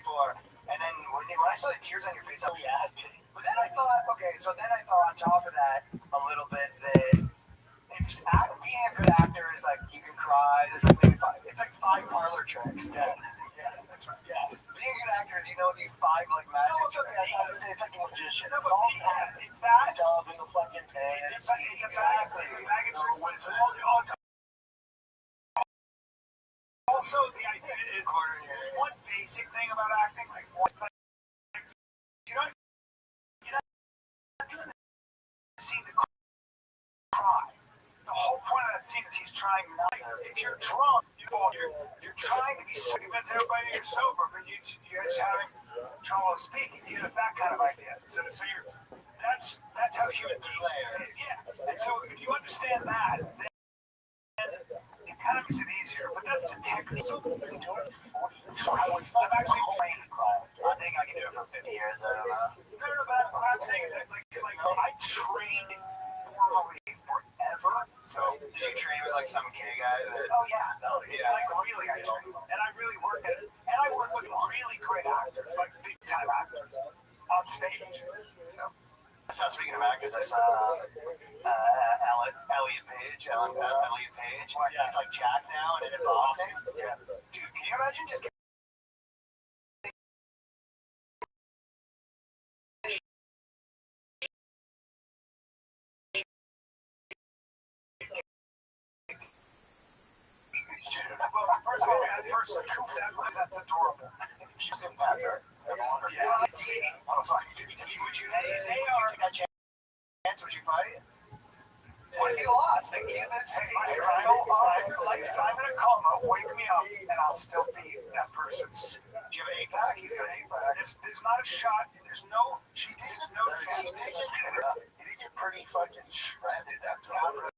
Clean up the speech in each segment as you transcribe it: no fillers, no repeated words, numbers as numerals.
before. And then when I saw the tears on your face, I reacted. But then I thought, okay, so then I thought on top of that a little bit that being a good actor is like you can cry. There's like maybe it's like 5 parlor tricks. Yeah, that's right. Yeah, being a good actor is these 5 like magic tricks. It's like a magician. No, it's that job in the fucking pay. It's exactly. Also, the idea is one basic thing about acting, like what's like you're not doing the scene to cry. The whole point of that scene is he's trying not. If you're drunk, you're trying to be so convince everybody you're sober, but you're just having trouble speaking. It's that kind of idea. So you're that's how human beings. Yeah. And so if you understand that, then it kind of makes it easier. But that's the technique. So I've been doing it for 40 years. I've actually trained to cry. I think I can do it for 50 years. I don't know. No, but what I'm saying is that like I trained formally forever. So did you train with like some gay guy that? Oh yeah. Like really, I trained, and I really worked at it. And I work with really great actors, like big time actors, on stage. So speaking of actors, I saw Elliot Page. Elliot Page. He's like Jack now and in boxing. Yeah. Dude, can you imagine just first of all, that's adorable. She's in Patrick. Yeah. Oh, sorry. Would you? They are. If you got a chance, would you fight? What if you lost? That's so hard. Like Simon and Coma, wake me up, and I'll still beat that person. Do you have an 8-pack? He's got an 8-pack. There's not a shot. There's no cheating. There's no chance. You did get pretty fucking shredded after that.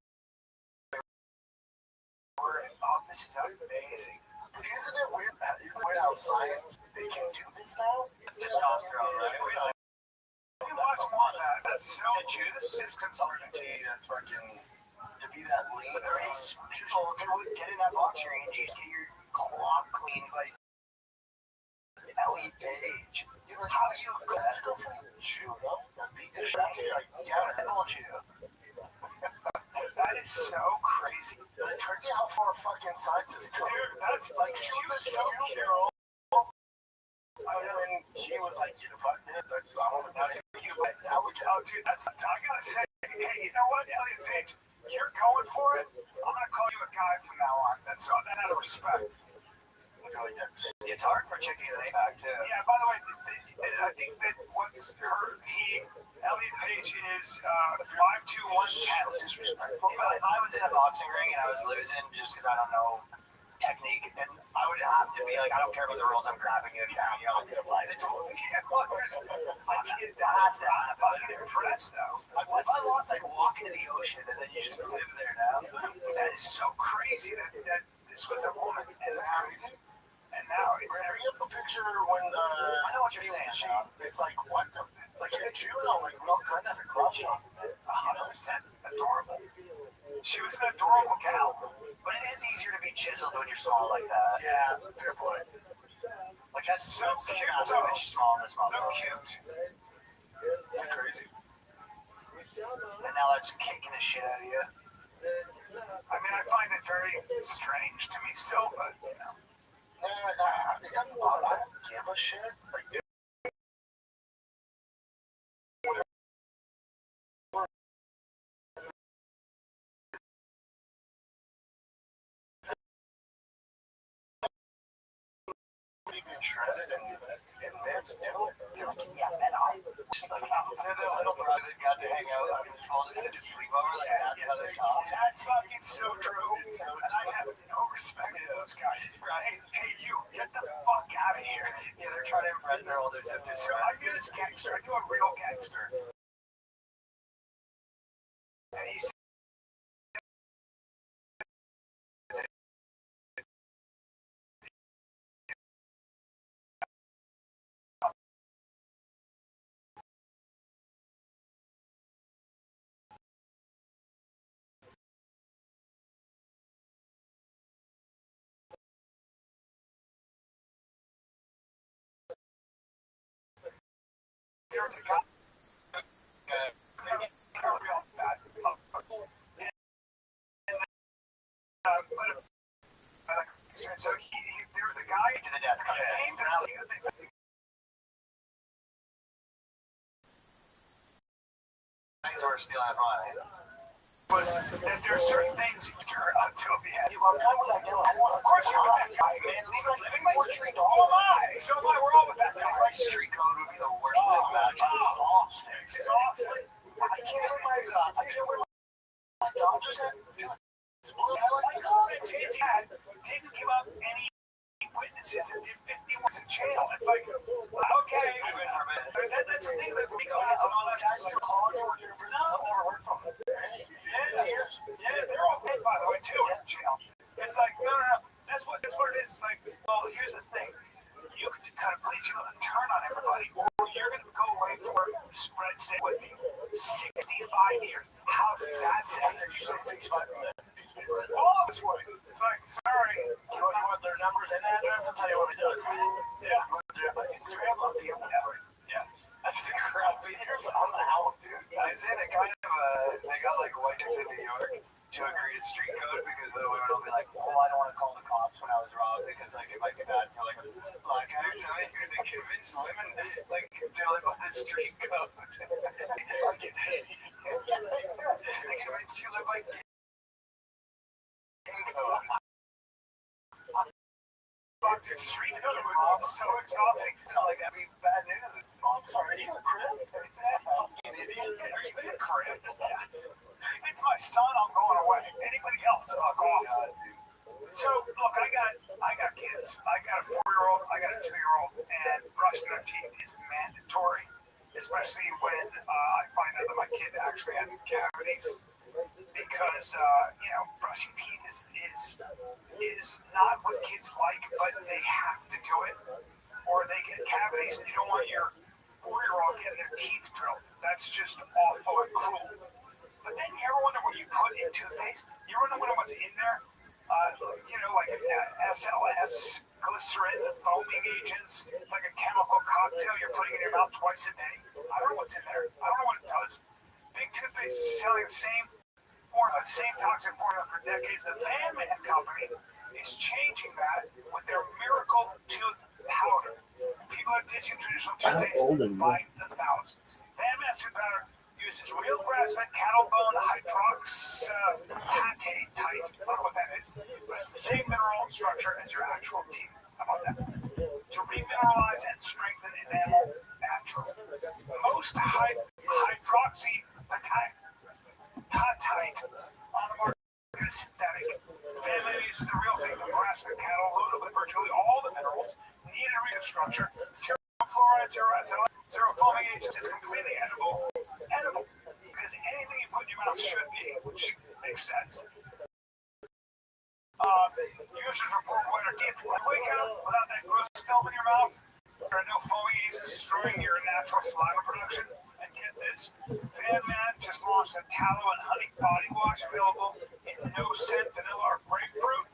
Oh, this is amazing. Isn't it weird how science, they can do this now? It's testosterone, right? You must want that. That's so juice. It's consultant tea. That's fucking, to be that lean. But there is people who would get in that boxing range, you just get your clock cleaned by Elliot Page. How do you go from judo and beat the shit out of you? Like, yeah, I told you. That is so crazy. It turns out how far fucking science has come. Dude, that's like, she was so cute. And he was like, you know, fuck it. That's, I want to know you. Oh, dude, that's, I gotta say, hey, you know what, Elliot Page? You're going for it. I'm gonna call you a guy from now on. That's out of respect. It's hard for a chick to get an A-back, too. Yeah, by the way, I think that Elliot Page is 5'2", 110. Disrespectful. If I was in a boxing ring and I was losing just because I don't know technique, then I would have to be like, I don't care about the rules, I'm grabbing you again. You know, I'm gonna lie. That's what that has to happen. I'm fucking impressed, though. If I lost, I'd walk into the ocean and then you just live there now. That is so crazy that this was a woman. And now it's there. You have a picture when I know what you're saying. It's like what the like you're a judo, like real kind of a crush on 100% adorable. She was an adorable gal. But it is easier to be chiseled when you're small like that. Yeah, fair point. Like that's so cute. So much small in this muscle. So cute. Yeah, crazy. And now that's kicking the shit out of you. I mean, I find it very strange to me still, but you know. I don't give a shit. Like, being shredded and that's doing it. They're like, yeah, men are. They're the little brother that got to hang out on the small just to sleep over. Like, that's how they talk. That's fucking so true. And I have no respect to those guys. Hey, you, get the fuck out of here. Yeah, they're trying to impress their older sisters. So I do this gangster. I do a real gangster. And he's there was a guy. Real bad. So there was a guy to the death coming. Came to see the thing. Or stealing his money. Was that there's certain things you're up to at the end. I'm done with that guy. Of course you're with that guy, man. Living my street. Oh my! So am I. We're all with that guy. My street code would be the worst thing about it. It's awesome. I can't wear my exhaust. I can't wear my Dodgers hat. It's blue. I like it. His hat didn't give up any witnesses and did 50 was in jail. It's like, okay. That's the thing that we go out of all those guys still calling or you're I've never heard from them. Yeah, they're all paid, by the way, too, in jail. It's like, no. That's what it is. It's like, well, here's the thing. You can kind of please you and turn on everybody, or you're going to go away for spread say with me 65 years. How's that sound? Did you say 65 minutes? All of us would. It's like, sorry. You want their numbers and address? I'll tell you what we do. Yeah. Instagram on the yeah. That's a crap. Here's on the album, dude. Is it a kind of they got like white chicks in New York to agree to street code because the women will be like, well, I don't want to call the cops when I was wrong because like it might be bad for like black guys. So they convince women like to live by the street code. It's fucking they convince you live by code. Dude, street code was so exhausting. It's not like every bad news. I'm sorry, you a crib? Fucking idiot. Are you in a crib? Yeah. It's my son, I'm going away. Anybody else, fuck off. So, look, I got kids. I got a 4-year-old, I got a 2-year-old, and brushing their teeth is mandatory, especially when I find out that my kid actually had some cavities. Because brushing teeth is not what kids like, but they have to do it, or they get cavities, and you don't want your 4-year-old getting their teeth drilled. That's just awful and cruel. But then you ever wonder what you put in toothpaste? You ever wonder what's in there? Like SLS, glycerin, foaming agents. It's like a chemical cocktail you're putting in your mouth twice a day. I don't know what's in there. I don't know what it does. Big Toothpaste is selling the same toxic formula for decades. The Van Man company is changing that with their Miracle Tooth Powder. People are ditching traditional toothpaste by the thousands. Van Man Tooth Powder uses real grass-fed cattle bone hydroxyapatite. I don't know what that is, but it's the same mineral structure as your actual teeth. How about that? To remineralize and strengthen enamel naturally. Most hydroxyapatite on the market is synthetic. Van Man uses the real thing from grass-fed cattle loaded with virtually all the minerals needed to reconstruction. Zero fluoride, zero SLS, zero foaming agents is completely edible. Because anything you put in your mouth should be, which makes sense. Users report whiter teeth. You wake up without that gross film in your mouth. There are no foaming agents destroying your natural saliva production. And get this, Van Man just launched a tallow and honey body wash available in no scent, vanilla, or grapefruit.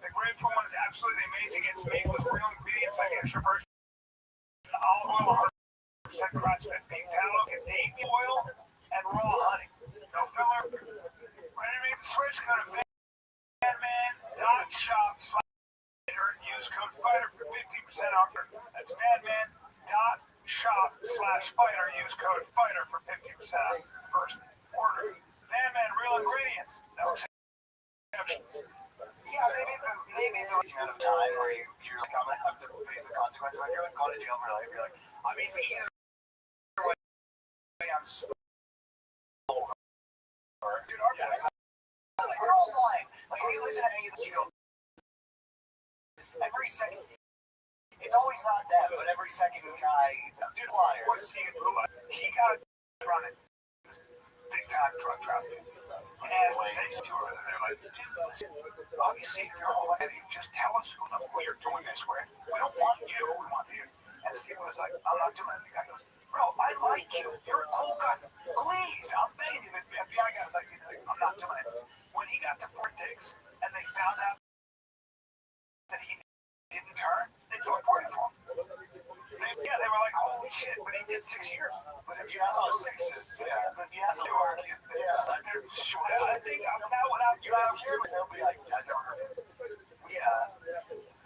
The grapefruit one is absolutely amazing. It's made with real ingredients like extra virgin olive oil, 100% grass-fed beef tallow, macadamia oil, and raw honey. No filler. Ready to make the switch? Go to vanman.shop/fighter. Use code FIGHTER for 15% off. That's vanman.shop/fighter. Use code FIGHTER for 50% off your first order. Van Man, real ingredients. No exceptions. Yeah, maybe there was amount of time where you're like, I'm going to have to face the consequences. If you're like going to jail for life, you're like, I mean, either way, I'm so dude, our guys, like, we're all lying. Like, if you listen to any of this, you go, every second, it's always not that, but every second guy, dude, liar. He got running big time drug trafficking. And they just were there like, dude, listen, obviously you're all like, just tell us who you're doing this with. We don't want you, we want you. And Steve was like, I'm not doing anything. The guy goes, bro, I like you. You're a cool guy. Please, I'm begging you. The FBI guy was like, I'm not doing it. When he got to Fort Dix and they found out that he didn't turn, they reported for him. They were like, holy shit, but he did 6 years. But if you ask him, 6 is, yeah. But if you ask him, it's short. I think now without you ask him, he'll be like, I never heard of it. Yeah.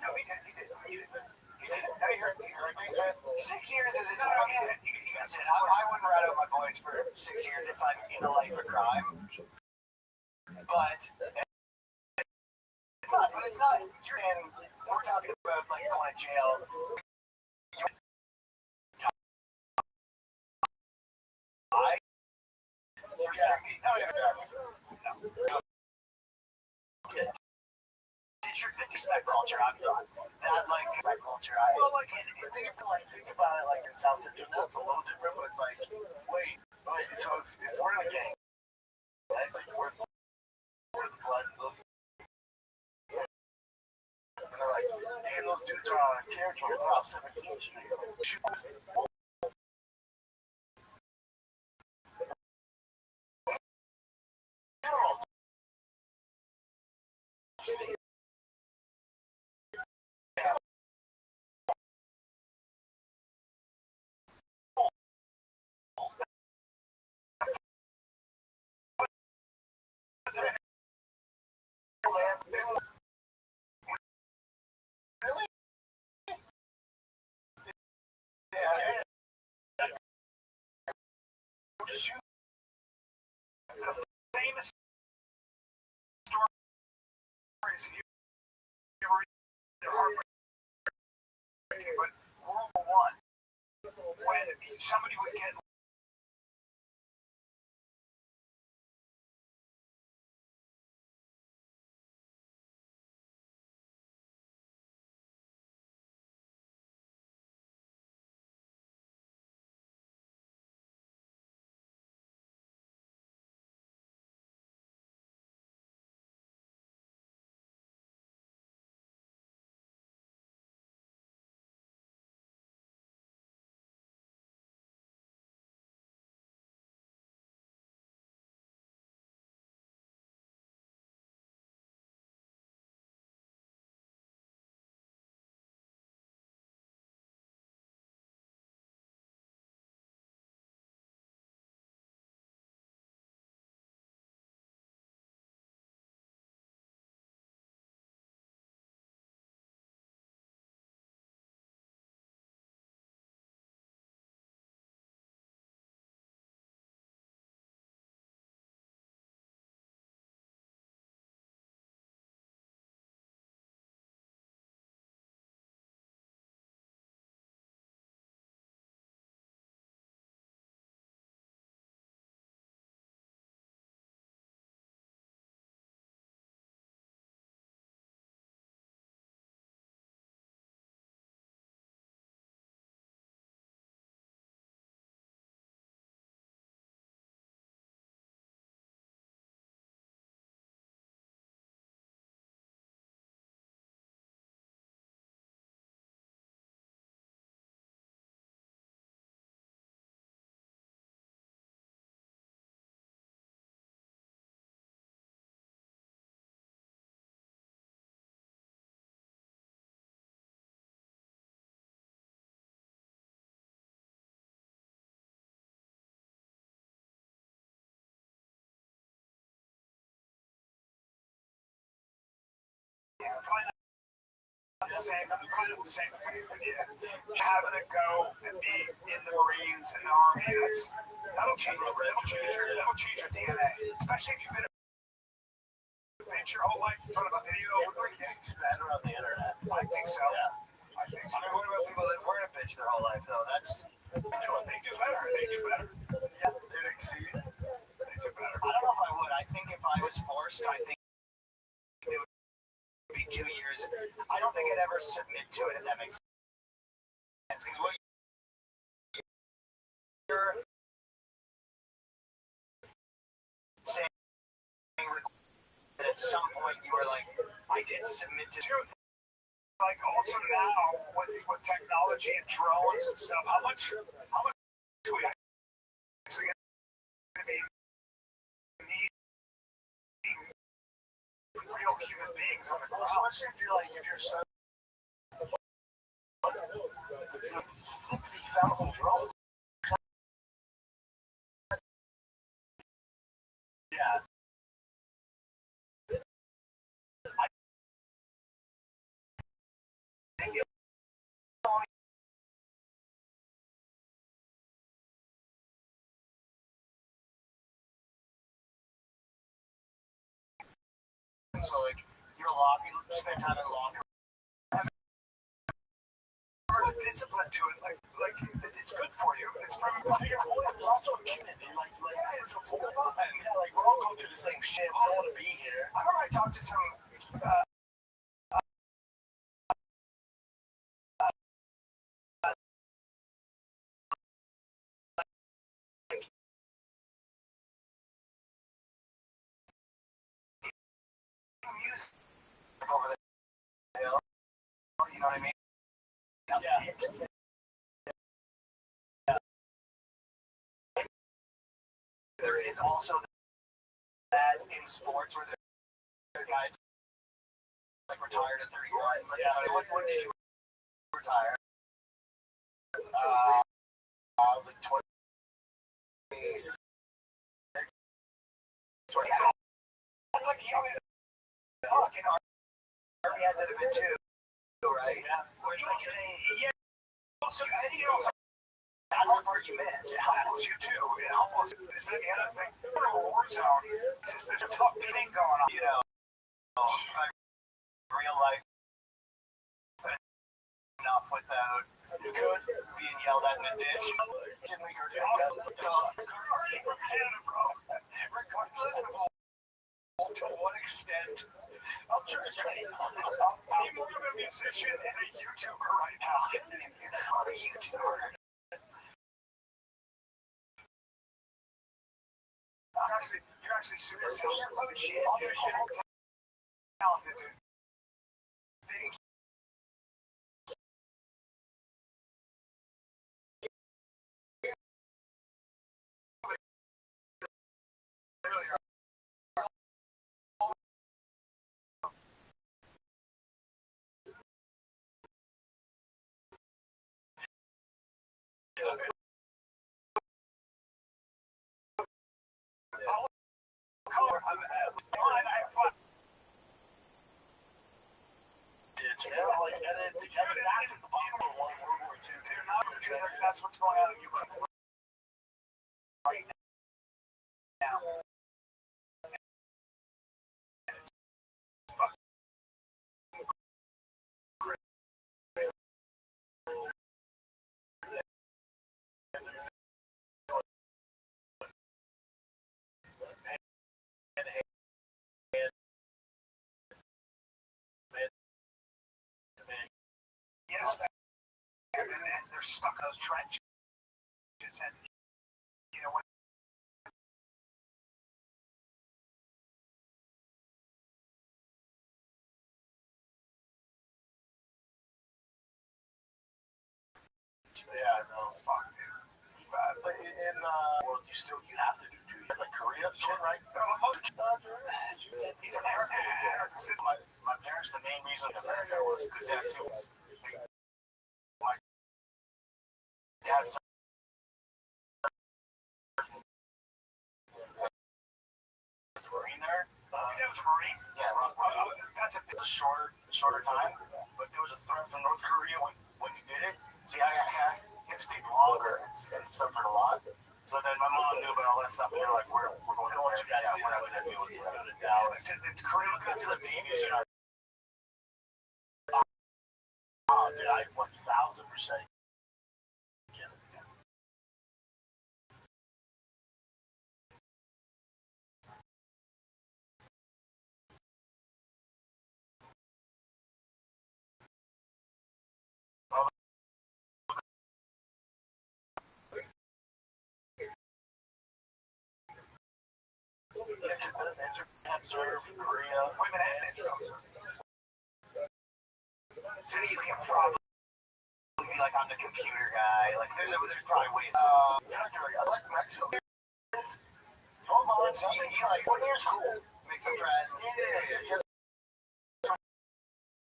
No, he did. No, you heard things, man. 6 years isn't. No, he did. You guys said I wouldn't rat out my boys for 6 years if I'm in a life of crime. But it's not. But it's not. You're in. We're talking about like going to jail. Disrespect culture, I'm done. That like respect culture, well, like think about it, like in South Central, now it's a little different, but it's like, wait, so if we're in a gang, right, like we're the blood, those, and they're like, damn, those dudes are on our territory, they're off 17th Street. The famous stories you ever read, they're heartbreaking, but World War One, when somebody would get the same thing. Having to go and be in the Marines and the Army, that'll change your DNA. Especially if you've been a bitch your whole life in front of a video. Everything's better on the internet. I think so. Yeah. I think so. I mean, what about people that weren't a bitch their whole life, though? They do better. Yeah, they exceed. They do better. I don't know if I would. I think if I was forced, I think it would be 2 years. I don't think I'd ever submit to it, if that makes sense. Because what you're saying that at some point you were like, I did submit to it. Like also now with technology and drones and stuff, how much do we actually need real human beings on the ground? Especially if you're son 60,000 drones. Yeah. So like you're locked, you spend time in locker. Discipline to it, like it's good for you. It's from there's also a community, yeah, it's a full time. Yeah, like we're all going through the same shit. We don't want to be here. I remember I talked to some music over the hill. You know what I mean? Yeah. There is also that in sports where there are guys like retired at 31. Like, yeah. When did you retire? I was like 26. Yeah. That's like young as fuck. You know, Army has it a bit too, right? Yeah. Where it's like, yeah. So I think it also that's the part you miss. It humbles you too. It humbles you. It's the other thing. In a war zone, it's just there's a tough thing going on. You know, like real life enough without being yelled at in a ditch. Can we go down? From Canada, bro. Regardless of to what extent. I'm sure it's great. I'm more of a musician and a YouTuber right now. I'm a YouTuber. You're actually super talented, dude. Thank you. That's what's going on in Ukraine right now. Yes, and they're stuck in those trenches, and you know what? Yeah, no, fuck, dude. But in well, you have to do like Korea shit, right? He's an American. My parents, the main reason America was because that's who was my dad's Marine there. That was a Marine. Yeah, that's a shorter time, but there was a threat from North Korea when you did it. See, I had to stay longer and suffered a lot. So then my mom knew about all that stuff, and they're like, we're going to watch you guys. We're not going to deal with it. We're going to Dallas. The Korean the team is, you know, dude, I 1000%. Observe Korea, women and Israel. So you can probably be like, I'm the computer guy. Like, there's probably ways. I like Mexico. 12 months, he like, 1 year's cool. Make some friends. Yeah.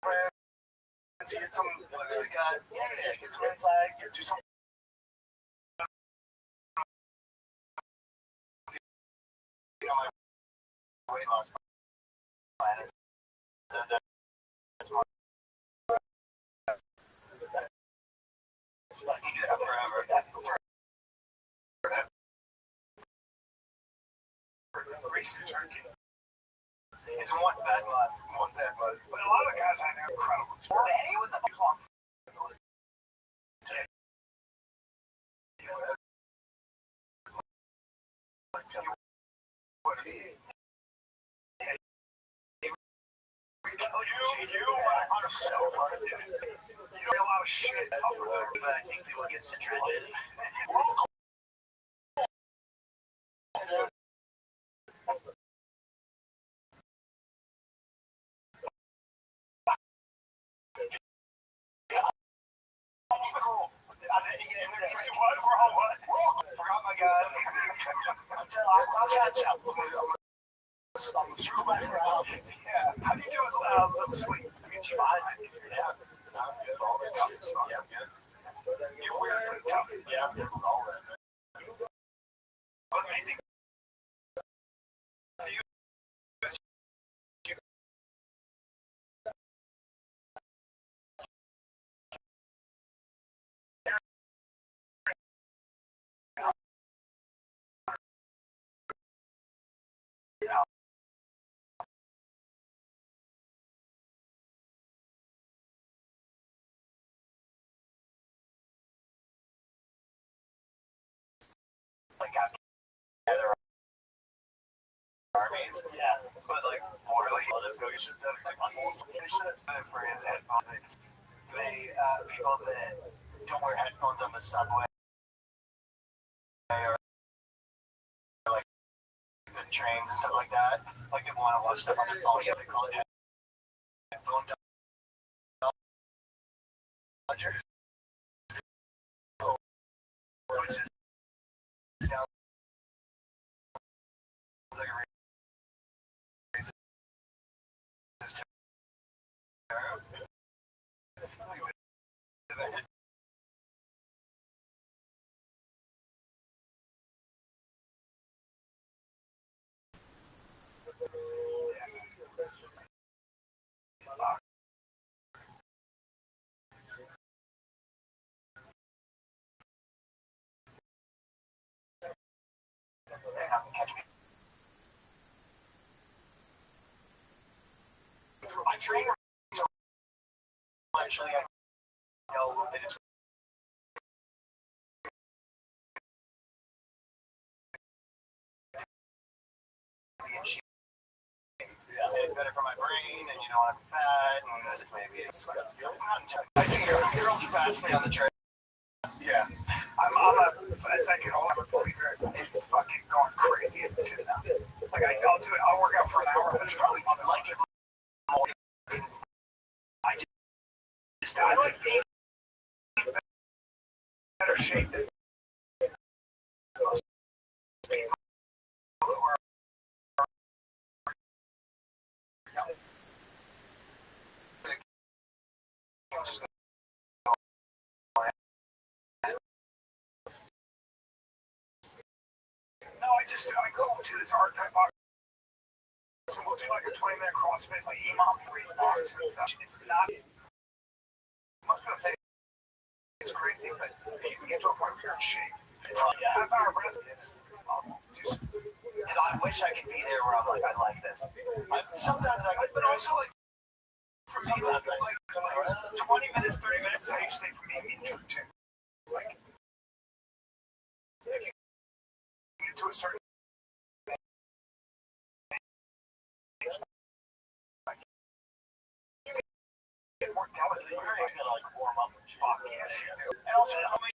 Friends. to get some lips to cut. Yeah, get some inside, do some. You know, my weight loss plan is it's like you do that forever. Recent turkey. It's one bad month. But a lot of the guys I know are incredible. Any with the long today. I'm so hard to do. You know a lot of shit, but I think people get situated. Forgot my guy. I'll catch up. I'm screw back around. Yeah. How do you do it? Sleep. I mean, you mind? Yeah. I'm good. All the time. Yeah, good. You're weird, but tough. Yeah, I'm good with all that. But maybe. Like, armies, yeah, but like morally, let's go. You should have like they should have said for his headphones. People that don't wear headphones on the subway or like the trains and stuff like that, like they want to watch stuff on their phone. Yeah, they call it headphone dodgers, which is sounds like a racist term. I train actually. I know that it's it's better for my brain, and you know I'm fat, and maybe it's not. I see your girls are vastly on the train. Yeah, I'm as I get older, I'm a believer in fucking going crazy and doing that. Like I'll do it. I'll work out for an hour, but it's probably like it more. I like being in better shape than most people who are. No, I go to this art type box and we'll do like a 20-minute CrossFit, like EMOM, 3 blocks and such. It's not. Most people say it's crazy, but you can get to a point where you're in shape. It's like half-hour rest. And I wish I could be there where I'm like, I like this. Sometimes I could, but also like, for me, like 20 minutes, 30 minutes, I stay from being injured too. Like, if you get to a certain get more talented, you're gonna like warm up. Fuck yes, you do. And also, how many?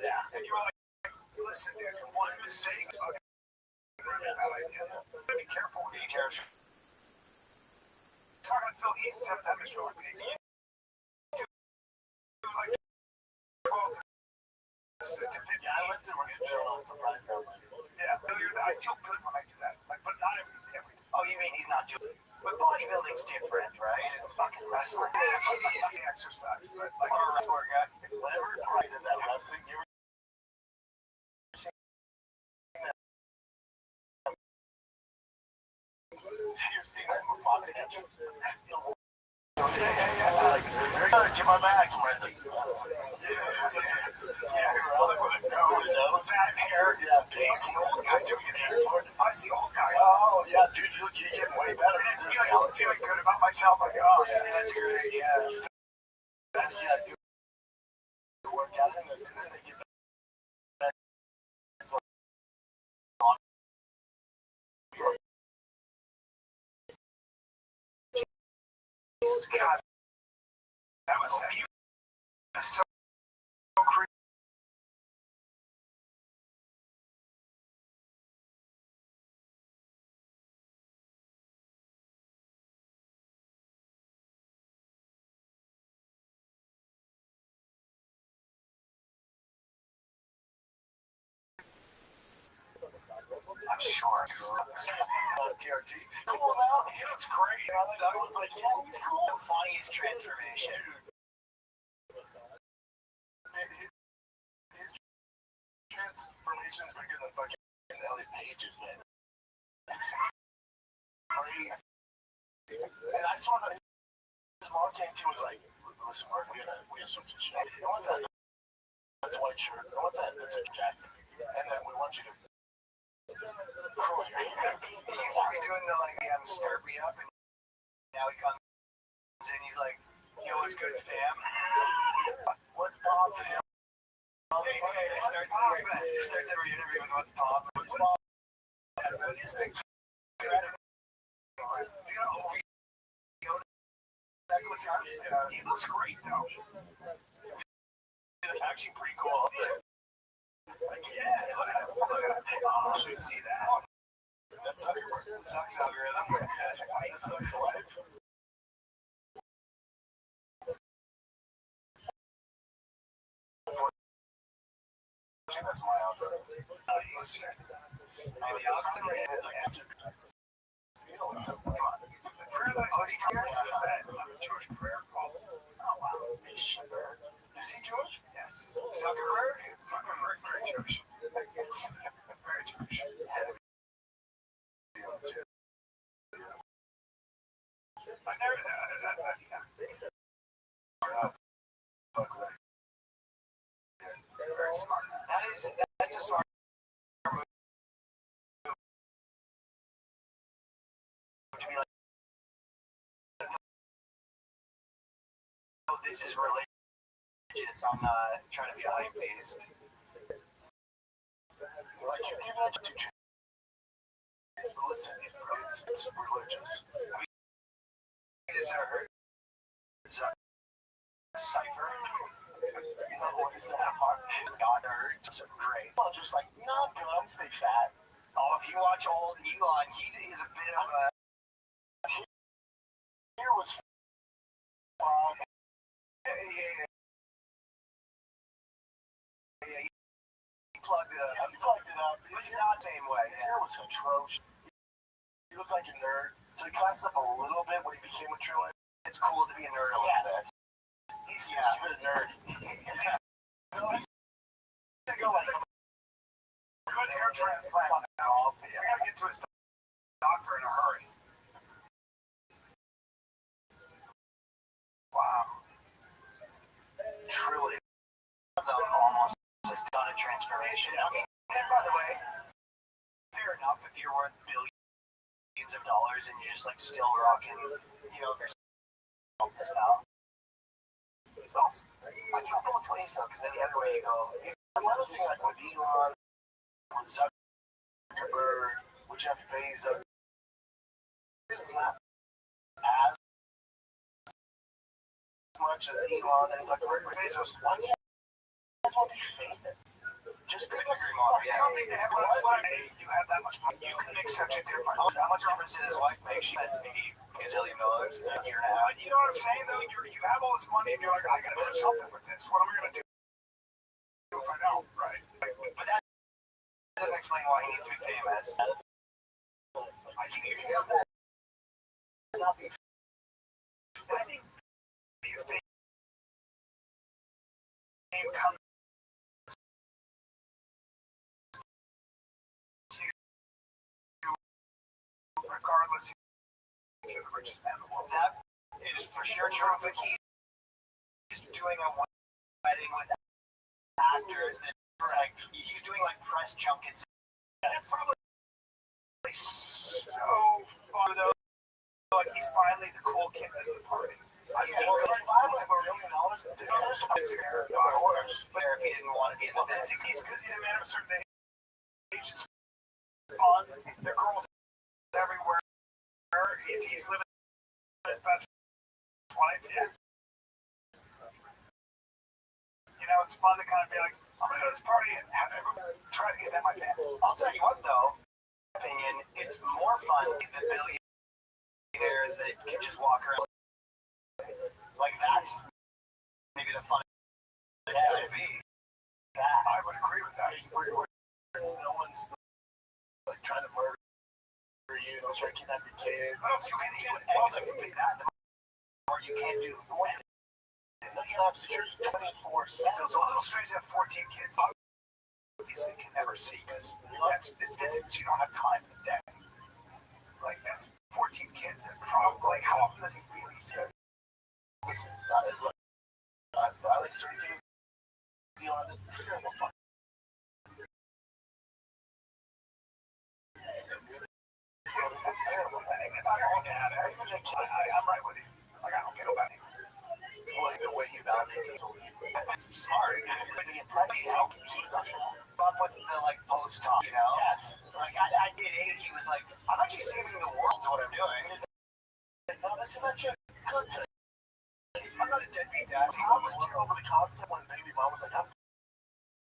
Yeah, and you were like, listen, dude, one mistake. Be careful with each other. Talking to Phil Heath, 7 times short. Like 12 to 15. Yeah, I lived in Phil. I'm surprised how much. Yeah. I feel good when I do that. Like, but not every. Oh, you mean he's not doing? But bodybuilding's different, right? It's fucking wrestling. Fucking exercise, but like a wrestler guy. Whenever Corey does that wrestling, you've seen that with Fox Catcher. Like, you're gonna get my back. And it's like, yeah, it's like, nose, that hair, yeah, pants. The old guy doing it hair for it. I was the old guy. Oh, yeah, dude, you're getting way better. I'm feeling good about myself. Like, oh, yeah, that's great, yeah. That's, yeah, good workout. And then they get back. Jesus God. That was so creepy. I'm sure. TRT. Cool now. He looks great. That one's like, yeah, he's cool. The funniest transformation. His transformation is bigger than fucking Elliot Page's then. That's crazy. And I just want to. His mom came to was like, listen, Mark, we gotta switch this shit. No one's that. That's a white shirt. No one's that. That's a Jackson. And then we want you to. He used to be doing the like, stir me up, and now he comes in, he's like, yo, what's good, fam? What's pop? He starts every interview with what's pop. What's pop? He looks great though. He's actually pretty cool. Like, yeah, I should see that. That sucks algorithm. That sucks life. That's my algorithm. He's the algorithm. Is he Jewish prayer call? Oh wow. Is he Jewish? Yes. Zuckerberg? Zuckerberg's very Jewish. Very Jewish. I never. Very smart. That's a smart move to be like, oh, this is religious. I'm not trying to be a hype based. Like, you give it to but listen, it's religious. It is a cipher. What is that? Not nerd. Just great. Well, just like, not guns, they fat. Oh, if you watch old Elon, he is a bit of a. Here was. He plugged it up. It's not the same way. His hair was atrocious. He looked like a nerd. So he classed up a little bit when he became a true. It's cool to be a nerd a little bit. He's a bit of nerd. Good hair transplant off. We gotta get to his doctor in a hurry. Wow. Truly. Almost has done a transformation. And by the way, fair enough if you're worth billions of dollars and you're just like still rocking, yourself now. It's awesome. I go both ways though, because then the other way you go. Another thing like with Elon, with Zuckerberg, with Jeff Bezos, is not as much as Elon and Zuckerberg. Bezos, why do you guys want to be famous? Just couldn't agree more. Yeah. I don't think they have you have that much money. You can make such a difference. How much difference did his wife make? She had maybe a gazillion dollars a year and a half. You know what I'm saying though? You have all this money and you're like, I gotta do something with this. What am I gonna do if I don't? Right. But that doesn't explain why he needs to be famous. I think you can not be. I think your fame comes to you regardless if you're the richest man in the world. That is for sure true, but he's doing a wedding with actors that like he's doing like press junkets. And it's probably so fun though. Like he's finally the cool kid at the party. I said, finally, $1 million to do this. But if he didn't want to be in the mid-60s, because he's a man of a certain age, it's fun. There are girls everywhere. He's living his best life. Yeah. You know, it's fun to kind of be like, I'm going to go to this party and have everyone try to get that my pants. I'll tell you what, though, in my opinion, it's more fun than the billionaire that can just walk around. Like, that's maybe the fun it's going to be. I would agree with that. Where no one's like trying to murder you, no one's trying to kidnap your kid. What else you can do? That, or you can't do what? And then you have security 24/7. So it's a little strange to have 14 kids. Obviously, can never see because it's physics. You don't have time in the day. Like, that's 14 kids that probably, like, how often does he really see? Listen, I like certain things. You know, it's a terrible fun. Terrible thing. It's like, oh, Dad, I'm right with you. Like, I don't care about it. Like, the way he validates it. That's smart. He's up with the, like, post-talk, you know? Yes. Like, I did 8. He was like, I'm actually saving the world to what I'm doing. Like, no, this is actually a good thing. I'm not a deadbeat dad. Do you remember the concept when baby mom was like, I'm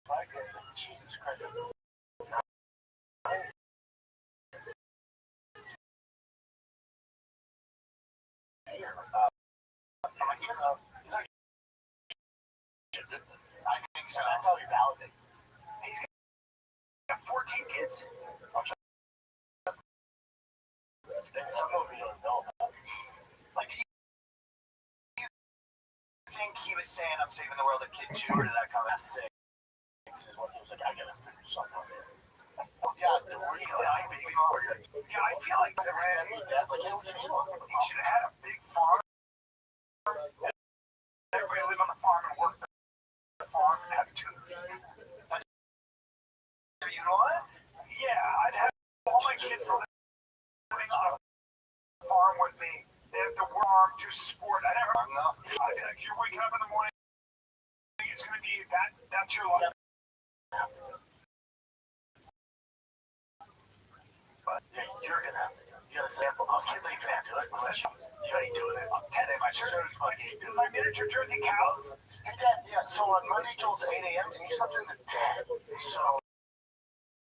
pregnant? Jesus Christ. I think so. That's how he validates. He's got 14 kids. And some of you don't know about it. Like, do you think he was saying, I'm saving the world at kid 2, or did that come at 6? This is what he was like, I gotta figure something out. Yeah, the real baby mom. Yeah, I feel like that's like, he should have had a big farm. Everybody live on the farm and work the farm and have 2. So you know what? Yeah, I'd have all my kids living on a farm with me. They have to work, do sport. I never know. I'd be like, you're waking up in the morning. It's gonna be that's your life. But yeah, you're gonna have to. You gotta sample those kids. They can't do it. You ain't doing it. I'm 10 in my jersey. My miniature Jersey cows. Hey, Dad, yeah, so on Monday till 8 a.m., and you slept in the 10. So,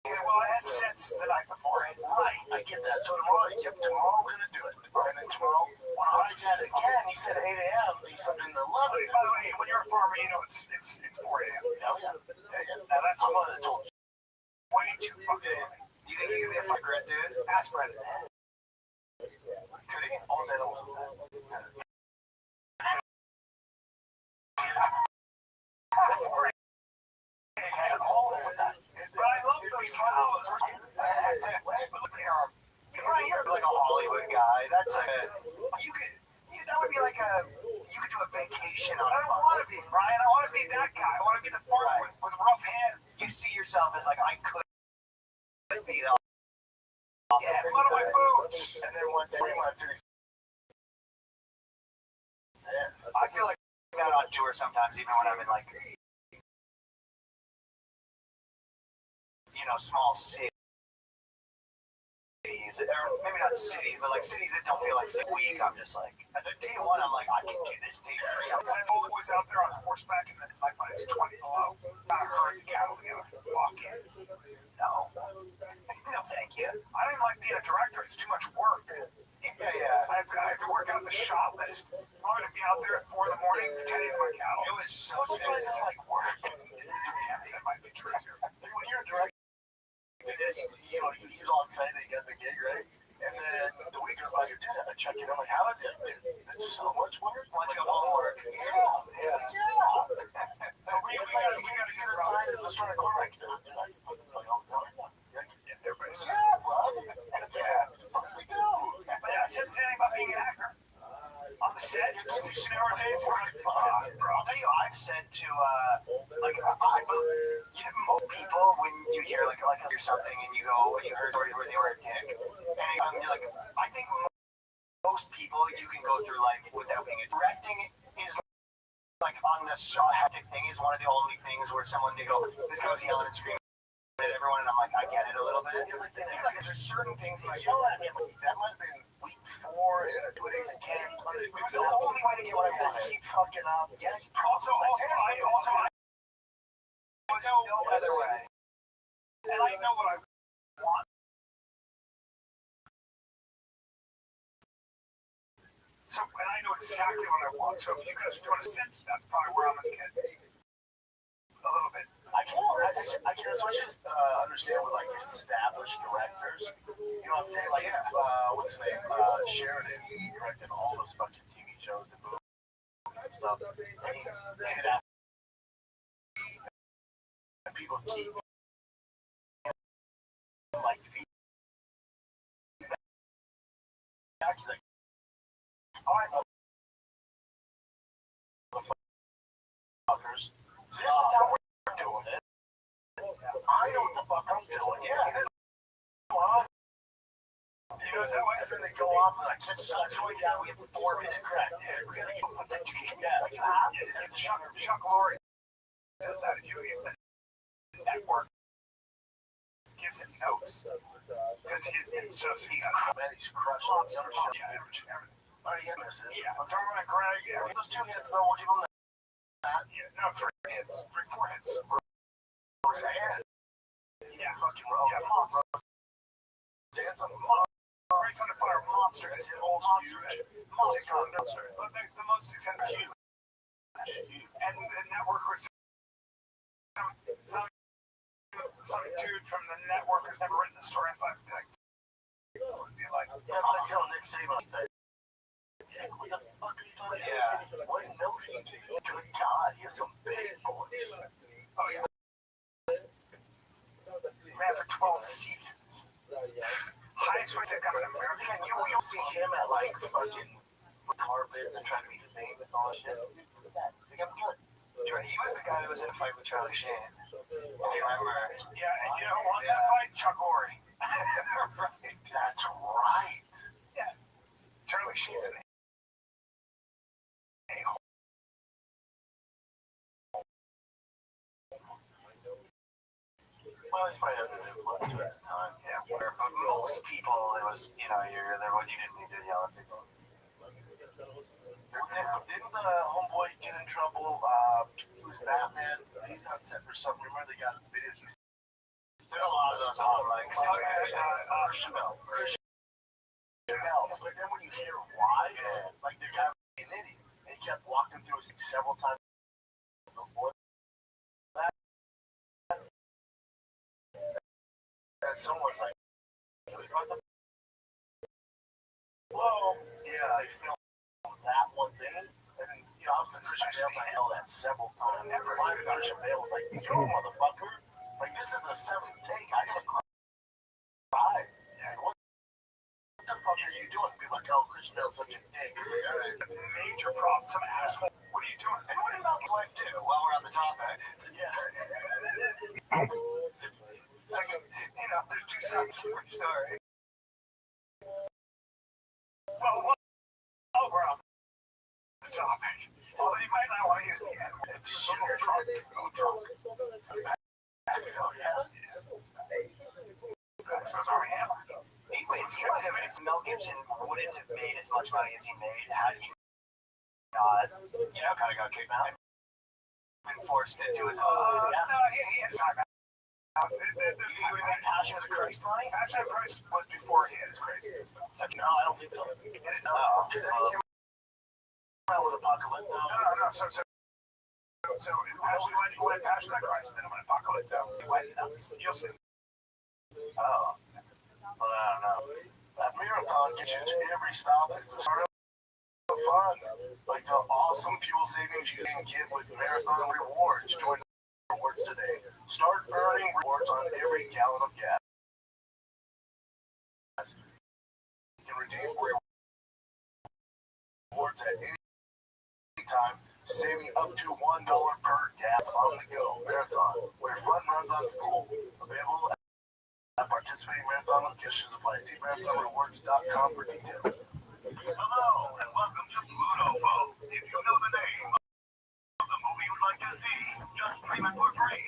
yeah, well, I had sense the night before. Right, I get that. So tomorrow we're gonna do it. And then tomorrow, when I did it again, he said 8 a.m., he slept in the 11. By the way, when you're a farmer, you know it's 4 a.m. Yeah. Now that's what I told you. Way too fucking early. You think you could be a fucking red dude? Ask Brendan. Could he? All that also. But I love those flowers. You're like a Hollywood guy. That's like that would be like you could do a vacation on it. I don't want to be, Brian. I want to be that guy. I want to be the farmer with rough hands. You see yourself as like, I could be the yeah, one of my boots. And then once 3 months, I feel like I'm out on tour sometimes, even when I'm in like, small cities, or maybe not cities, but like cities that don't feel like a week. I'm just like, at the day 1, I'm like, I can do this day 3. I told the boys out there on horseback, and then like when it's 20 below, I herd the cattle together, walk in. No, thank you. I don't like being a director. It's too much work. Yeah. I have to work out the shot list. I'm going to be out there at 4 in the morning tending to my cattle. It was so good. I like work. Yeah, that might be true too. When you're a director, excited that you got the gig, right? And then the week goes by, you're doing it. I check in. I'm like, how is it? Dude, it's so much work. Once you go homework. Yeah. We gotta get a sign as the front of the car. Like, dude, I can put it on. Yeah, everybody's. Yeah, bro. Yeah. What do we do? But I said the same thing about being an actor. On the set, because you snore days. Bro, I'll tell you, I've said to, like, most people, when you hear, like or something, and you go, you heard stories where they were a dick, and you're like, I think most people, you can go through life without being a directing is like on the hectic thing is one of the only things where someone, they go, this guy was yelling and screaming at everyone, and I'm like, I get it a little bit. It's like, there's certain things like, yell at him, that might have been week 4 in a 2 days in camp. It was the only way to get what I wanted. Keep fucking up. Yeah, he also, I was no other way. And I know what I want. So, and I know exactly what I want. So if you guys are doing a sense, that's probably where I'm going to get a little bit. I can especially understand with like established directors. You know what I'm saying? Like, what's his name? Sheridan. He directed all those fucking TV shows and movies and stuff. And he's and people keep like feedback. He's like, all right, motherfuckers, this is how we're doing it. I know what the fuck I'm doing. Yeah. You know, is that why they go off and like, it's such a yeah, we have 4 minutes. Correct. Yeah, we're gonna put that together. Yeah, like Chuck Lorre does that. If you the network gives him notes because he's crushing on the other shit. Yeah, oh, yeah, misses. Yeah, I'm talking about Greg. Yeah, those 2 hits though, we'll give him that. Yeah, no, 3 hits, 4 hits. Yeah, fucking yeah, monster. It's a Breaks Under Fire monster. It's an old monster. Monster. But the most successful huge. And the network was some dude from the network who's never written the story. It's like, yeah, I tell Nick Saban that. Yeah, what the fuck are you doing? Yeah. What milk are you doing? Good God, he has some big boys. Oh, yeah. Man, for 12 seasons. Highest rates that come in America. And you don't see him at like fucking carpets and trying to be famous and all that shit. Think I'm good. He was the guy that was in a fight with Charlie Sheen. If you remember. Yeah, and you know who won that fight? Chuck Lorre. Right. That's right. Yeah. Charlie Sheen's an a-hole. Well, he's probably under the influence at the time. Yeah, where for most people, it was, you know, you're there when you didn't need to yell at people. Didn't the homeboy get in trouble? He was Batman. He was on set for something. Remember they got videos? There's a lot of those hot mics. Christian Bale. But then when you hear why, like the guy was an idiot, and he kept walking through it several times before that. And someone's like, whoa, yeah, I filmed that one thing. And then, you know, I was in Christian Bale's, I held that several times. Why Christian Bale was like, you motherfucker. Like, this is the 7th take. I gotta cry. Yeah, what the fuck are you doing? Be like, oh, Christian Bale's such a dick. Major problem. Some asshole. What are you doing? And what about his wife, too, while we're on the topic? Yeah. Like, you know, there's 2 sides to every story. Well, we're off the topic. Well, you might not want to use the N-word. Sugar drunk. Oh, yeah. Mel Gibson wouldn't have made as much money as he made had he not, you know, kind of got kicked out. Been forced to do his own. No, he had time out. Passion of the Christ money? Passion of the Christ was before he had his crazy stuff. No, I don't think so. Because then he came out with Apocalypse. No. So when Passion of the Christ, then when Apocalypse, he went nuts. You'll see. Oh. But I don't know. That marathon gets you to every stop is the start of fun. Like the awesome fuel savings you can get with Marathon Rewards. Join rewards today. Start earning rewards on every gallon of gas. You can redeem rewards at any time, saving up to $1 per gas on the go. Marathon, where fun runs on full. Available at participating marathon locations. Apply. See marathonrewards.com for details. Hello, and welcome to Pluto Boat. If you know the name of the movie you'd like to see, just stream it for free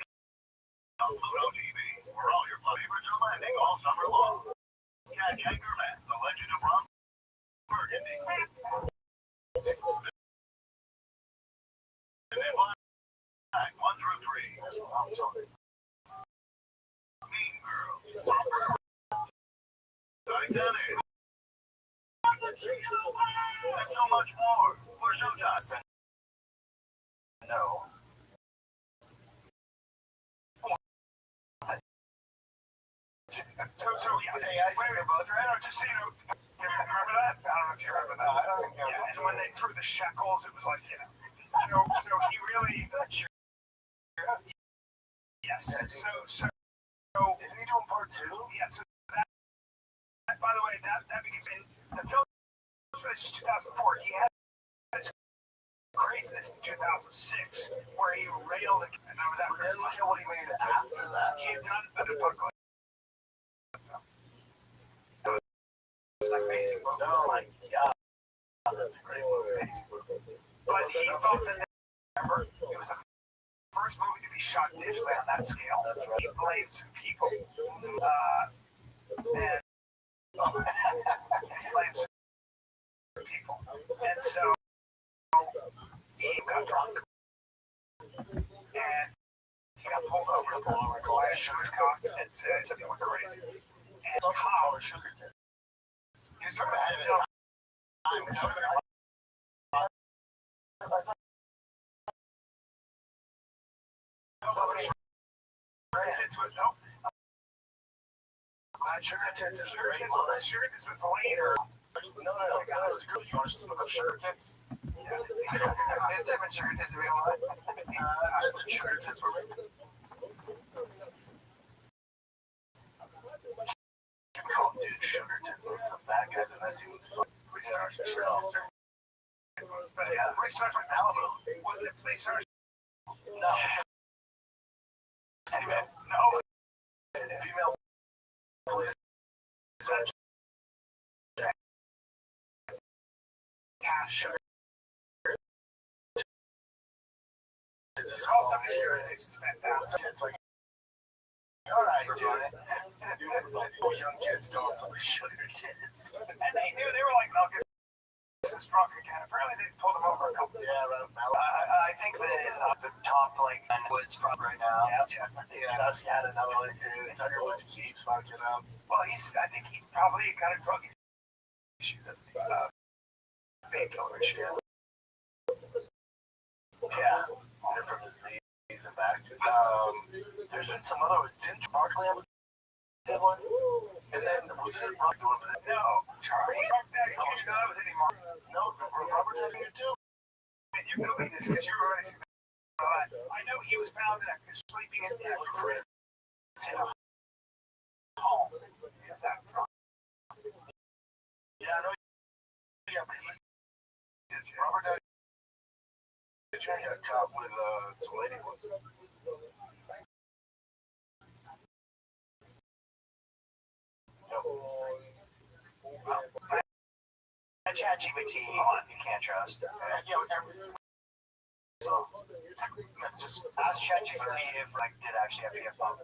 on Pluto TV, where all your favorites are landing all summer long. Catch Anchorman, The Legend of Ron Burgundy. And then Black 1 through 3. Mean Girls. Titanic. And so much more. For Showtime. No. So yeah, hey guys, we were both right. Just so you know, remember that? I don't know if you remember that. I don't think I yeah, and when they threw the shekels, it was like, so he really. Yes. So. Isn't he doing part 2? Yeah. So that. By the way, that became the film for this is 2004. He had this craziness in 2006 where he railed, and I was out there. Look at what he made after that. He had done the book. It's an amazing movie. Oh my god, that's a great movie. But he thought that remember, it was the first movie to be shot digitally on that scale. He blamed some people, and he blamed some people, and so he got drunk, and he got pulled over by a sugar cops and said something went crazy. And Kyle, sugar did. He was sort of ahead of his time. Tits was no. Sugar Tits is Sugar Tits was later. No, that was good. You want to just look up Sugar Tits? Yeah. Type in Sugar Tits if you want. Type in Sugar Tits for me. Call dude Sugar Tits. That's the bad guy that even fucking police sergeant Shell. But yeah, police sergeant Malibu. Wasn't it police sergeant? No. Anyway, no. Female police sergeant. Cash Sugar. It's called something Sugar Tits is fantastic. It's like, alright, dude. Young kids going to Sugar Tits. And they were like, no, this is drunk again. Apparently they pulled him over a couple. Yeah, right. I think that the top like Woods probably right now. Yeah. Just had another one too. Tiger Woods keeps fucking up. Well, I think he's probably got a drug issue, doesn't he? Fake killer shit. Yeah. They're from his knees and back. There's been some other. Didn't Barkley have a one? And then was it Rob doing that? No, Charlie. No, that was Eddie Martin. No, Robert had it too. And you know this because you were already. I know he was found sleeping in Chris home. Is that wrong? Yeah, I know. Yeah, but Robert Downey Jr. got caught with some lady ones. ChatGPT, you can't trust. So, just ask ChatGPT if I did actually have a phone.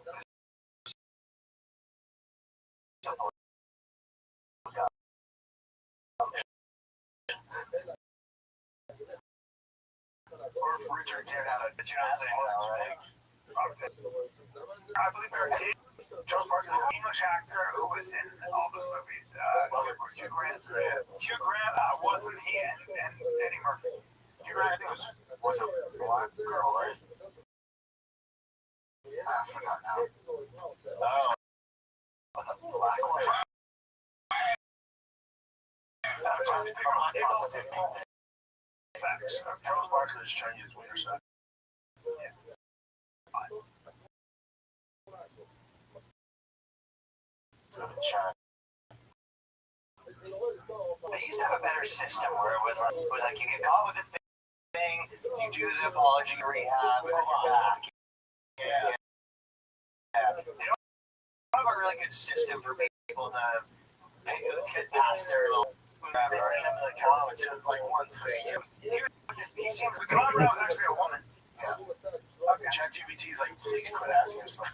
Or if Richard came out of I believe there did. Charles Barkley, the English actor who was in all those movies. Hugh Grant. Hugh Grant wasn't he and Eddie Murphy. Hugh Grant, I think was a black girl, right? I forgot now. Oh, was a black one. not prostitute. Facts. Charles Barkley is Chinese wiener sex. So China. They used to have a better system where it was like you get caught with a thing, you do the apology rehab, and then you're back. Yeah. They don't have a really good system for people to get past their little. At the end of the comments, it was like one thing. He seems like That was actually a woman. Yeah. ChatGPT is like, please quit asking yourself.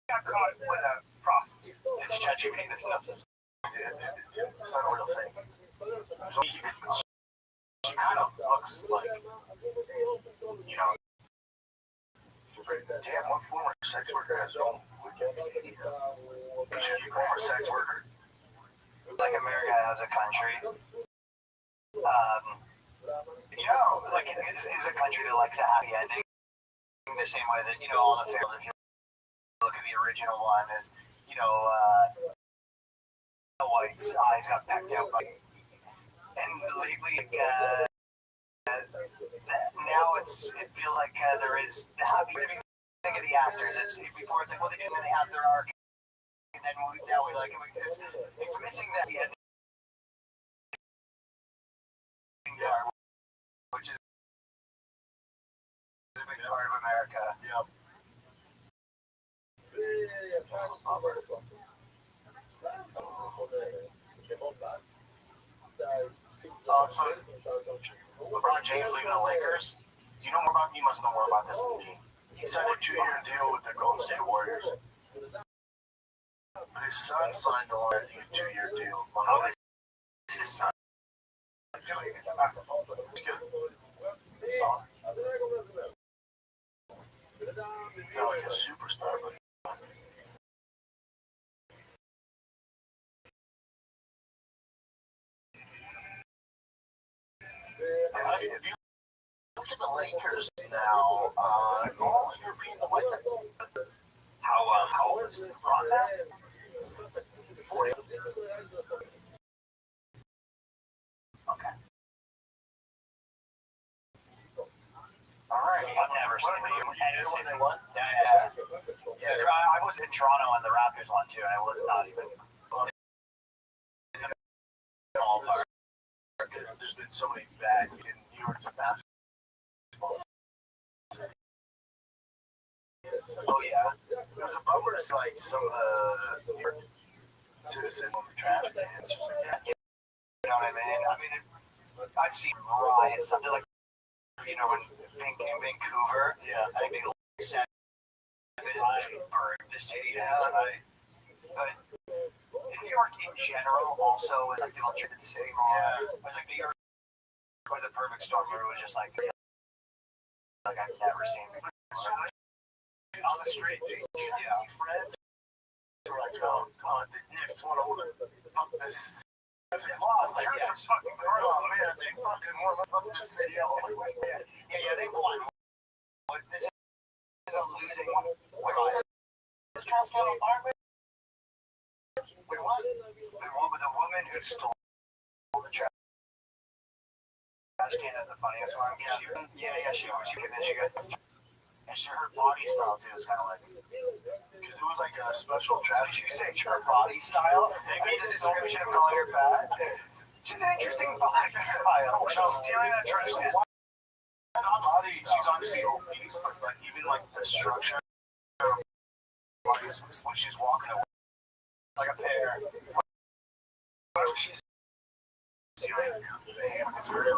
got caught with a prostitute. It's ChatGPT. There's nothing. It's not a real thing. She kind of looks like, you know, damn, what former sex worker has her own Wikipedia? Former sex worker? Like America as a country. You know, like it's a country that likes a happy ending. The same way that, you know, all the films, if you look at the original one, is, you know, the White's eyes got pecked out by. And lately, now it feels like there is the happy ending thing of the actors. It's before it's like, well, they didn't really have their arc, and then now we like it's missing that ending, which is a big part of America. Yep. So LeBron James leaving the Lakers. Do you know more about? You must know more about this than me. He signed a 2-year deal with the Golden State Warriors. But his son signed a 2-year deal. How is his son doing? It's basketball. It's good. Solid. Not like a superstar, but. If you look at the Lakers now, it's all Europeans and white guys. How old is LeBron now? 40. Okay. All right. I've never seen the When they won? Yeah. I was in Toronto when the Raptors won too, and I was not even. There's been so many bad in New York's a basketball. Oh yeah. It was a bummer to see like some of the New York citizens on the trash can. It's just like, You know what I mean? I've seen riots, something like, you know, in Vancouver. yeah. I think they said burned the city down. But in New York in general, also, it's like people treated the city wrong. Yeah. It was like New York was the perfect storm where it was just like I've never seen before. On the street, yeah. Friends were like, oh god, the Knicks want to pump this. They lost. Like, yeah, fucking oh man, they fucking want to pump this city out. Yeah, they won. But this is a losing one. This Charles County Fireman? We won. We won with a woman who stole the trash can is the funniest one. She could Michigan. And her body style too is kind of like, because it was like a special trash. Did you say her body style? Maybe the description of calling her fat. She's an interesting body style. She's stealing that trash can. She's obviously obese, but like even like the structure, like when she's walking away, Like a pear. She's stealing. It's really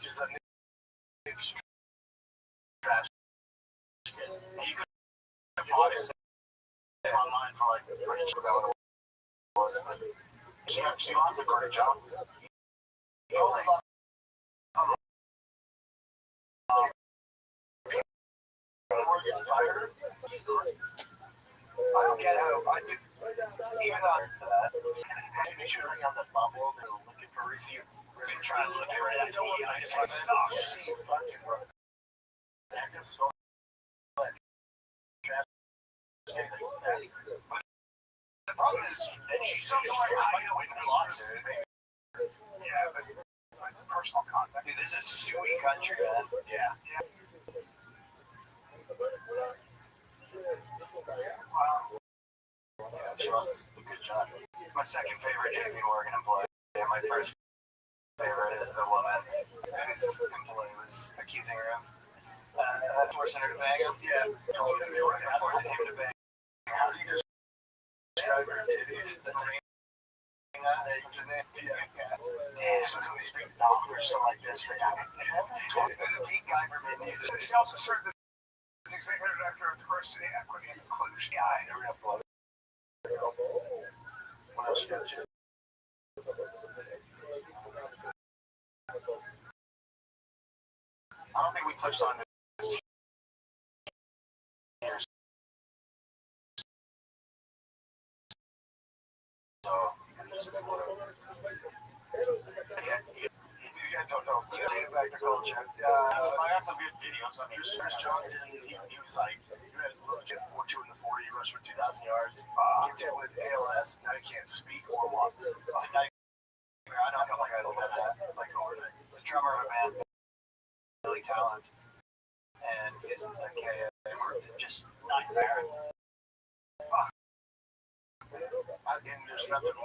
just a trash. You could probably say online for like pretty sure about what it was, but she lost a great job. I don't get how I do. Even though for that, Make sure they have the bubble. They're looking for review. I've been trying to look at it as See fucking The problem is that she's so high up in the lawsuit. Yeah, but personal contact. Dude, this is suey country, man. Yeah. Yeah, she lost a good job. My second favorite JP Morgan employee. And my first favorite is the woman whose employee was accusing her of forcing her to bang him. Yeah, Forcing him to bang. how do you describe her titties? That's me. What's his name? Yeah. Damn. So can we speak doctors so like this? There's a Pete Guy for me. She also served as executive director of diversity, equity, and inclusion. Yeah, I never have blood. What else you got, Jim? I don't think we touched on this here. So, these guys don't know. You gotta get back to culture. I got some good videos on here. Chris Johnson, he was like, you had a little kid 4.2 in the 40, he rushed for 2,000 yards. Gets hit with ALS, now he can't speak or walk. It's a nightmare. I know a couple guys that have that. Like overnight. The drummer of a band, Billy Talent, and his just nightmare. And there's nothing you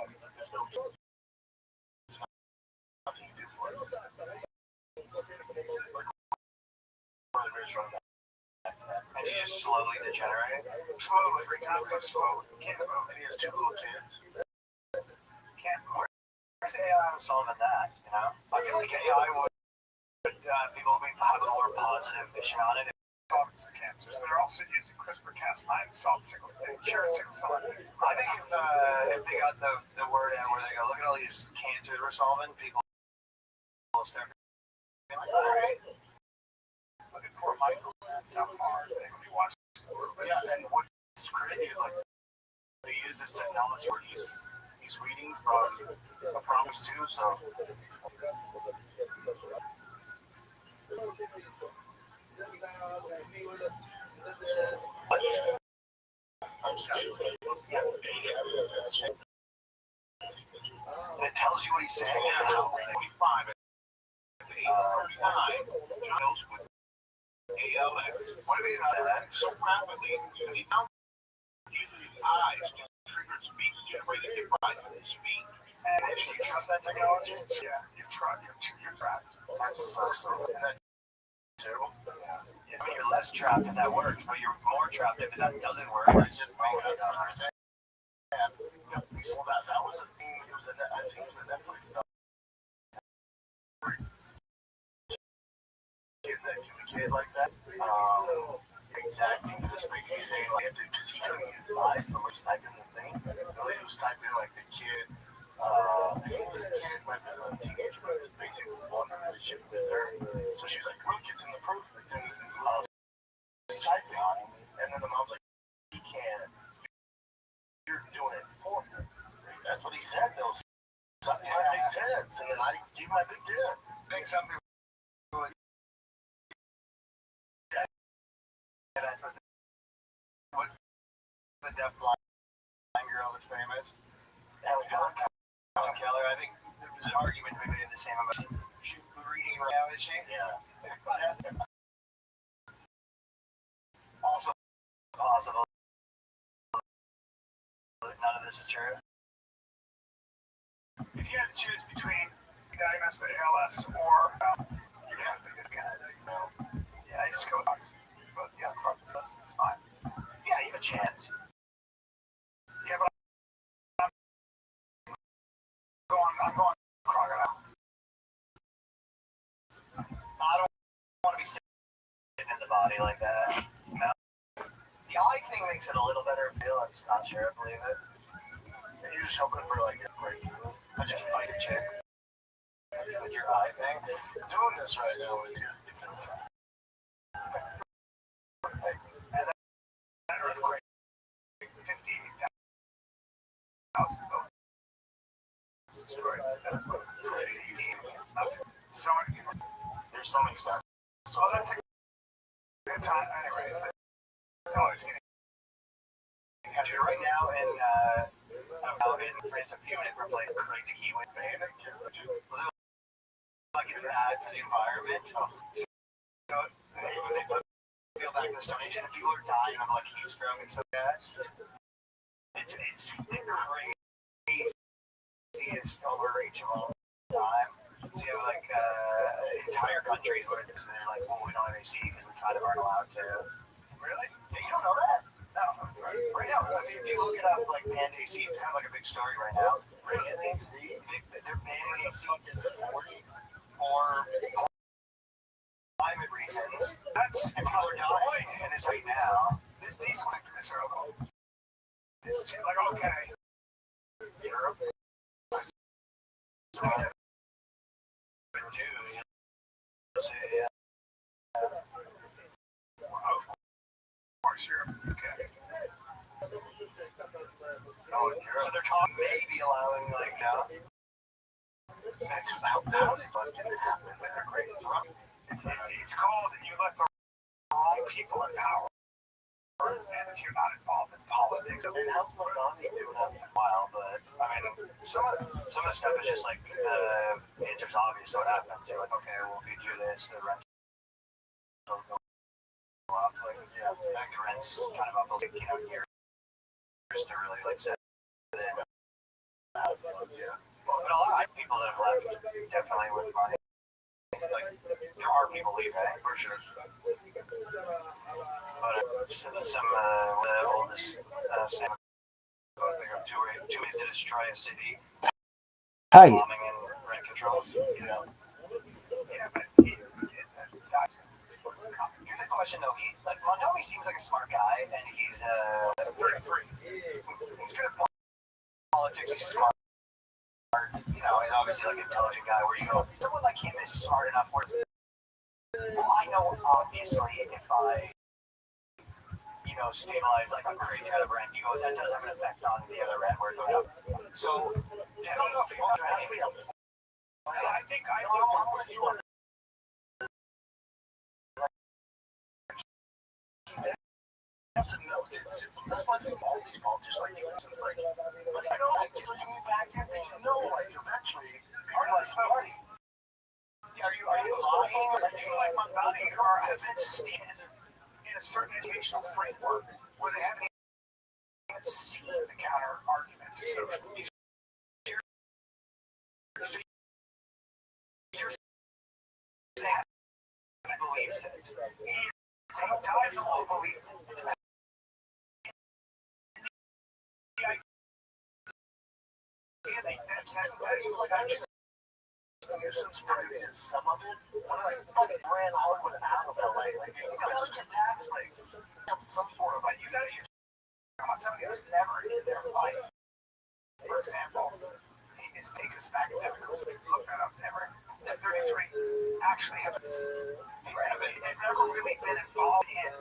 do for it. Like, one of the greatest running backs. And she's just slowly degenerating. Slowly, not so slow. Can't move. And he has 2 little kids. Can't move. Where's AI Sullivan that? You know, I feel like AI would people would have a more positive vision on it. Solving some cancers. They're also using CRISPR-Cas9 to solve sickle cell disease. I think if they got the word out where they go, look at all these cancers we're solving, people will start being like, all right. Look at poor Michael. That's how hard they would be watching. Yeah, and what's crazy is like they use this technology where he's reading from a promise too, so And it tells you what he's saying. Yeah, 25 at 8:39, Giles with ALS. What if he's not that? So rapidly that he now uses his eyes to trigger speech generated by his speech. And do you trust that technology? Yeah, you're trapped. that sucks. Terrible. I mean, you're less trapped if that works, but you're more trapped if that doesn't work. It's just making up 100%. Yeah, we saw that. That was a thing. I think it was a Netflix doc. Kids that communicate like that. Exactly. Just makes me say like, because he couldn't use his eyes, so he's typing the thing. He was typing like the kid. I think it was a kid, might have been a teenager, but it was basically one relationship with her. So she's like, look, it's in the proof. It's in the house. He's typing on him, and then the mom's like, he can't. You're doing it for me. That's what he said, though. Suck my big tits, and then I give my big tits. I think some people would. That's what what's the deaf blind girl that's famous? Helen Keller. I think there's an argument to be made the same about she's reading right now, is she? Yeah. Also possible. None of this is true. If you had to choose between diagnosed with ALS or you have to get a candidate, Yeah, I just go with but yeah, it's fine. yeah, you have a chance. Yeah, but I'm going crocodile. I don't want to be sitting in the body like that. No. The eye thing makes it a little better feel. I'm just not sure I believe it. And you're just hoping for like a break. I just fight a chick with your eye thing. I'm doing this right now with you. It's insane. That earthquake, 15,000 votes destroyed. That's crazy. So There's so many sides. well, that's a good time anyway. It's always getting country right now, and out in France, a few minutes we're playing crazy heat wave. Like it's bad for the environment. So they feel back in the Stone Age, and people are dying of like heat stroke and so fast. It's crazy. It's overreachable time. So you have like entire countries where they're like, well, we don't have AC because we kind of aren't allowed to. Really? Yeah, you don't know that? No. Right now, I mean, if you look it up, like banned AC, it's kind of like a big story right now. Banned AC? They're banning AC for climate reasons. That's people are dying, and it's right now. These click to this article. This is like okay. Europe. So we have of course, Europe. Okay. Oh, so they're talking maybe allowing like that's how they let it happen with their greatest rock. It's called you let the wrong people in power. And if you're not involved in politics, I mean, how's Lebanon doing that in a while? But I mean, some of the stuff is just like the answer's obvious. So what happens? You're like, okay, well, if you do this, the rent will go up. Like, yeah, the rent's kind of up, like, years to really like set it in. Yeah. Well, but a lot of people that have left definitely with money. Like, there are people leaving for sure. But some the oldest two ways to destroy a city. Hi. Bombing and rent controls. Yeah, but here's the question though. Mondovi seems like a smart guy, and he's 33. He's good at politics. He's smart. He's obviously like an intelligent guy. Where you go, someone like him is smart enough. Where well, I know obviously if I stabilize like I'm crazy out of rent, you go, that does have an effect on the other rent where it goes up. So, I don't know if you want to actually I think I'm with you on that. You have to know it's simple. That's why I think all these politicians like Nixon's like, but I know I can you back in, but like eventually, you're like, money. Are you lying? Like, do you like my money, or has it stand in a certain educational framework where they haven't even seen the counter argument to social? He believes it. He dies slow belief. Nuisance previous, some of it, when I ran Hollywood out of LA, like, you gotta get tax breaks. Some form of it. You gotta use somebody who's never in their life. For example, his biggest academic, look that up, never, at 33, actually has never really been involved in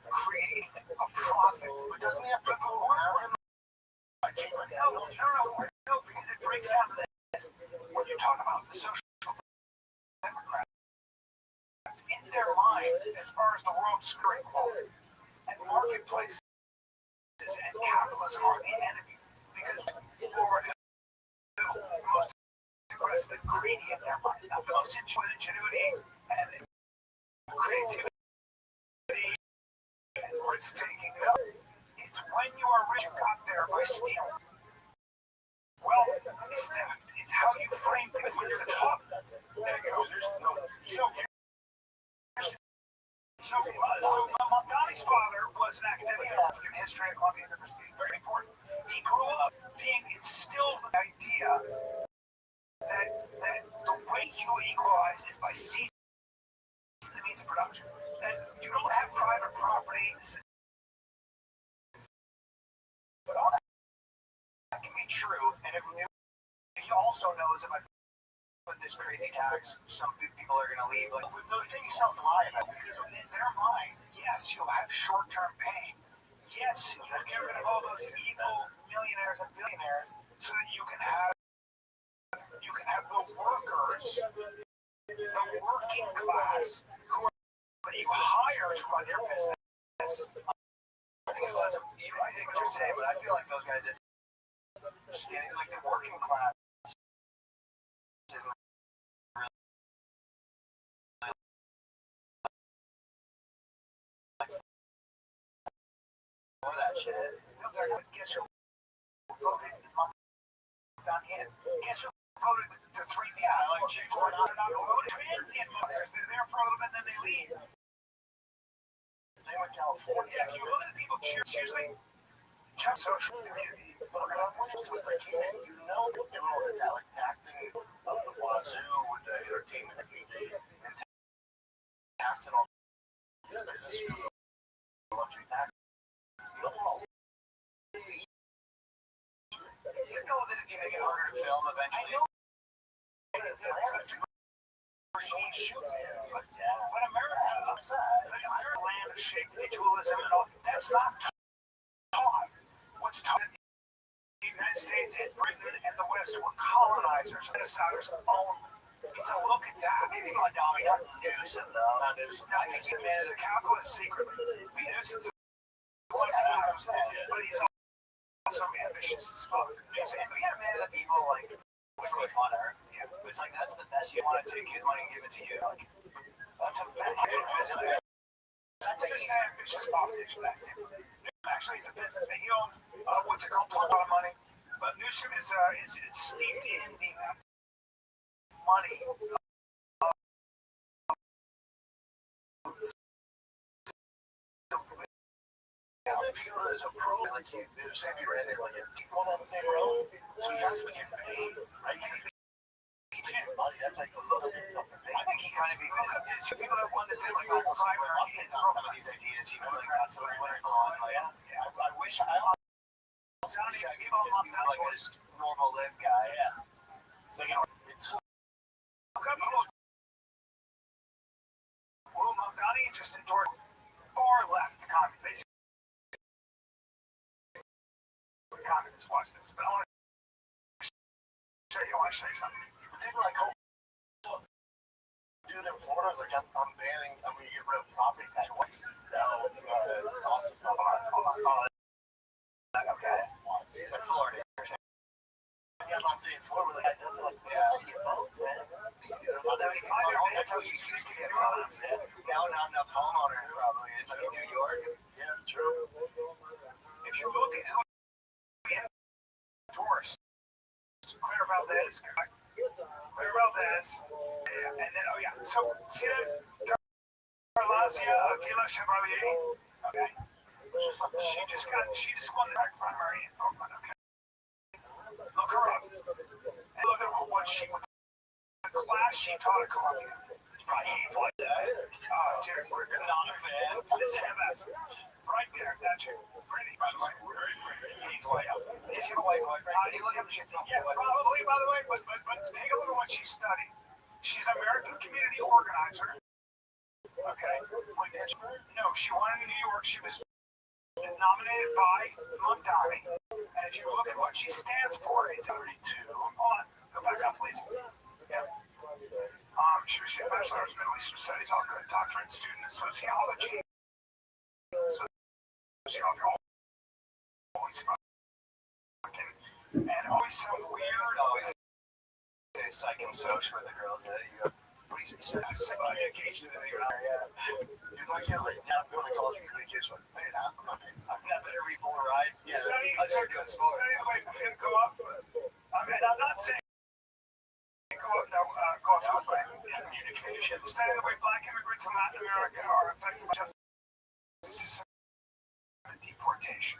creating a profit, but doesn't he have people who are no, because it breaks down to this. When you talk about the social democrats, in their mind, as far as the world's screwing quality, and marketplaces and capitalism are the enemy, because the most aggressive ingredient in their mind, the most ingenuity and creativity and risk taking. It's when you are rich, you got there by stealing. Well, it's theft. It's how you frame things. It's a tough. There you go. So Montgomery's father was an academic in African history at Columbia University. Very important. He grew up being instilled with the idea that the way you equalize is by seizing the means of production. That you don't have private property. But all that can be true, and he also knows if I put this crazy tax, some people are going to leave. Like, those things you have to lie about, because in their mind, yes, you'll have short-term pain. Yes, you'll get rid of all those evil millionaires and billionaires, so that you can have the workers, the working class, who are that you hire to run your business. I think it's less. I think what you're saying, but I feel like those guys, it's like the working class isn't really for that shit. Guess who voted down here? Guess who voted the three? Yeah, like chicks were not voted. Transient voters, they're there for a little bit, then they leave. Same with California. Yeah, if you look at the people cheers, usually just social community. So it's like, hey, you know, everyone with that, like taxing up the wazoo with the entertainment industry and taxing all these businesses who luxury tax. You know that if you make it harder to film, eventually. But America, America land of shape, individualism, and all that's not taught. What's taught in the United States and Britain and the West were colonizers, insiders only. It's a look at that. Maybe Mondami got Newsom, though. Not Newsom. I think he managed the capitalist secretly. Newsom's but he's also ambitious as fuck. If we get a man of the people, like, which really fun, yeah, it's like that's the best. You want to take his money and give it to you. Like, that's a bad. That's a ambitious politician. That's different. Actually, he's a businessman. He owns what's it called? Plug on money. But Newsom is steeped in the money. As a pro, like you say, if you ran it like a one on the same road, so he has to get paid, right? Money, that's like I think he kind of even is. People that one that did like Alzheimer and some of these ideas, he was like that's the political on. Like, I wish I give him like a just normal live guy. Yeah. So it's Mamdani just endorsed far left communist. Communists watch this, but I want to show you something. It's even like, dude in Florida, I was like, I'm banning, I'm going to get rid of property tax. What's no, awesome. Okay. But Florida. Yeah, I'm saying Florida, like, that's like, that's how you get votes, man. That's how you used to get votes. Now not enough homeowners, probably. It's like in New York. Yeah, true. If you look at who Doris. Clear about this. Clear about this. Yeah. And then, oh yeah. So, see that? Carlazia Avila Chevalier. Okay. She just won the primary in Oakland. Okay. Look her up. And look at what she, the class she taught at Columbia. Probably hates like that. Dude, we're not a fan. This is MS. Right there, that's it. Pretty, by the way. Very pretty. He's white. Is she a white boyfriend? You look up shit. Yeah, probably, by the way, but take a look at what she studied. She's an American community organizer. Okay. No, she won in New York. She was nominated by Mamdani. And if you look at what she stands for, it's 32. Hold on. Go back up, please. Yeah. She received a bachelor's in Middle Eastern Studies, all good doctorate student in sociology. Always fucking, and always some weird, always psych and social with the girls that you go, communication is your You're like, I'm going to college communication. I'm not better read full ride. Yeah, I started doing sports. I'm going to go up. I'm not saying go up communication. Standing the way black immigrants in Latin America are affected by justice. Deportation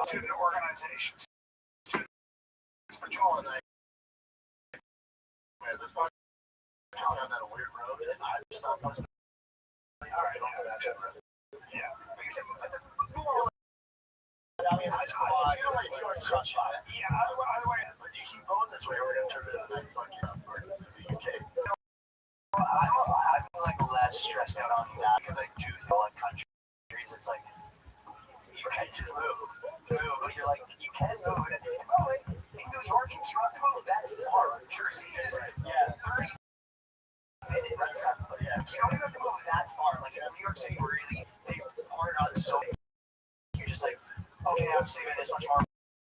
to the organizations. For Joel and I, this podcast is on a weird road, and I just not listening. All right, yeah. I mean, you are such a yeah. Either way, but you keep voting this way, we're gonna turn it into the next fucking the UK. I'm like less stressed out on that because I do feel like countries. It's like. You can just move. But you're like, you can move. And by the way, in New York, if you have to move that far, Jersey is, 30 minutes. Yeah. You don't even have to move that far. Like in New York City, really, they part on so you're just like, okay, I'm saving this much more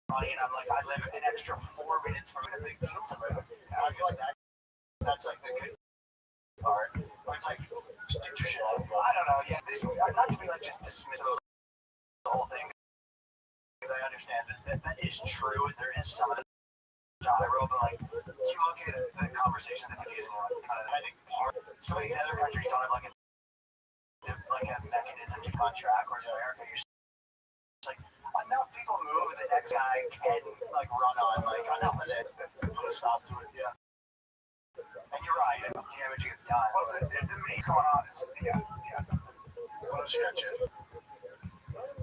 money, and I'm like, I live an extra 4 minutes from a big deal to move. And I feel like that's like the good part. Where it's like, I don't know, yeah, this, not to be like just dismissive of the whole thing, because I understand that is true. There is some of the gyro, but like, you look at the conversation that they're using, kind of, I think some of these other countries don't have like a mechanism to contract, whereas in America, you're just like, enough people move, and the next guy can like run on, like, enough of it, put a stop to it, yeah. And you're right, damage gets done. Well, the main going on is, yeah. What else you got, Jim?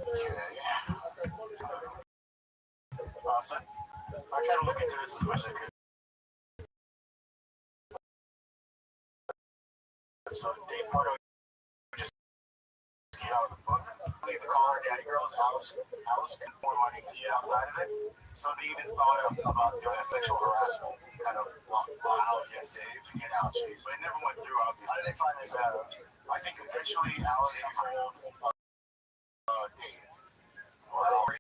Okay. So I kind of look into this as much as I could. So Dave Porto just came out with a book. I believe the Call Her Daddy Girls, Alice could more money outside of it. So they even thought about doing a sexual harassment kind of lawsuit against Dave to get out. Jeez. But it never went through, obviously. How did they find this out? I think eventually Alice told Dave. Well,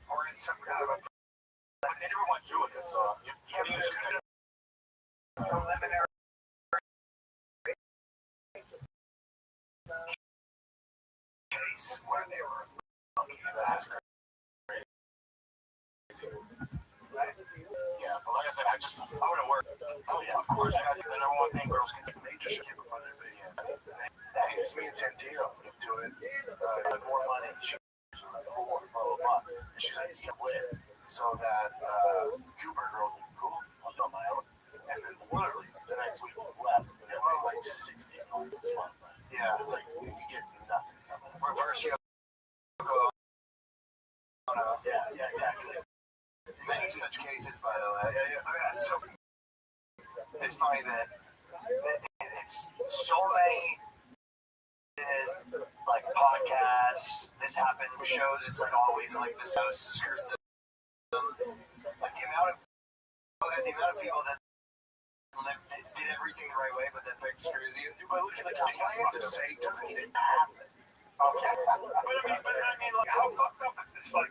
or in some kind of a... But they never went through with it, so he was just a preliminary case where they were looking at that. Right? Yeah, but like I said, I would have worked. Oh yeah, of course. The number one thing girls can say major shit before their video. Hey, it's me and Santino do it. More money. Blah, blah, blah. She's like, yeah, win. So that Cooper girls like, cool, I'll do it on my own. And then literally the next week left, and they were like 60 on this one. Yeah, it's like you get nothing. Reverse Yoko. Yeah, exactly. Many such cases, by the way. Yeah. So it's funny that it's so many is like podcasts. This happens shows. It's like always like this. So screwed them. Like the amount of people that did everything the right way, but then picked screws you. But look at the complaint to say doesn't even happen. Okay. But I mean, like, how fucked up is this? Like,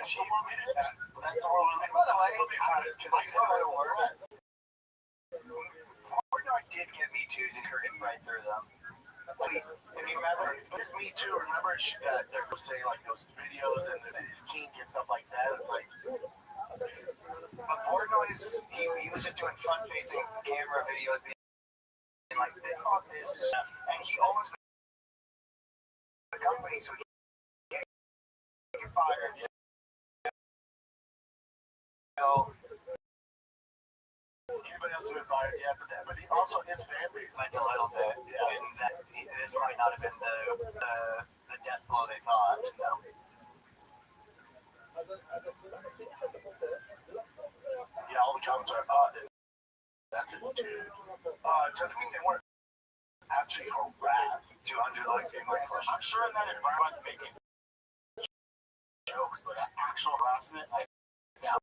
she admitted that. That's the world. And by the way, because I saw her word. Portnoy did get Me Too's and heard it right through them. If you remember, it's Me Too. Remember, they were saying like those videos and his kink and stuff like that. It's like, but Portnoy's he was just doing front-facing camera videos, being like, this is, and he owns the company, so he can't get fired. So anybody else who been fired yet? But he also his family went a little bit, and that this might not have been the death blow they thought. No. Yeah, all the comments are that's it, dude. Doesn't mean they weren't actually harassed. 200 likes in my question. I'm sure in that environment making jokes, but actual harassment, yeah.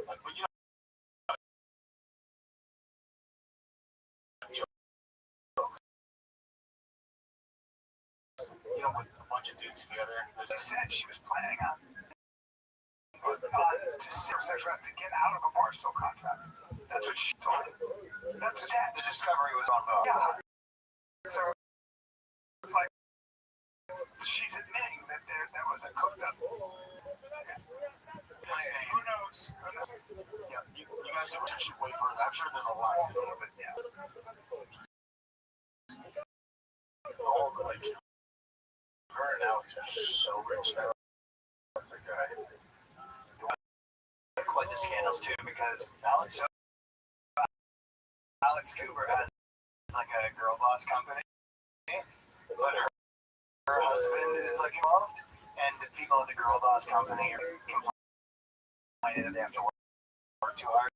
Like, but you know. You know, with a bunch of dudes together. She said she was planning on to sexual to get out of a Barstool contract. That's what she told him. That's what the discovery was on. Yeah. So it's like she's admitting that there was a cooked up. Who knows? Yeah, you guys can potentially wait for it. I'm sure there's a lot to do, but yeah. Oh, like her and Alex are so rich now. That's a guy. Quite the scandals too, because Alex Cooper has like a girl boss company, but her husband is like involved, and the people at the girl boss company are complaining that they have to work too hard.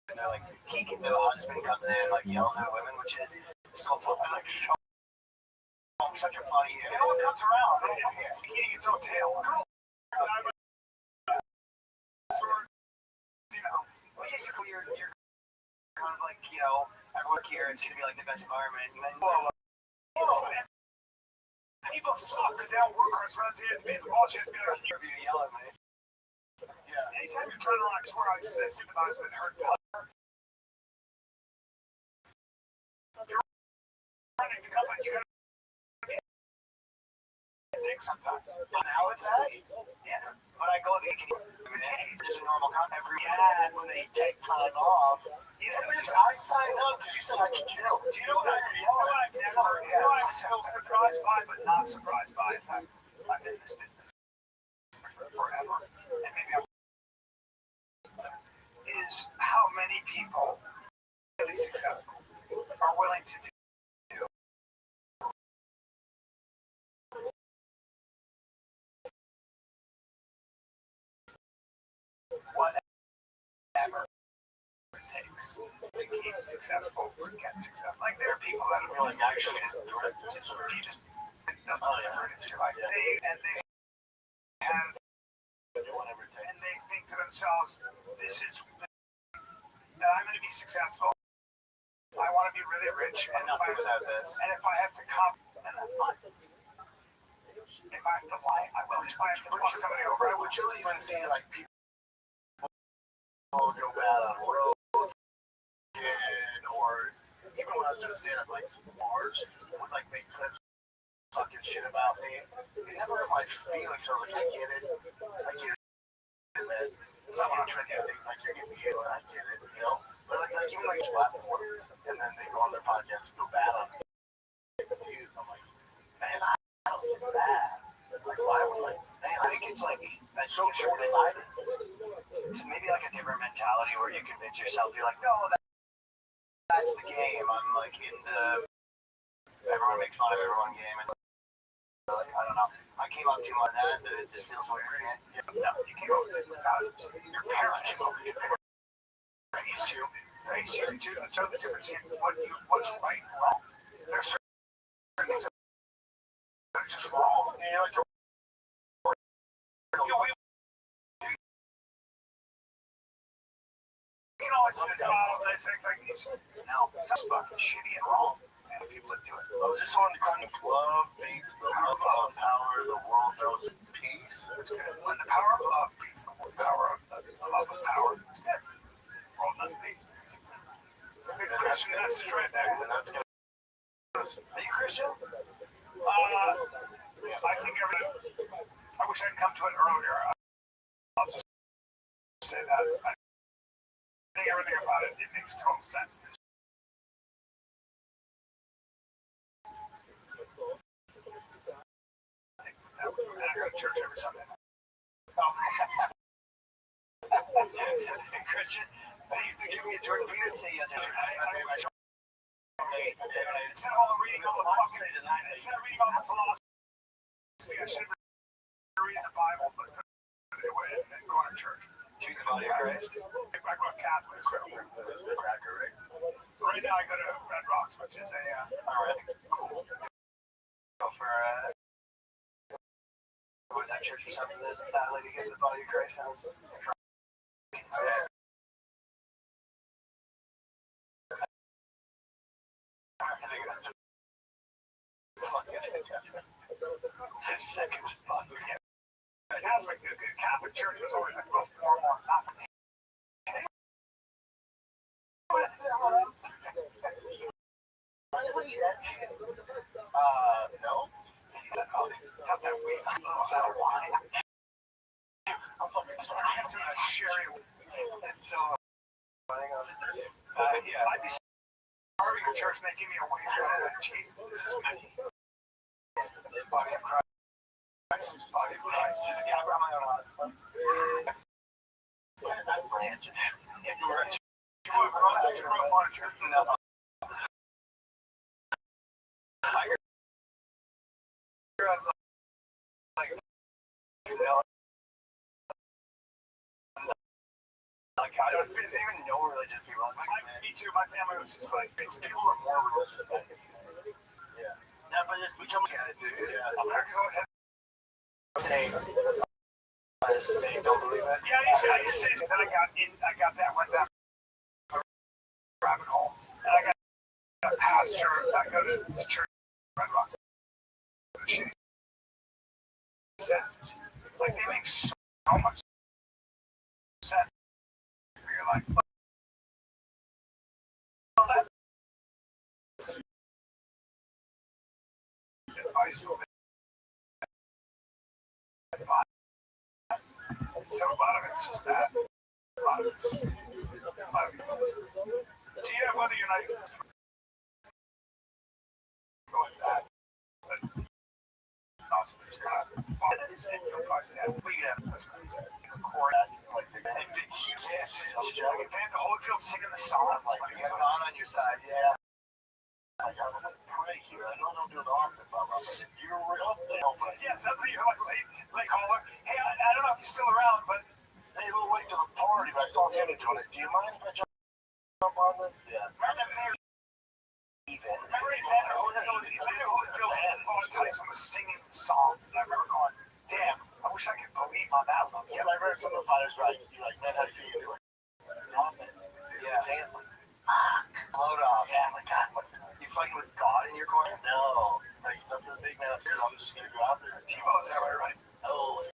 And they're like, the husband comes in, like yells at women, which is so funny, like such a funny. Everyone comes around, eating its own tail. You're kind of like, everyone here, it's going to be like the best environment. And then, people suck because they don't work hard, so that's it. It's bullshit. Be like, You're gonna yell at me. yeah. Anytime you're trying to run, I swear I sympathize with her. You're running the company, you gotta be a dick sometimes. Now it's that. Yeah. But I go just a normal con every when they take time off. I signed up because you said I could chill. Do you know what I'm so surprised by, but not surprised by? Is I've been in this business forever, and maybe is how many people really successful are willing to do whatever it takes to keep successful or get successful. Like there are people that are really actually just and they think to themselves, this is that I'm going to be successful. I want to be really rich, and nothing without this. And if I have to come, then that's fine. If I have to lie, I will. If I have to fuck somebody over, I would. Would you even say like people go bad on road, or even when I was doing stand up, like bars would like make clips talking shit about me. It never hurt my feelings. So I was like, I get it. And then it's not what I'm trying to do. Like you're gonna be able, I get it, you know. But like even like platform, and then they go on their podcast and go bad on me. I'm like, man, I don't get that. Like why would like? I think it's like That's so short-sighted. it's maybe like a different mentality where you convince yourself you're like, no, that's the game. I'm like in the everyone makes fun of everyone game, and like I don't know. I came up too much that it just feels weird. No, you can't go your parents raised you to know the difference in what's right and wrong. There's certain things that are just wrong. And you're like, you know, it's just all this like this. No, it's just fucking shitty and wrong. And people that do it. Oh, is this on the kind of love beats the love of power, the world knows in peace? It's good. When the power of love beats the power of the love of power, it's good. World knows peace. It's a big Christian message right there. And that's gonna. Are you Christian? I think I wish I'd come to it earlier. I'll just say that. I think everything about it makes total sense. I go to church every Sunday. Christian? You give me a Jordan Peterson. Instead of all the reading all the fucking, instead of reading all the philosophy, I should read the Bible, but and go to church. Drink the body of Christ. I go to Catholic, so That's the cracker, right? right now I go to Red Rocks, which is a Alright, cool. Go for what was that church or something? There's a fat lady getting the body of Christ house. Seconds. Catholic Church was always like, well, formal, nothing. No. It's not that weak. That wine. I'm fucking sorry. I'm doing a sherry. It's so funny. Yeah, I'd be starving a church and they give me a wafer. I was like, Jesus, this is me. Body of Christ. Body of Christ. Just get around my own odds. That's branch. If you were a church. No. Like, you know, like I don't even know religious people. Me too. My family was just like, people are more religious than me. Yeah. Yeah, but it's become dude. Yeah. America's always had. Hey, don't believe it. Yeah, I used to say that I got that went down rabbit hole. And I got a pastor. I go to church, Red Rocks. says. Like, they make so much sense. You're like, well, that's advice. So a lot of it's just that. A lot of it's. Do you have whether you're not go with that? But also just kind of fun and realize that we have this record like the huge and Holyfield singing the song like you have it on your side, yeah. Like, I'm gonna pray here. I know I don't do it often, but if you're up there, yeah, somebody like late caller. Hey, I don't know if you're still around, but hey, a little late to the party, but I saw Hannah doing it. Do you mind if I jump on this? Yeah. remember Holyfield Tyson was singing songs, and I remember going, damn, I wish I could believe on that one. Yeah, I read some of the fighters, right? You're like, man, how do you feel? You're like, it's hands like, Load off. yeah, my God, what's You fighting with God in your corner? no? Like, it's up to the big man upstairs. I'm just gonna go out there. Tebow's that way, right? Oh,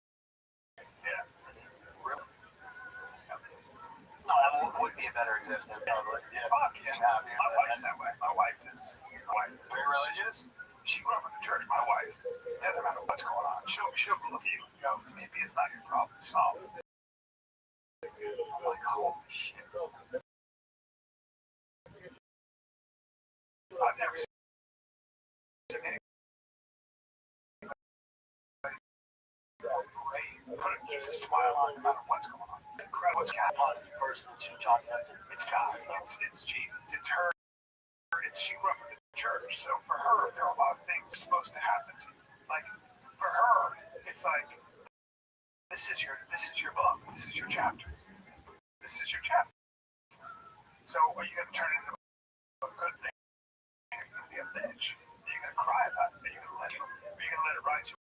Yeah. Really? No, that would be a better existence, probably. Yeah. Fuck yeah. My wife's that way. My wife is Very religious? she grew up in the church. My wife doesn't matter what's going on. She'll look at you and go, maybe it's not your problem to solve. I'm like, holy shit. I've never seen anything great. Keeps a smile on no matter what's going on. Incredible. It's God. positive person that you talk about. It's God. It's Jesus. It's her. She grew up in the church, so for her, there are a lot of things supposed to happen to you. Like, for her, it's like, this is your book. This is your chapter. This is your chapter. So are you going to turn it into a good thing? Are you going to be a bitch? Are you going to cry about it? Are you going to let it rise you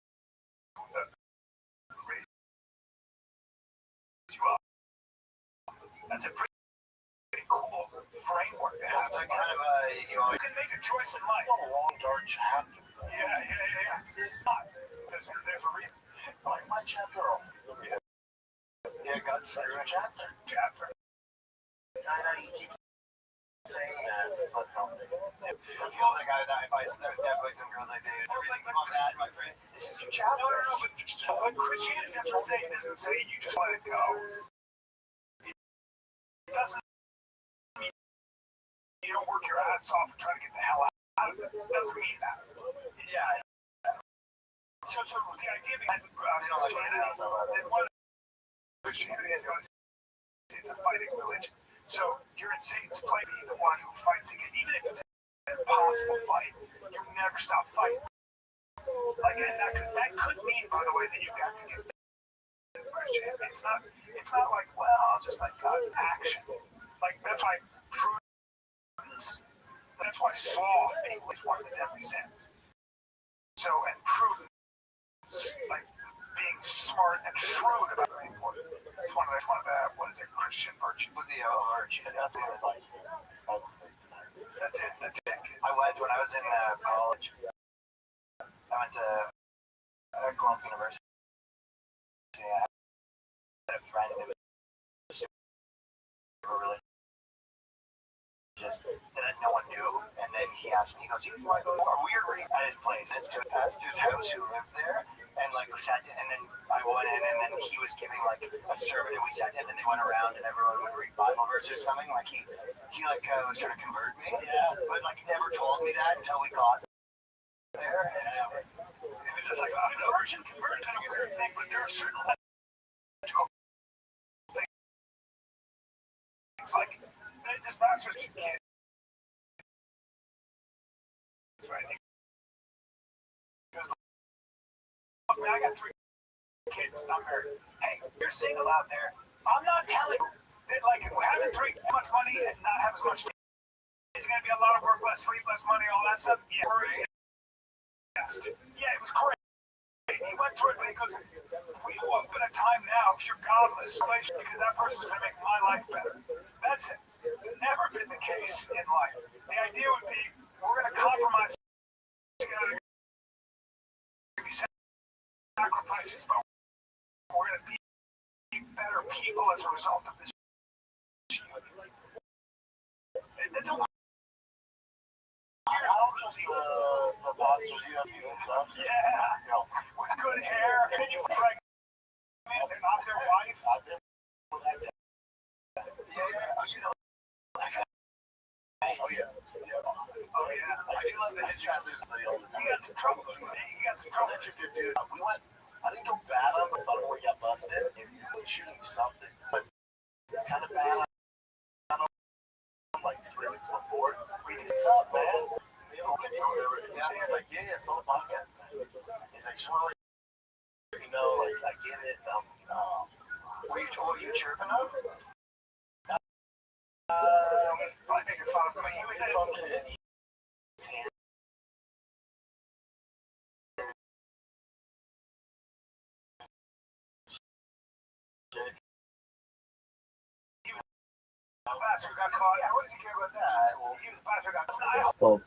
up? That's a pretty cool framework to have. It's like kind of a, You can make a choice in life. It's not a long, dark chapter. Yeah. It's not. There's a reason. Why's my chapter off? yeah, God's Your chapter. Chapter. I know you keep saying that. It's not helping. It feels like there's definitely some girls I dated. Everything's on that, my friend. This is your chapter. No. But what Christianity doesn't say you just let it go. It doesn't mean you don't work your ass off and try to get the hell out of it. It doesn't mean that. Yeah. So the idea behind Christianity is it's a fighting religion. So you're in Satan's play to be the one who fights again. Even if it's an impossible fight, you never stop fighting. Like, and that could mean, by the way, that you have to get Christianity. It's not like, well, I'll just let God in action. Like, that's why prudence, that's why Saul is one of the deadly sins. So, and prudence, like being smart and shrewd about the important. It's one of the what is it, Christian virtue? With the virtue. That's what I like. That's it. When I was in college, I went to Guelph University. I had a friend who was super religious that no one knew, and then he asked me, he goes, "You want to go to a weird reason at his place?" And it's to a pastor's house who lived there, and like we sat down, and then I went in, and then he was giving like a sermon, and we sat down, and they went around, and everyone would read Bible verses or something. Like he was trying to convert me, but like never told me that until we got there. And it was just like, conversion kind of weird thing, but there are certain logical things like this pastor's kid. That's right. Look, man, I got 3 kids, not married. Hey, you're single out there. I'm not telling you that like having 3 much money and not have as much is going to be a lot of work, less sleep, less money, all that stuff. Yeah, it was great. He went through it, but he goes, "We live in a time now if you're godless, because that person's going to make my life better." That's it. Never been the case in life. The idea would be we're going to compromise together. We sacrifice sacrifices, but we're going to be better people as a result of this. It's a lot. I don't trust the pastors, USCs and stuff. Yeah, you know, with good hair, and you pregnant and not their wife. Oh yeah. Oh yeah. I feel like his guys lose the old. He got some trouble. He got some trouble. Such a good dude. We went. I didn't go bad on him. I thought we got busted. He was shooting something, but kind of bad on him like 3 weeks before. What's up, man? Yeah. He's like, yeah, it's on the podcast. He's like, sure. You know, like I get it. What are you chirping on? Probably making fun of me. He was pumpkin in his hand. The bastard got caught. Yeah, what does he care about that? He was the bastard got caught. Well,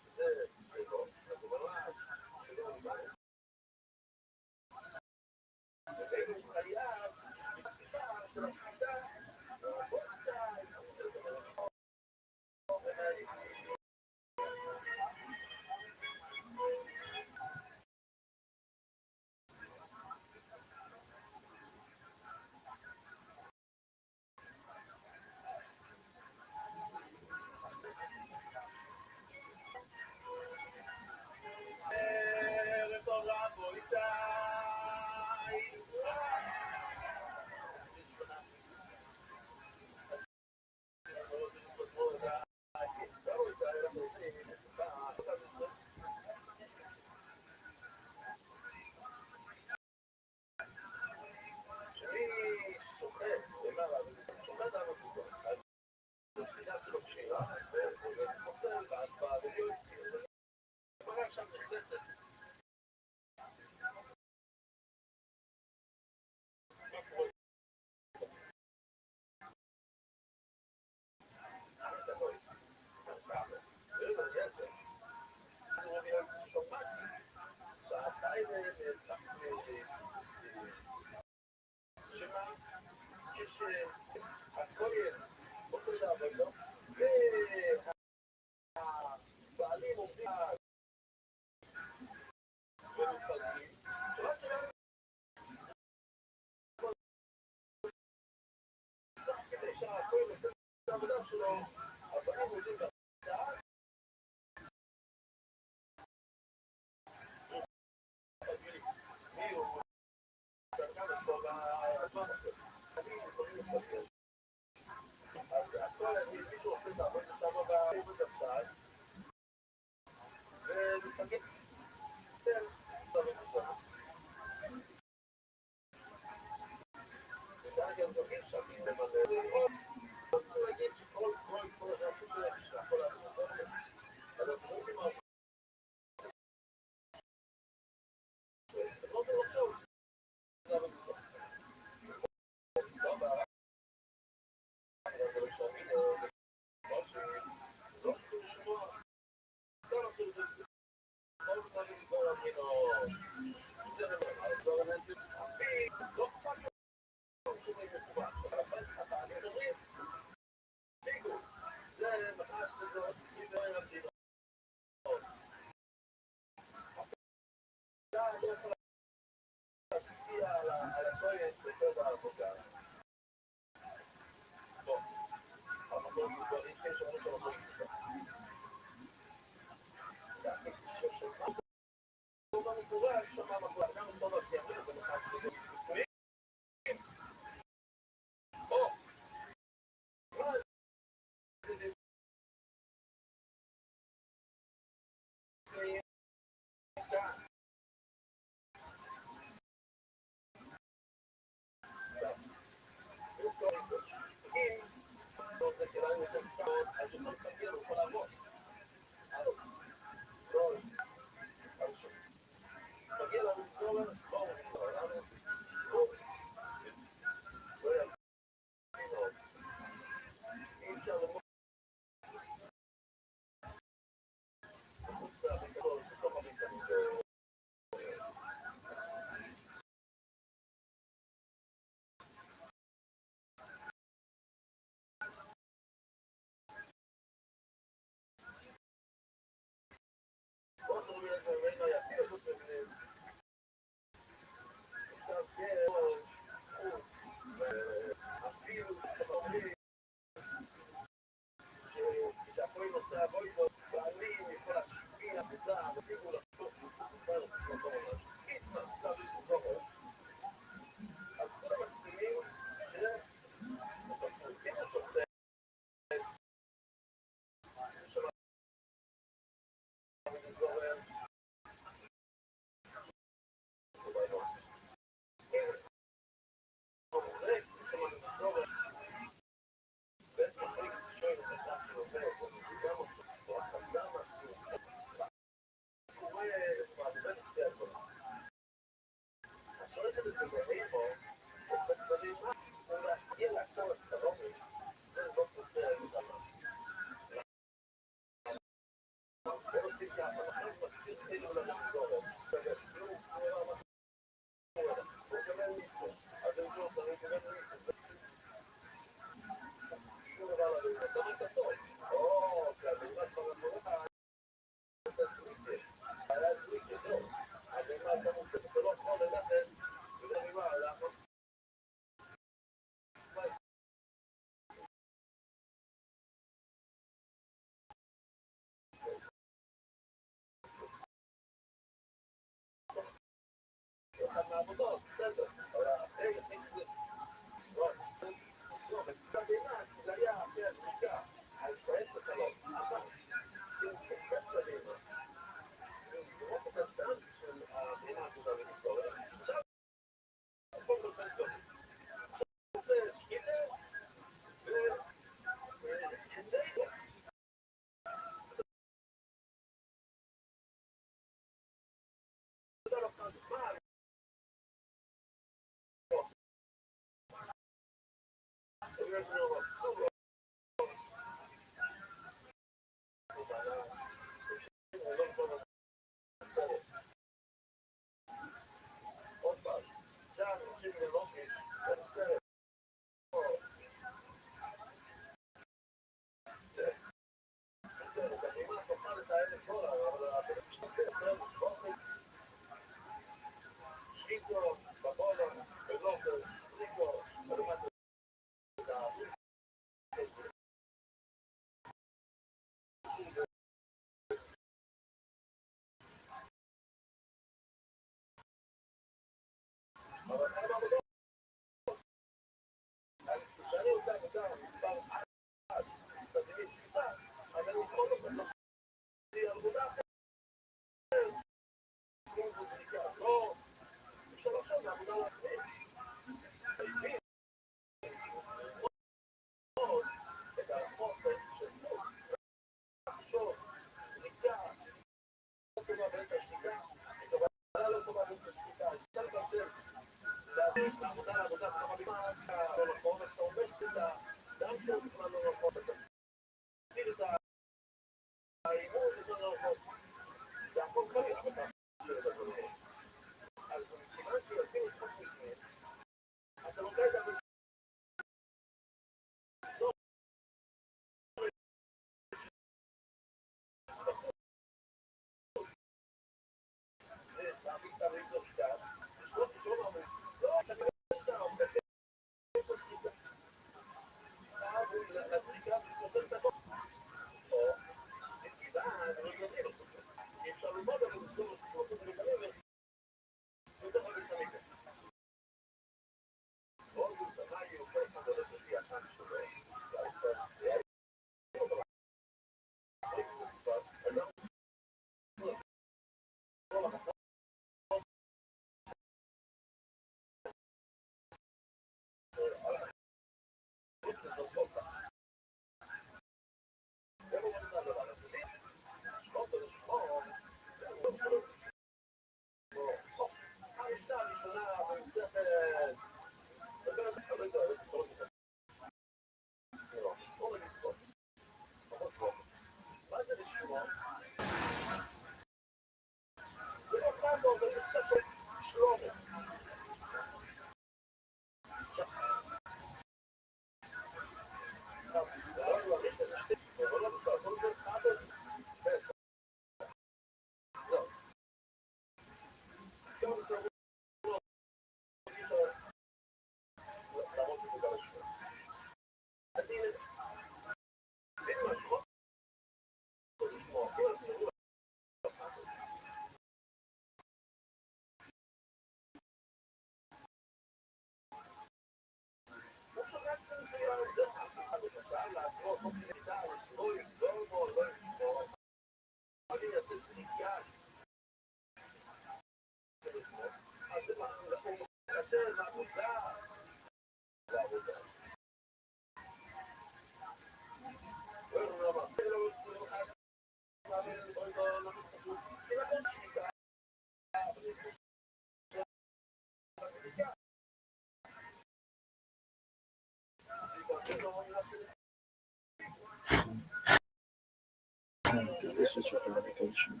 This is your verification.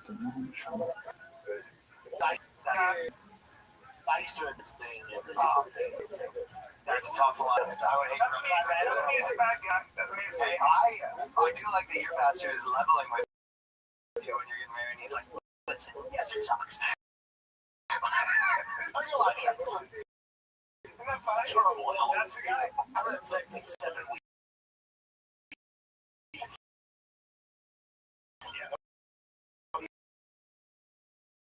I used to have this thing every day. That's a tough one. I would hate Doesn't mean he's a bad guy. Doesn't mean he's a Hey, bad guy. I do like that your pastor is leveling with you when you're getting married. He's like, listen, yes, it sucks. Are you lying? Isn't that funny? Terrible. That's the guy. I've had sex in 7 weeks.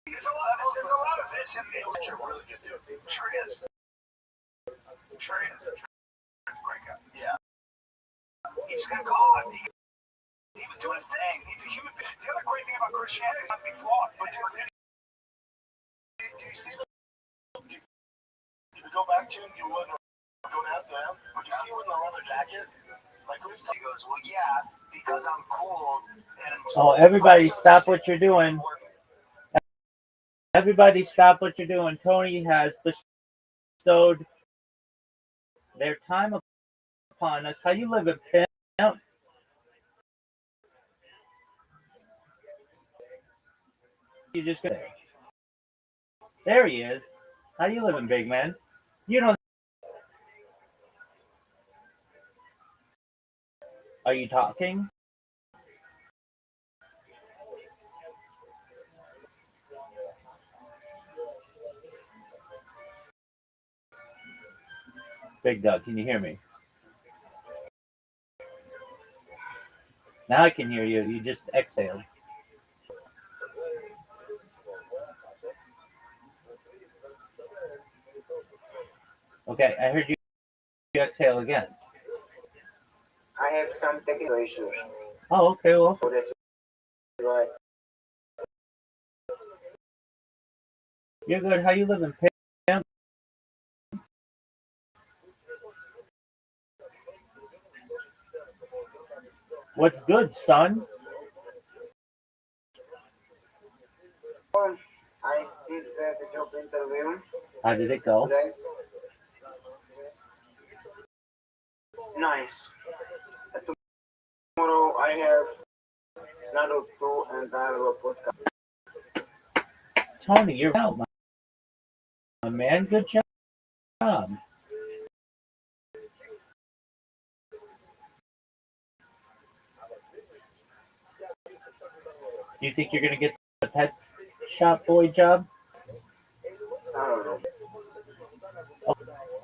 There's a lot of this in the You're really good dude. Sure is. Sure is. Great guy. Yeah. He's gonna call him. He was doing his thing. He's a human being. The other great thing about Christianity is not to be flawed, but to admit Do you see the? You go back to him, you wouldn't go down to him. Would you see him in the leather jacket? Like who's He goes, well, yeah, because I'm cool. And Oh, everybody stop what you're doing. Everybody stop what you're doing. Tony has bestowed their time upon us. How you living, pimp? You just go there. There he is. How you living, big man? You don't. Are you talking? Big Doug, can you hear me? Now I can hear you. You just exhaled. Okay, I heard you exhale again. I have some technical issues, Oh, okay, well, so that's why. you're good. How you living, pimp? What's good, son? I did the job interview How did it go? today. Nice. Tomorrow I have another 2 and I have a podcast. Tony, you're out, my man. Good job. Do you think you're going to get the pet shop boy job? I don't know.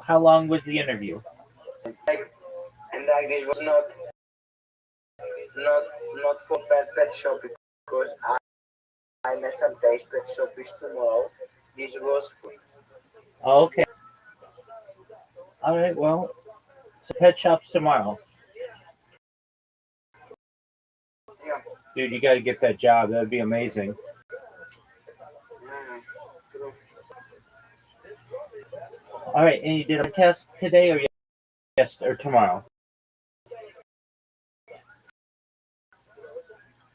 How long was the interview? And like this was not for pet shop because I messed up days pet shop is tomorrow. This was for Oh, okay. All right, well, so pet shop's tomorrow. yeah. Dude, you got to get that job. That would be amazing. True. All right, and you did a test today or yes or tomorrow?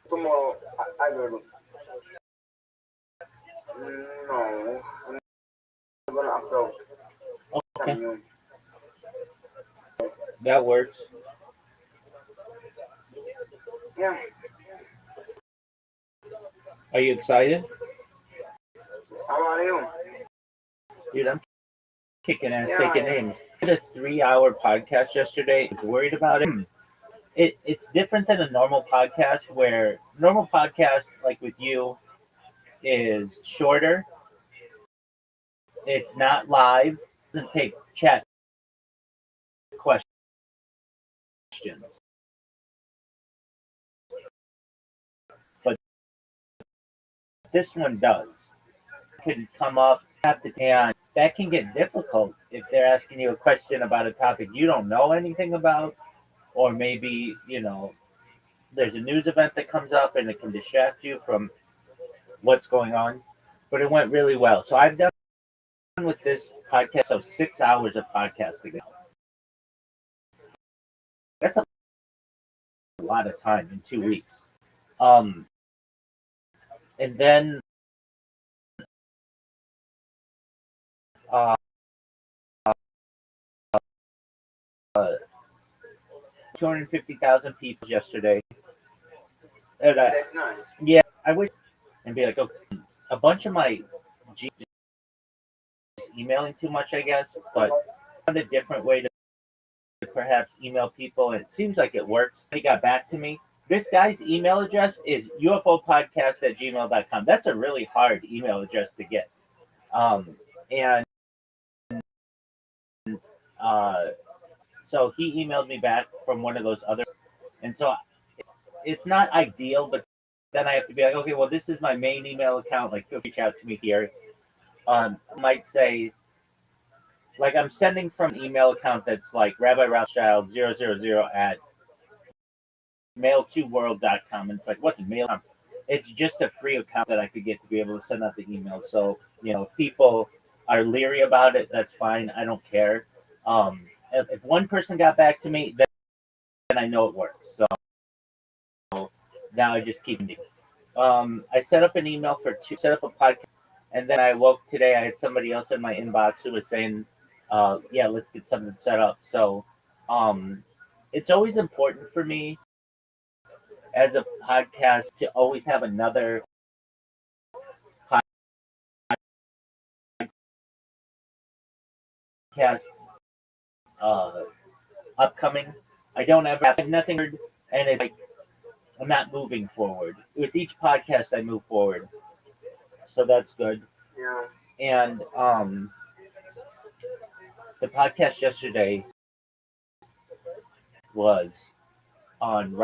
Tomorrow I will. No, I'm gonna upload Okay, some new. that works. Yeah. Are you excited? How are you? Dude, I'm kicking ass, Yeah, taking names. I did a 3-hour podcast yesterday. I was worried about it. It's different than a normal podcast where normal podcast, like with you, is shorter. It's not live. It doesn't take chat questions. But this one does. You can come up, have to and that can get difficult if they're asking you a question about a topic you don't know anything about, or maybe, there's a news event that comes up and it can distract you from what's going on. But it went really well. So I've done with this podcast, so 6 hours of podcasting. That's a lot of time in 2 weeks. And then uh, 250,000 people yesterday. And That's nice. yeah, I wish and be like, okay, a bunch of my G emailing too much, I guess, but I found a different way to perhaps email people, and it seems like it works. He got back to me. This guy's email address is ufopodcast@gmail.com. That's a really hard email address to get. And so he emailed me back from one of those other, and so it's not ideal, but then I have to be like, okay, well, this is my main email account. Like, feel free to reach out to me here. Might say, like, I'm sending from an email account that's like Rabbi Rothschild 000 at mail2world.com. And it's like, what's mail? It's just a free account that I could get to be able to send out the emails. So, if people are leery about it, that's fine. I don't care. If one person got back to me, then I know it works. So now I just keep it. I set up an email set up a podcast, and then I woke today. I had somebody else in my inbox who was saying, yeah, let's get something set up. So it's always important for me as a podcast to always have another podcast upcoming. I don't ever have nothing, and it's like I'm not moving forward. With each podcast, I move forward, so that's good. Yeah. And the podcast yesterday was on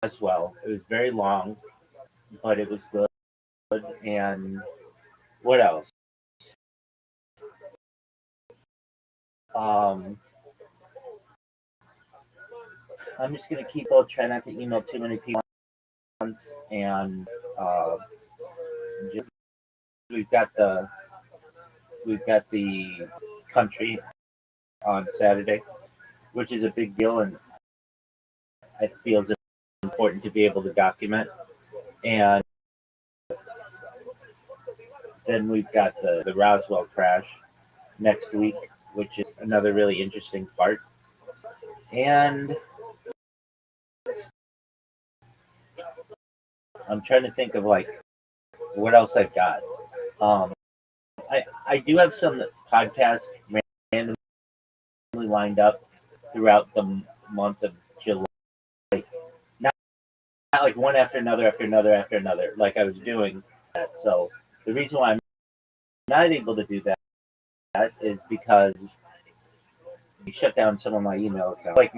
Roswell. It was very long, but it was good. And what else? I'm just gonna keep on trying not to email too many people once, and just, we've got the country on Saturday, which is a big deal, and I feel it's important to be able to document. And then we've got the Roswell crash next week, which is another really interesting part. And I'm trying to think of like what else I've got. I do have some podcasts randomly lined up throughout the month of July. Not like one after another, like I was doing that. So the reason why I'm not able to do that is because they shut down some of my email accounts, like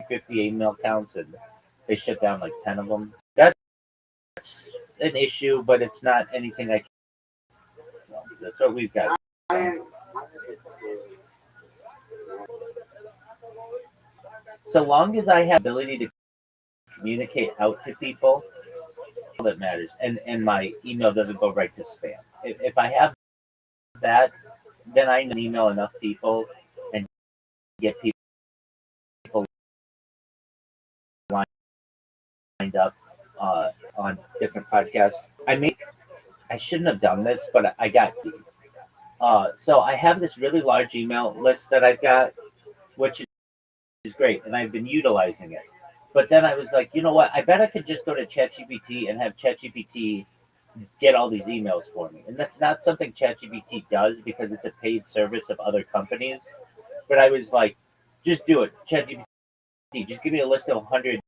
50 email accounts, and they shut down like 10 of them. That's an issue, but it's not anything I can. Well, that's what we've got. So long as I have the ability to communicate out to people, all that matters, and my email doesn't go right to spam. If I have that, then I can email enough people and get people lined up on different podcasts. I shouldn't have done this, but I got deep. So I have this really large email list that I've got, which is great, and I've been utilizing it. But then I was like, you know what? I bet I could just go to ChatGPT and have ChatGPT get all these emails for me. And that's not something ChatGPT does because it's a paid service of other companies. But I was like, just do it. ChatGPT, just give me a list of 100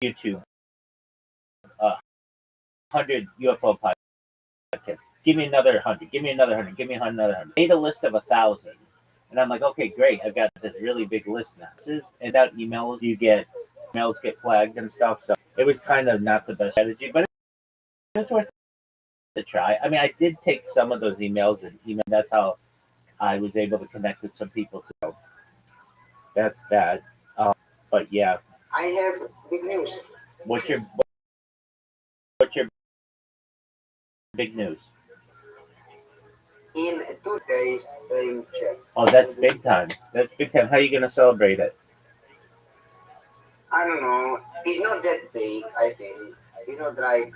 YouTube, 100 UFO podcasts. Give me another 100. Give me another 100. Give me another 100. Made a list of 1,000. And I'm like, okay, great. I've got this really big list now. And that emails get flagged and stuff. So it was kind of not the best strategy, but it's worth to try. I mean, I did take some of those emails and email. That's how I was able to connect with some people too. That's that. But yeah, I have big news. what's your what's your big news? In 2 days, playing chess. Oh, that's big time. That's big time. How are you gonna celebrate it? I don't know. It's not that big, I think. It's not like.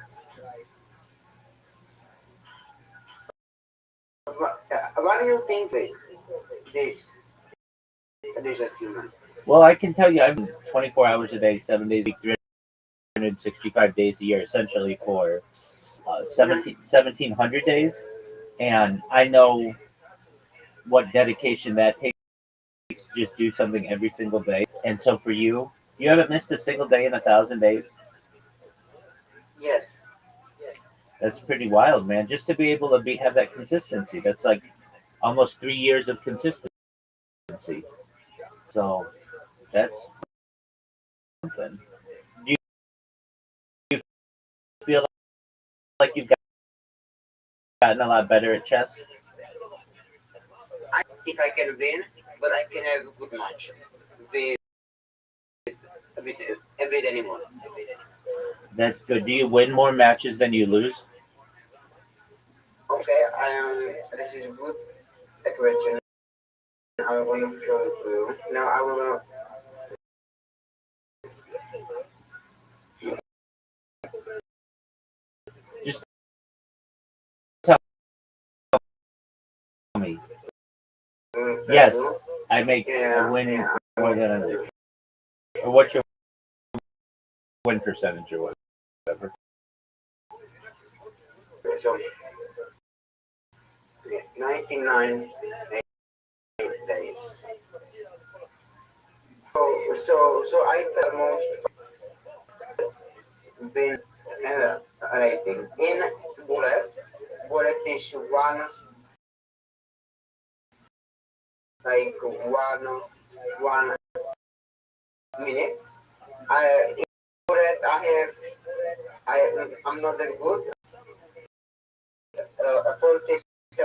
What do you think, this this achievement? Well, I can tell you, I'm 24 hours a day, 7 days a week, 365 days a year, essentially for 1,700 days, and I know what dedication that takes to just do something every single day. And so for you, you haven't missed a single day in 1,000 days. Yes. That's pretty wild, man. Just to be able to have that consistency. That's like almost 3 years of consistency. So that's something. Do you feel like you've gotten a lot better at chess? If I can win, but I can have a good match with with, with anyone. That's good. Do you win more matches than you lose? Okay, this is good question. I want to show it to you. Now I will. Just tell me. Yes, I make a win more than I lose. Or what's your win percentage or whatever? So 99 days. So I put most win rating in bullet. Bullet is one minute. In bullet I'm not that good.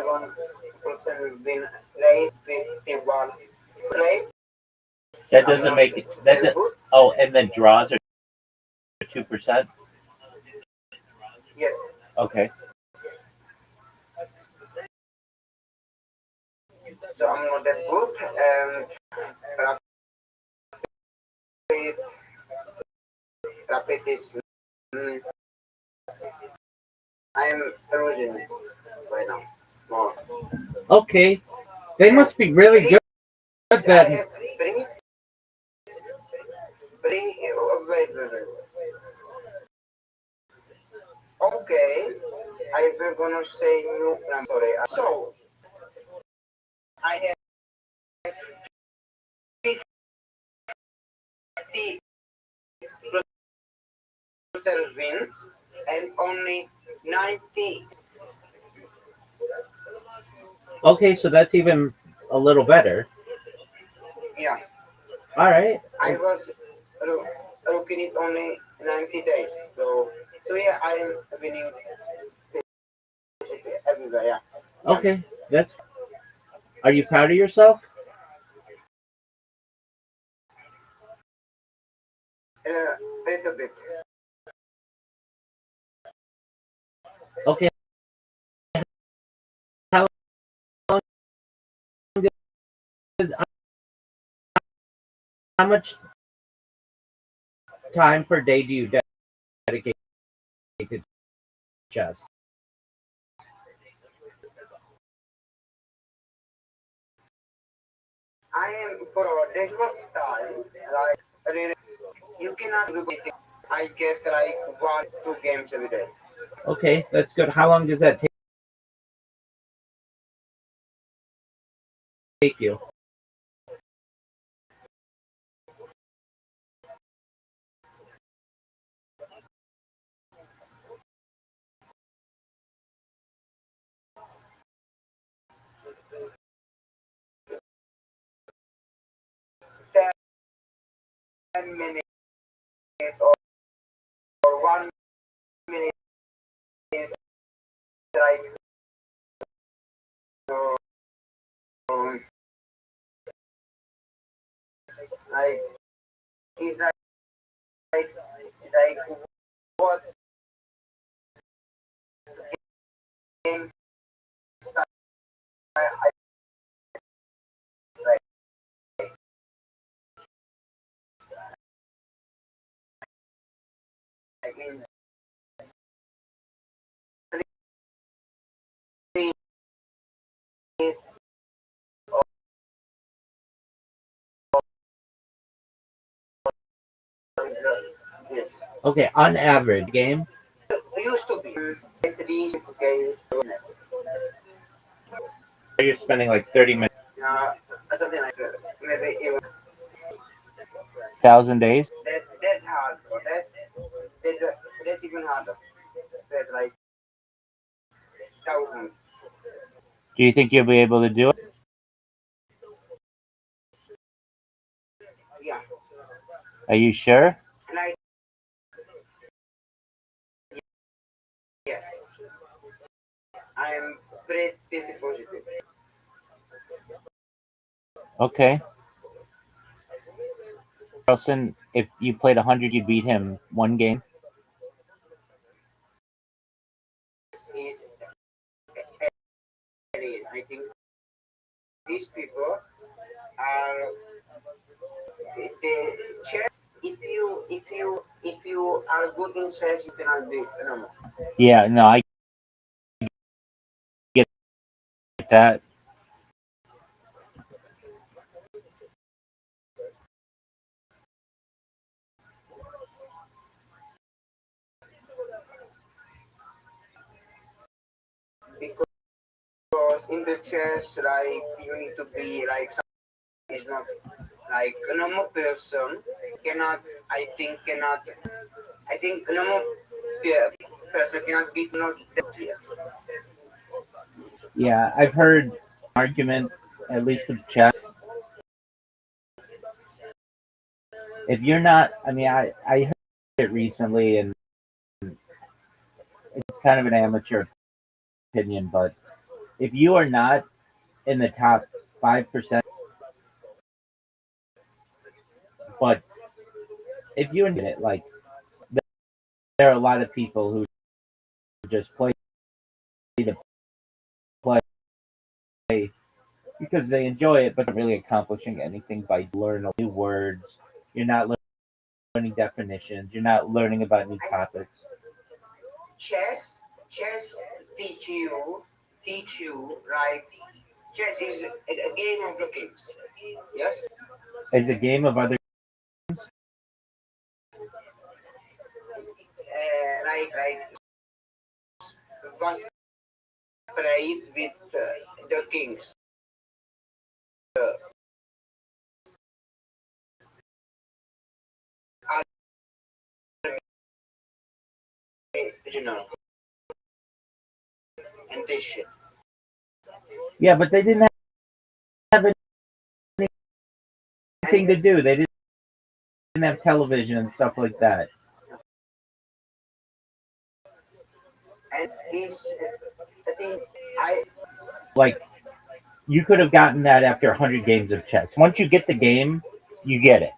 47% win rate, 51 rate. That doesn't make it. Oh, and then draws are 2%. Yes. Okay. So I'm not that good, and rapid, rapid is. I'm losing right now. More. Okay. They must be really good at I that. have wait. Okay, I was gonna say no. I'm sorry. So I have 50% wins and only 90. Okay, so that's even a little better. Yeah, All right. I was looking it only 90 days. So yeah, I'm winning everywhere. Yeah. Okay. That's. Are you proud of yourself? A little bit. Okay. How long how much time per day do you dedicate to chess? I am for this was time like really, you cannot do it. I get like 1 2 games every day. Okay, that's good. How long does that take you? Ten 10 minutes or 1 minute like it's like what game style I like. Like in three yes. Okay, on average, game. It used to be three games. You're spending like 30 minutes, Something like that. Maybe even 1,000 days. that's hard. That's even harder. That's like thousand. Do you think you'll be able to do it? Yeah. Are you sure? And I yes. I'm pretty positive. Okay. Carlson, if you played 100, you'd beat him one game. Is I think these people are they chess. If you are good in chess, you cannot be normal. Yeah, no, I get that. Because in the chess, like you need to be like is not like a normal person cannot. I think cannot. I think a normal person cannot beat not that clear. Yeah, I've heard argument, at least of chess. If you're not, I mean, I heard it recently, and it's kind of an amateur opinion, but if you are not in the top 5%, but if you're in it, like there are a lot of people who just play to play because they enjoy it, but not really accomplishing anything by learning new words. You're not learning definitions. You're not learning about new topics. Chess teach you right. Chess is a game of the kings. Yes, It's a game of other. like once play with the kings. You know, and this shit. Yeah, but they didn't have anything to do. They didn't have television and stuff like that. And it's I think I Like you could have gotten that after 100 games of chess. Once you get the game, you get it.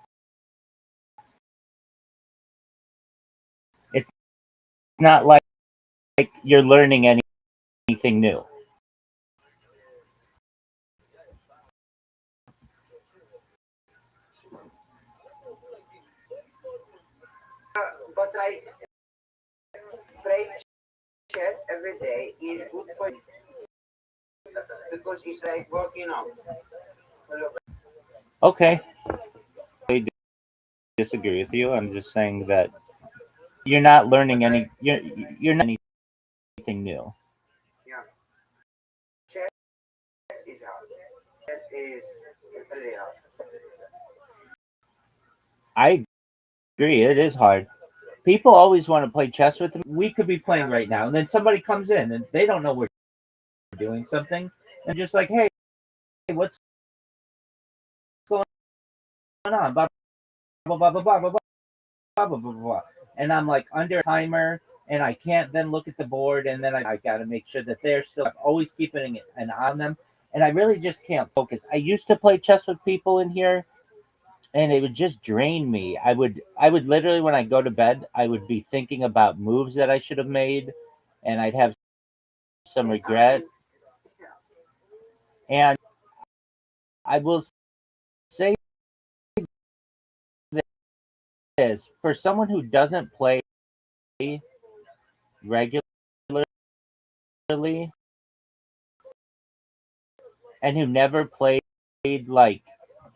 It's not like you're learning anything new. but I play chess every day is good for you because it's like working out. Okay, I disagree with you. I'm just saying that you're not learning you're not anything new. Yeah, chess is hard. Chess is really hard. I agree. It is hard. People always want to play chess with them. We could be playing right now, and then somebody comes in and they don't know we're doing something, and just like, hey, what's going on? Blah blah blah blah blah blah blah blah blah blah. And I'm like under a timer, and I can't then look at the board, and then I got to make sure that they're still. I'm always keeping an eye on them, and I really just can't focus. I used to play chess with people in here, and it would just drain me. I would literally, when I go to bed, I would be thinking about moves that I should have made, and I'd have some regret. And I will say this, for someone who doesn't play regularly and who never played like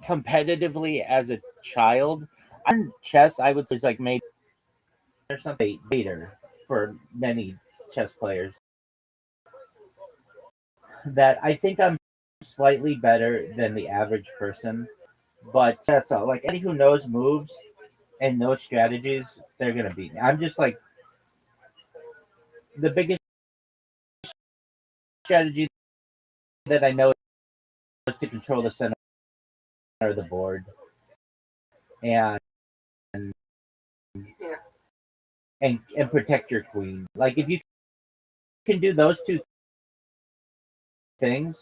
competitively as a child, on chess, I would say it's like maybe or something later for many chess players. That I think I'm slightly better than the average person, but that's all. Like anybody who knows moves and knows strategies, they're gonna beat me. I'm just like the biggest strategy that I know is to control the center of the board and Yeah. and protect your queen. Like if you can do those two things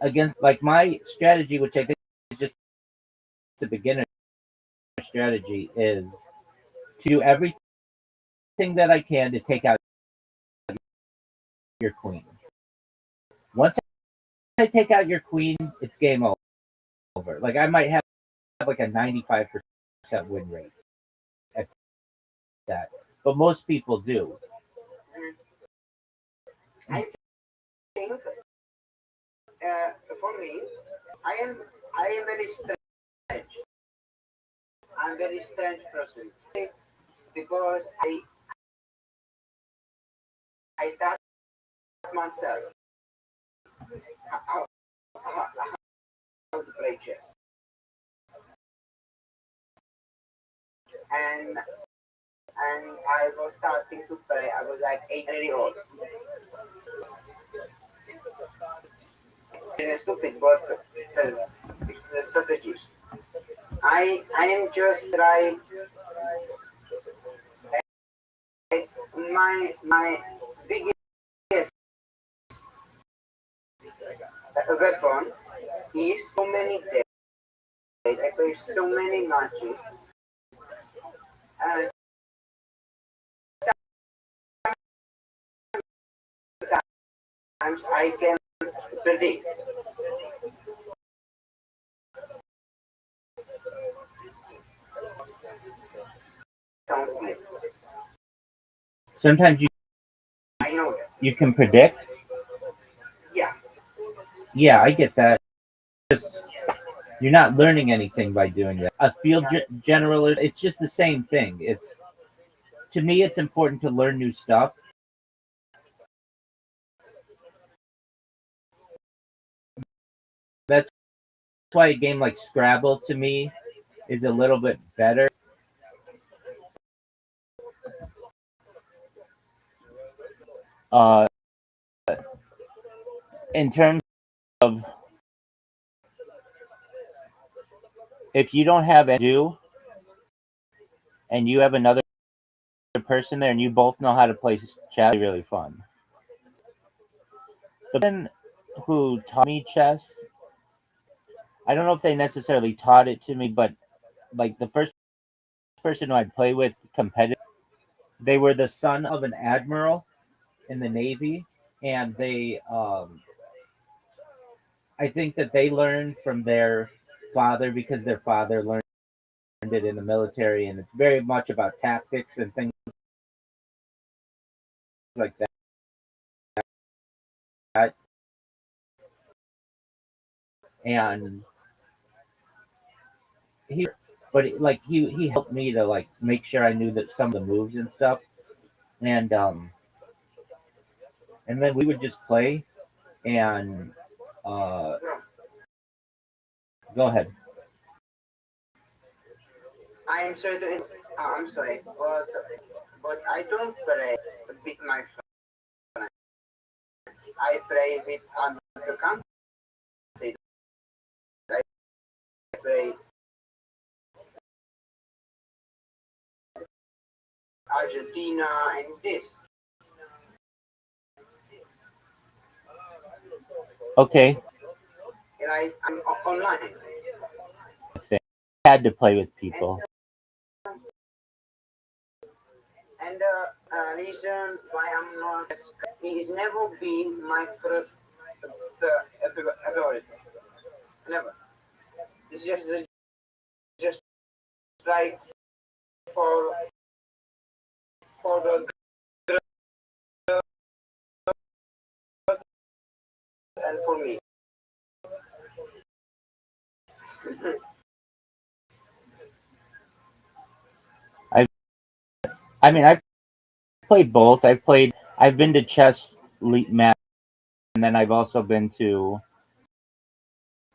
against like my strategy, which I think is just the beginner strategy, is to do everything that I can to take out your queen. Once I take out your queen, it's game over. Like I might have like a 95% win rate at that, but most people do. I think for me, I am I am very strange. I'm very strange person because I taught myself how, how to play chess, and I was starting to play. I was like 8 years old. It's stupid, but it's the strategies. I am just like my biggest weapon is so many days. I play so many matches, and sometimes I can predict something. Sometimes I know that. you can predict. Yeah, Yeah, I get that. Just you're not learning anything by doing that. A field general, it's just the same thing. It's to me, it's important to learn new stuff. That's why a game like Scrabble to me is a little bit better. Uh, in terms of if you don't have any to do and you have another person there and you both know how to play chess, it's really fun. The person who taught me chess, I don't know if they necessarily taught it to me, but like the first person who I'd play with competitive, they were the son of an admiral in the Navy, and I think that they learned from their father because their father learned it in the military, and it's very much about tactics and things like that. And he, but like he helped me to like make sure I knew that some of the moves and stuff, and then we would just play and uh, go ahead. I am sorry to. I'm sorry, but I don't play with my friends. I play with other countries. I play Argentina and this. Okay, And I'm online. had to play with people. And reason why I'm not, he's never been my first ability. Never. It's just like for the girls and for me. I mean, I've played both. I've been to chess match, and then I've also been to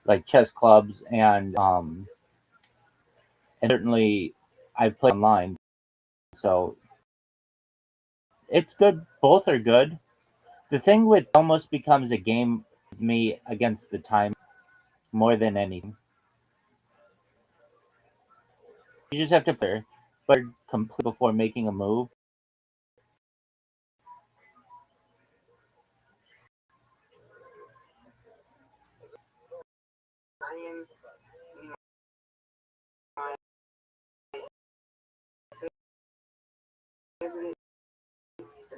like chess clubs, and certainly I've played online. So it's good. Both are good. The thing with almost becomes a game with me against the time more than anything. You just have to play, but complete before making a move. I am my favorite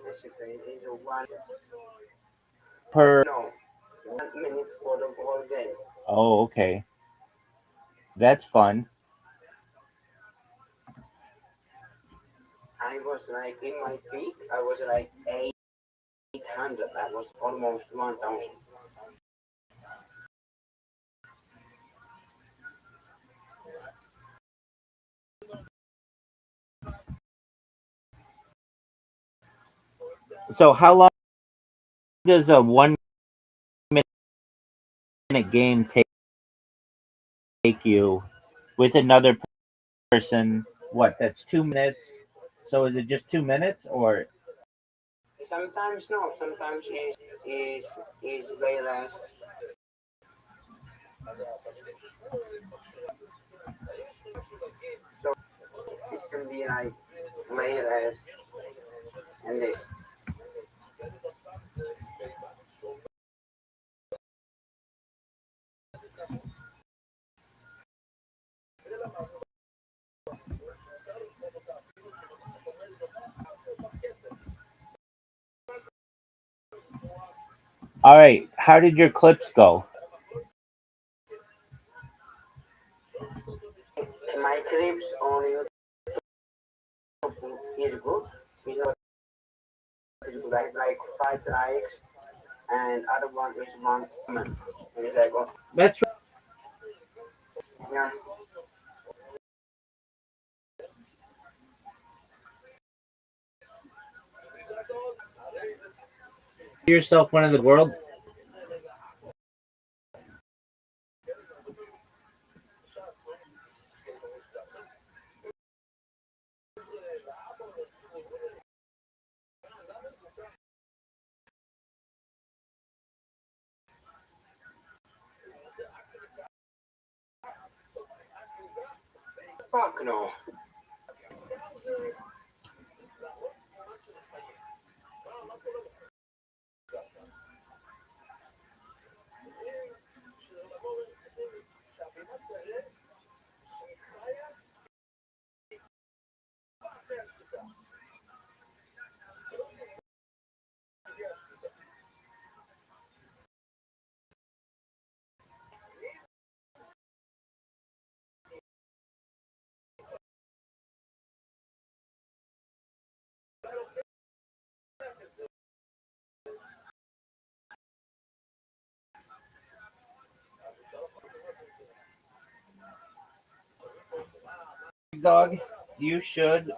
discipline is one Per no 1 minute for the whole game. oh, okay, that's fun. I was like in my peak, I was like 800. I was almost 1,000. So how long does a 1 minute game take you with another person? What? That's 2 minutes. So is it just 2 minutes or? Sometimes no, sometimes is way less. So this can be like way less and this. All right. How did your clips go? My clips on YouTube is good. It's not is good. Like 5 likes and other one is 1 comment. And it's like oh That's yeah. yourself one of the world. Fuck no. Dog, you should.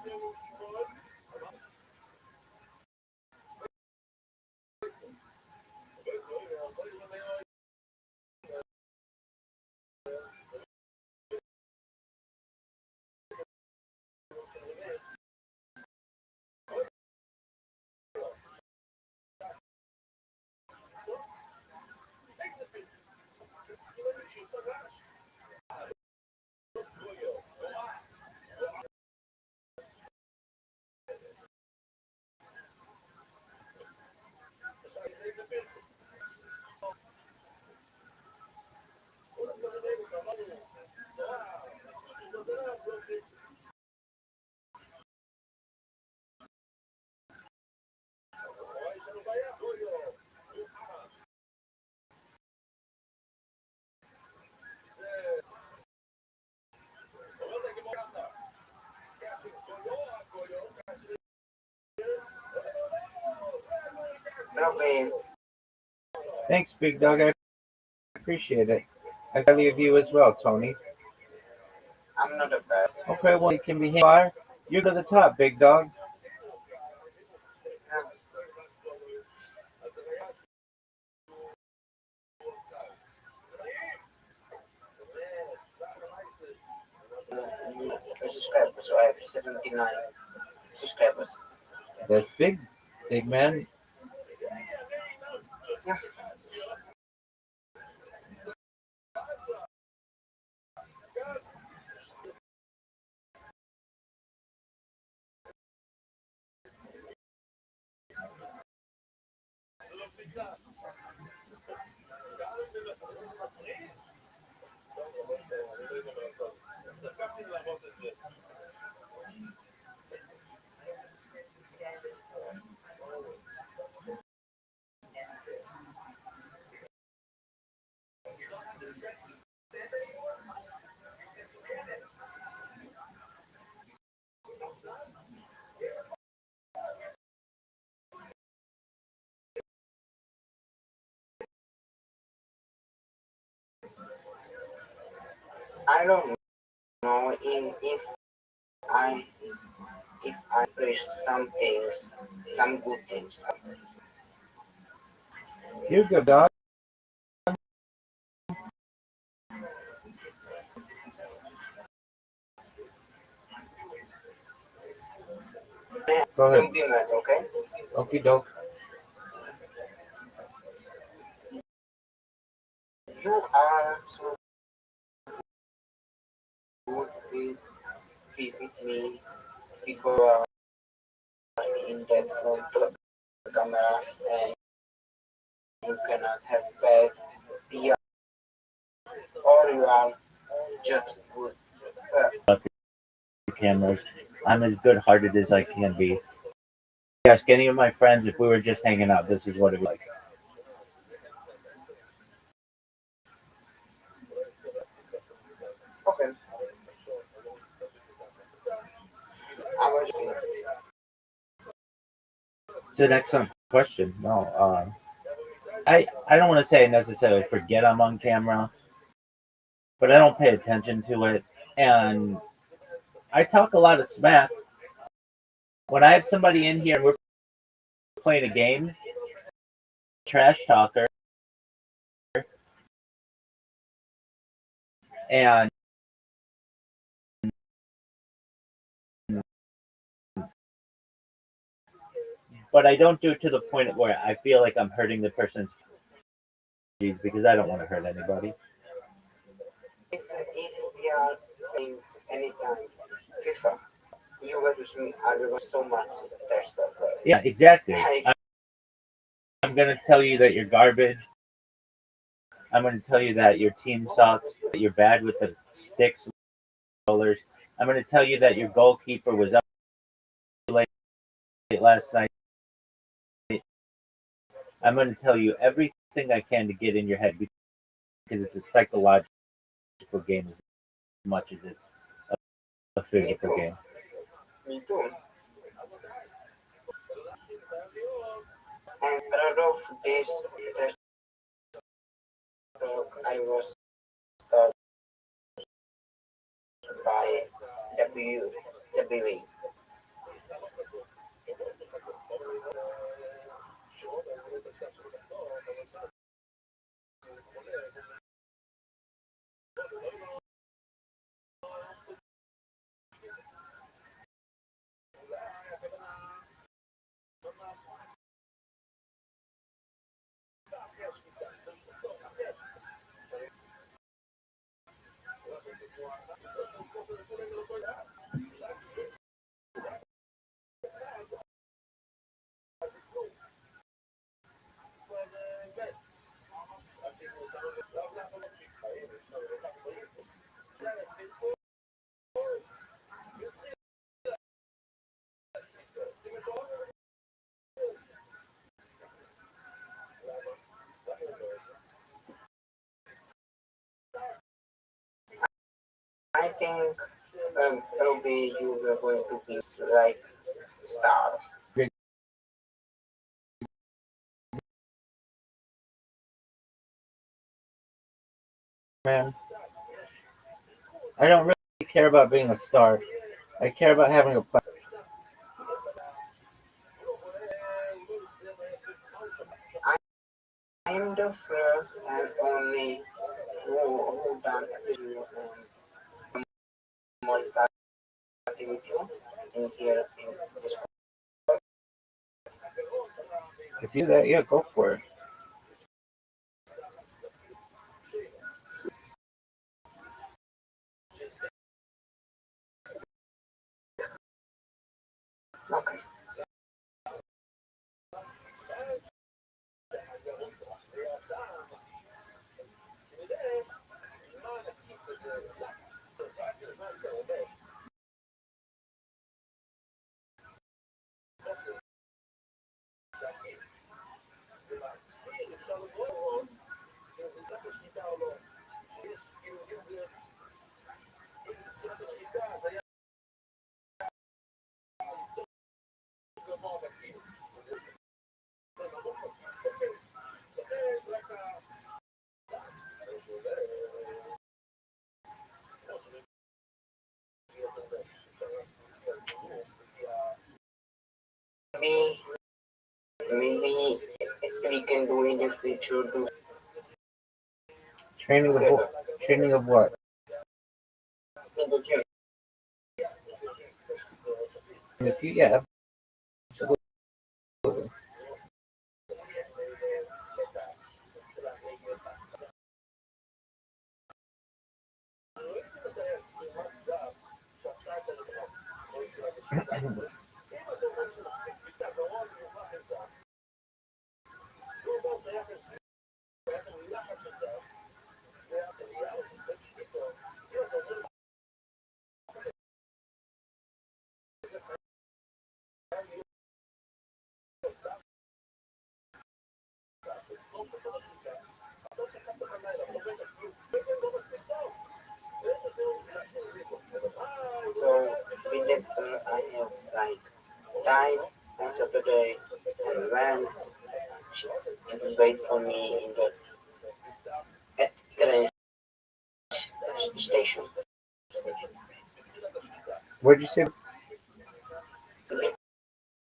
Okay, Thanks, big dog. I appreciate it. I value you as well, Tony. I'm not a bad. Okay, well, you can be far. You're to the top, big dog. Subscribers, so I have 79 subscribers. That's big man. Yeah. I don't know I if I press some things, some good things. You're good, dog. Go ahead. Don't be mad, okay? Okie doke. You are so good with me. People are in that front of the cameras and you cannot have bad PR or you are just good. The cameras. I'm as good-hearted as I can be. Ask any of my friends if we were just hanging out. This is what it was like. Okay. I was It's an excellent question. No, I don't want to say I necessarily forget I'm on camera, but I don't pay attention to it, and I talk a lot of smack. When I have somebody in here and we're playing a game, trash talker, and but I don't do it to the point where I feel like I'm hurting the person's feelings because I don't want to hurt anybody. if we are playing anytime FIFA, you were with me, I was so much thirsty. Yeah, exactly. Like, I'm gonna tell you that you're garbage. I'm gonna tell you that your team sucks. That you're bad with the sticks, rollers. I'm gonna tell you that your goalkeeper was up late last night. I'm gonna tell you everything I can to get in your head because it's a psychological game as much as it's a physical game. me too. And out of this thirst I was taught by WWE. think, Ruby, you were going to be like star. Man, I don't really care about being a star. I care about having a platform. I'm the first and only who done episode on multi in here in this. If you do that, yeah, go for it. Okay. Maybe, maybe we can do in the future do Training of what? Training of what? in the gym. If you, yeah, So with that, I have like time on Saturday, and when it will wait for me in the at train station. where'd you say?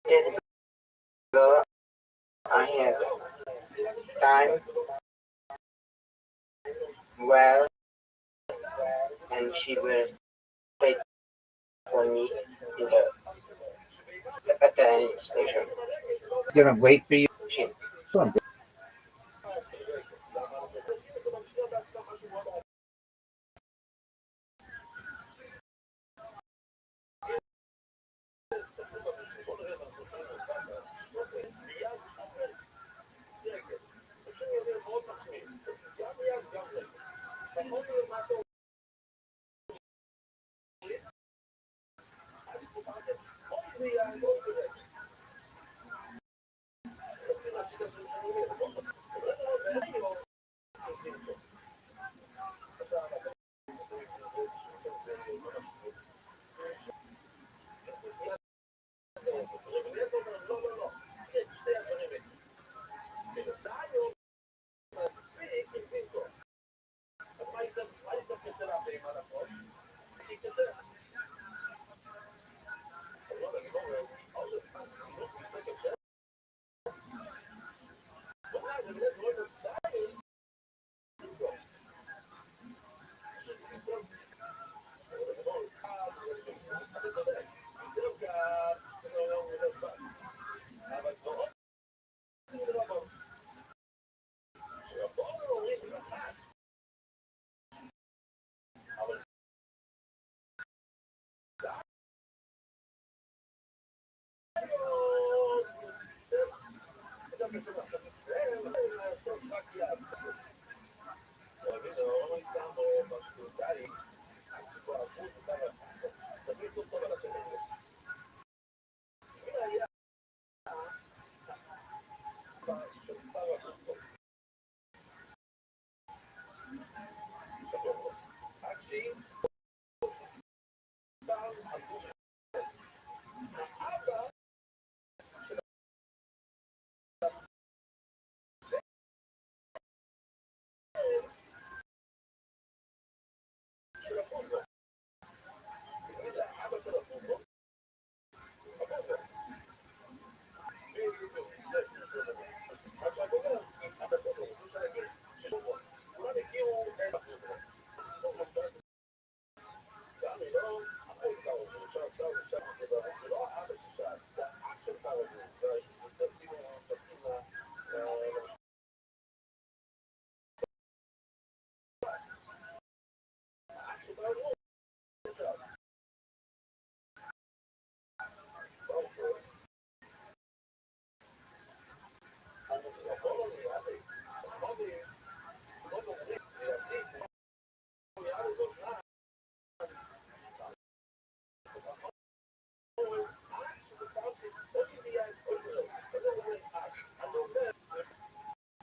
Then I have time well, and she will wait for me in the at the station. Gonna wait for you. She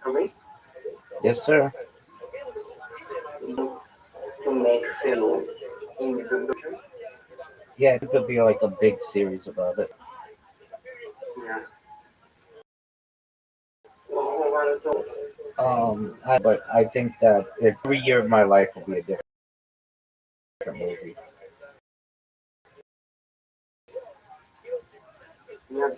Okay? Yes, sir. To make film in introduction. Yeah, it could be like a big series about it. Yeah. Who want to? But I think that every year of my life will be a different movie. Yeah.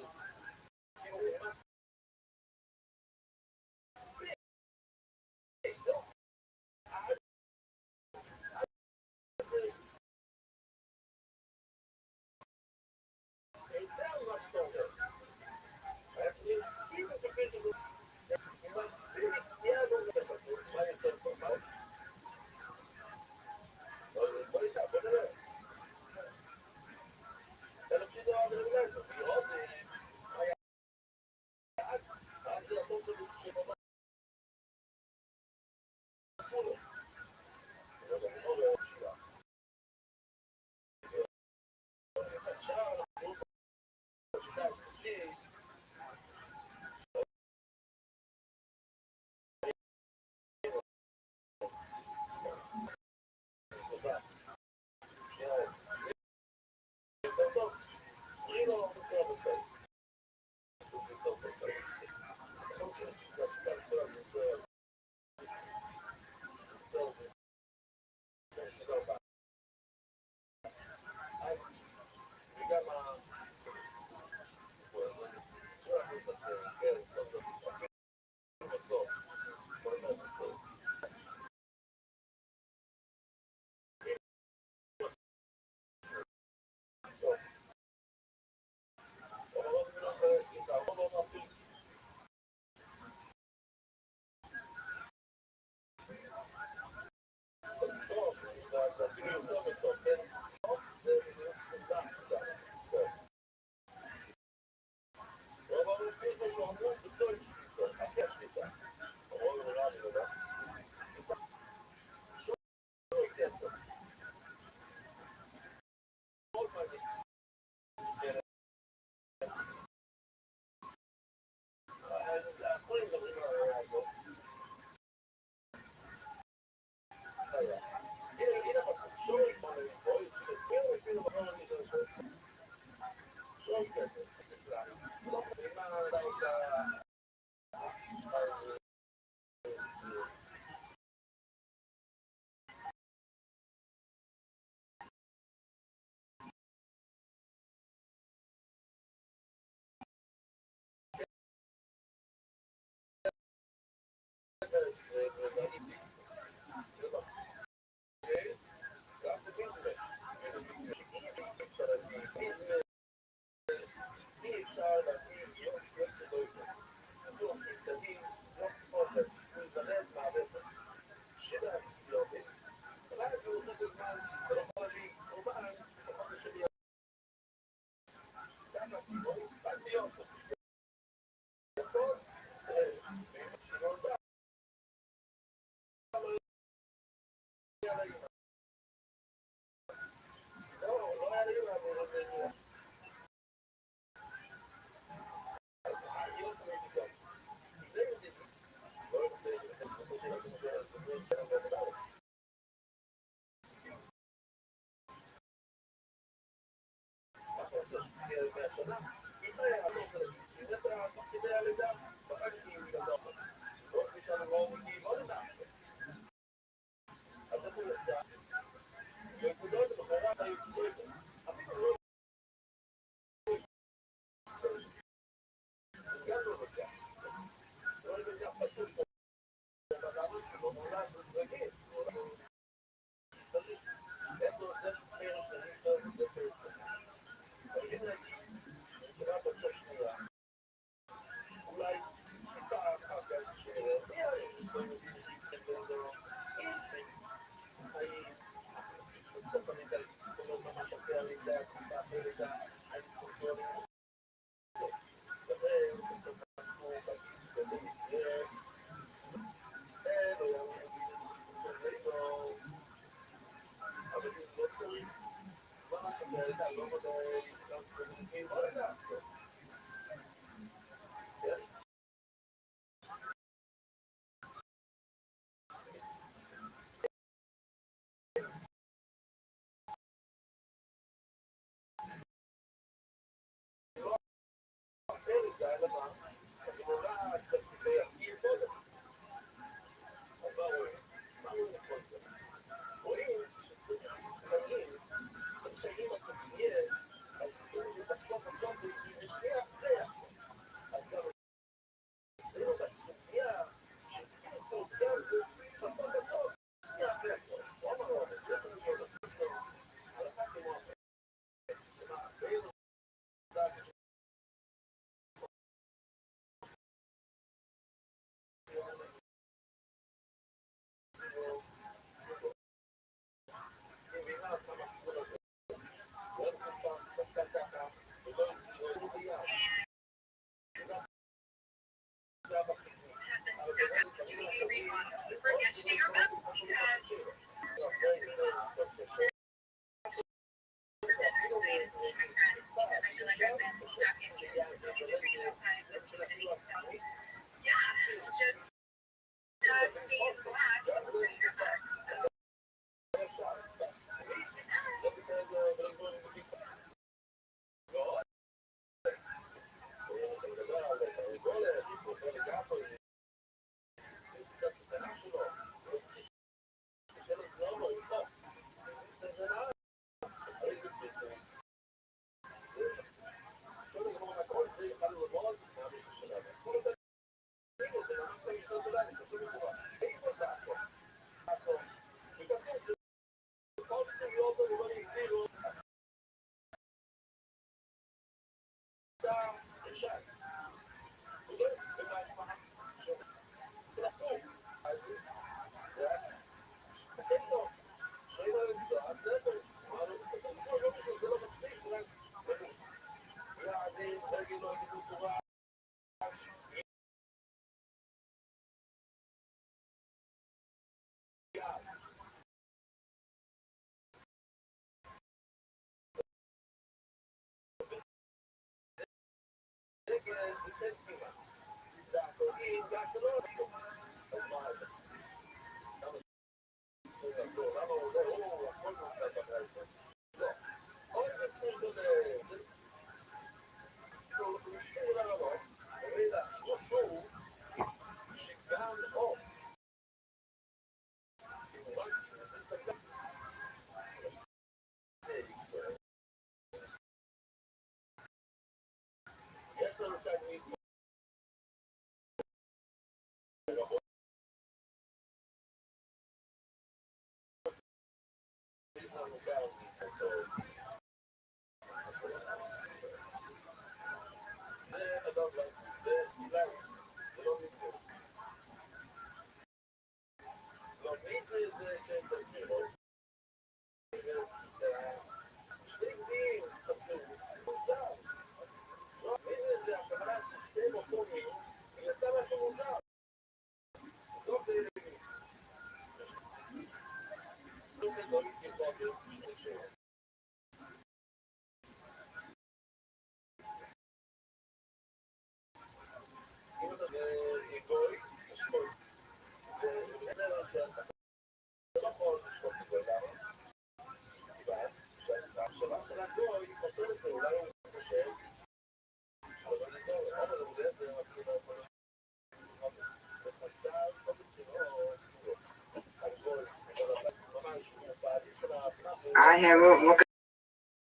I have a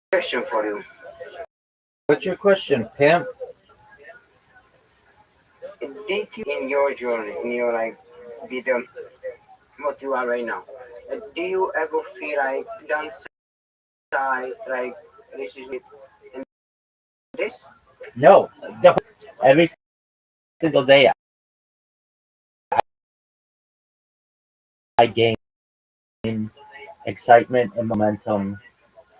question for you. What's your question, pimp? Did you, in your journey, in your like, with what you are right now, do you ever feel like downside, like this is in this? No, no. Every single day I gain excitement and momentum,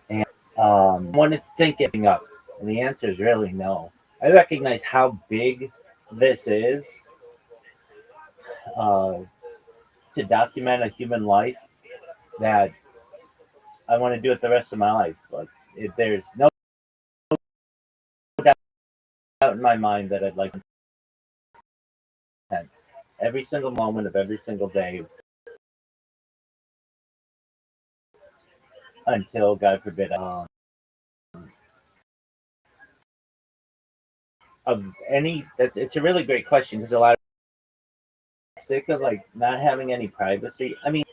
and want to think it up. And the answer is really no. I recognize how big this is uh, to document a human life that I want to do it the rest of my life. But if there's no doubt in my mind that I'd like to spend every single moment of every single day until God forbid of any. That's it's a really great question because a lot of sick of like not having any privacy. I mean,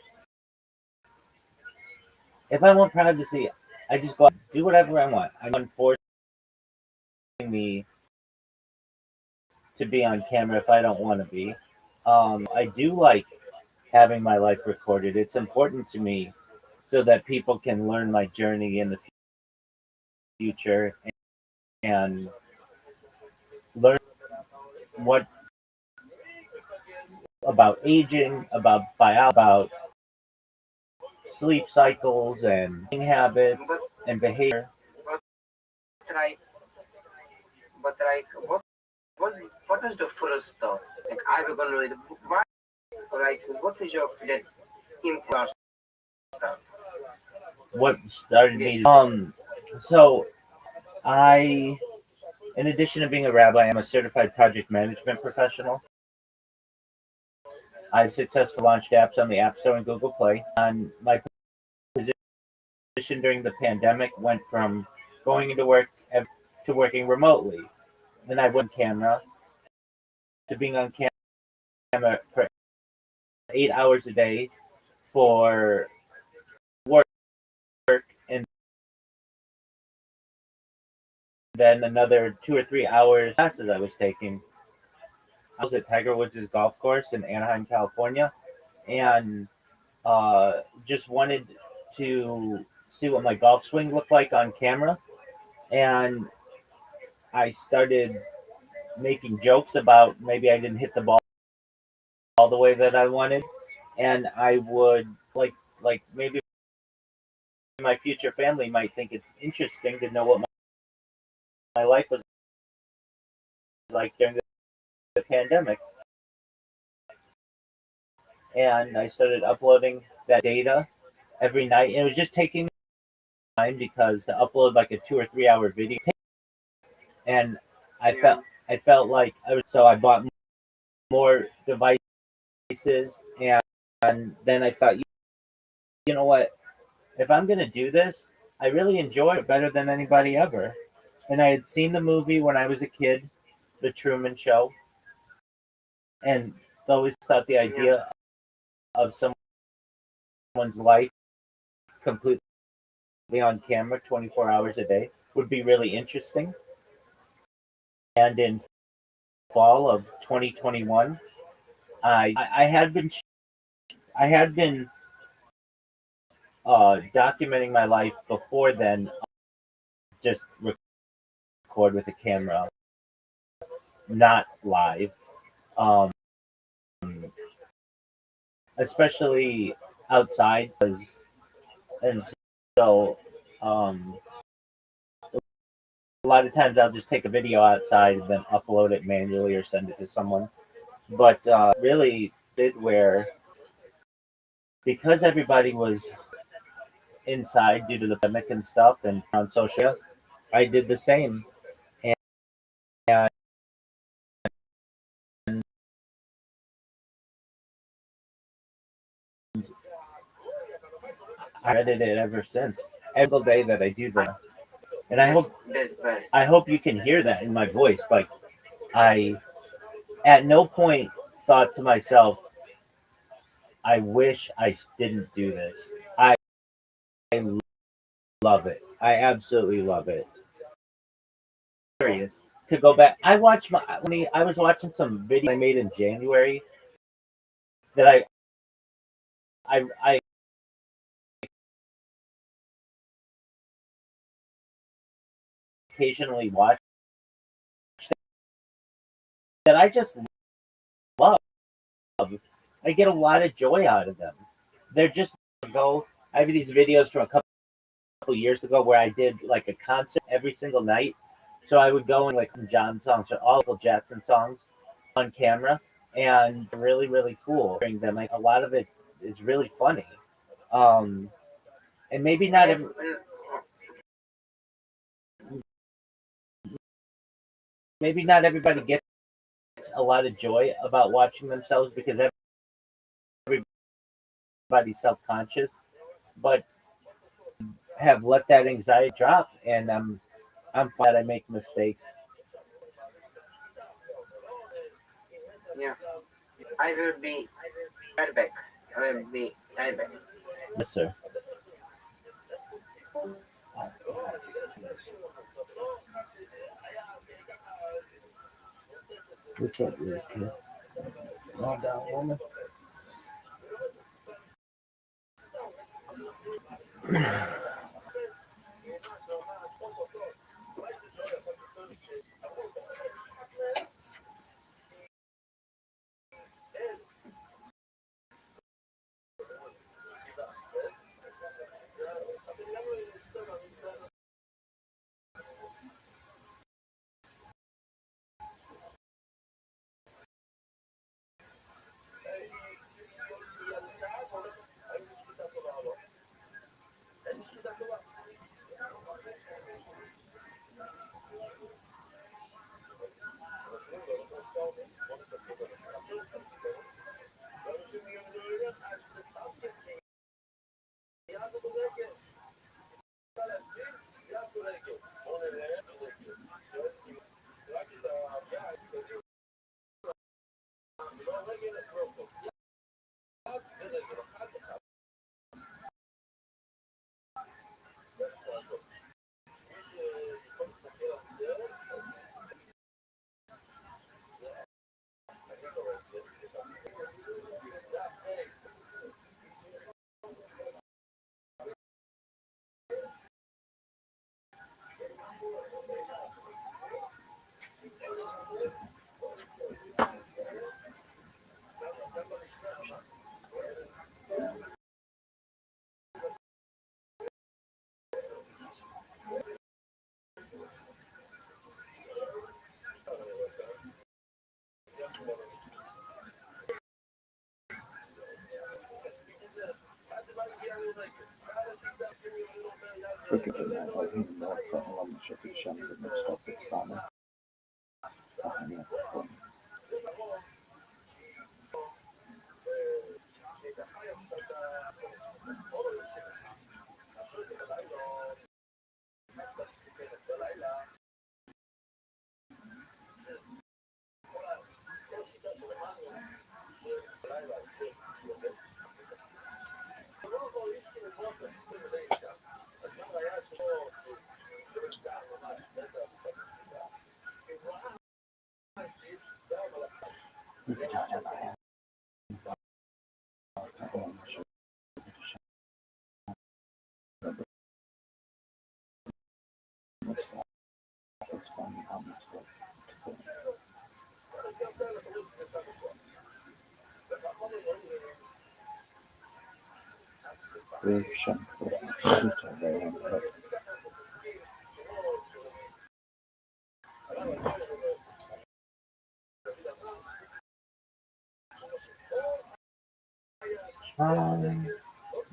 if I want privacy, I just go out and do whatever I want. I'm unforcing me to be on camera if I don't want to be. I do like having my life recorded. It's important to me so that people can learn my journey in the future and learn what about aging, about biology, about sleep cycles and eating habits But and behavior. like, but like, what what is the first thought? Like, I was gonna read why? Like, what is your that impulse stuff? What started Yes. me? So I, in addition to being a rabbi, I'm a certified project management professional. I've successfully launched apps on the App Store and Google Play. And my position during the pandemic went from going into work to working remotely. Then I went on camera to being on camera for 8 hours a day for work, and then another 2 or 3 hours classes I was taking. I was at Tiger Woods' golf course in Anaheim, California, and just wanted to see what my golf swing looked like on camera. And I started making jokes about maybe I didn't hit the ball all the way that I wanted, and I would like maybe my future family might think it's interesting to know what my life was like during the pandemic. And I started uploading that data every night. And it was just taking time because to upload like a 2 or 3 hour video, and I felt like so I bought more devices, and then I thought, you know what, if I'm gonna do this, I really enjoy it better than anybody ever. And I had seen the movie when I was a kid, The Truman Show, and always thought the idea of someone's life completely on camera 24 hours a day would be really interesting. And in fall of 2021, I had been documenting my life before then, just record with a camera, not live, um, especially outside. And so a lot of times I'll just take a video outside and then upload it manually or send it to someone. But really did where because everybody was inside due to the pandemic and stuff and on social, I did the same. And I edited it ever since. Every single day that I do that. And That's best. I hope you can hear that in my voice. Like I at no point thought to myself, I wish I didn't do this. I love it. I absolutely love it. Curious to go back. I was watching some video I made in January that I occasionally watch that I just love. I get a lot of joy out of them. They're just go. I have these videos from a couple years ago where I did like a concert every single night. So I would go and like John songs or all Michael Jackson songs on camera, and really cool. Hearing them, like a lot of it is really funny. Um, and maybe not everybody gets a lot of joy about watching themselves because everybody's self conscious, but have let that anxiety drop, and I'm fine that I make mistakes. Yeah, I will be right back. I will be right back. Yes, sir. What's up, little kid? Calm down, woman.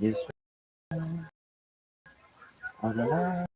Yes, on the line.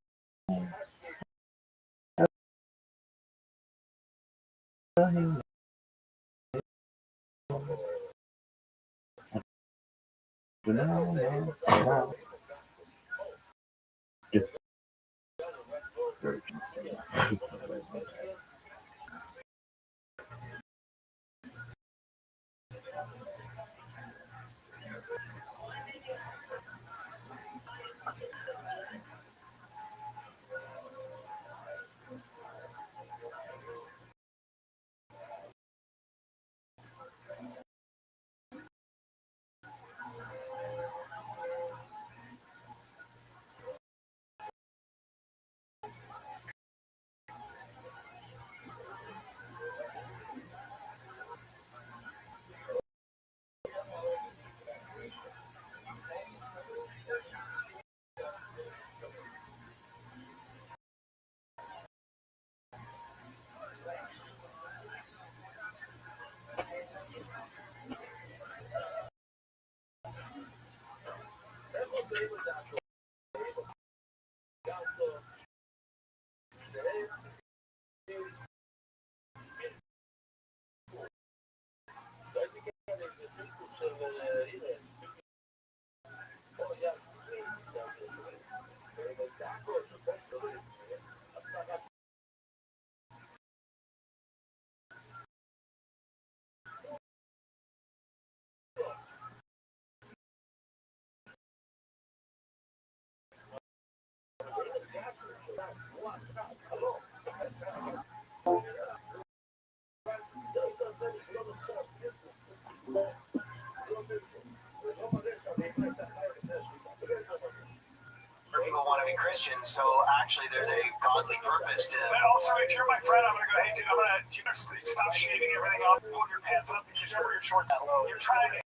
People want to be Christians, so actually there's a godly purpose to. But also, if you're my friend, I'm gonna go, hey, dude, you know, stop shaving everything off, pull your pants up because you wear your shorts that low. You're trying to get.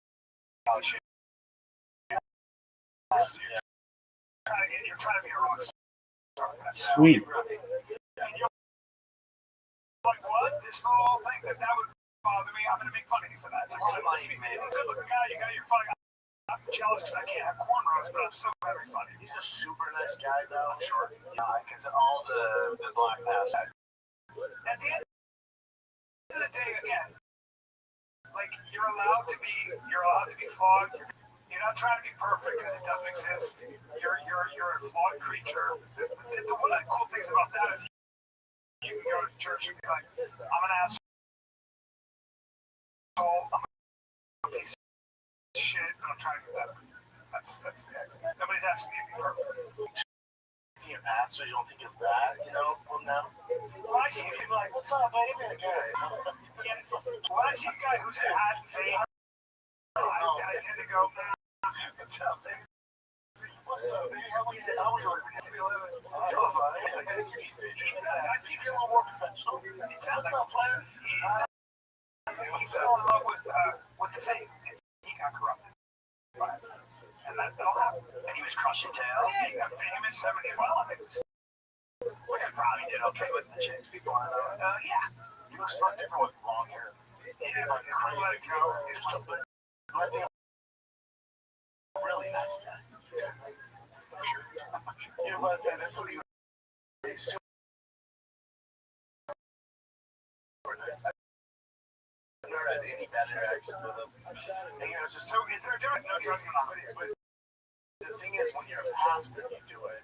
You're trying to be a rock star. Sweet. Like what? This whole thing that would bother me. I'm gonna make fun of you for that. There's a lot of money to be made. Good looking guy, you got your funny. I'm jealous because I can't have cornrows, but I'm still very funny. He's a super nice guy, though. I'm sure. Yeah, because all the black pass. At the end of the day, again, like you're allowed to be flawed. You're not trying to be perfect because it doesn't exist. You're a flawed creature. One of the cool things about that is you can go to church and be like, I'm an asshole. I'm a piece of shit, and I'm trying to get better. That's it. Nobody's asking me to be perfect. Being a pastor, you don't think of that, you know, from them? When I see people like, what's up, baby? When I see a guy who's had fame, I tend to go, what's up, baby? What's up, baby? How are you living? Oh, buddy. I keep you a little more professional. It sounds like a player. He fell in love with the fame. He got corrupted. And that'll happen. And he was crushing tail. Yeah, he got famous. Well, I mean, Look, I probably did okay with the chicks before. yeah. You look so different with long hair. Yeah, like let it go. Just a bit. I think I'm a really nice guy. Yeah. For sure. You know what? That's what he was. He's super nice. I've never had any bad interactions with him. And, you know, just So is there a difference? No, you're not. but the thing is, when you're a pastor, you do it.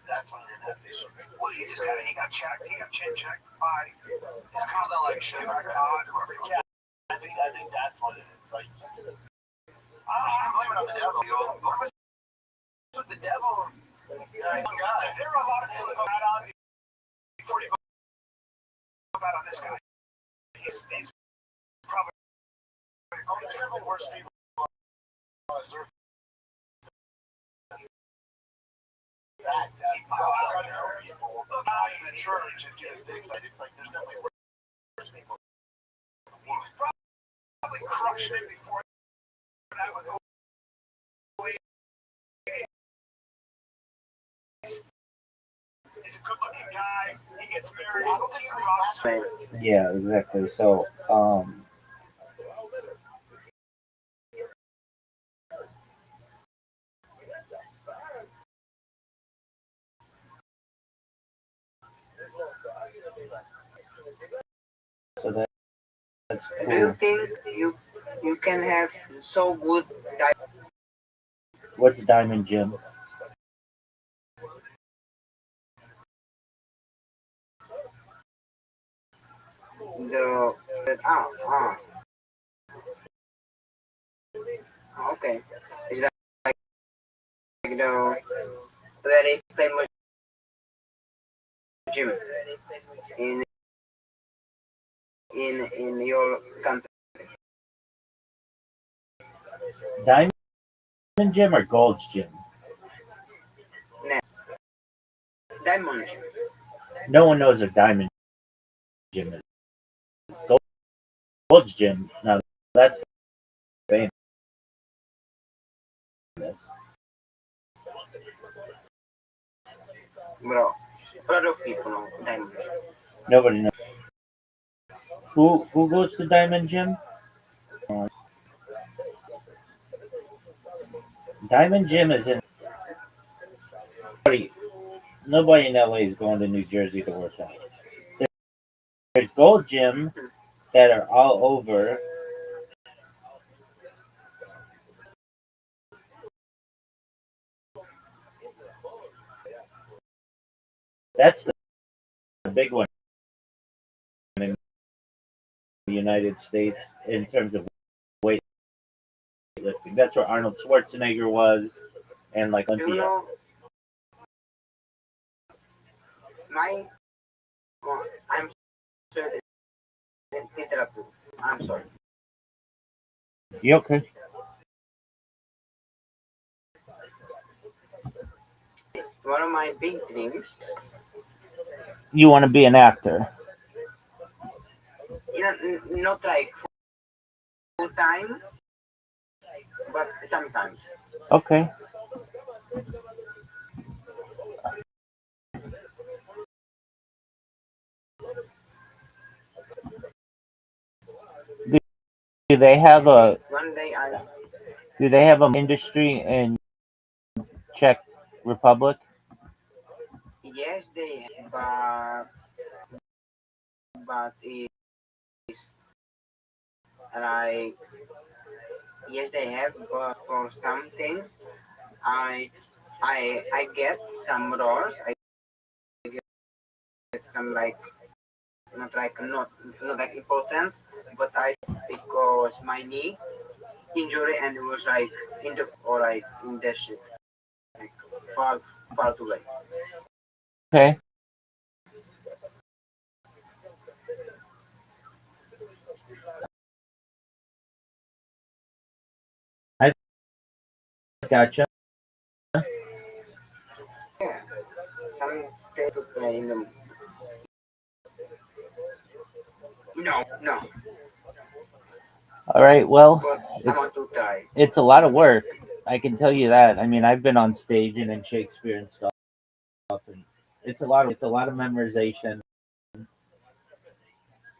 That's when you're in that issue. Well, he got checked. He got chin checked by It's called election. God, whoever he was. Yeah, I think that's what it is. Like, I don't blame it on the devil. What was with the devil? God. There are a lot of people that go bad on you before you go bad on this guy. He's probably they're the worst people on earth. That I know people not in the church just get as excited. It's like there's definitely worse people. he was probably crushing it before that with old lady. He's a good-looking guy. He gets married. He's a rock star. Yeah, exactly. So, so that's Do you cool. think you can have so good What's Diamond Jim? okay. It's like the very famous gym in your country. Diamond Jim or Gold's Gym? Diamond gym. No one knows what Diamond Gym is. Gold's Gym. Now that's famous. Bro, a lot of people know Diamond gym. Nobody knows. Who goes to Diamond Gym? Diamond Gym is in. Nobody in LA is going to New Jersey to work out. There's Gold Gym that are all over. That's the big one in the United States in terms of weightlifting. That's where Arnold Schwarzenegger was, and like Do you Olympia. know My, I'm sorry, interrupt you. I'm sorry. You okay? One of my big dreams, You want to be an actor? not like full time, but sometimes. Okay. Do they have a One day I, Do they have an industry in Czech Republic? yes, they, but it's like, yes, they have, but for some things, I, I get some roles, I get some like, not like important, but I, because my knee injury and it was like in the, or like in the shit, like far, far too late. Okay. I gotcha. Yeah, some day to play in the, no, All right. Well, but I it's want to try. it's a lot of work. I can tell you that. I mean, I've been on stage and in Shakespeare and stuff, and it's a lot of memorization.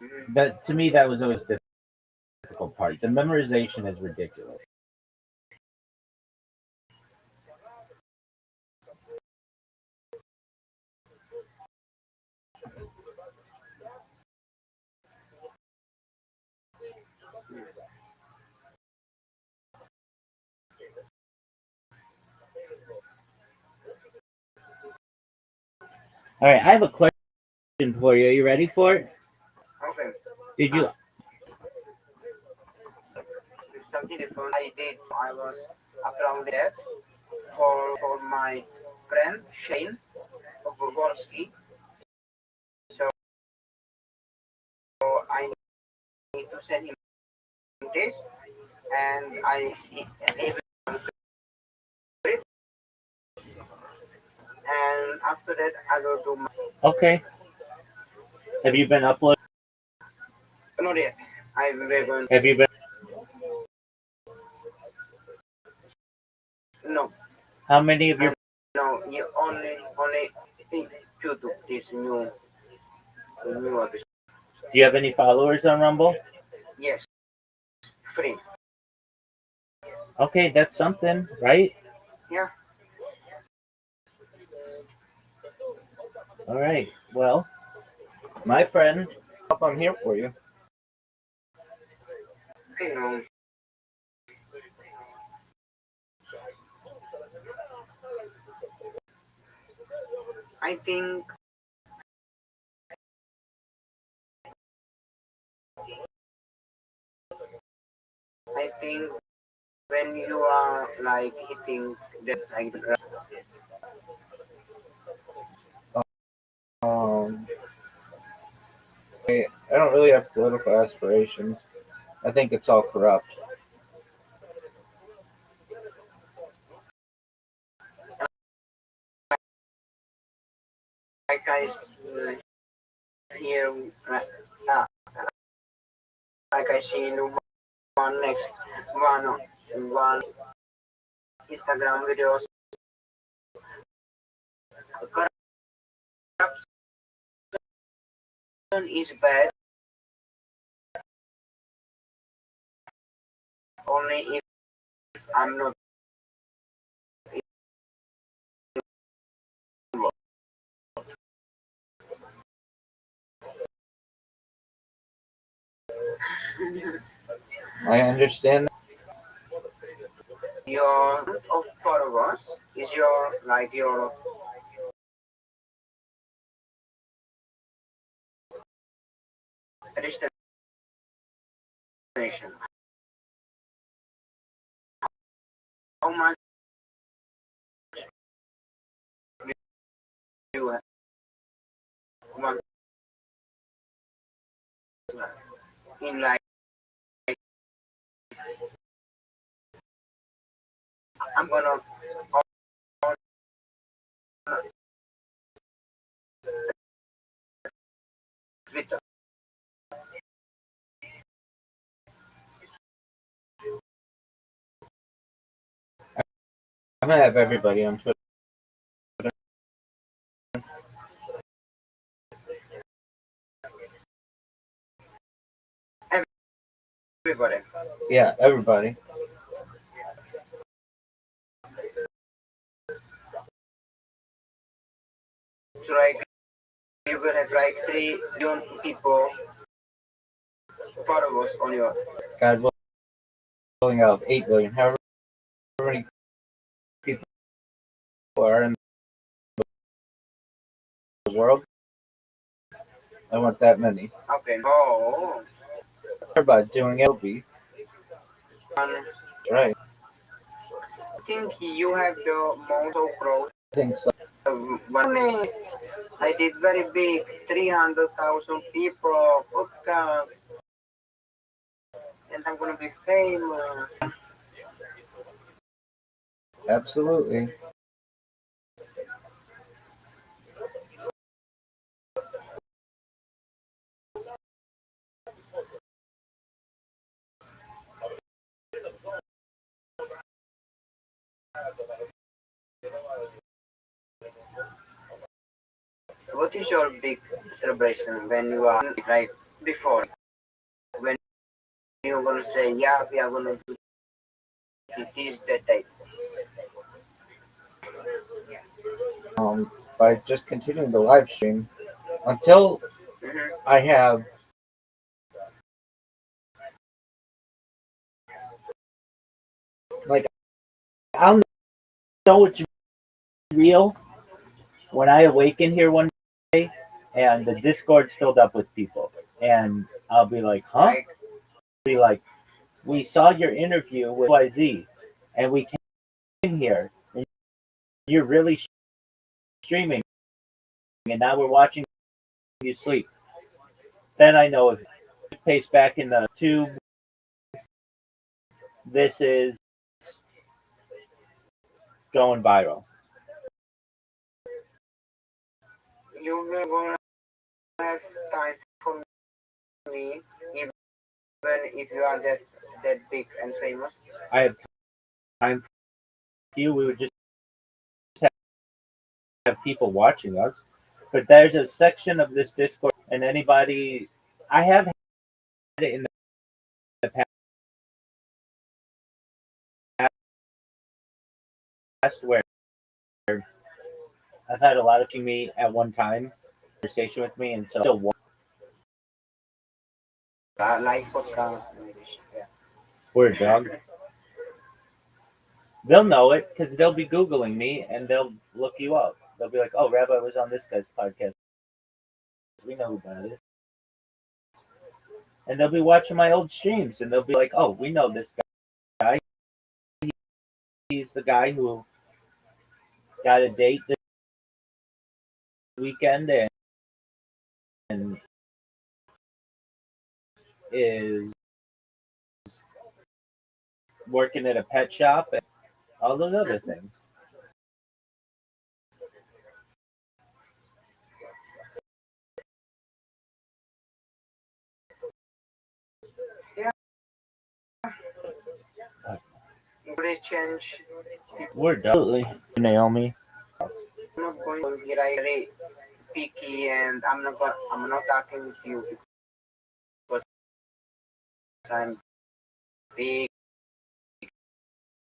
Mhm. That to me, that was always the difficult part. The memorization is ridiculous. All right, I have a question for you. Are you ready for it? Okay, Did you? something different I did. I was around that for my friend Shane Pogorski. So I need to send him this, and I even it, and after that I will do my, Okay. Have you been uploading? not yet. I will going, Have you been? no, How many of your? no, you only YouTube this new episode. Do you have any followers on Rumble? Yes, free. Okay, that's something, right? Yeah. All right. Well, my friend, I'm here for you. Okay, no. I think I think when you are like hitting that like the Um, I don't really have political aspirations. I think it's all corrupt. like I hear uh, like I see in one next one Instagram videos. Corruption is bad only if I'm not involved. I understand. Your of followers is your like your destination. How much you one in like I'm gonna on Twitter. I'm gonna have everybody on Twitter. Everybody. Yeah, everybody. So like you will have like 3 million people followers on your God willing, out of 8 billion. However many people are in the world, I want that many. okay. Oh, About doing LB, right? I think you have the most of growth. I think so. One day I did very big, 300,000 people podcast, and I'm gonna be famous. Absolutely. What is your big celebration when you are like before? When you're gonna say, yeah, we are gonna do this that day. By just continuing the live stream until Mm-hmm. I have like I'll know it's real when I awaken here one day and the Discord's filled up with people, and I'll be like, huh? Like, Be like, we saw your interview with YZ, and we came here, and you're really streaming, and now we're watching you sleep. Then I know if it pace back in the tube, this is going viral. you will gonna have time for me, even if you are that big and famous. I have time for you. We would just have people watching us. But there's a section of this Discord, and anybody, I have had it in the past where I've had a lot of me at one time, conversation with me, and so still Like podcast. Yeah. word dog. They'll know it because they'll be Googling me and they'll look you up. They'll be like, oh, Rabbi was on this guy's podcast. We know who that is. And they'll be watching my old streams and they'll be like, oh, we know this guy. He's the guy who got a date this weekend and is working at a pet shop and all those other things. Would it change? We're absolutely Naomi. I'm not going to be like very picky, and I'm not talking with you because I'm big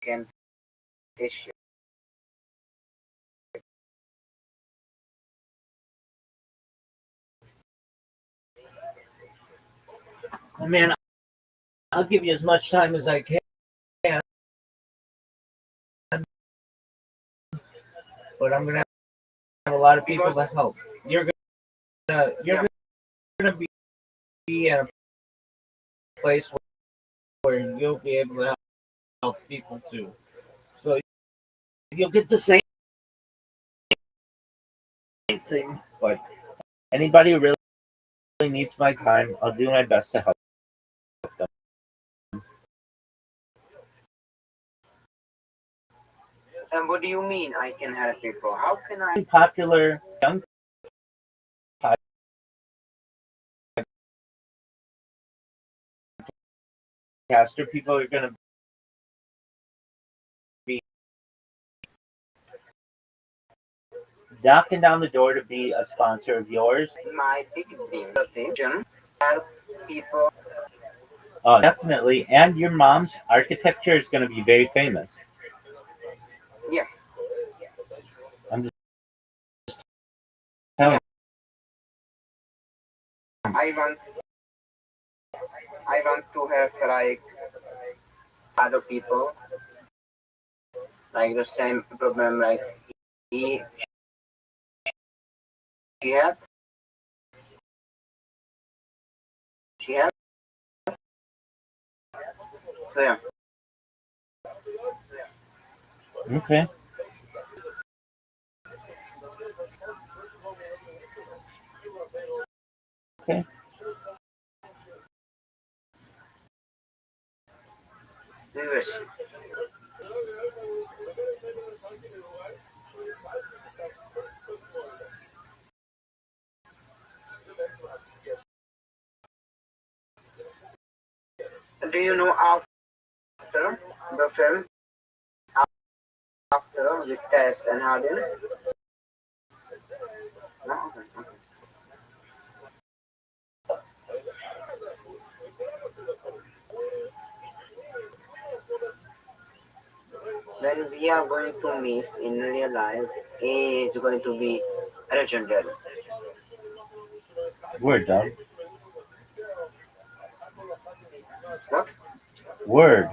and issue. I mean, I'll give you as much time as I can, but I'm gonna have a lot of people that help. You're gonna be at a place where you'll be able to help people too. So you'll get the same thing, but Anybody who really needs my time, I'll do my best to help them. And what do you mean I can help people? How can I? Popular young podcaster people are going to be knocking down the door to be a sponsor of yours. My big dream, the vision, help people. Definitely. And your mom's architecture is going to be very famous. Yeah. I'm just telling I want to have like other people like the same problem like he she had. She had. So yeah. Okay. Okay. Yes. Do you know after the film after with Tess and Harden? No. Okay. When we are going to meet in real life, he is going to be legendary. Word, dog. What? Word.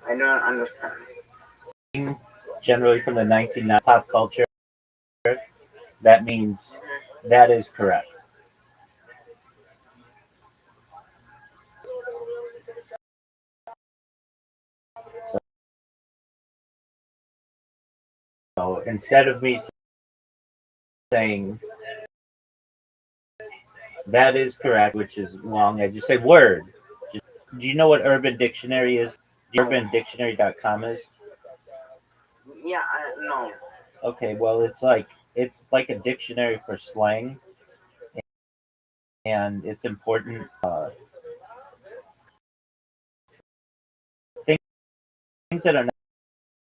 I don't understand. Generally from the 1990s pop culture, that means that is correct. So instead of me saying that is correct, which is long, I just say word. Do you know what Urban Dictionary is? UrbanDictionary.com is? Yeah, no. Okay, well it's like a dictionary for slang, and it's important. Things that are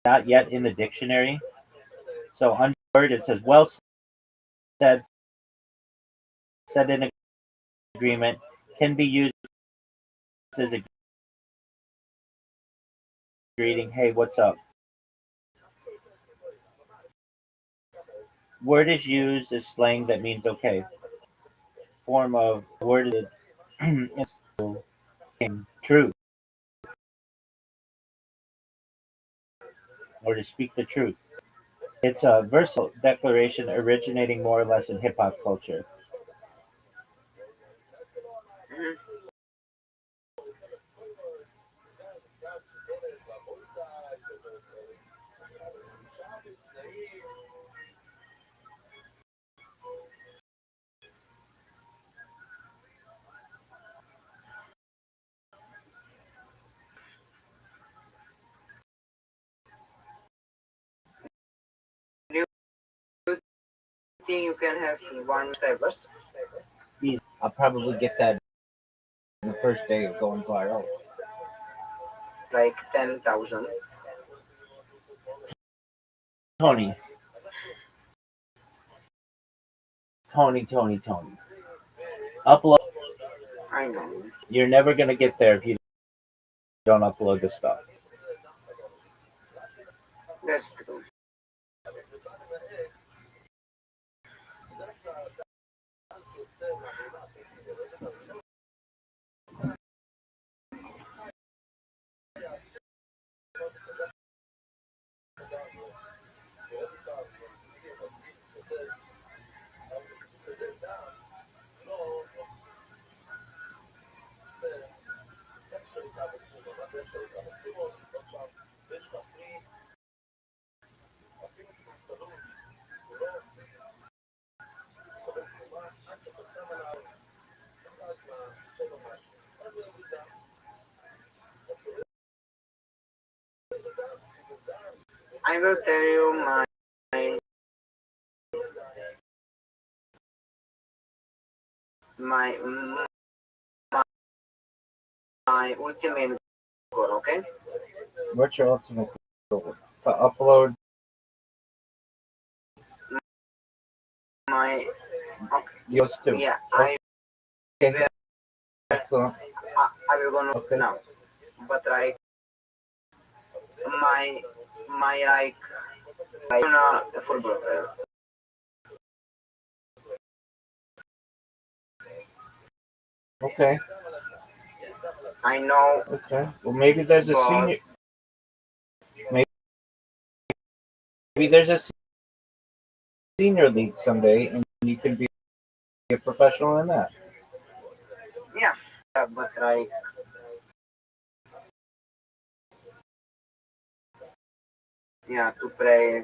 not yet in the dictionary. So under word it says well said, said in agreement, can be used as a greeting. Hey, what's up? Word is used as slang that means okay. Form of word is truth or to speak the truth. It's a versatile declaration originating more or less in hip hop culture. Mhm. Do you think you can have one subscribers I'll probably get that the first day of going viral. like 10,000? Tony, Tony. Upload. I know. You're never gonna get there if you don't upload the stuff. That's true. I will tell you my my ultimate goal. Okay, What's your ultimate goal? To upload. my Yours too. yeah. Okay. Excellent. I will gonna Okay. now, but like my like a football player. Okay. I know, Okay. Well, maybe there's a but senior. Maybe there's a senior league someday, and you can be a professional in that. yeah, but like yeah, to play.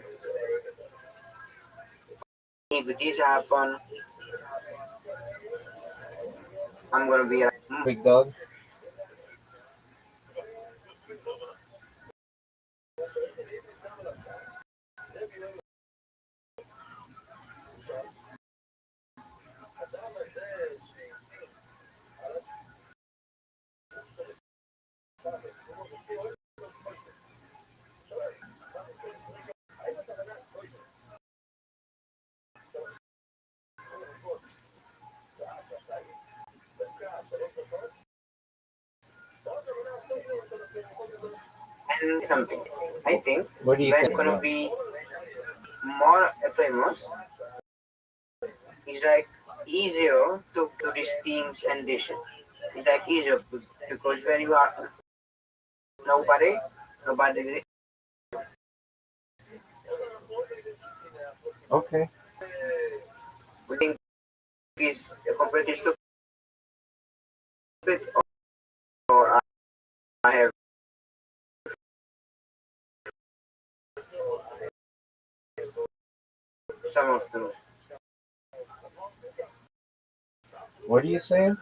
If this happen, I'm gonna be like, Big dog. and something. I think What do you when think? gonna be more famous, it's like easier to these teams and this. It's like easier because when you are nobody Okay. we think is completely stupid or I have some of them. What are you saying?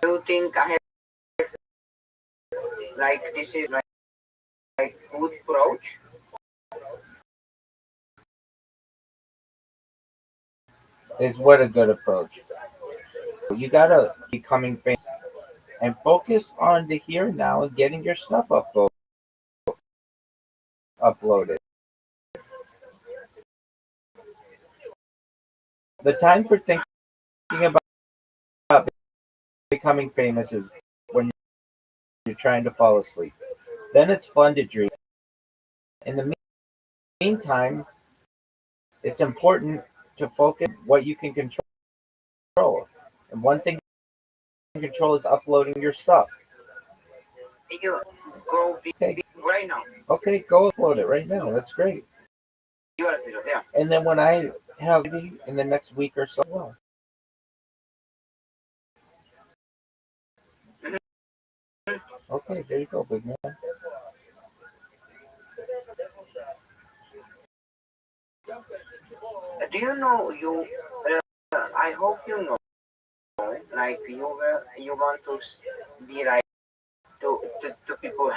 Do you think I have like this is like good approach? Is what a good approach. You gotta becoming famous and focus on the here and now and getting your stuff uploaded. The time for thinking about becoming famous is when you're trying to fall asleep. Then it's fun to dream. In the meantime, it's important to focus on what you can control. And one thing you can control is uploading your stuff. You go Okay, right now. okay, go upload it right now. That's great. You are yeah. And then when I have maybe in the next week or so, well, okay, there you go, big man. Do you know you? I hope you know. Like you want to be like to people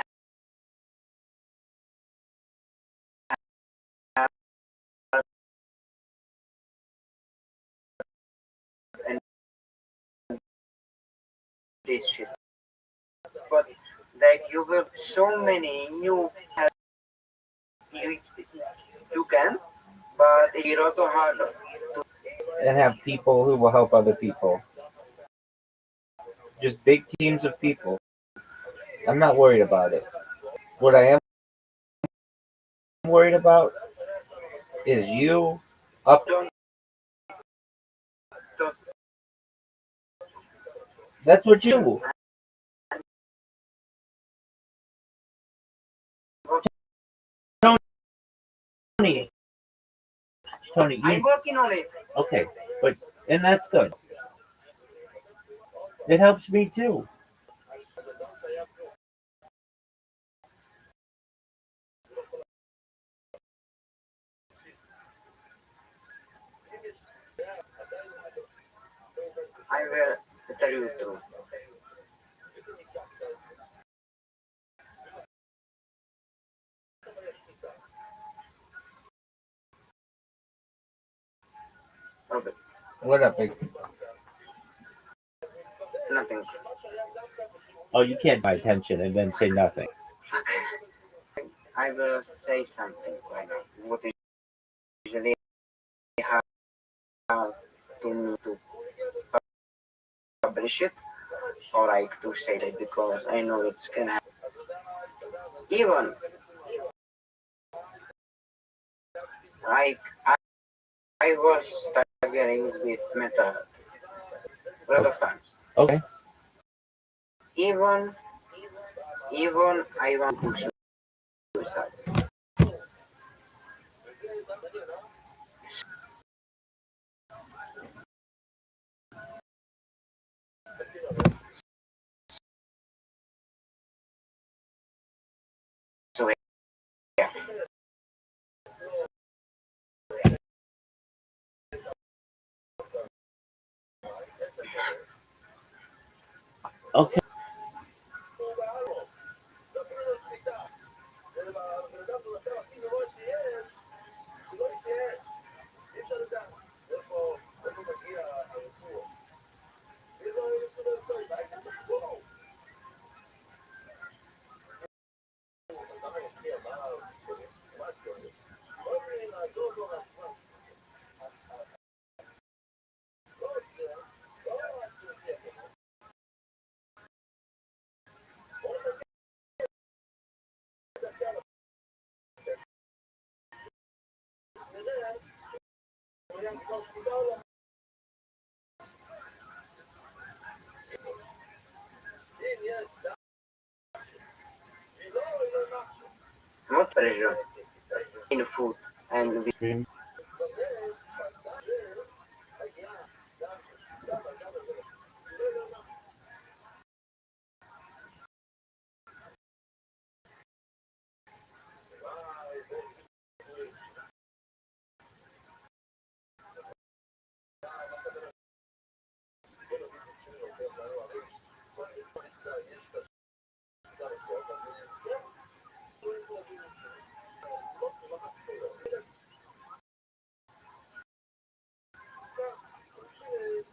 and this shit. But like you will so many new you you can, but it's also harder. And have people who will help other people. Just big teams of people. I'm not worried about it. What I am worried about is you up. Don't, That's what you do. Tony. Tony, I'm you working on it. okay, but and that's good. It helps me too. I will tell you the truth. Okay, What up, big? nothing. Oh, you can't pay attention and then say nothing. I will say something right now. What is usually have to me to publish it or like to say it because I know it's gonna happen. Even like I was struggling with mental health a lot of times. Okay. Even I want to suicide. So yeah. Okay. Not pressure in food and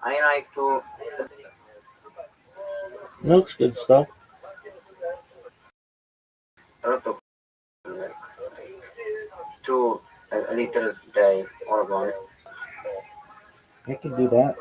I like to Looks good stuff. a lot of 2 liters a day or more. I can do that.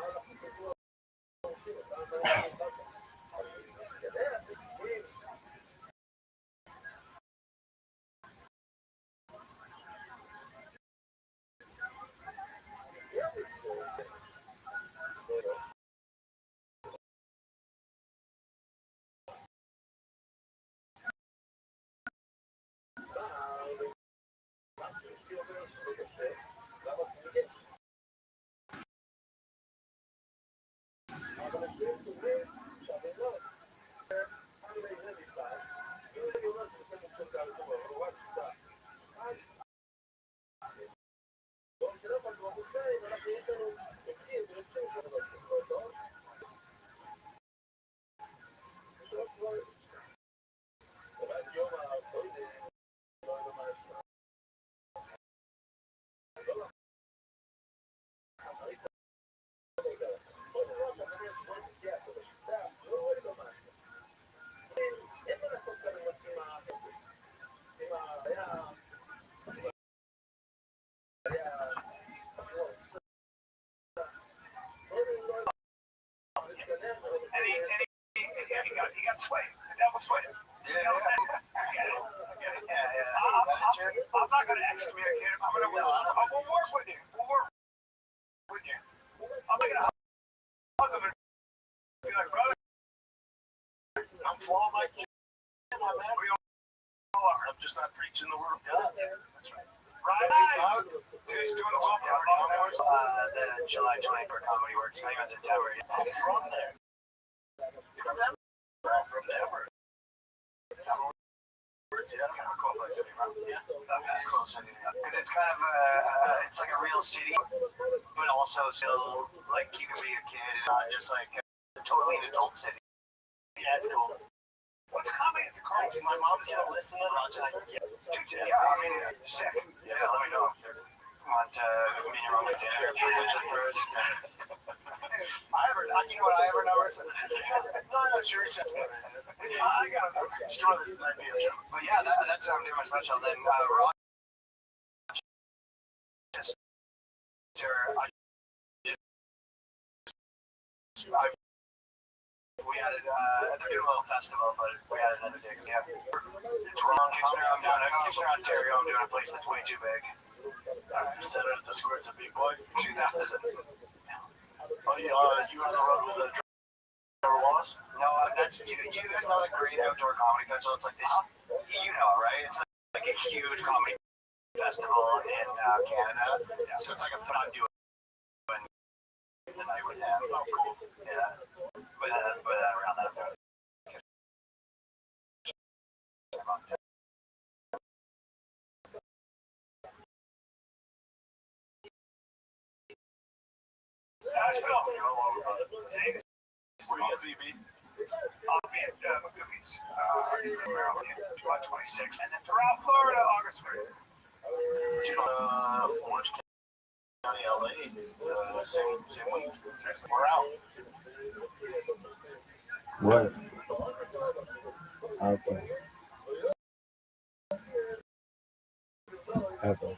He got swayed. The devil swayed him. Yeah. I'm not going to excommunicate him. We'll work with you. We'll work with you. I'm not going to hug him and be like, brother, I'm flawed like you. We all are. I'm just not preaching the word of God. That's right. Right. He's doing the The July 24th Comedy Works. I think it's in Denver. He's from there. From them? From there. Because it's kind of it's like a real city, but also still like you can be a kid and not just like totally an adult city. Yeah, it's cool. What's coming at the Carl's? My mom's gonna listen to it. Yeah, I mean, sick. Yeah, let me know. Want me and your mom to dinner? vision first. You know what I ever noticed? No, I'm not sure. I got it. But yeah, that's what I'm doing my special. Then we had it. They're doing a little festival, but we had another day. Yeah, it's wrong. Kitchener, Ontario. I'm doing a place that's way too big. I just said it at the square. It's a big boy. 2,000. Oh, you on the road with the Trevor Wallace? No, that's you guys know the Great Outdoor Comedy Festival. It's like this. You know, right? It's like a huge comedy festival in Canada. Yeah, so it's like a fun. I'm doing the night with him. Oh, cool. Yeah. But around that effect. Nashville. Where you guys be? I'll be at Cookies, Maryland, July 26th, and then throughout Florida, August 3rd. Orange County, LA, same week. We're out. What? Okay. Okay.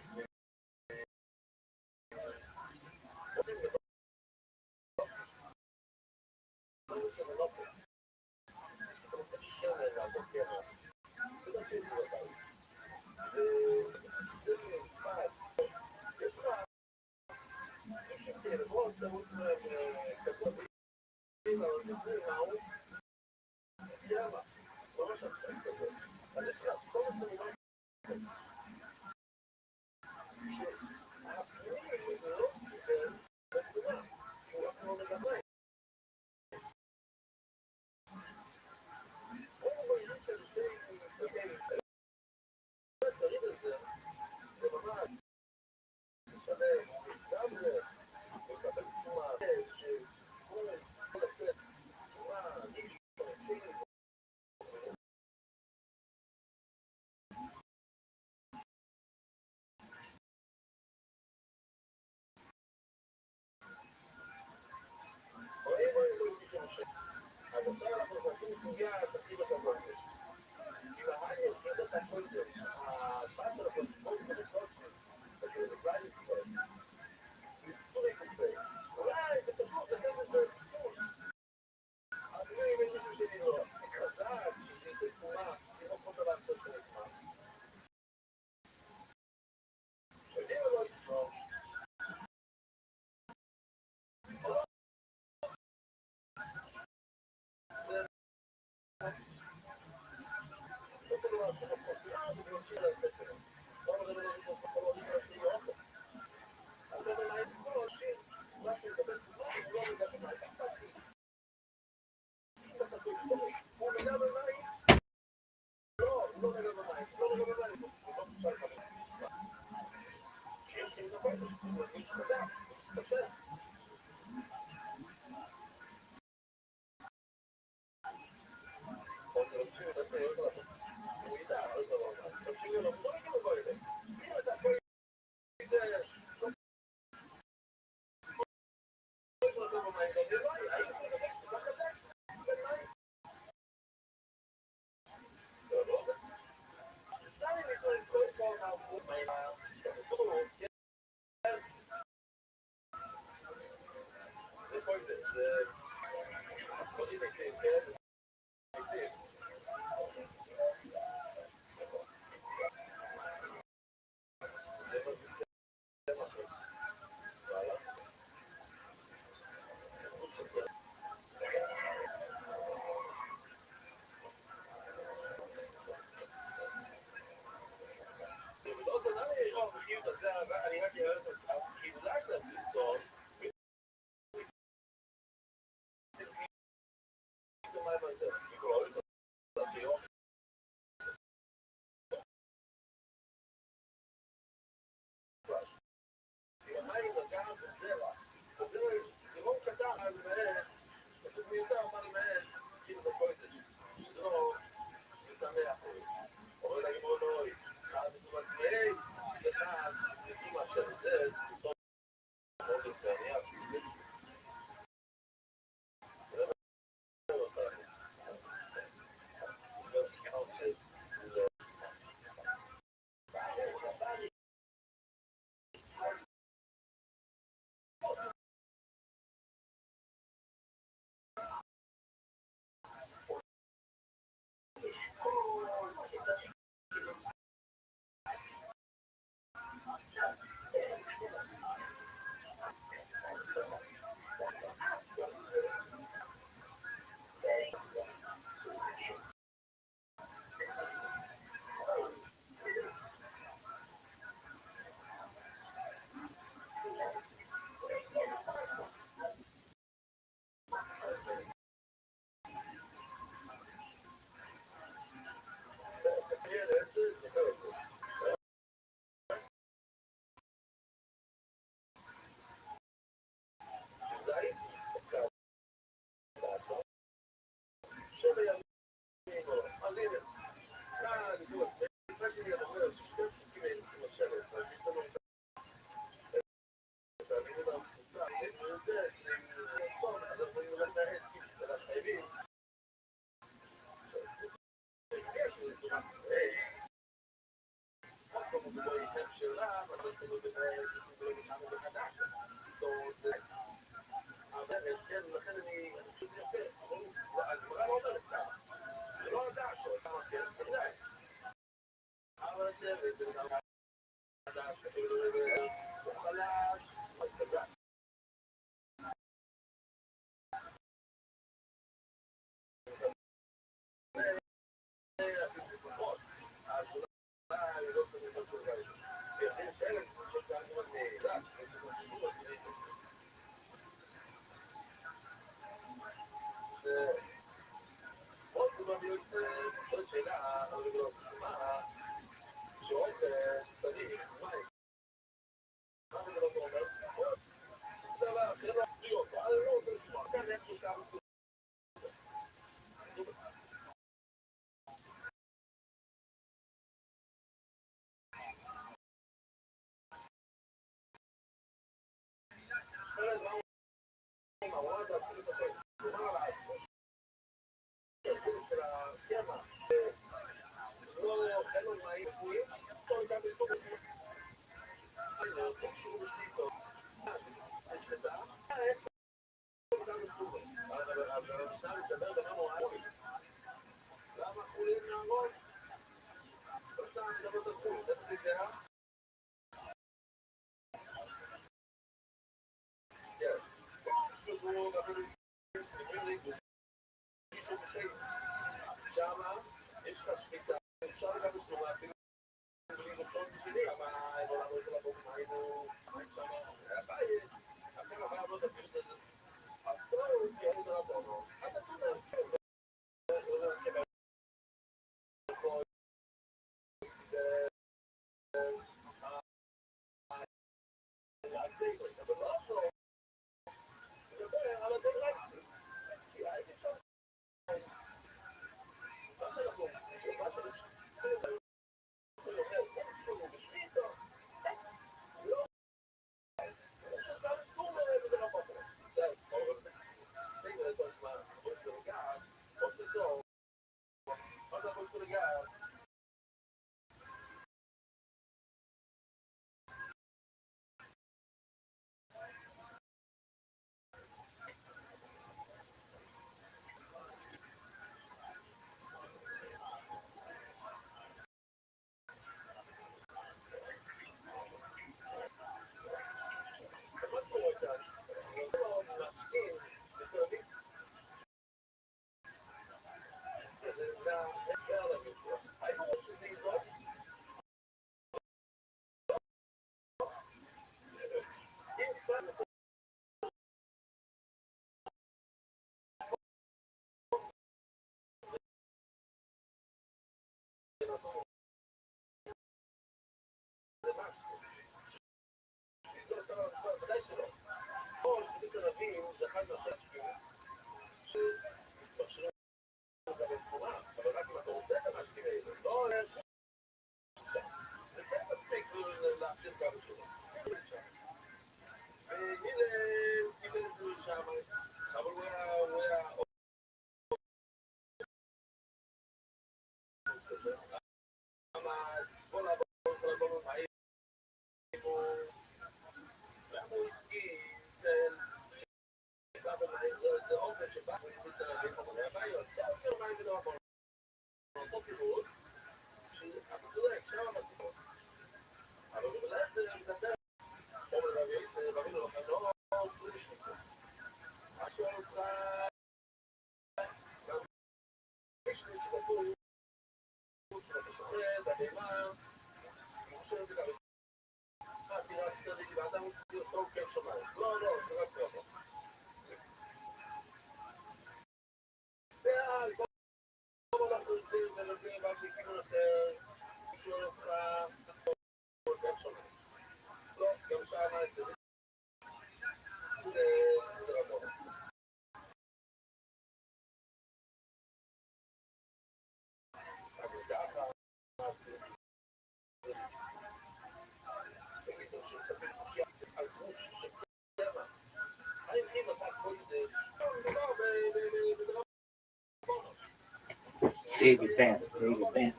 David Vance. David Vance.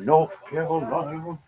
North Carolina.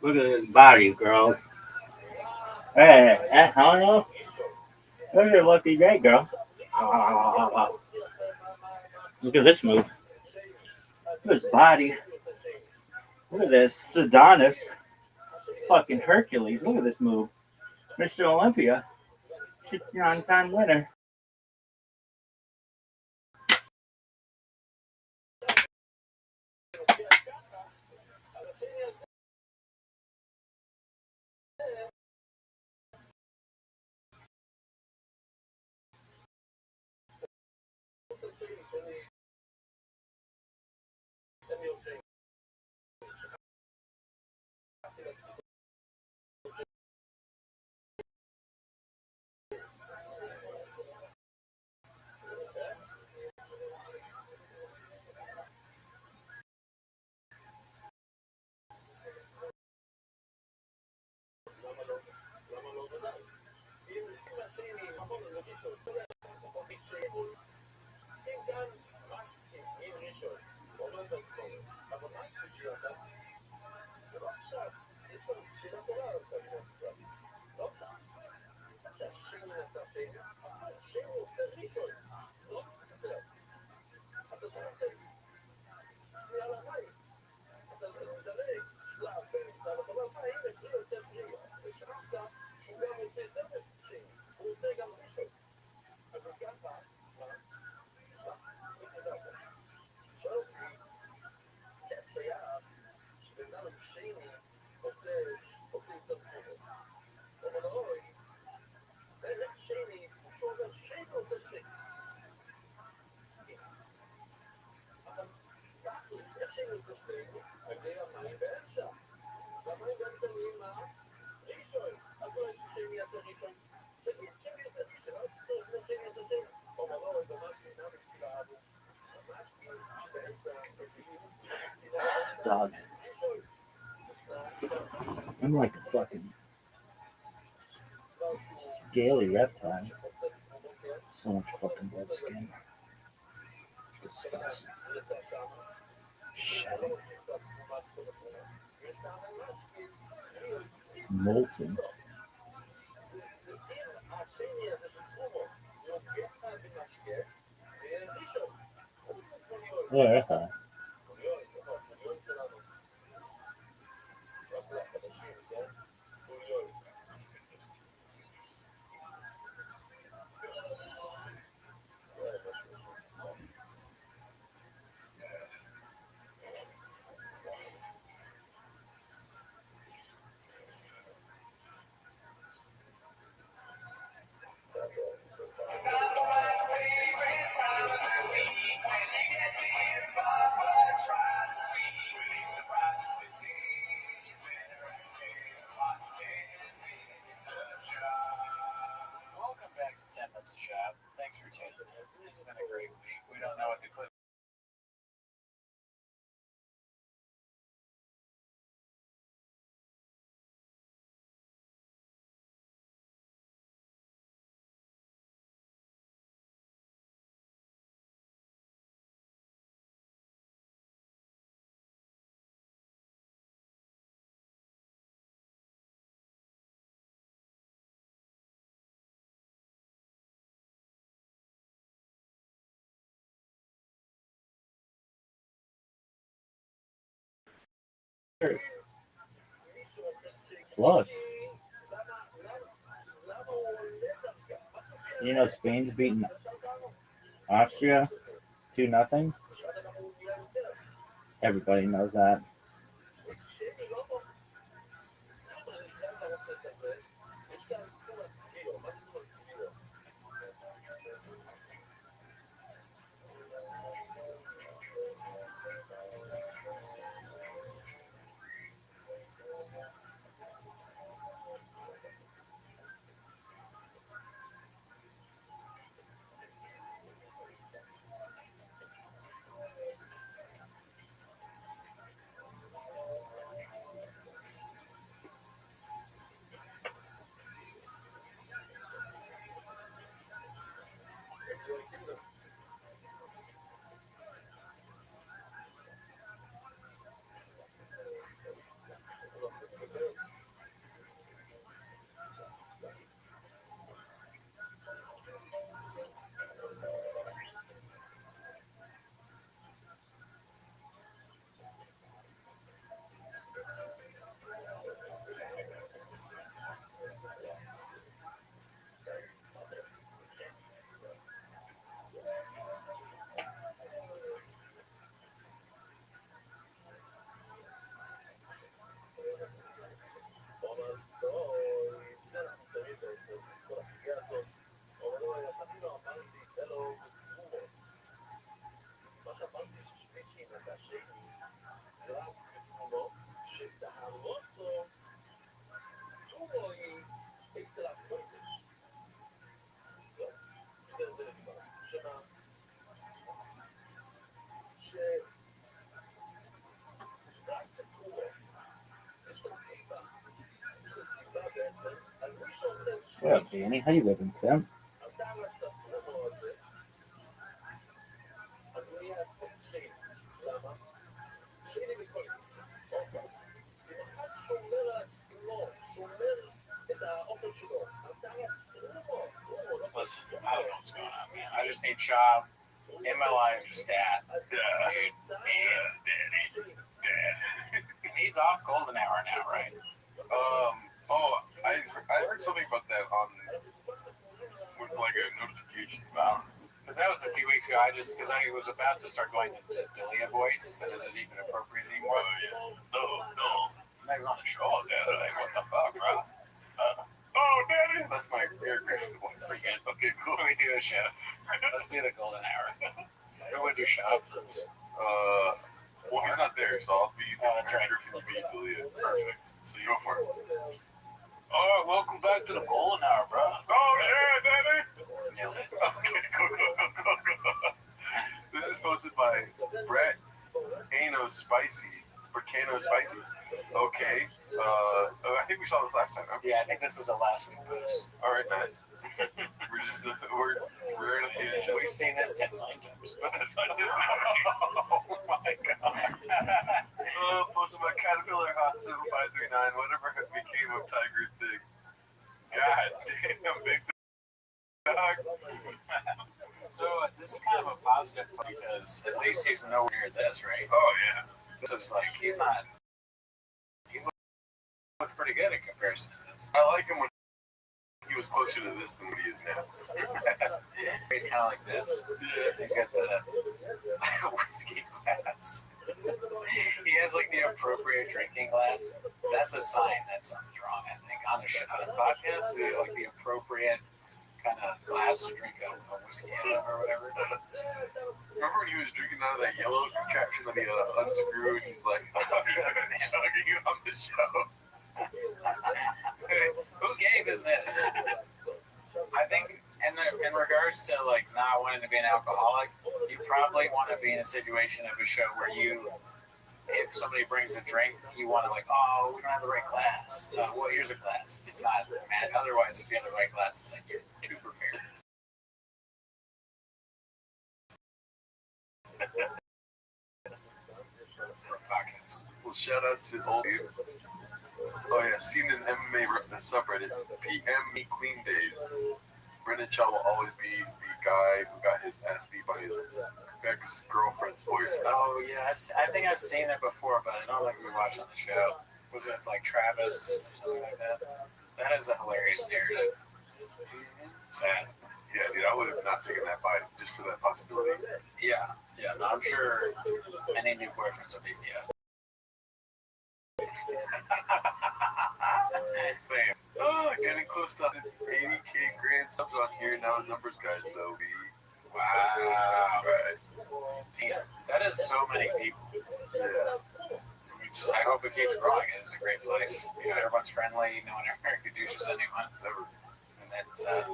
Look at his body, girls. Hey, I don't know. Look at Lucky Great, girl. Look at this move. Look at his body. Look at this. Adonis. Fucking Hercules. Look at this move. Mr. Olympia. 69-time winner. Dog. I'm like a fucking scaly reptile. So much fucking dead skin. Disgusting. Shit. Molten. Yeah. Welcome back to 10 Minutes of Shop. Thanks for tuning in. It's been a great week. We don't know what the clip Look. You know Spain's beating Austria 2-0. Everybody knows that. What up, Danny? How you living, Tim? Listen, I don't know what's going on, man. I just need Shop in my life, stat. Dude, man, Dad. He's off golden hour now, right? I heard something about that on with like a notification. Because that was a few weeks ago. Because I was about to start going to the Delia voice, but is it even appropriate anymore? No. I'm not even on the show, Dad. Like, what the fuck, bro? Daddy, that's my Eric Christian voice. Pretty good. Okay, cool. We do a show. Let's do the golden hour. Who would do Shop first? Well, he's not there, so I'll be. Oh, that's right. Can be Delia. Perfect. So you go for it. Oh, welcome back to the golden hour, bro. Oh yeah, Daddy. Nailed it. Okay, go. This is posted by Brett Cano Spicy. Okay. I think we saw this last time. Huh? Yeah, I think this was a last week post. All right, nice. we're in a theater. We've seen this 10 million times. But this one is Oh my god. Posted by Caterpillar Hot 7539. Whatever became of Tiger Thing. God damn, big dog. So this is kind of a positive because at least he's nowhere near this, right? Oh yeah. This is like he looks pretty good in comparison to this. I like him when he was closer to this than what he is now. He's kind of like this. He's got the whiskey glass. He has like the appropriate drinking glass. That's a sign that something's wrong. I think on a podcast, they like the appropriate kind of glass to drink a whiskey out of or whatever. Remember when he was drinking out of that yellow contraption that he unscrewed? He's like, chugging it on the show. Who gave him this? I think in regards to like not wanting to be an alcoholic, you probably want to be in a situation of a show where if somebody brings a drink, you want to like, oh, we don't have the right glass. Well, here's a glass. It's not, man. Otherwise, if you have the right glass, it's like you're too prepared. Podcast. Well, shout out to old dude. Oh yeah, seen in MMA subreddit, PM Me Clean Days. Brendan Shaw will always be the guy who got his ass beat by his ex-girlfriend's boyfriend. Oh yeah, I think I've seen it before, but I don't think we watched on the show. Was it like Travis or something like that? That is a hilarious narrative. Sad. Yeah, dude, I would have not taken that fight just for that possibility. Yeah, no, I'm sure any new boyfriends will beat me up. Same. Oh, getting close to 80K grand subs on here now. Numbers, guys, though. Wow. Right. Damn, that is so many people. Yeah. I hope it keeps growing. It's a great place. You know, everyone's friendly. No one ever douches anyone. Never. And that's stuff.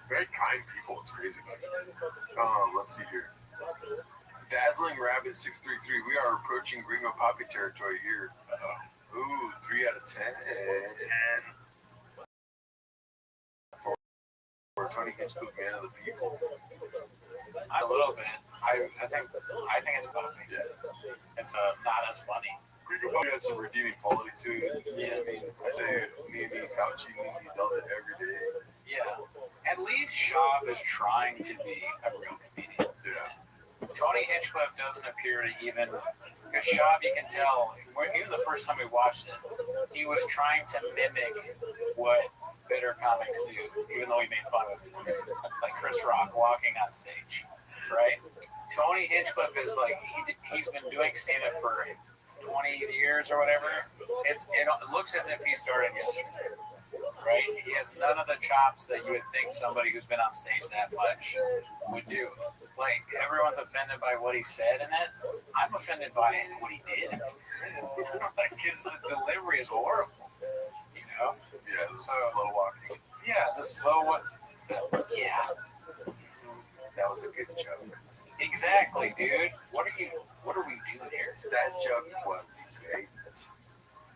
Very kind people. It's crazy. Let's see here. Dazzling Rabbit 633. We are approaching Gringo Poppy territory here. Ooh, 3 out of 10. For Tony Hinchcliffe, man of the people. A little bit. I think it's Poppy. Yeah. It's not as funny. Gringo Poppy has some redeeming quality to it. Yeah. I mean, I say me Fauci, he does it every day. Yeah. At least Schaub is trying to be a real comedian. Yeah. Tony Hinchcliffe doesn't appear to even, because Schaub, you can tell, even the first time we watched it, he was trying to mimic what bitter comics do, even though he made fun of it. Like Chris Rock walking on stage, right? Tony Hinchcliffe is like, he's been doing stand-up for 20 years or whatever. It looks as if he started yesterday, right? He has none of the chops that you would think somebody who's been on stage that much would do. Like, everyone's offended by what he said in it. I'm offended by what he did. Like, his delivery is horrible, you know? Yeah, the slow walking. Yeah, the slow one. Yeah. That was a good joke. Exactly, dude. What are we doing here? That joke was great.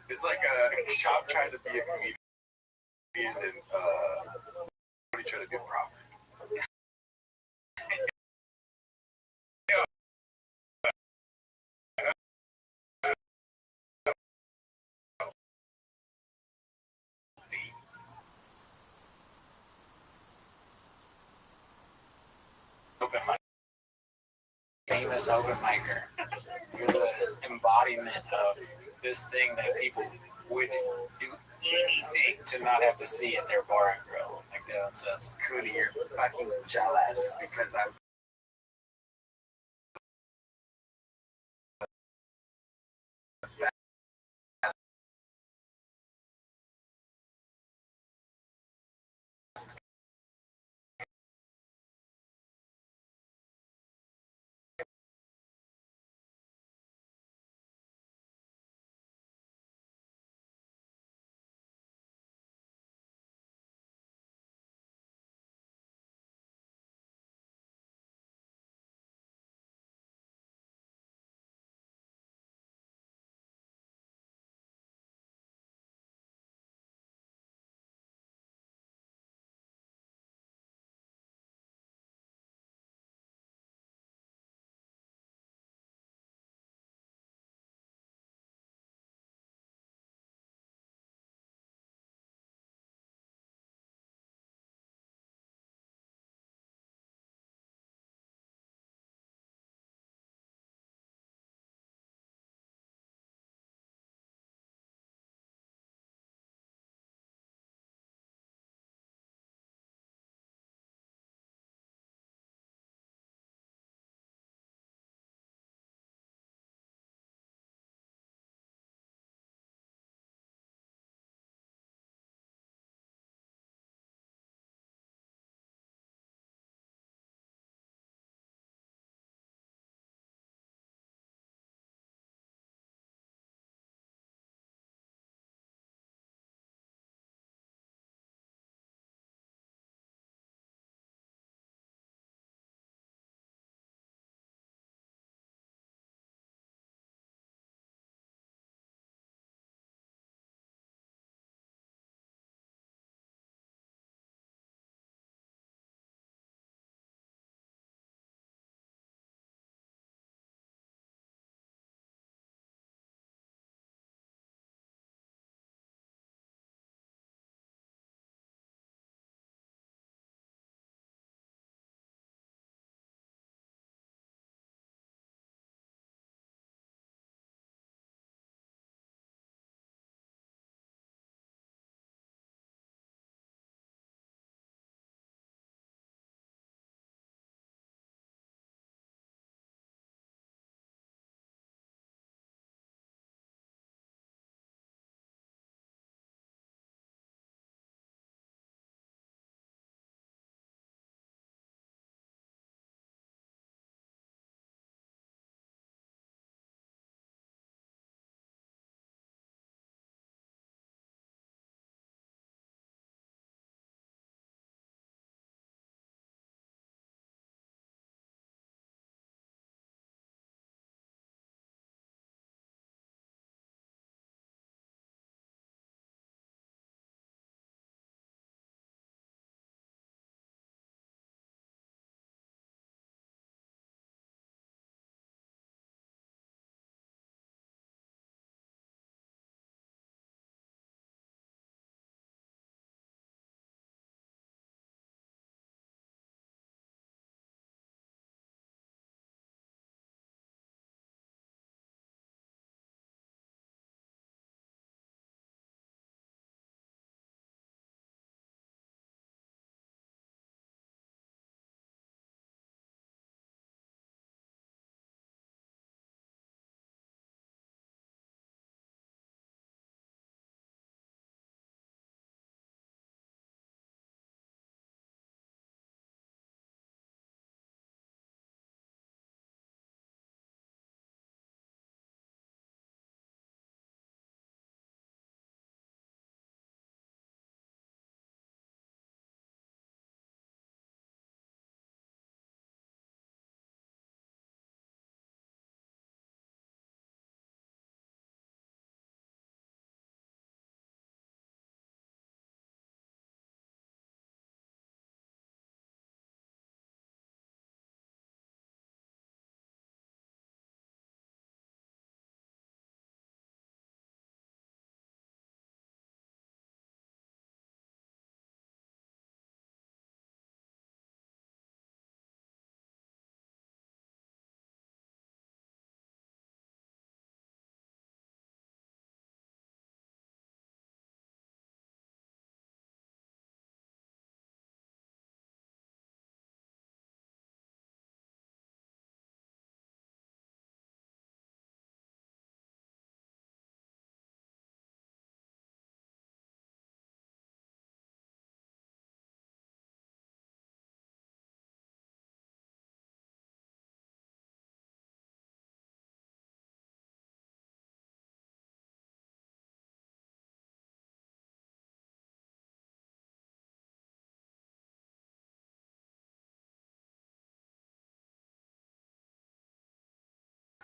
It's like a shop trying to be a comedian and a good profit. Open mic. Famous open micer. You're the embodiment of this thing that people would do anything to not have to see at their bar and grill. Like Dylan says, Cooney, you're fucking jealous because I'm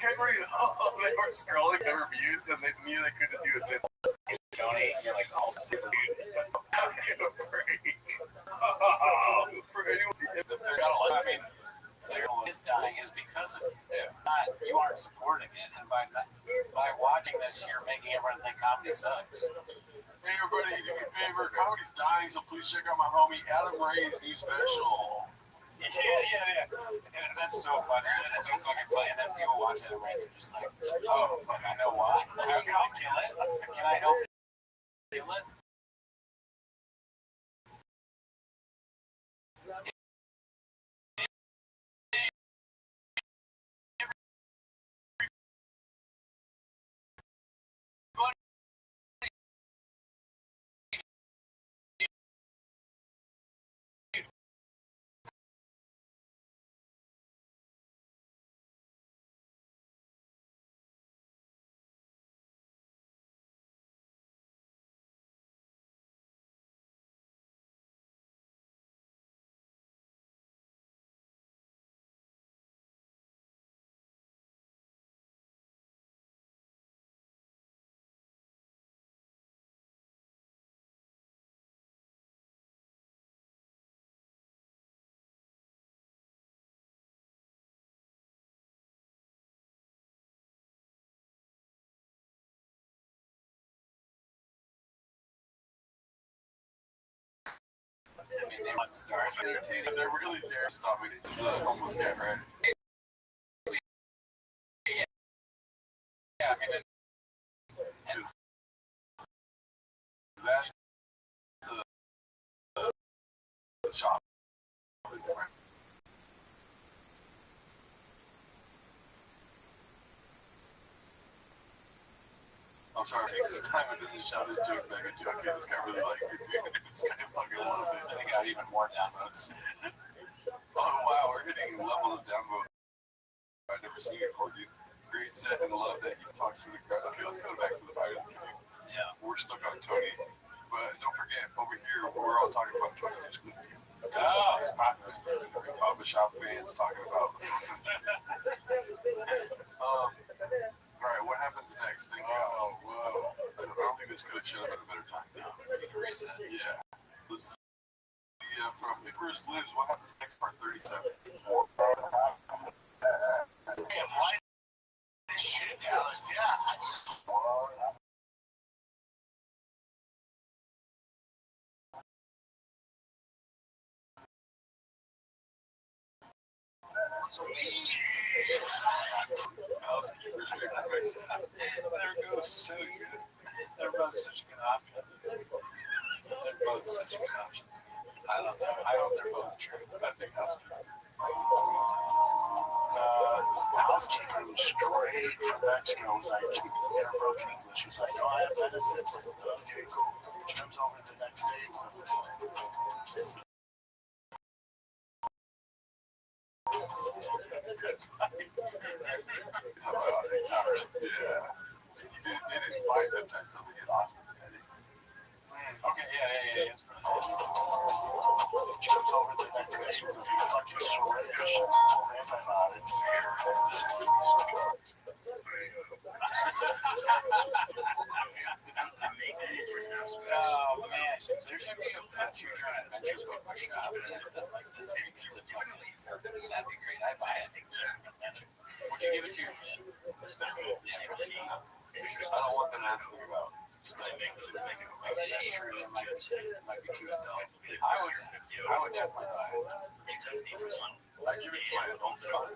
They were scrolling their reviews and they knew they couldn't do it. Johnny, you're like, oh, That's a freak. For anyone, I mean, his dying is because of it. You aren't supporting it, and by watching this, you're making everyone think comedy sucks. Hey everybody, do me a favor, comedy's dying, so please check out my homie Adam Ray's new special. Yeah. And that's so funny. That's so fucking funny. And then people watch it and they're just like, oh, fuck, I know why. How can I kill it? Can I help kill it? I mean, they want to start. They're really dare stopping it. This is a homeless guy, right? Yeah, I mean, That's the shop. I'm sorry, it takes his time and doesn't shout his joke back at you. Okay, this guy really liked it. This guy fucking loved it. I think I got even more downvotes. Oh wow, we're hitting levels of downvote I've never seen before, dude. Great set and love that he talks to the crowd. Okay, let's go back to the Fighters game. Yeah. We're stuck on Tony. But don't forget, over here, we're all talking about Tony. Oh, it's popular. Baba Shop fans talking about. Alright, what happens next? Oh, whoa. I don't think this should have been a better time. No, we can reset. Yeah. Let's see from Icarus Lives, what happens next, part 37? Shit, Dallas, yeah. Housekeepers, There goes so good. They're both such good options. They're both such good options. I don't know. I hope they're both true. I think housekeeper. Housekeeper was straight from Mexico. Was like, in her broken English, was like, oh, I have medicine. Okay, cool. She comes over the next day. Yeah. They didn't fight that time, so they get lost. Okay, yeah. She comes over the next day with a fucking syringe full of antibiotics. Oh man, there should be a choose your own adventures bookshop and stuff like this. Where you get to do these. That'd be great. I'd buy it. Would you give it to your kid? I don't want them asking about. That's true. It might be too adult. I would definitely buy it. I give it to my own son.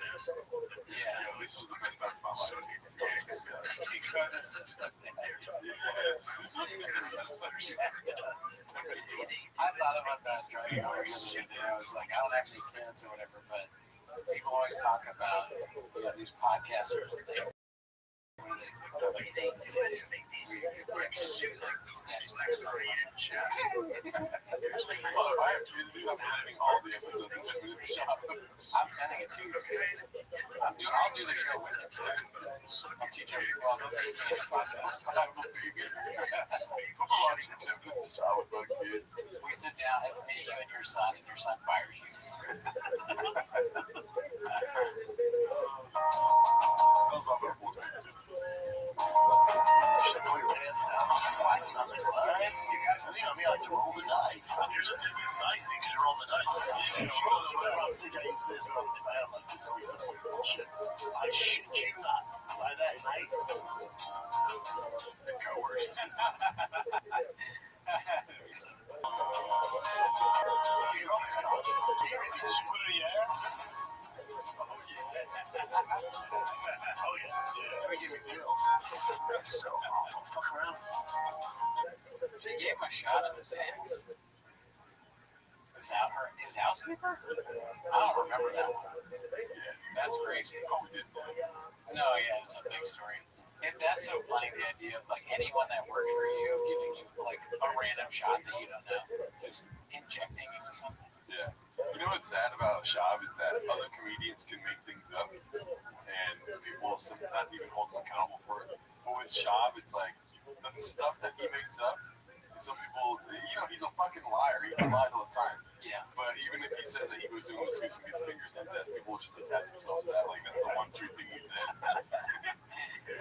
Yeah. This was the best time of my life. Because it's such a good thing. I thought about that driving over the other day. I was like, I don't actually kids or whatever, but people always talk about these podcasters. I'm sending it to you. I'll do the show with you. I'll teach you. Well, they'll teach me the process. We sit down, it's me, you, and your son fires you. Sounds about It's nice because you're on the dice. Yeah, she goes, whenever I'm sick, I use this, and if I have like this recent bullshit, I shit you not. By that night, it got worse. So, fuck around. She gave him a shot of his ass. Is that his housekeeper? I don't remember that one. That's crazy. No, yeah, it's a big story. That's so funny, the idea of like anyone that works for you giving you like a random shot that you don't know, just injecting you with something. Yeah. You know what's sad about Shab is that other comedians can make things up and people will not even hold them accountable for it. But with Shab, it's like the stuff that he makes up, some people, he's a fucking liar. He lies all the time. Yeah. But even if he said that he was doing masseuse and gets fingers like that, people will just attach themselves to that. Like, that's the one true thing he said.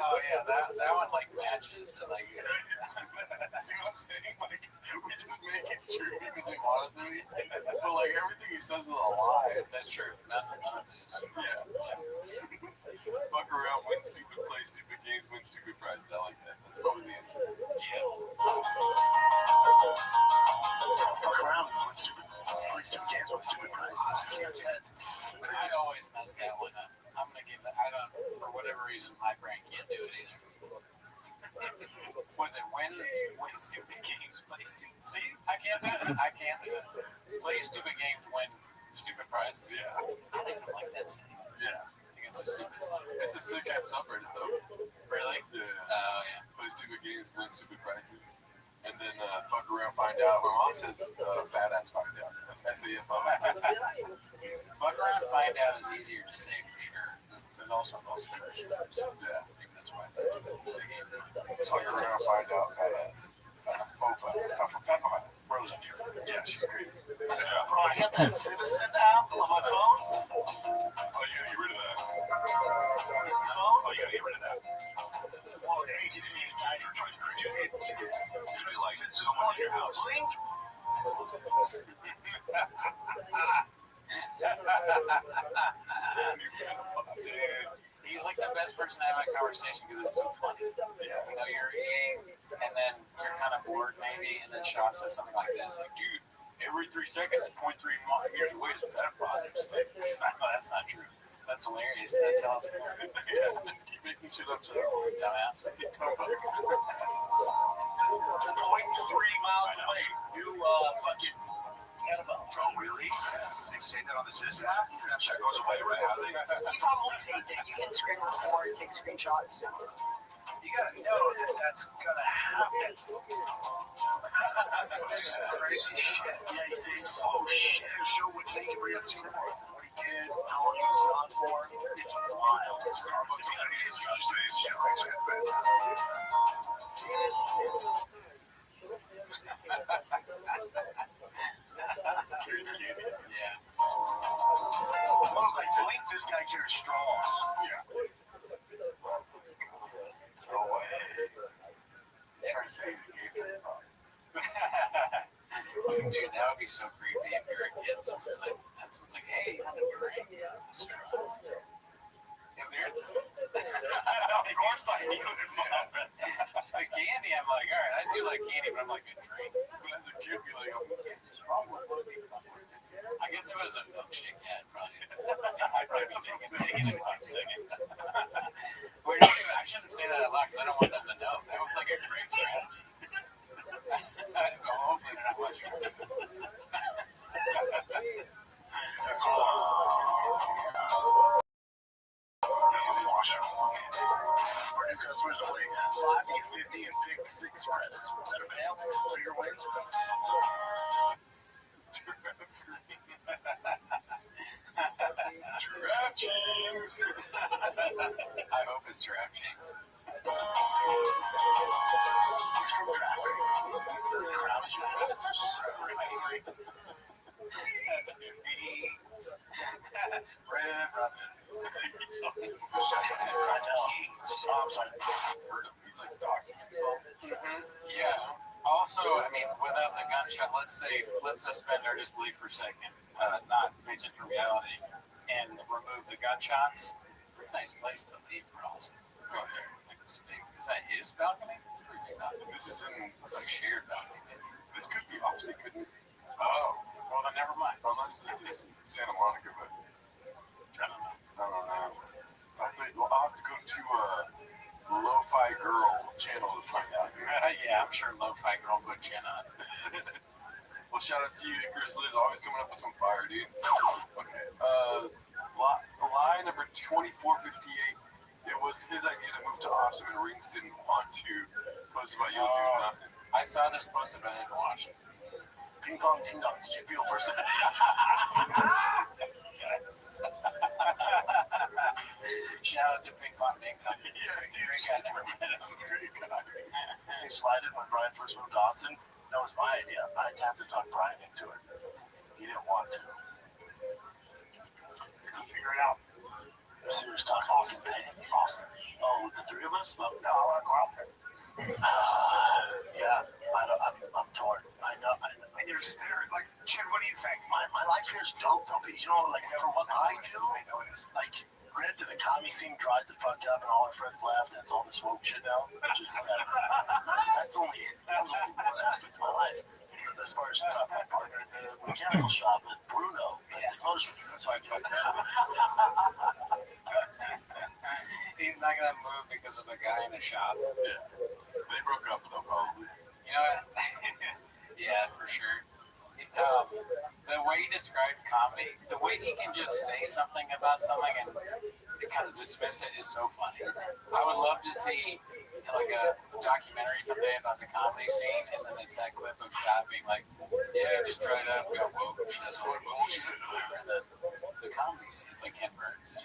Oh, yeah, that one, like, matches. Like, see what I'm saying? Like, we just make it true because we want it to be. But, like, everything he says is a lie. That's true. None of it is. Yeah. Fuck around, win stupid, play stupid games, win stupid prizes. I like that. That's probably the answer. Yeah. Fuck around, win stupid, play stupid games, win stupid prizes. I always mess that one up. I'm gonna give it. I don't. For whatever reason, my brain can't do it either. Was it win stupid games, play stupid? See, I can't do it. I can't do it. Play stupid games, win stupid prizes. Yeah. I don't even like that saying. Yeah. I think it's a stupid song. It's a sick ass subreddit though. Really? Yeah. Yeah. Play stupid games, win stupid prizes. And then fuck around, find out. My mom says fat ass find out. That's the info. Fuck around, find out is easier to say for sure. And also most English words. Yeah. Maybe that's why they gave them. Fuck around, find out, fat ass. Bro's in here. Yeah, she's crazy. Yeah. Bro, I got that Citizen app on my phone. Oh, you gotta get rid of that. Phone? Oh, you gotta get rid of that. Well, it makes you need a tighter. It'd be like someone in your house. Blink. Dude, he's like the best person to have a conversation because it's so funny. Yeah. You know, you're eating, and then you're kind of bored maybe, and then Shop says something like this, like, dude, every 3 seconds, 0.3 meters away is a pedophile. It's like, no, that's not true. That's hilarious. That tells me. Yeah. Keep making shit up, so Dumbass. 0.3 miles away. You fucking Annabelle. Oh, really? They say that on the Citizen app? Snapchat goes away, right? How they... You probably saved it. You can screen record, take screenshots. You gotta know that that's gonna happen. Crazy shit. Yeah, he says, oh shit, the show would take it real to what he did, how long he was gone for. It's wild. It's Starbucks, you know, it's just saying shit like that, but... here's candy. Yeah. I was like, blink, this guy carries straws. Yeah. No way. Turns out he's a gay man. Dude, that would be so creepy if you're a kid. Someone's like, hey, you want a drink? If they're of course I knew it. The candy, I'm like, all right, I do like candy, but I'm like a drink. But as a kid, be like, oh, What's wrong with me? I guess if it was a milkshake, yeah, I'd probably be taking it in 5 seconds. Wait, I shouldn't say that out loud because I don't want them to know. That was like a great strategy. Hopefully they're not watching. For new customers only, 5, 50, and Pick 6 credits. Better payouts, bigger wins. DraftKings. I hope it's DraftKings. He's from DraftKings. He's the crowd is your I'm sorry. Heard him. He's like doxing himself. Yeah. Also, I mean, without the gunshot, let's suspend our disbelief for a second, not reach into reality, and remove the gunshots. Pretty nice place to leave for Austin. Go there. Like, is that his balcony? It's a pretty big balcony. This is in. It's like shared balcony. This could be obviously couldn't. Oh, well then never mind. Unless this is Santa Monica, but I don't know. I don't know. I think well, I'll have to go to Lo-Fi Girl channel to find out. Yeah, I'm sure Lo-Fi Girl put chin on. Well, shout out to you, Grizzlies, always coming up with some fire, dude. Okay. Lie number 2458. It was his idea to move to Austin, and Rings didn't want to. Posted by You'll Do Nothing. I saw this posted, but I didn't watch it. Ping pong, ding dong. Did you feel for a second? Shout out to Ping Pong Ding Dong. Great guy, never met him. Great guy. He slided when Brian first moved to Austin. That was my idea. I had to talk Brian into it. He didn't want to. Couldn't figure it out. Serious talk. Austin, Austin. Oh, the three of us? Oh, no, I want to go out there. Yeah, I'm torn. I know. And you're just there, like, Chin, what do you think? My life here is dope, though. You know, like, for what I do, I know it is. like, granted, the comedy scene dried the fuck up and all our friends left. That's all this woke shit now, which is whatever. that was only one aspect of my life. But as far as my partner at the mechanical shop with Bruno, that's the motorsport. That's why I feel He's not gonna move because of the guy in the shop. Yeah. They broke up, though, probably. You know what? Yeah, for sure. The way he described comedy, the way he can just say something about something and kind of dismiss it is so funny. I would love to see like a documentary someday about the comedy scene, and then it's that clip of Scott being like, "Yeah, just tried out, we got woke and shit, so bullshit." And then the comedy scene, it's like Ken Burns.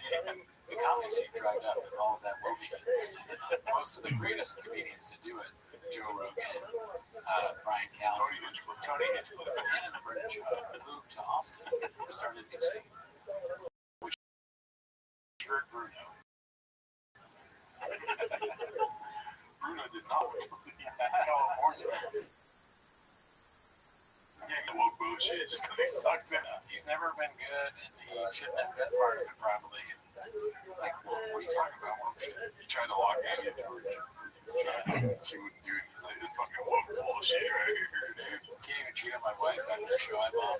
The comedy scene dried up and all of that woke shit. And most of the greatest comedians to do it, Joe Rogan, Brian Callen, Tony Hinchcliffe, and the British moved to Austin and started a new scene. Which hurt Bruno. Bruno did not want to leave California. Yeah, the woke bullshit just because he sucks at it. He's never been good, and he shouldn't have been part of it, probably. Like, what are you talking about, woke shit? He tried to lock Andy George. She wouldn't do it. He's like, this fucking woke bullshit right here, dude. Can't even cheat on my wife after the show I bought.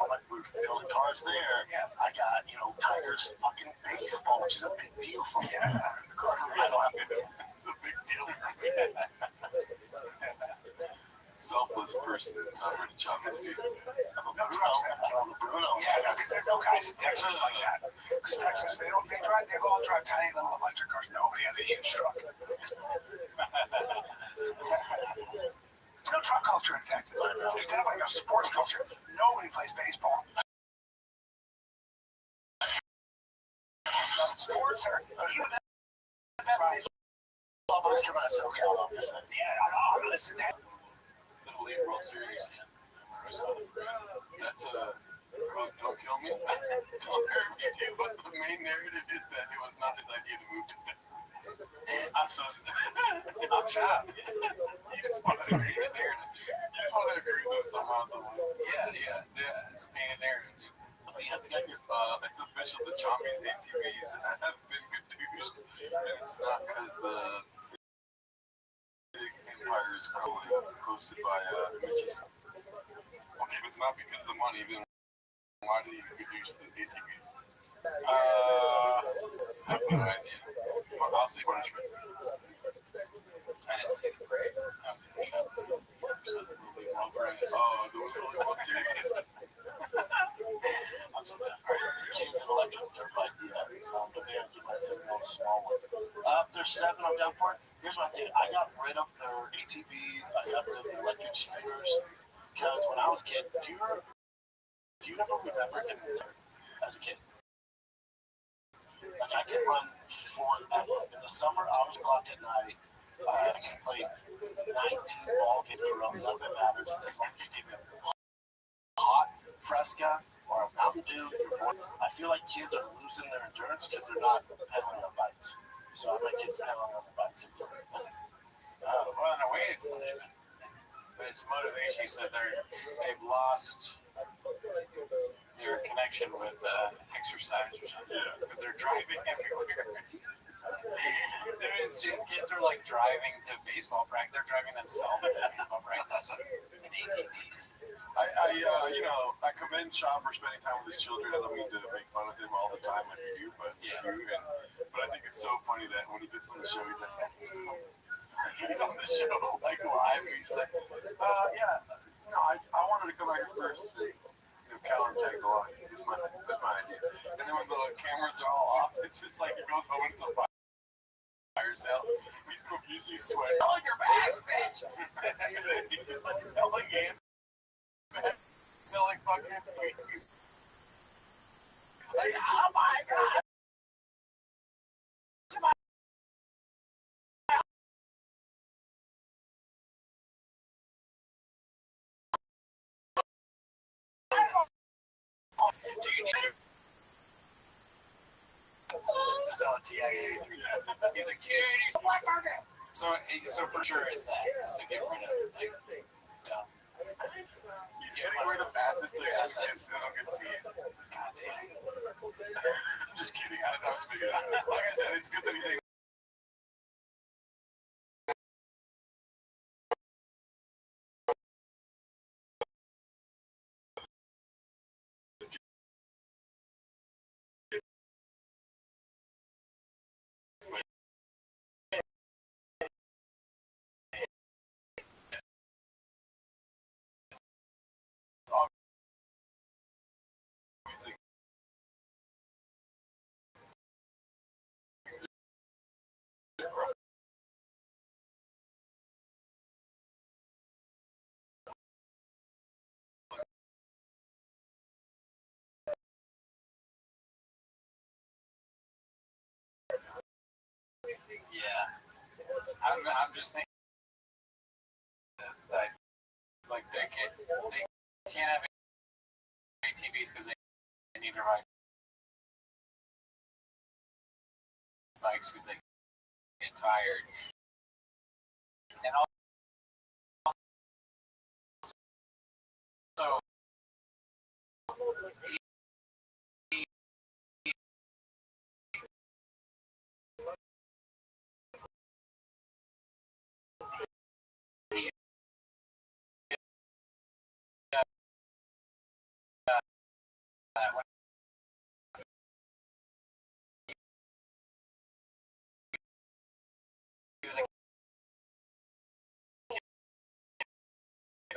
I'm like, we're building cars there. I got, Tigers fucking baseball, which is a big deal for me. I don't have to. It's a big deal for me. Selfless person, not ready to chop his dude. Bruno. Yeah, because there are no guys in Texas like that. Because Texas, they all drive tiny little electric cars. Nobody has a huge truck. There's no truck culture in Texas. There's definitely no sports culture. Nobody plays baseball. Sports are even the best. Nobody's coming out of SoCal, obviously. Yeah, I know. Listen, Little League World Series, yeah. That's Don't Kill Me. Don't hurt me too, but the main narrative is that it was not his idea to move to Texas. I'm so stupid. I'm shocked. You just want to agree with the narrative. You just want to agree with somehow. Yeah, it's a painted narrative, dude. It's official. The Chombies ATVs have been reduced, and it's not because the big empire is growing. Posted by Mitchie. Okay, if it's not because of the money, then why did he reduce the ATVs? I have no idea. I'll say punishment. I didn't see the parade. I'm going to shut the Little League World Series. Oh, those were the World Series. I'm so down. Kids and electric dirt bike, maybe I'll give myself a small one. There's 7 I'm down for. Here's my thing. I got rid of their ATVs. I got rid of the electric scooters. Because when I was a kid, do you ever remember getting dirt as a kid? Like, I could run forever. In the summer, I was clocked at night. I could play 19 ball games in a row. None of it matters. As long as you give me a hot Fresca or a Mountain Dew, I feel like kids are losing their endurance because they're not pedaling on bikes. So my kids pedaling on the bicycle. Well, in a way, it's punishment, but it's motivation. So they've lost their connection with exercise or something because they're driving everywhere. His kids are like driving to baseball practice. They're driving themselves to baseball practice in ATVs. I commend Shaw for spending time with his children. I don't mean to make fun of him all the time like you do, but I think it's so funny that when he gets on the show, he's like, he's on the show like live. And he's like, I wanted to come out here first. Callum tagged along. That's my idea. And then when the cameras are all off, it's just like he goes home and it's a fire sale. He's profusely sweating. Selling your bags, bitch. He's like selling it. Selling fucking he's like, oh my god. Do you need it? Sell a TI-83. He's like, dude, he's a black market. So for sure it's that. It's to get rid of it. Like, He's getting rid of facets so kids don't get seized. God damn. I'm just kidding. I was big enough. Like I said, it's good that he's able. Yeah. I'm just thinking that like they can't have ATVs because they need to ride bikes because they get tired. And also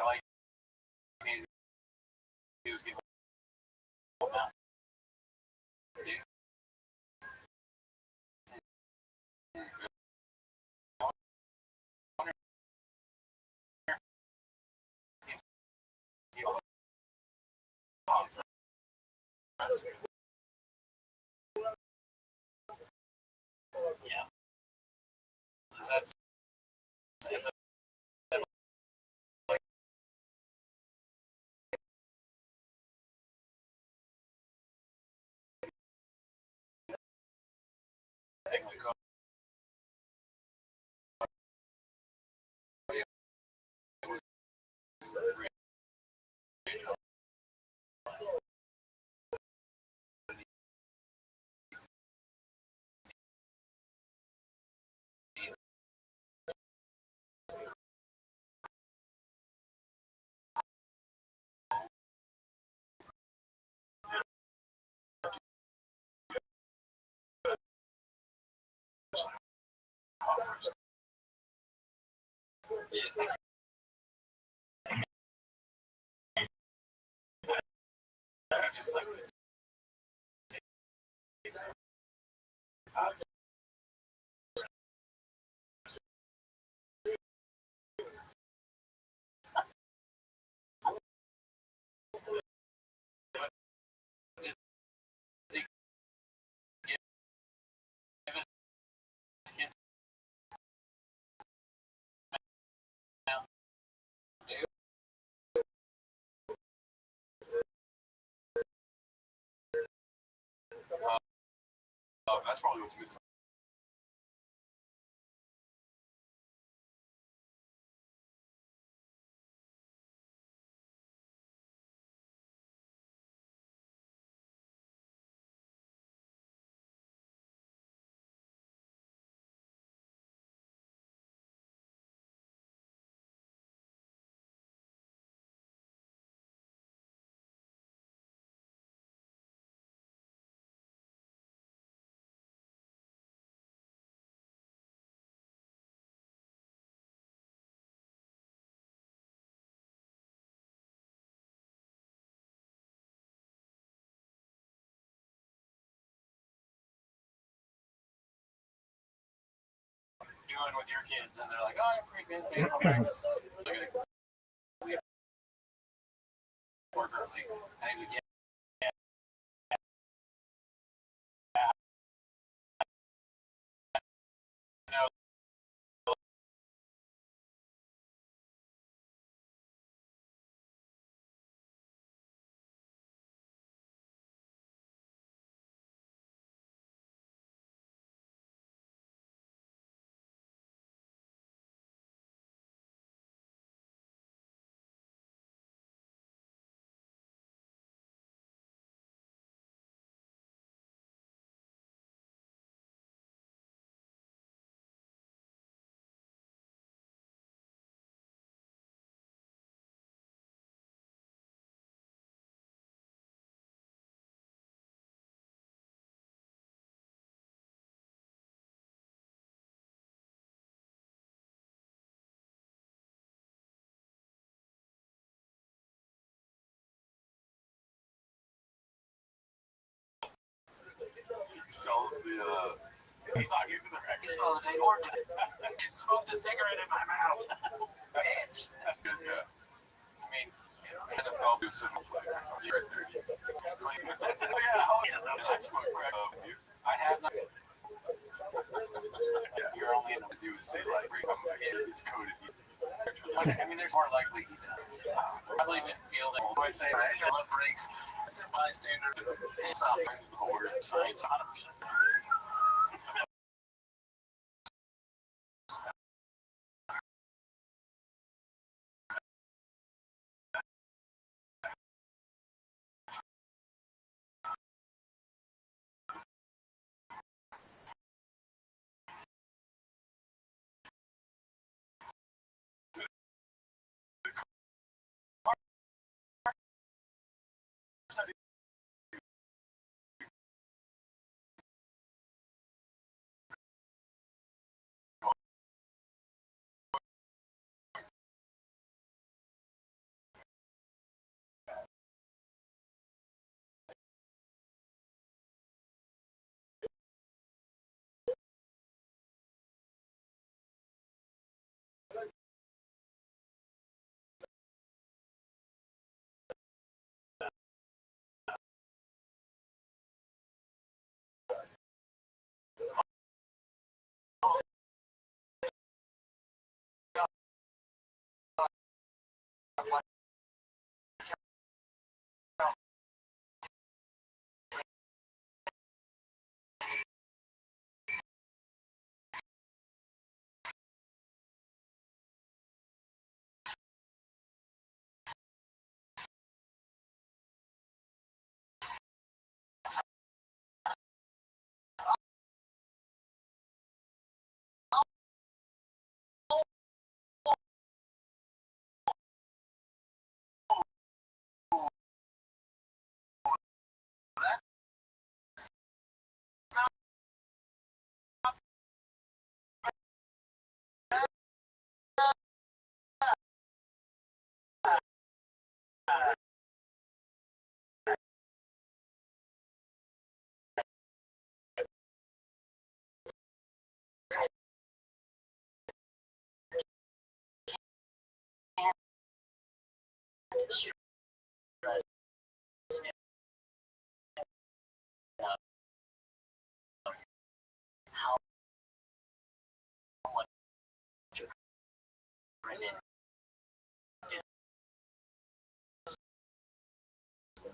like he was getting old now. Yeah. Is that like thing we go? It was free. Yeah. I just like it. That's probably what's missing. doing with your kids? And they're like, oh, I'm pretty good. Baseball practice. They're going to leave work early. And he's like, yeah. Sells the talking to the record. He smelled an orange. Smoked a cigarette in my mouth. Bitch. Yeah. I mean, NFL do simple play. Oh yeah, oh yes, I smoke crack. I have not. Yeah, you're only gonna do is say like, it's coded. I mean, there's more likely he does. Probably been fielding. What do I say? I love breaks. Sit bystander. Stop. The whole word science. 100%.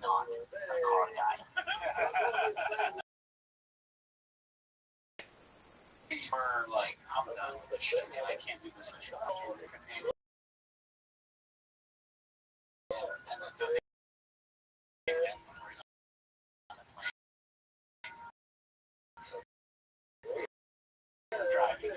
Not a car guy. Or like, I'm done with this shit, man. I can't do this anymore. And it doesn't driving.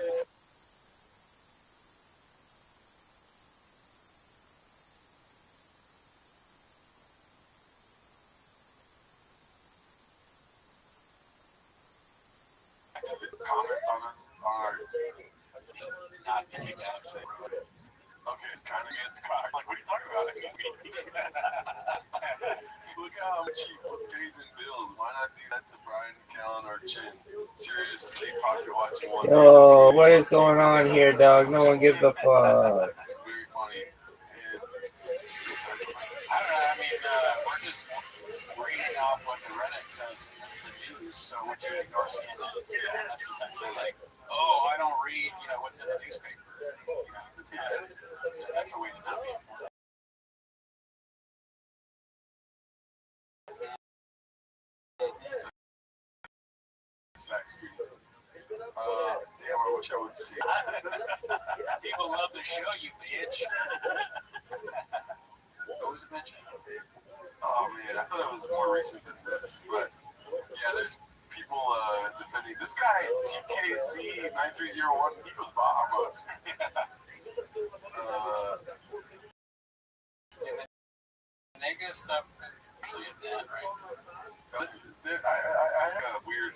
Comments on us on our Not getting down to say. okay, it's kind of gets cocked. Like, what are you talking about? Look how much he pays in bills. Why not do that to Brian Callen or Chin? seriously pocket watching one. Yo, what is going on here, dog? No one gives a fuck. Very funny. And I don't know. I mean, we're just reading off what the Reddit says, and it's the news. So would you ignore CNN? Yeah, that's essentially like, oh, I don't read, what's in the newspaper. That's a way to not be informed. it's facts, dude. Damn, I wish I would see. People love the show, you bitch. What was it mentioned? Oh man, I thought it was more recent than this, but yeah, there's people defending this guy TKC 9301. He goes Bahama. The negative stuff is usually at the end, right? I had a weird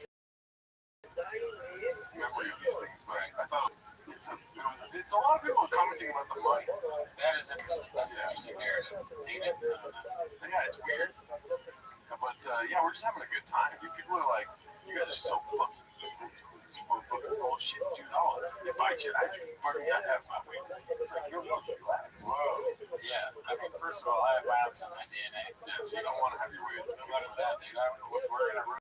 memory of these things, but I thought it's a lot of people commenting about the money. That is interesting. That's an interesting narrative. Ain't it? Yeah, it's weird. But yeah, we're just having a good time. People are like, you guys are so fucking bullshit, dude. If I should actually fucking not have my way. It's like, you're relax. Whoa. Yeah, I mean, first of all, I have rats in my DNA. Yeah, so you don't want to have your way. No matter that, dude. If we're in a room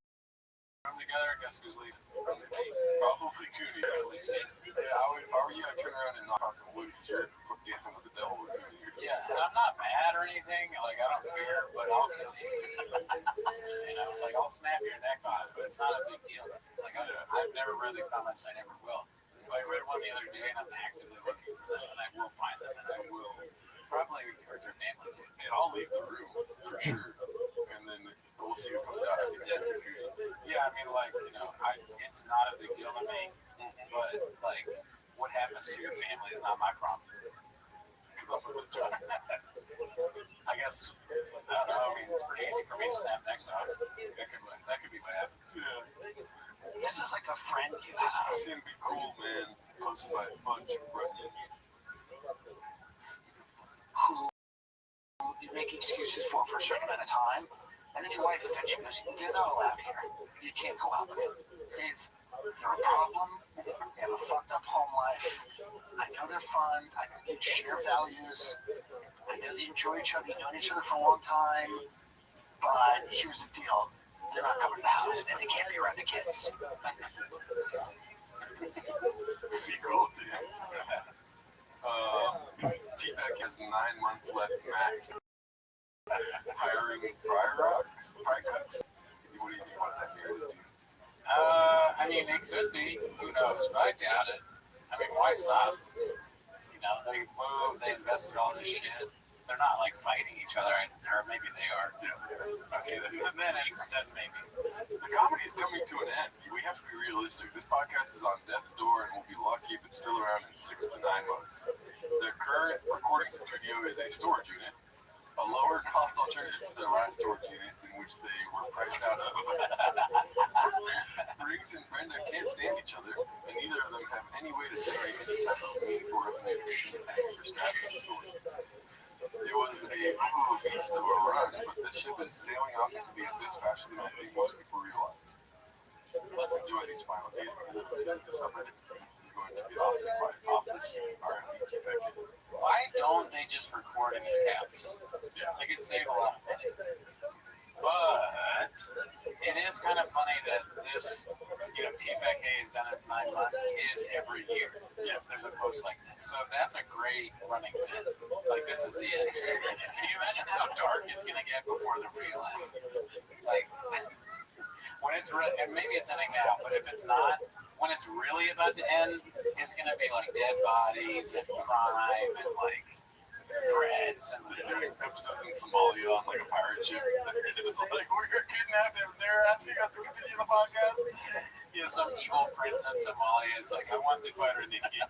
together, guess who's leaving? Probably Cooney. Yeah, if I were you, I'd turn around and knock on some wood because you're dancing with the devil with Cooney. Yeah, and I'm not mad or anything. Like, I don't care, but I'll kill you. Like, I'll snap your neck off, but it's not a big deal. Like, I've never read the comments, I never will. I read one the other day, and I'm actively looking for them, and I will find them, and I will probably hurt their family, too. And I'll leave the room, for sure. And then we'll see who comes out. I think it's going to be Cooney. Yeah, I mean, like, it's not a big deal to me, but, like, what happens to your family is not my problem. I guess, I don't know, I mean, it's pretty easy for me to snap necks off. That could be what happens. Yeah. This is like a friend you have. It's going to be cool, man. Posted by Fudge Runyon. Who you make excuses for a certain amount of time, and then your wife eventually goes, they're not allowed here. You can't go out with them. They're a problem. They have a fucked up home life. I know they're fun. I know they share values. I know they enjoy each other. They've known each other for a long time. But here's the deal. They're not coming to the house, and they can't be around the kids. Pretty cool, dude. T-Pack has 9 months left max. Hiring fry rocks, fry cuts. What do you think about that narrative? I mean, it could be. Who knows? But I doubt it. I mean, why stop? They moved, they invested all this shit. They're not like fighting each other, or maybe they are. Yeah. Okay, then maybe. The comedy is coming to an end. We have to be realistic. This podcast is on death's door, and we'll be lucky if it's still around in 6 to 9 months. The current recording studio is a storage unit, a lower cost alternative to their last storage unit in which they were priced out of. Briggs and Brenda can't stand each other, and neither of them have any way to generate any type of meaningful revenue for staff and storage. It was a beast of a run, but this ship is sailing off into the abyss faster than I think most people realize. Let's enjoy these final days. The subreddit is going to be office RMD. Why don't they just record in his house? Yeah. They could save a lot of money. But it is kind of funny that this, TFAK has done it 9 months, is every year. Yeah, there's a post like this. So that's a great running bit. Like, this is the end. Can you imagine how dark it's going to get before the real end? Like, when it's and maybe it's ending now, but if it's not, when it's really about to end, it's going to be like dead bodies and crime and like threats and they're doing episodes in Somalia on like a pirate ship. It's like we're kidnapped and they're asking us to continue the podcast. Some evil prince in Somalia is like, I want the fighter to get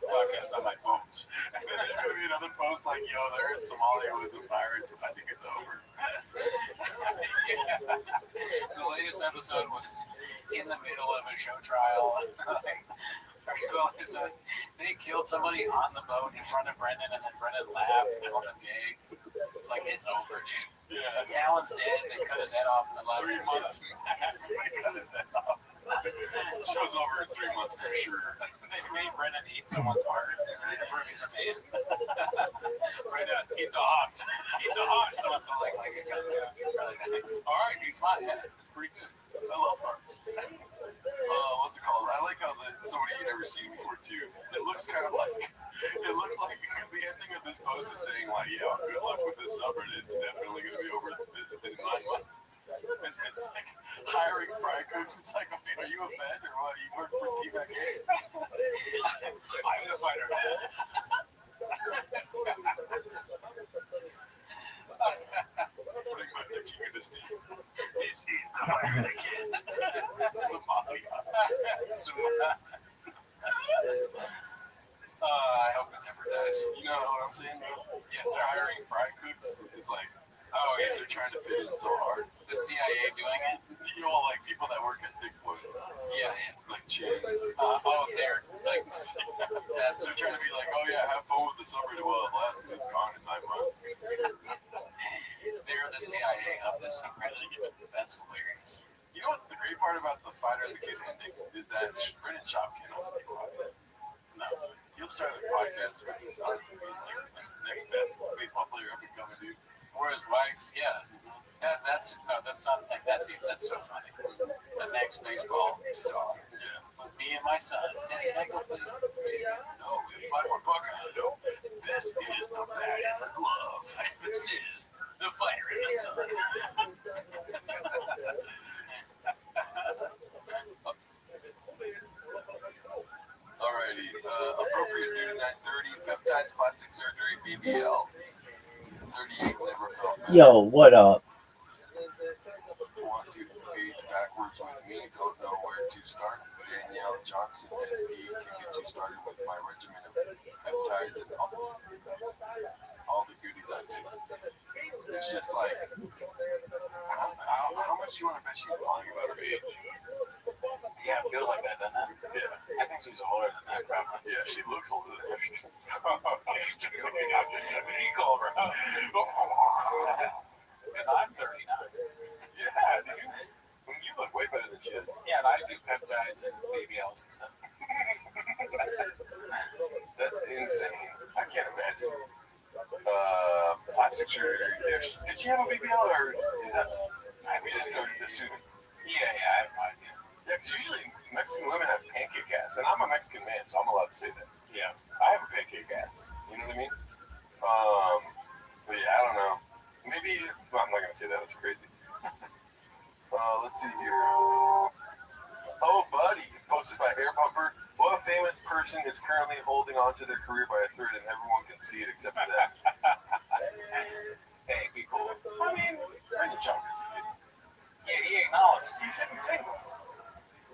podcast on my boat. And then there's gonna be another post like, yo, they're in Somalia with the pirates. I think it's over. Yeah. The latest episode was in the middle of a show trial. They killed somebody on the boat in front of Brendan, and then Brendan laughed and called him gay. It's like, it's over, dude. Yeah. Talon's dead. They cut his head off in the last 3 months max. They cut his head off. Show's over in 3 months for sure. They made Brendan eat someone's heart and prove he's a man. Brendan, eat the heart. Eat the heart. Someone's gonna like it. All right, dude, fine. Yeah, it's pretty good. I love hearts. What's it called? I like how that's somebody you've never seen before too. It looks kind of like, because the ending of this post is saying like, yeah, good luck with this subreddit. It's definitely gonna be over this in 9 months. And it's like hiring fry cooks. It's like, okay, are you a vet or what? You work for Team X? I'm the fighter, man. Putting my dick in this team. This is the fighter again. Somalia. I hope it never dies. You know what I'm saying? Yes, they're hiring fry cooks. It's like, oh yeah, they're trying to fit in so hard. The CIA doing it? You know, like people that work at Big Boy. Yeah. Like Chin. They're like, They're trying to be like, oh yeah, have fun with the subreddit while it lasts, and it's gone in 9 months. they're the CIA of this subreddit. That's hilarious. You know what the great part about the fighter and the kid ending is that Brendan Schaub cannot stay quiet. No. He'll start a podcast with his son being like the next best baseball player up and coming, dude. Or his wife, yeah. That's something. That's so funny. The next baseball star. Yeah. With me and my son. Daddy, can I go play? No, we have 5 more podcasts to do. This is the bat in the glove. This is the fighter in the sun. Alrighty, appropriate due to 9:30, peptides, plastic surgery, BBL. 38 liver company. Yo, what up? Want to age backwards with me? Don't know where to start. Danielle Johnson NP can get you started with my regimen of peptides and all the goodies I do. It's just like, how much you want to bet she's lying about her age? Yeah, it feels like that, doesn't it? Yeah. I think she's older than that, probably. Yeah, she looks older than her. Eagle, bro. Because I'm 39. Yeah, dude. You look way better than she is. Yeah, and I do peptides and BBLs and stuff. That's insane. I can't imagine. Plastic surgery. Did she have a BBL or is that? We just started assuming. Yeah, I have no idea. Yeah, because usually Mexican women have pancake ass, and I'm a Mexican man, so I'm allowed to say that. Yeah. I have a pancake ass. You know what I mean? But yeah, I don't know. Maybe well, I'm not gonna say that. That's crazy. Let's see here. Oh, buddy, posted by Air Pumper. What famous person is currently holding on to their career by a thread, and everyone can see it except for that? Hey, be cool. I mean, Brendan Schaub is it. Yeah, he acknowledged. He's hitting singles.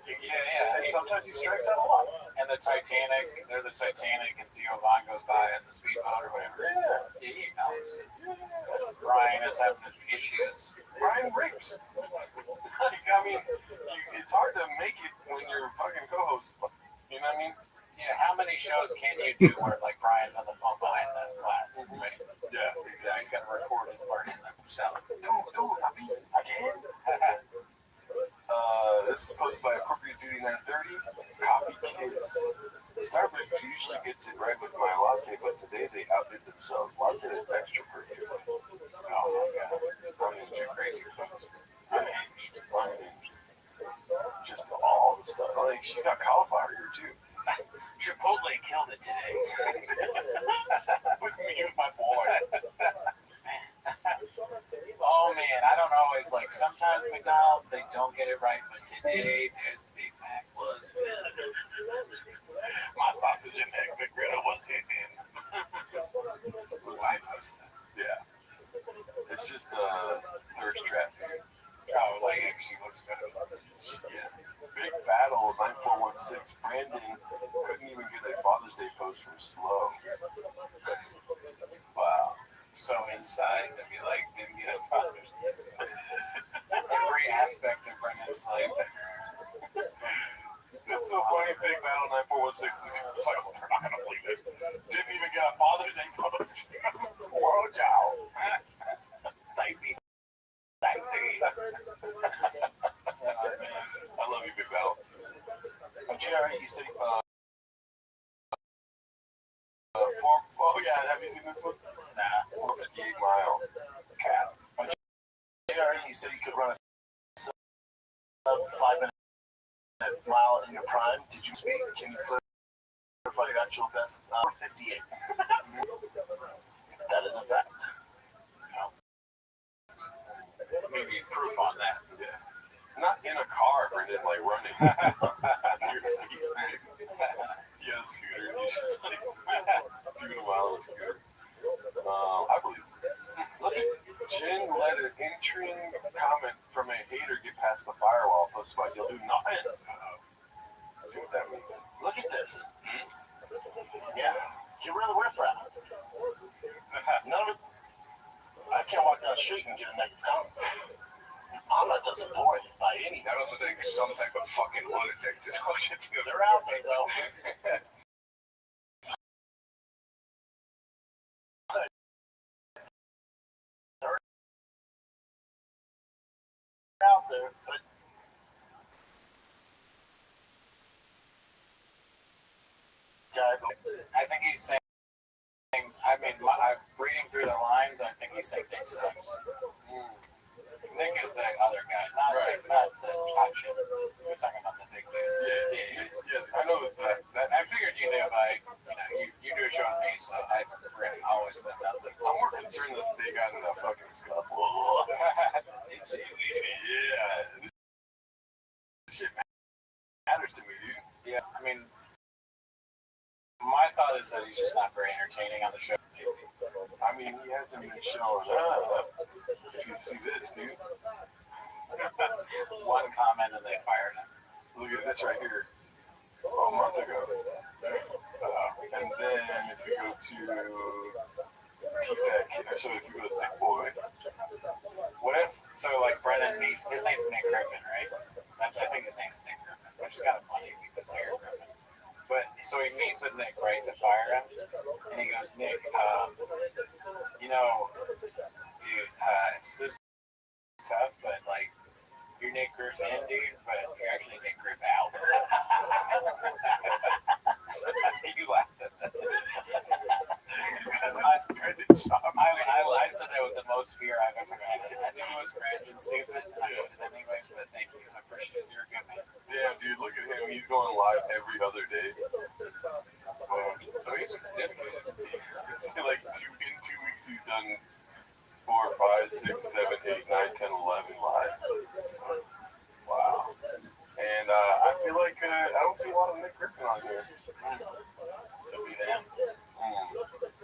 Yeah. And sometimes he strikes out a lot. And the Titanic, they're the Titanic, and Theo Von goes by in the speedboat or whatever. Yeah. He acknowledges it. Brian is having his issues. Brian rapes. Like, I mean, it's hard to make it when you're fucking co-host. You know what I mean? Yeah, how many shows can you do where like Brian's on the phone behind the glass? Right? Yeah, He's got to record his part in the cell. Dude, again? This is posted by Appropriate Duty 930. Coffee Kiss. Starbucks usually gets it right with my latte, but today they outdid themselves. Latte is extra pretty. Oh my god. That's too crazy. Unhinged. Just all the stuff. Like, she's got cauliflower here too. Chipotle killed it today. With me and my boy. Oh man, I don't always like. Sometimes McDonald's they don't get it right, but today there's Big Mac was. My sausage and egg McGriddle was hitting. Why post that? Yeah. It's just thirst trap. Oh, like she looks better. Yeah. Big battle 9416. Brandon couldn't even get a Father's Day post from Slow. Wow. So inside to be like, didn't get a Father's Day. Every aspect of Brendan's life. It's so funny. Big battle 9416 is like, oh, they're not gonna believe it. Didn't even get a Father's Day post. Whoa, chow. Dicey. I love you, Big Battle. he said, oh yeah, have you seen this one? Nah. 458 mile cap. On JRE, he said he could run a sub 5 minute mile in your prime. Did you speak? Can you clarify your actual best? 458. That is a fact. Maybe proof on that. Yeah. Not in a car, Brendan, like running. Yeah, a scooter. He's just like doing a mile on a scooter. I believe it. Look, Jen let an intriguing comment from a hater get past the firewall posted by You'll Do Nothing. Let's see what that means. Look at this. Yeah, get rid of the riffraff. None of it. I can't walk down the street and get a negative comment. I'm not disappointed by any. I don't think some type of fucking lunatic to talk to. They're out there though. They're out there, but I think he's saying. I mean, I'm reading through the lines. I think he's saying Nick sucks. Nick is the other guy, not Right. not the hot shit. He was talking about the big dude. Yeah. I know that. I figured you knew, but you do a show with me, so I've always been nothing. I'm more concerned that they got in a fucking scuffle. Yeah. This shit matters to me, dude. Yeah, I mean, my thought is that he's just not very entertaining on the show. I mean, he hasn't been showing up. If you see this, dude. One comment and they fired him. Look at this right here. A month ago. And then if you go to T-Tech, so if you go to Thick Boy, What if, so like Brennan meets, his name's Nick Griffin, right? I think his name's Nick Griffin, which is kind of funny because they're Griffin. But, so he meets with Nick, right, to fire him, and he goes, Nick, you know, dude, this is tough, but like, you're Nick Griffin, dude, but you're actually Nick Griff out. You laughed at that. I said that with the most fear I've ever had. I knew it was cringe and stupid, and I did it anyways, but thank you. I appreciate it. You're a good man. damn, dude, look at him. He's going live every other day. So he's dedicated. It's like in 2 weeks, he's done 4, 5, 6, 7, 8, 9, 10, 11 live. Wow. And I feel like I don't see a lot of Nick Griffin on here. Could be them.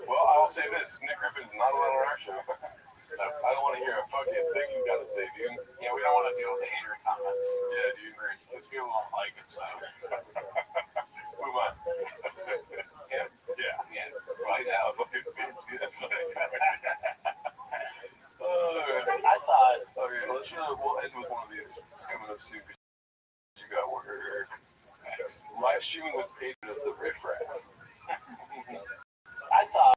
Well, I will say this: Nick Griffin's not allowed on our show. I don't want to hear a fucking thing you got to say, dude. Yeah, we don't want to deal with the hater comments. Yeah, dude. Because people don't like it, so. Move on. Yeah. Well, he's out. That's what I got. I thought, Okay, we'll end with one of these. It's coming up soon. You got work. Live streaming with Patriot of the Riff Raff. I thought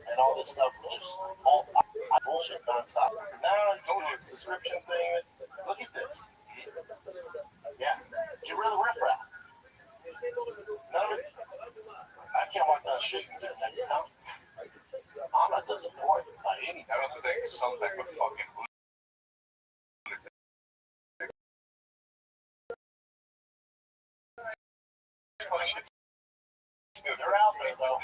and all this stuff was just all bullshit nonstop. Now, you know, it's subscription thing. Look at this. Yeah, get rid of the riffraff. None of it. I can't walk down the street and get a negative comment. I'm not disappointed by any. I don't think some type of fucking They're out there though.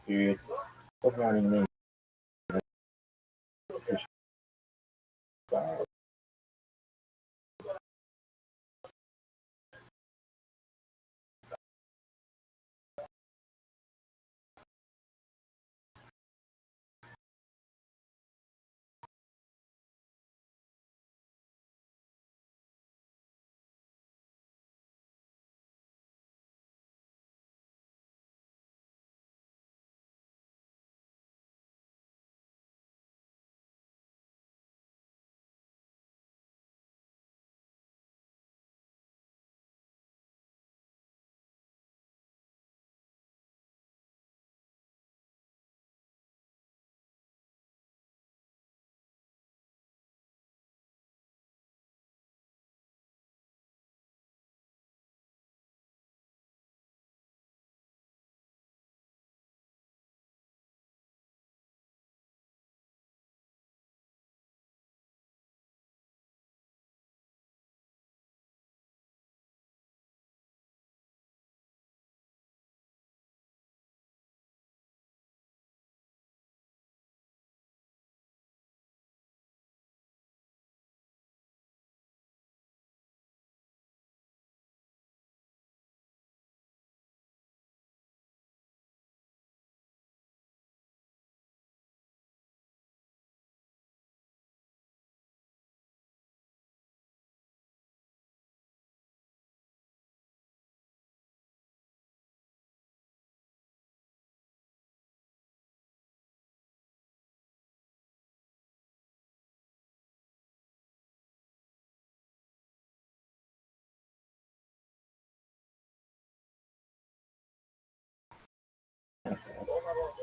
period. Overrunning me.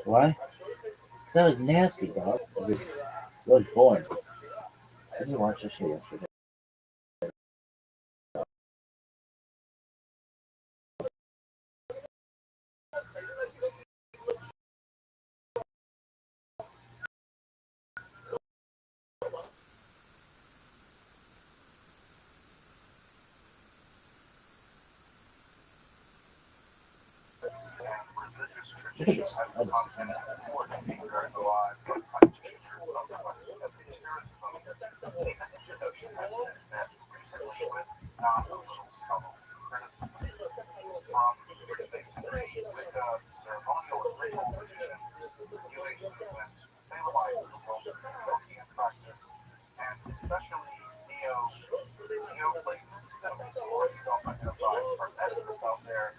Why? That was nasty, dog. I was born. I didn't watch this shit yesterday. Religious Look at traditions this. has become an important part of life. Recently with not a little subtle criticism from Freemasonry, Wicca, ceremonial and ritual traditions, New Age movement, Balaamites, the world of Ethiopian practice, and especially Neoplatonists or self-identified hermeticists out there.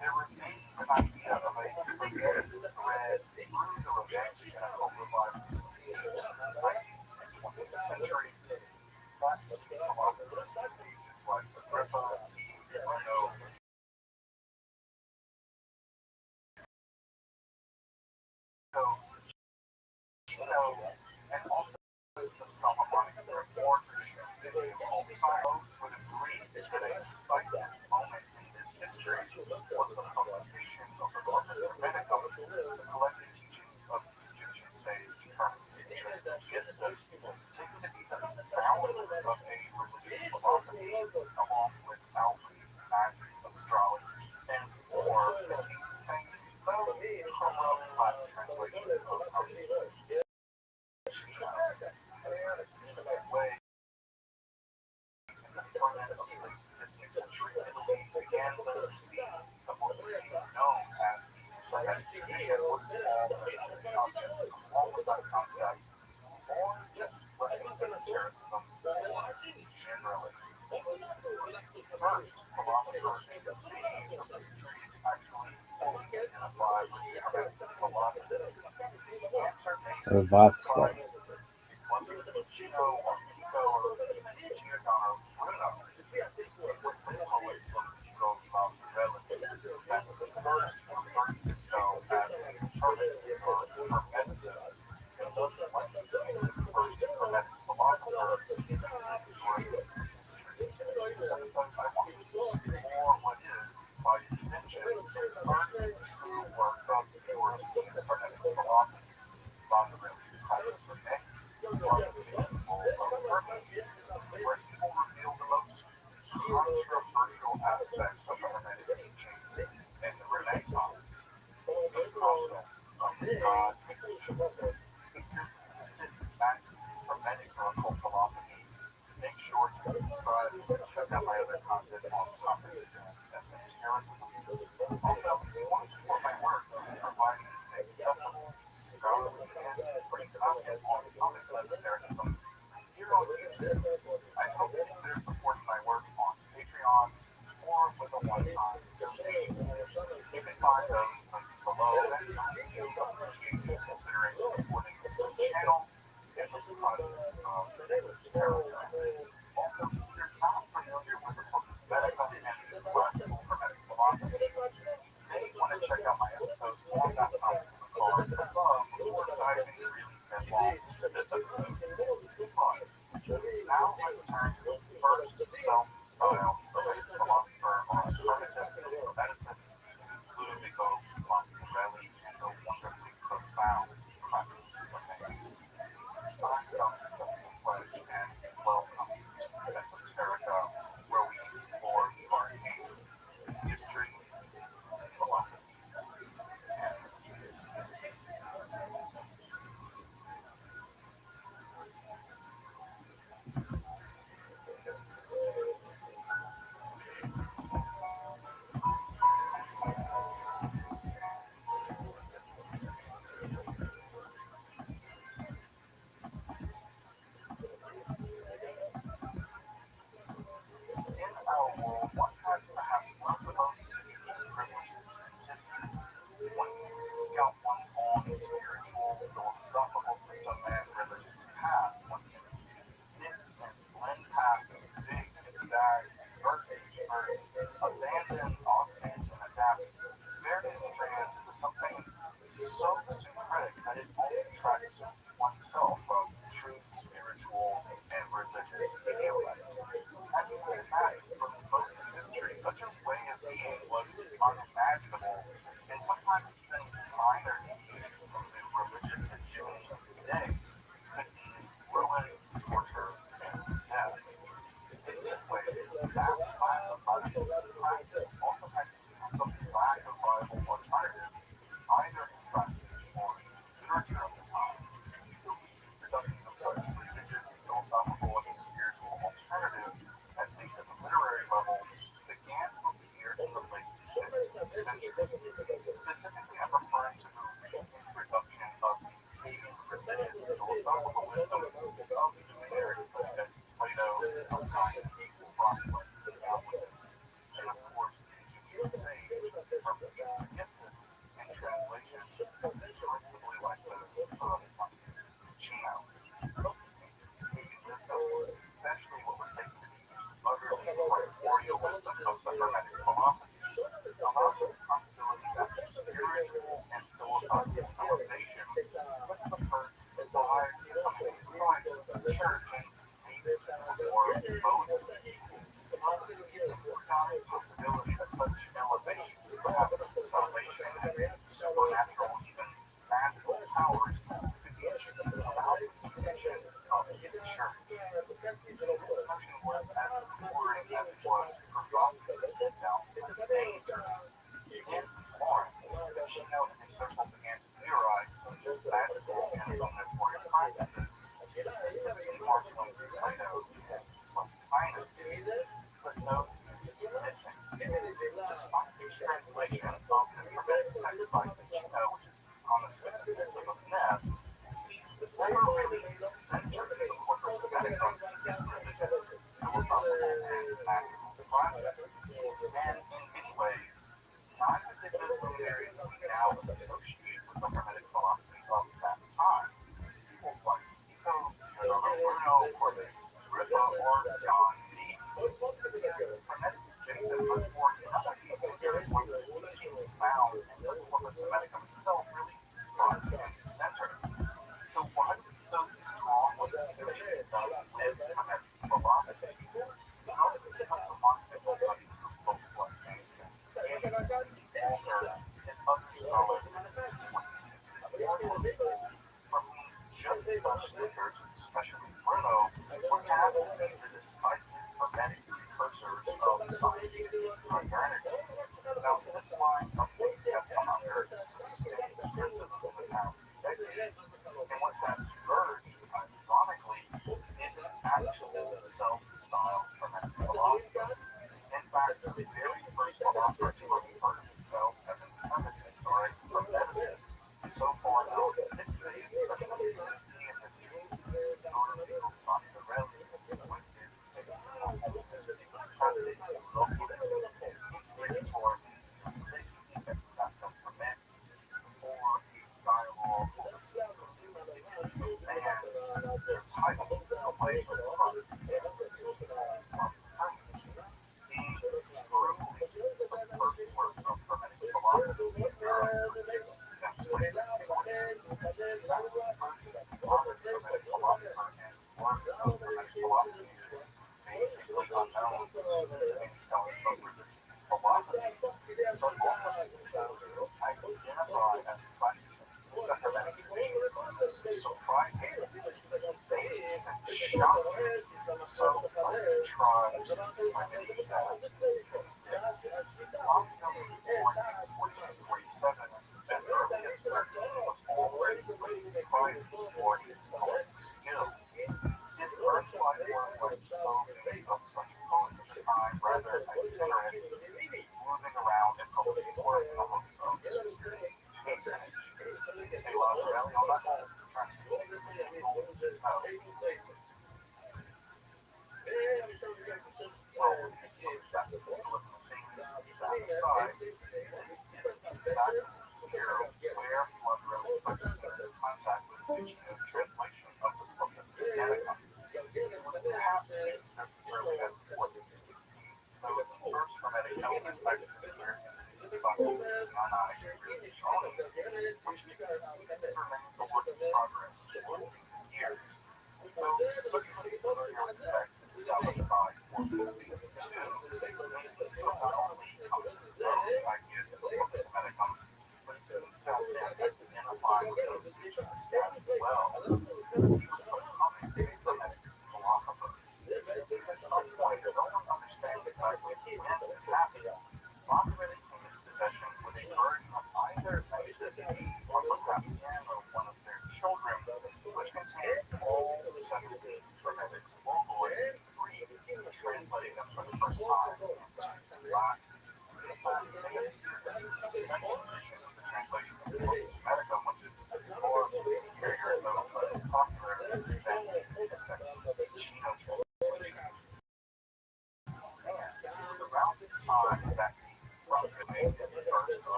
There remains an idea of a forbidden thread through the revenge and open life. 20th century practice philosophers like Agrippa, Plato, and also the Solomonic Reform tradition called Science would agree that a decisive moment in this history was the publication of the Corpus Hermeticum, the collected teachings of the Egyptian sage Hermes Trismegistus, taken to be the founder of a religious philosophy along with alchemy, magic, astrology, and more, as he contains both from a Latin translation of Hermes. Way in the front end of the late 15th century Italy began the seeds of what became known as the Hermetic tradition, basically along with that concept, or just esotericism generally. First, philosophers in the stage of this period actually fully identify with the Hermetic philosophy. The answer may be surprising. It wasn't Ficino or Pico or Giordano Bruno. It was the poet from Pico Machiavelli that first referred to himself as a hermetist or hermeticist, and thus likely to be the first hermetic philosopher in great history. But I want to explore what is, by extension, the first true work of European hermetic philosophy, rather than practice of X, or the principle of and putting content on topics like esotericism here on YouTube. I hope you consider supporting my work on Patreon or with a one-time donation. You can find those links below, and I do appreciate you considering supporting the channel and the content of Esoterica. Also, if you're not familiar with the book Medica and Classical Hermetic Philosophy, you may want to check out my episodes on that topic in the card above before diving really headlong into this episode. But now let's turn to the first self-styled Hermetic philosopher on hermetism and medicine, Ludovico Machiavelli, and the wonderfully profound practice of things. I'm Dr. Jessica Sledge, and welcome to Esoterica, where we explore arcane history, philosophy, and in our world, one has perhaps one of the most unique privileges in history. One can seek out one's own spiritual, philosophical system and religious path. One can mix and blend paths, zig and zag, invert and convert, abandon, augment, and adapt various strands into something so syncretic that it only attracts oneself from true spiritual and religious ideals. And you can imagine from most of history, such a way of being was unimaginable, and sometimes even minor deviations from the religious hegemony of the day could mean ruin, torture, and death. In many ways, that lack of Bible practice also had become the lack of viable alternative, either in prestige or literature of the time. The reproduction of such religious, philosophical, and spiritual alternatives, at least at the literary level, began to appear in the late 15th century. Specifically, I'm referring to the reintroduction of pagan religious and philosophical wisdom of luminaries such as Plato, Alcina, Proclus, Apuleius, and of course the Egyptian sage Hermegistus, in translation, principally like the Chino. Pagan wisdom, especially what was taken to be utterly primordial wisdom of the Hermetic philosophy, allowed for the possibility that spiritual and philosophical elevation could occur while coming to Christ, the church, and maybe more both. The possibility that such elevation, perhaps salvation and supernatural, even magical powers, could be achieved without the supervision of the church. This notion was as alluring as it was provocative and dangerous. In Florence, Ficino and his circle began to theorize such magical and dominatorial practices, specifically marshaling Plato and Plotinus. But no news is missing. Despite the translation of the Hermetic text by Ficino, which is on the second book of Ness, never really centered the corpus Hermeticum in his religious, philosophical, and magical practices. And in many ways, neither did those luminaries we now associate with the Hermetic philosophy of that time. People like Pico, Giordano Bruno, Corvus Agrippa, or John Dee. Hermetic adjacent but for none of these figures was the teachings found in the Corpus Hermeticum itself really front and center. So why did it so strongly associate them with Hermetic philosophy? How did it come to monumental studies for folks like James Walker and other scholars in the 20th century? For whom just such thinkers, especially Bruno, were asked to be the decisive Hermetic precursors of scientific modernity. Now, this line of thinking has come under sustained criticism in the past decades, and what has emerged, ironically, is an actual self-styled Hermetic philosophy. In fact, the very first philosopher to refer to himself as an hermetist or a hermeticist, so far known in history, is In this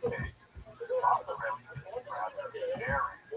case, Machiavelli is rather daring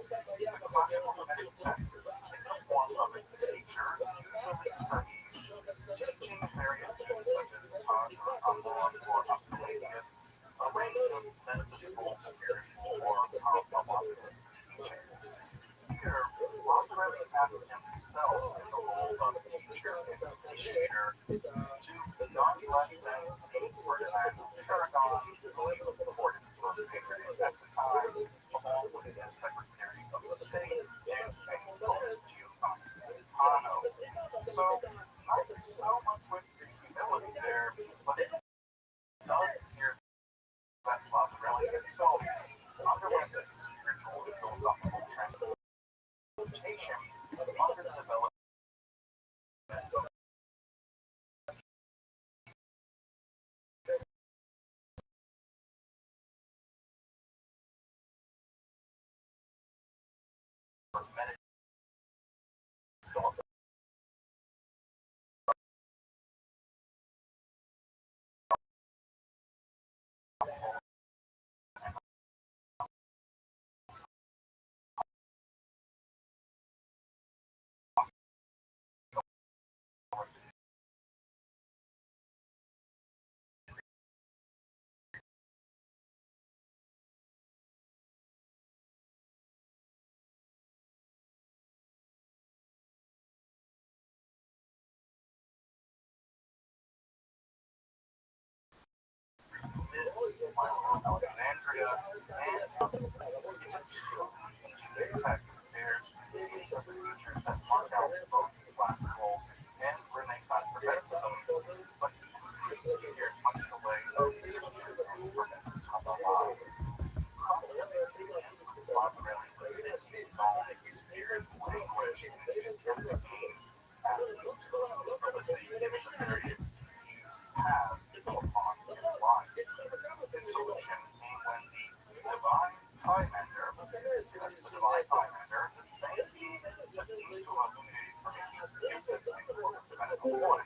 this spiritual and philosophical transmutation under the development of meditation. Alexandria, and it's a true teaching text. There's many of the features that mark out both classical and Renaissance Romanticism, but here's much in the way of Christian and Romantic Kabbalah. Probably presents its own spiritual language and attempt to gain avenues for the same image of various views have upon their lives. This solution came when the divine Pymander, that's the divine Pymander, the same being that seems to have illuminated for me the existing medical one,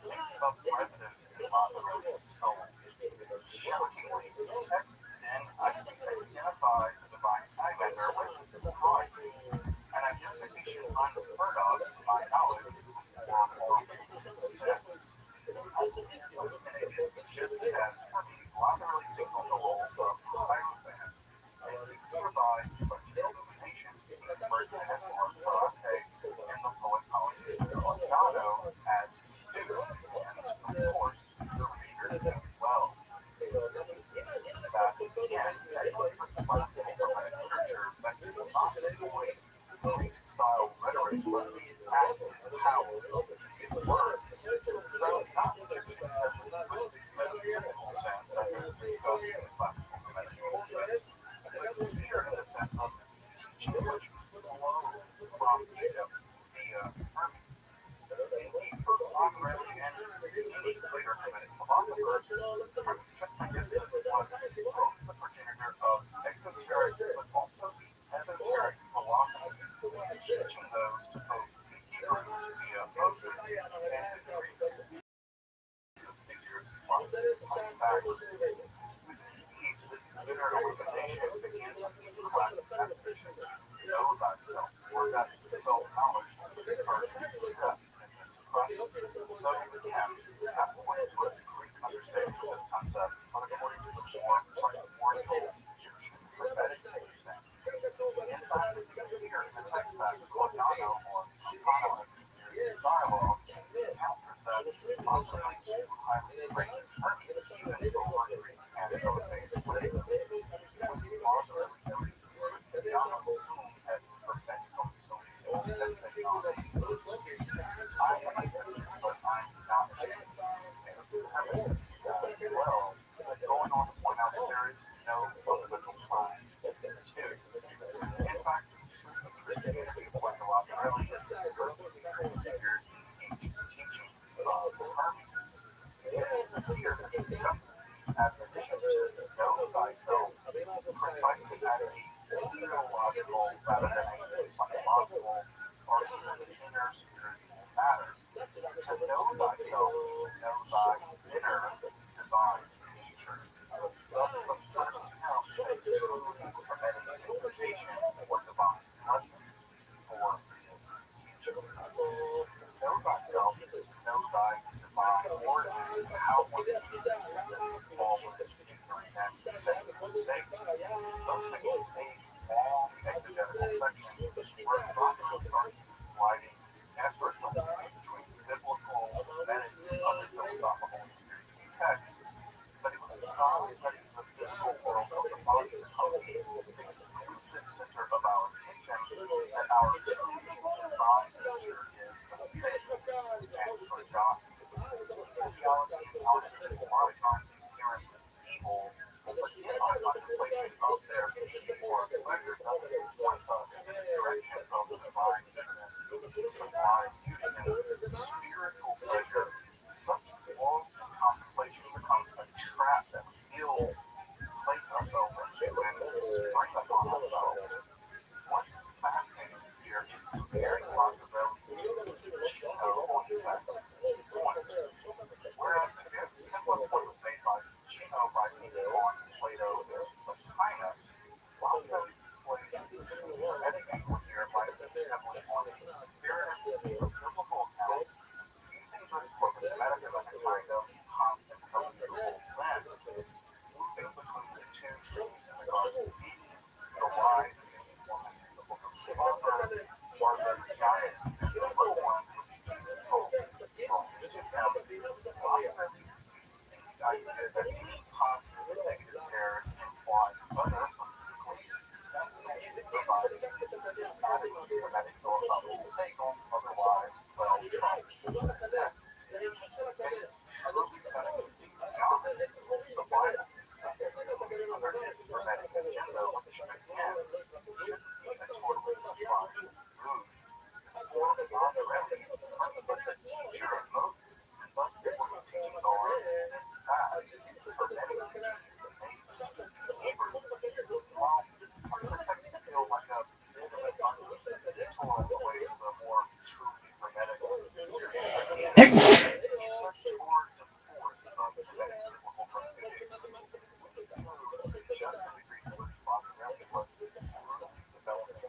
takes up residence in Lazarus' soul. Shockingly, the text then identifies the divine Pymander with Christ, an identification unheard of to my knowledge for more sex. Just as Hermes laterally takes on the role of Hierophant and seeks to provide such illumination for example of Ferrante and the poet politician Leonardo as students and of course the reader as well. That again, that classical Romantic literature best not avoid Greek style rhetoric but the active power of the word. Though not Egyptian linguistic metaphysical sense such as discussed in classical Romanticism, but here in the sense of teaching which flow from Egypt via Hermes. Indeed, for Conrad and many later Hermetic philosophers, Hermes Trismegistus was both the progenitor of exoteric but also the esoteric philosophies, teaching those to both the Hebrews via Moses and the Greeks. This literary organization begins with these classic definitions. Know thyself, or that self-knowledge, the first step in this process. Though you can have one to a Greek understanding of this concept, but according to the more primordial Egyptian prophetic understanding. In fact, it's clear in the text that Leonardo or Apollo dialogue encounters that possibly too highly praised Hermes even over Greek and Elevated wisdom. When Lazarus noted Christianum sum et perfectum sum essentiale. I am a Christian, but I'm not ashamed. And Hermes as well, going on to point out that there is no fundamental time to. In fact, Christianity, like a lot of religions, is figured in ancient teachings of Hermes. It is clear that the discussion as an addition to know thyself, precisely as a theological rather than a psychological or even inner spiritual matter. To know thyself, know thy inner divine nature. Thus, the first account takes true Hermetic interpretation or divine lesson for its teaching. Know thyself, know thy divine origin, how one uses this flawless, ignorant, and sinful state. Thus begins a long exegetical section bring upon ourselves. What's fascinating here is comparing Machiavelli to Chino on his point. Whereas the very simplest point was made by Chino by leaning on Plato and Plotinus, Machiavelli displays hermetic angle here by leaning heavily on a spirit of biblical accounts, using the corpus medicum as a kind of constant permeable lens, moving between the two trees in the Garden of Eden, the wise and the woman in the book of Proverbs, or the giant and the little one which Jesus told from Machiavelli the idea that any positive and negative pairs imply other providing a systematic hermetic philosophical take on otherwise well-tried texts. Truly setting the scene beyond the Bible under his hermetic agenda, which again shouldn't be a totally surprised mood. For Machiavelli, the teacher of Moses, and thus biblical teachings are, in fact, hermetic teachings that made the Hebrews. While this part of the text can feel like a bit of an detour away from the more truly hermetic experience, it's a tour de force of hermetic biblical hermeneutics, which proves just the degree to which Machiavelli was truly developing a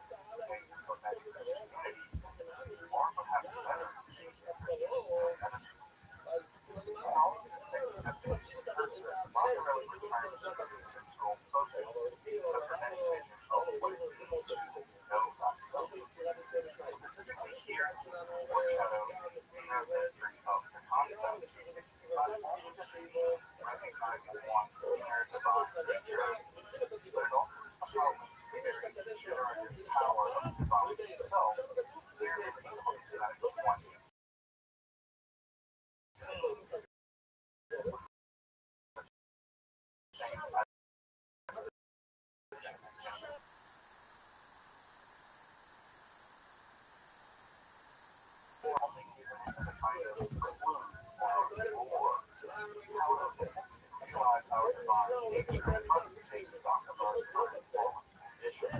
hermetic Christianity, or perhaps better, a Christian hermeticism. All of these things have been discursus. Machiavelli returned to the central focus, the hermetic vision of what it means to know thyself. Specifically here, he foreshadows the inner mystery of the concept, not only just recognizing one's inner divine nature, but it also somehow links the very generative power of the divine itself, clearly inclusive of one's only given as a kind of clue or lore. However, to realize our divine nature, we must take stock of our current fallen condition.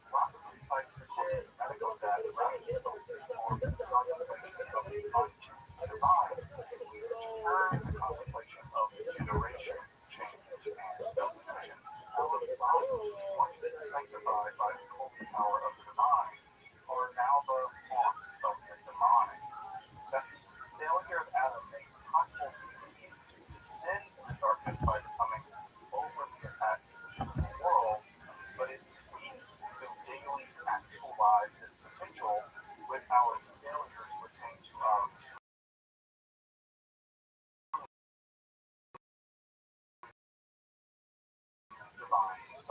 Machiavelli cites the corpus medicum that radically focuses on the contemplation of the divine, which turn the contemplation of generation, change, and evolution. Our bodies, once sanctified by the holy power of the divine, are now the haunts of the demonic. That the failure of Adam made possible for human beings to descend into darkness by becoming overly attached to the physical world, but it's we who daily actualize this potential with our failure to attain to our divine. It's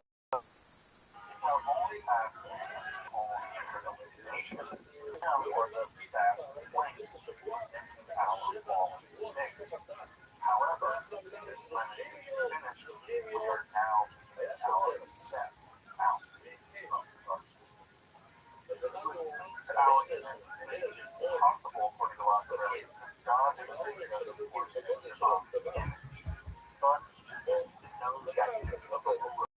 our only path on the illumination, or the sad flame in our fallen state. However, this lineage is finished. We are now in our ascent out of darkness. To think that our infinity is possible for Machiavelli because God has created us for his divine image. Thus, Jesus knows the activity of the ruler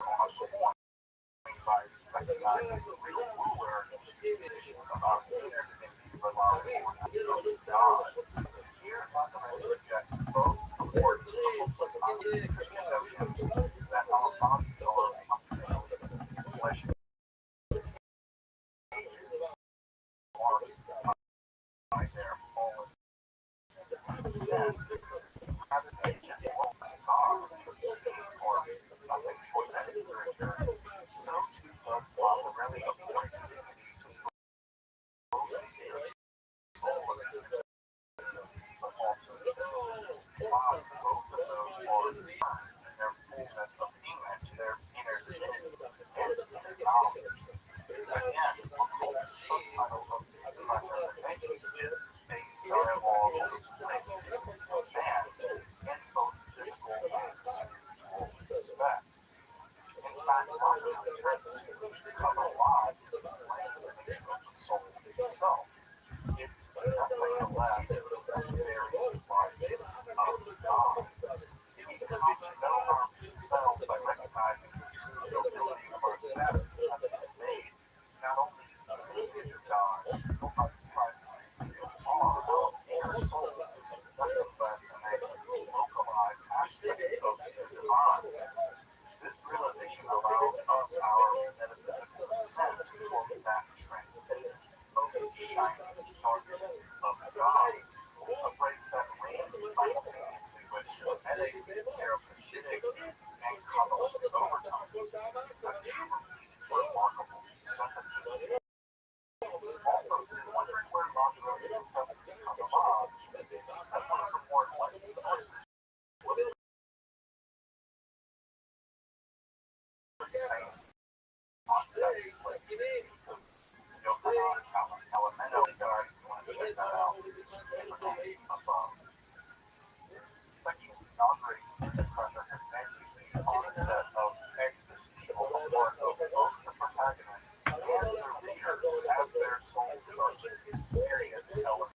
on the point by recognizing the real ruler of our inner divinity of our Lord God. Here, Machiavelli rejects both the words of Platonic Christian notions that our bodies are functionally flesh and by their fallen sin, rather than just open God or nothing short that is literature. So too does Machiavelli avoid divinity to both their soul but also while both of those are in their fullness of image, their insane. It's like, Elemento guy, if you want to check that out. It's like inaugurating Project Fantasy on a set of ecstasy before both the protagonists and their readers have their soul experience element.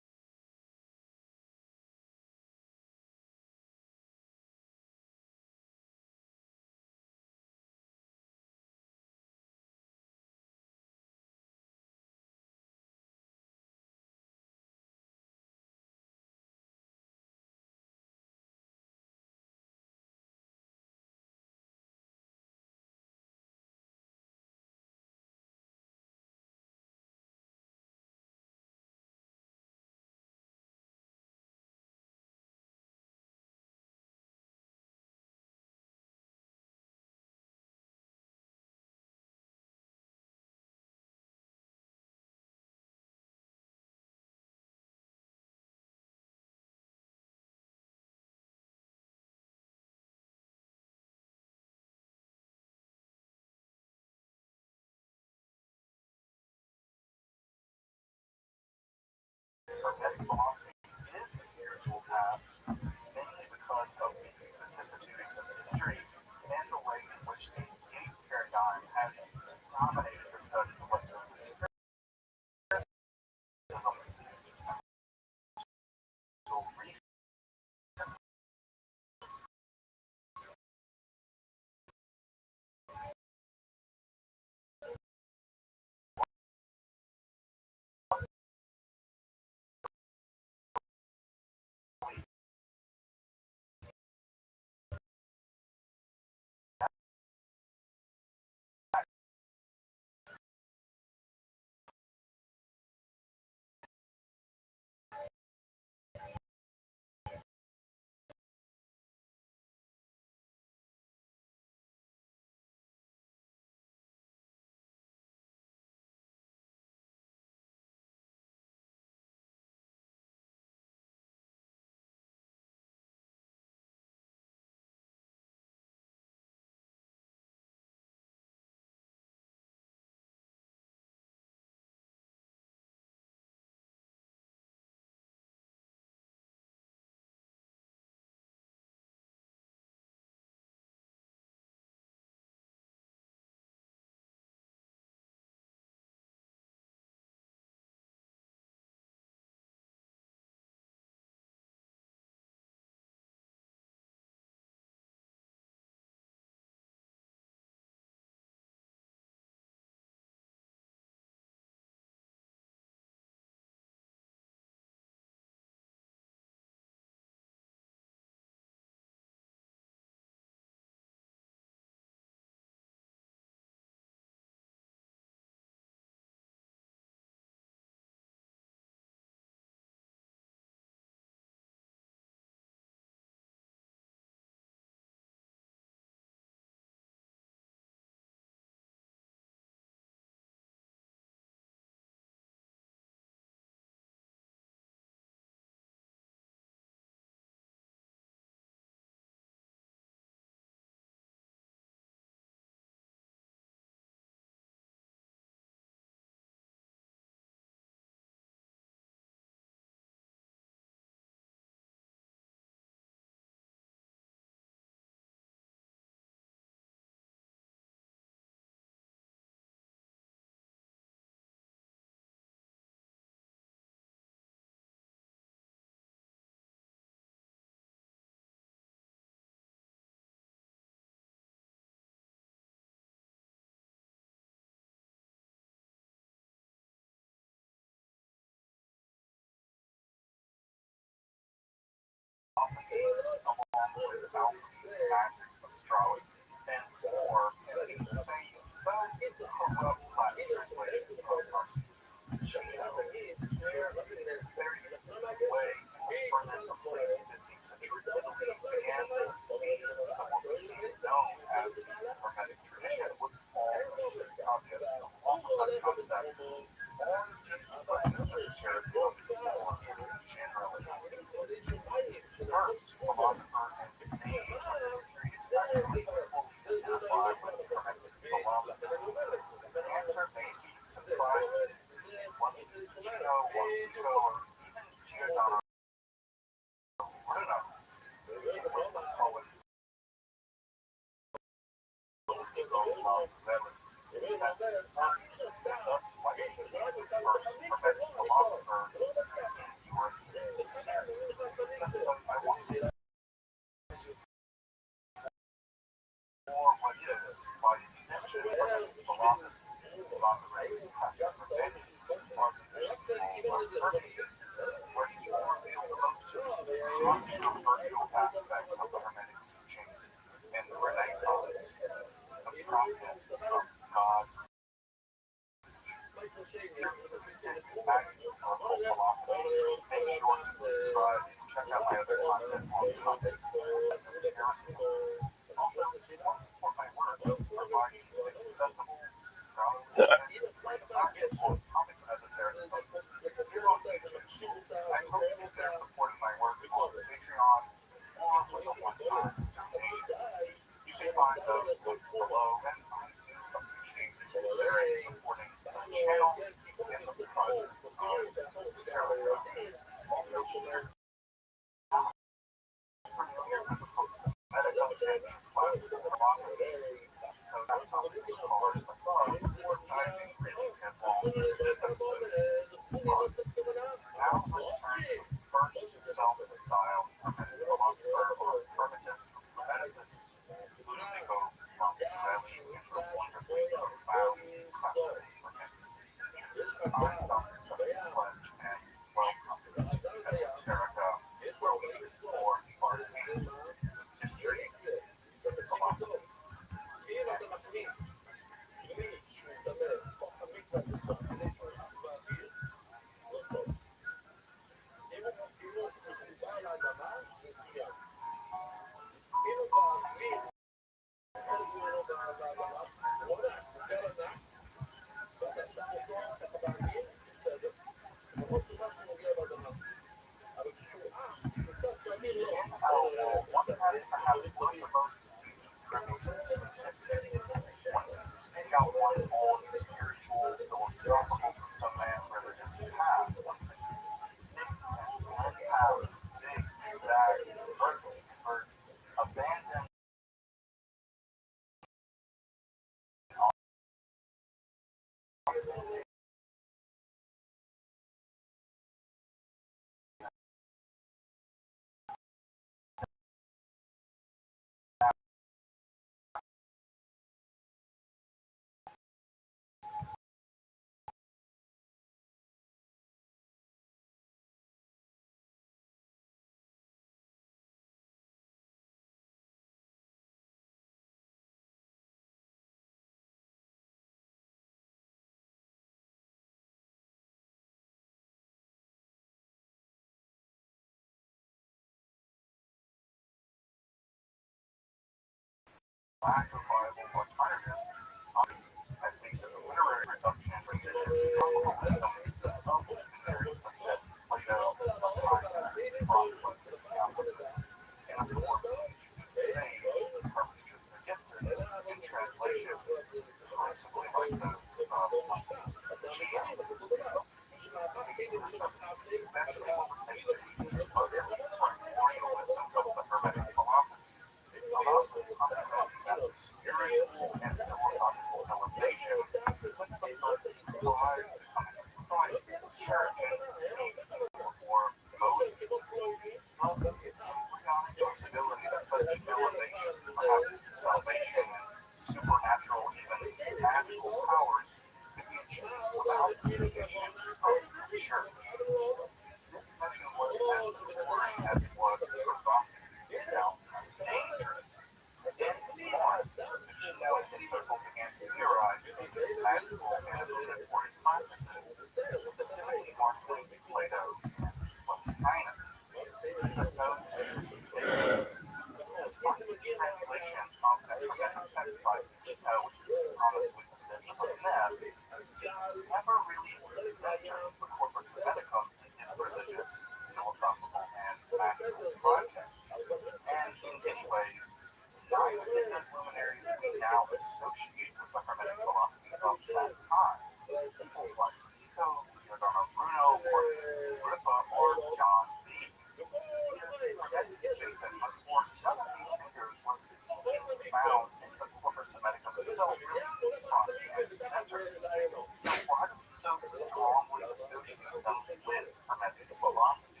found in the Corpus Hermeticum itself really front and center. So why do we so strongly associate them with hermetic philosophy?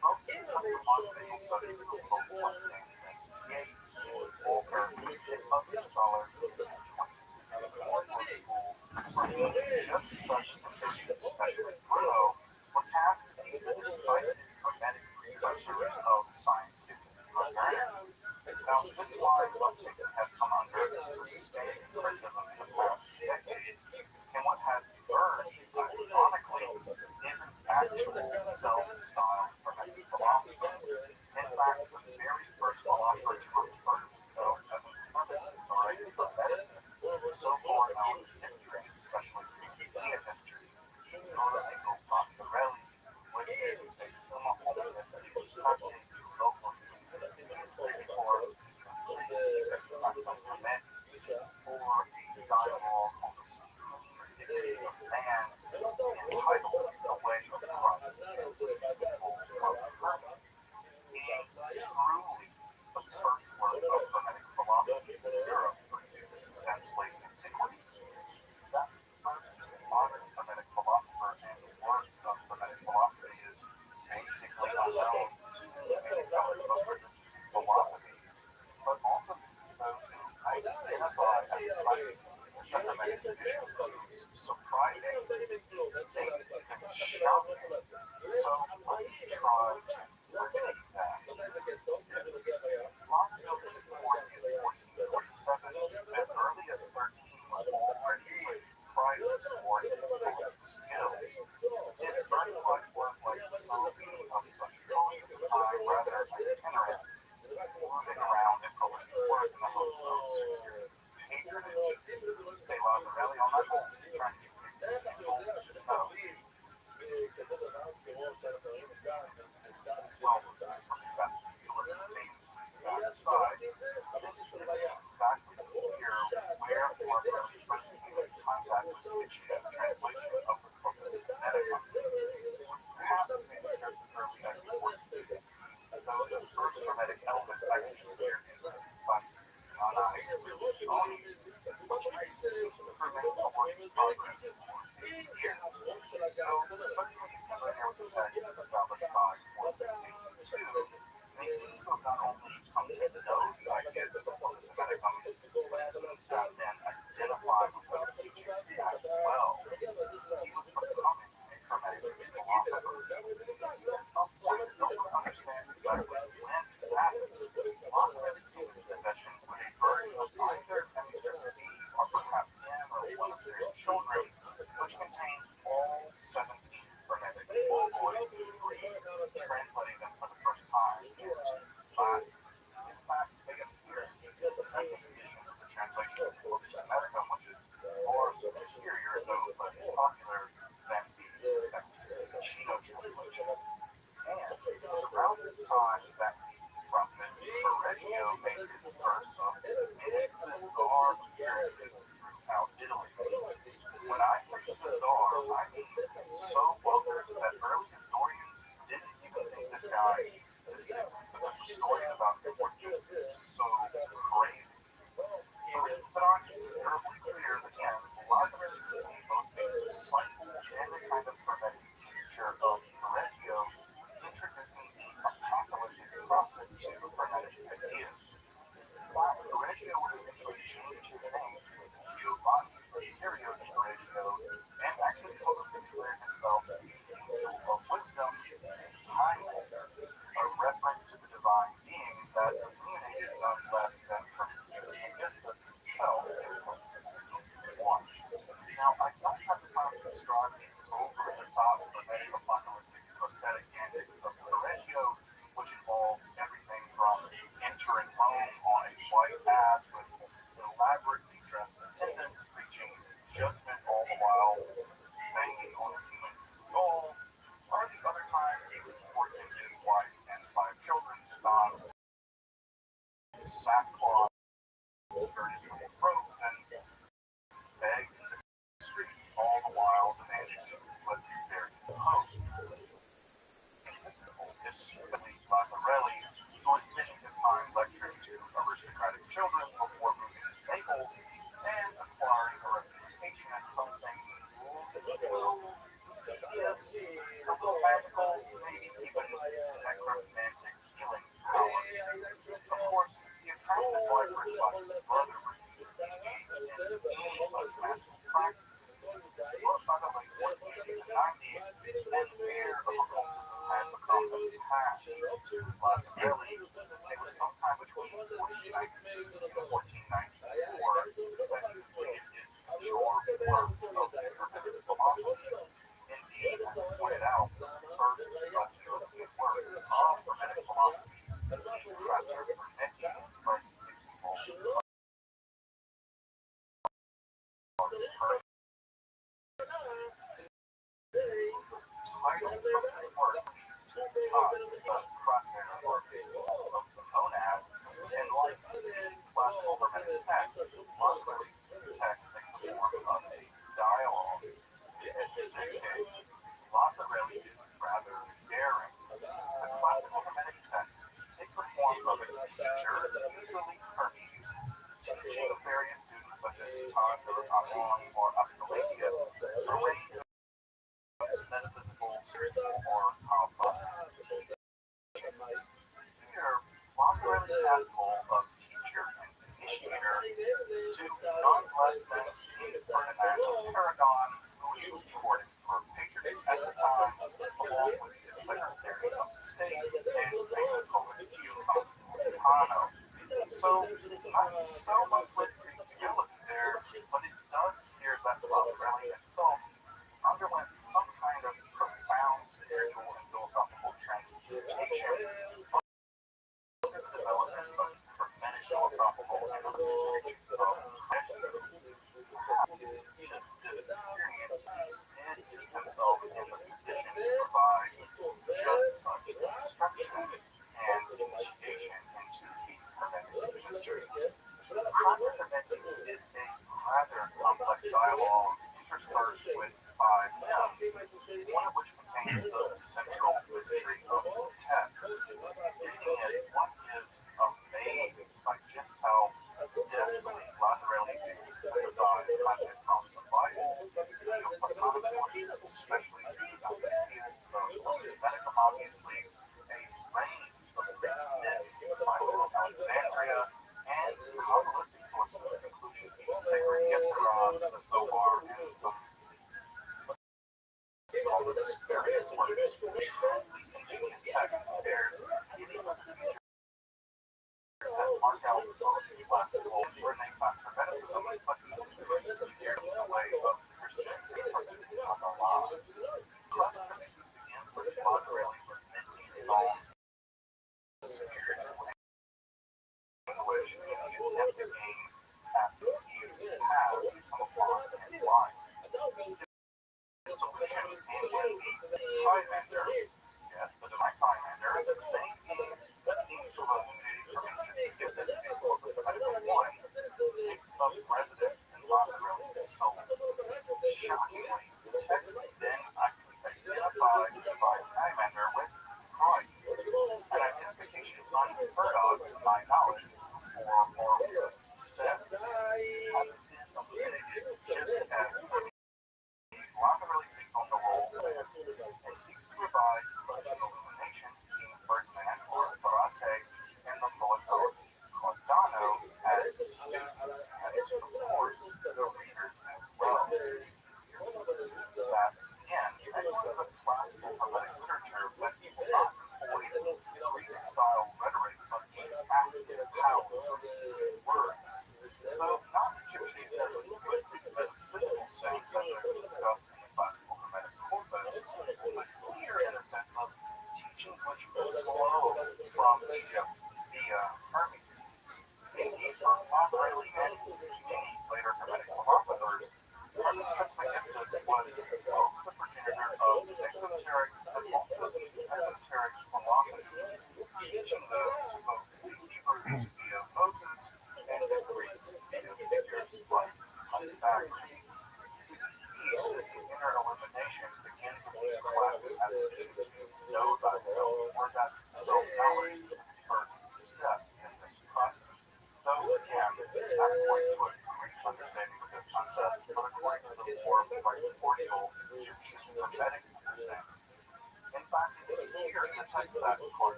Most psychological studies will focus on things Francis Yates, Walker, and other scholars of the 20th century school were just such divisions, especially Bruno, were cast to be the decisive hermetic precursors of scientific modernity. Now, this line of thinking has come under sustained criticism in the past decades, and what has emerged, ironically, isn't actual self-styled hermetic philosophy. In fact, the very first philosopher to refer to himself as a hermetic historian of medicine, so far known as history, especially Wikipedia history, Lorenzo Mazzarelli, which is a summa hominis demonstrate local history for or a dialogue on the supreme of man entitled The Way of Christ and the Principle of Hermetic. He truly the first work of hermetic philosophy in Europe produced since late antiquity. That first modern hermetic philosopher and work of hermetic philosophy is basically unknown in some of philosophy, but also those who identify as practicing the hermetic tradition proves surprising, they even shocking. So let's try to remedy that. Locke was born in 1447, as early as 13 was already prizes for his skill. His early life was like so many of such early time rather itinerant, moving around and publishing work in the hopes of securing patronage. De Lazzarelli on that whole trying to get people to know. Well, that feeling seems aside, this is exactly here where one of the first contact with Nietzsche's translation of the Corpus Hermeticum. Perhaps manuscripts as early as the 1460s, though the first hermetic elements actually appeared in Classianae Religionis, which had seemed to remain a work in progress for 80 years. Though certainly these hermetic texts established by 1482 may seem to have not only come to know the ideas of the Corpus Hermeticum, but seems to have been identified with those teachings as well. He was becoming a hermetic philosopher. At some point, no one understands exactly when this happened. Locke then came into possession with a version of either manuscript B or perhaps M or one of their children various students such as Todd Amon or Asclepius are raised in metaphysical, spiritual, or complex. Here, Machiavelli has hold of teacher and initiator to none less than King Ferdinand of Aragon, who he was courting for patronage at the time, along with his Secretary of State and famous poet Giovanni. So, not so much with reality there, but it does appear that Machiavelli himself underwent some kind of profound spiritual and philosophical transmutation for the development of fermented philosophical and religious teachings of tragedy. Just this experience, he did see himself in the position to provide just such instruction and initiation into the Hermetic mysteries. Contra Hermetis is a rather complex dialogue interspersed with 5 hymns, one of which contains the central mystery of the text. Reading it, one is amazed by just how deftly Lazzarelli synthesized content from the Bible, Neoplatonic sources, especially the Odysseus, the Vatican, obviously, a range of Greek myths, the Bible of Alexandria, and Kabbalistic sources, including the sacred Yetzirah, the Zohar, and some all of this various works. Truly ingenious text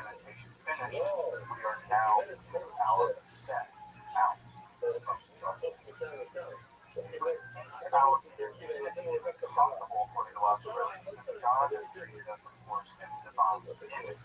sanitation finished, we are now out of the set. Out. Out is possible according to lots of religions. God has created us, of course, in divine image.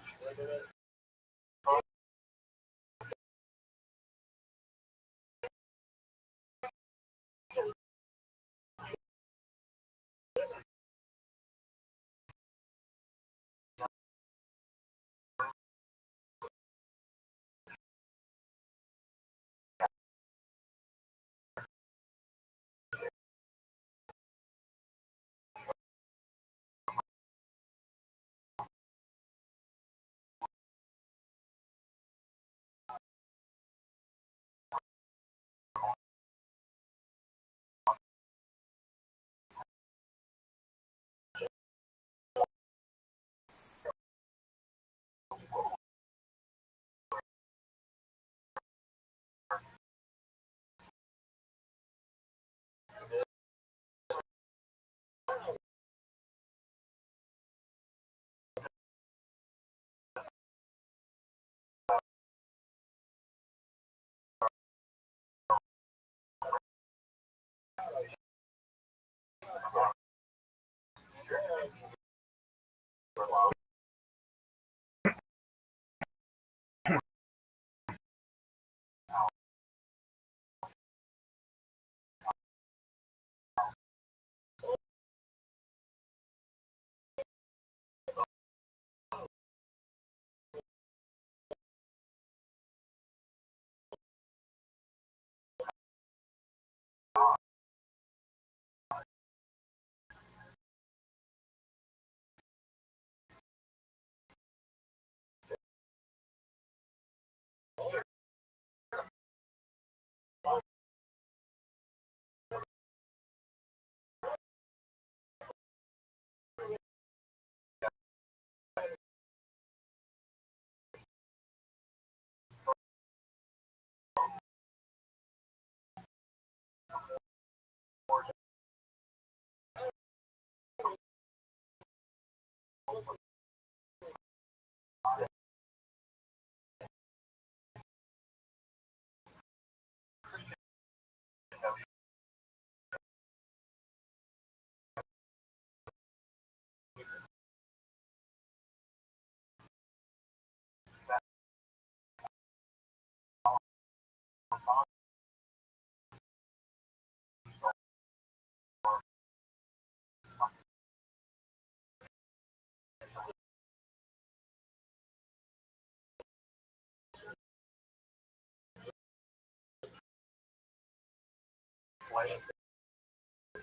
Flesh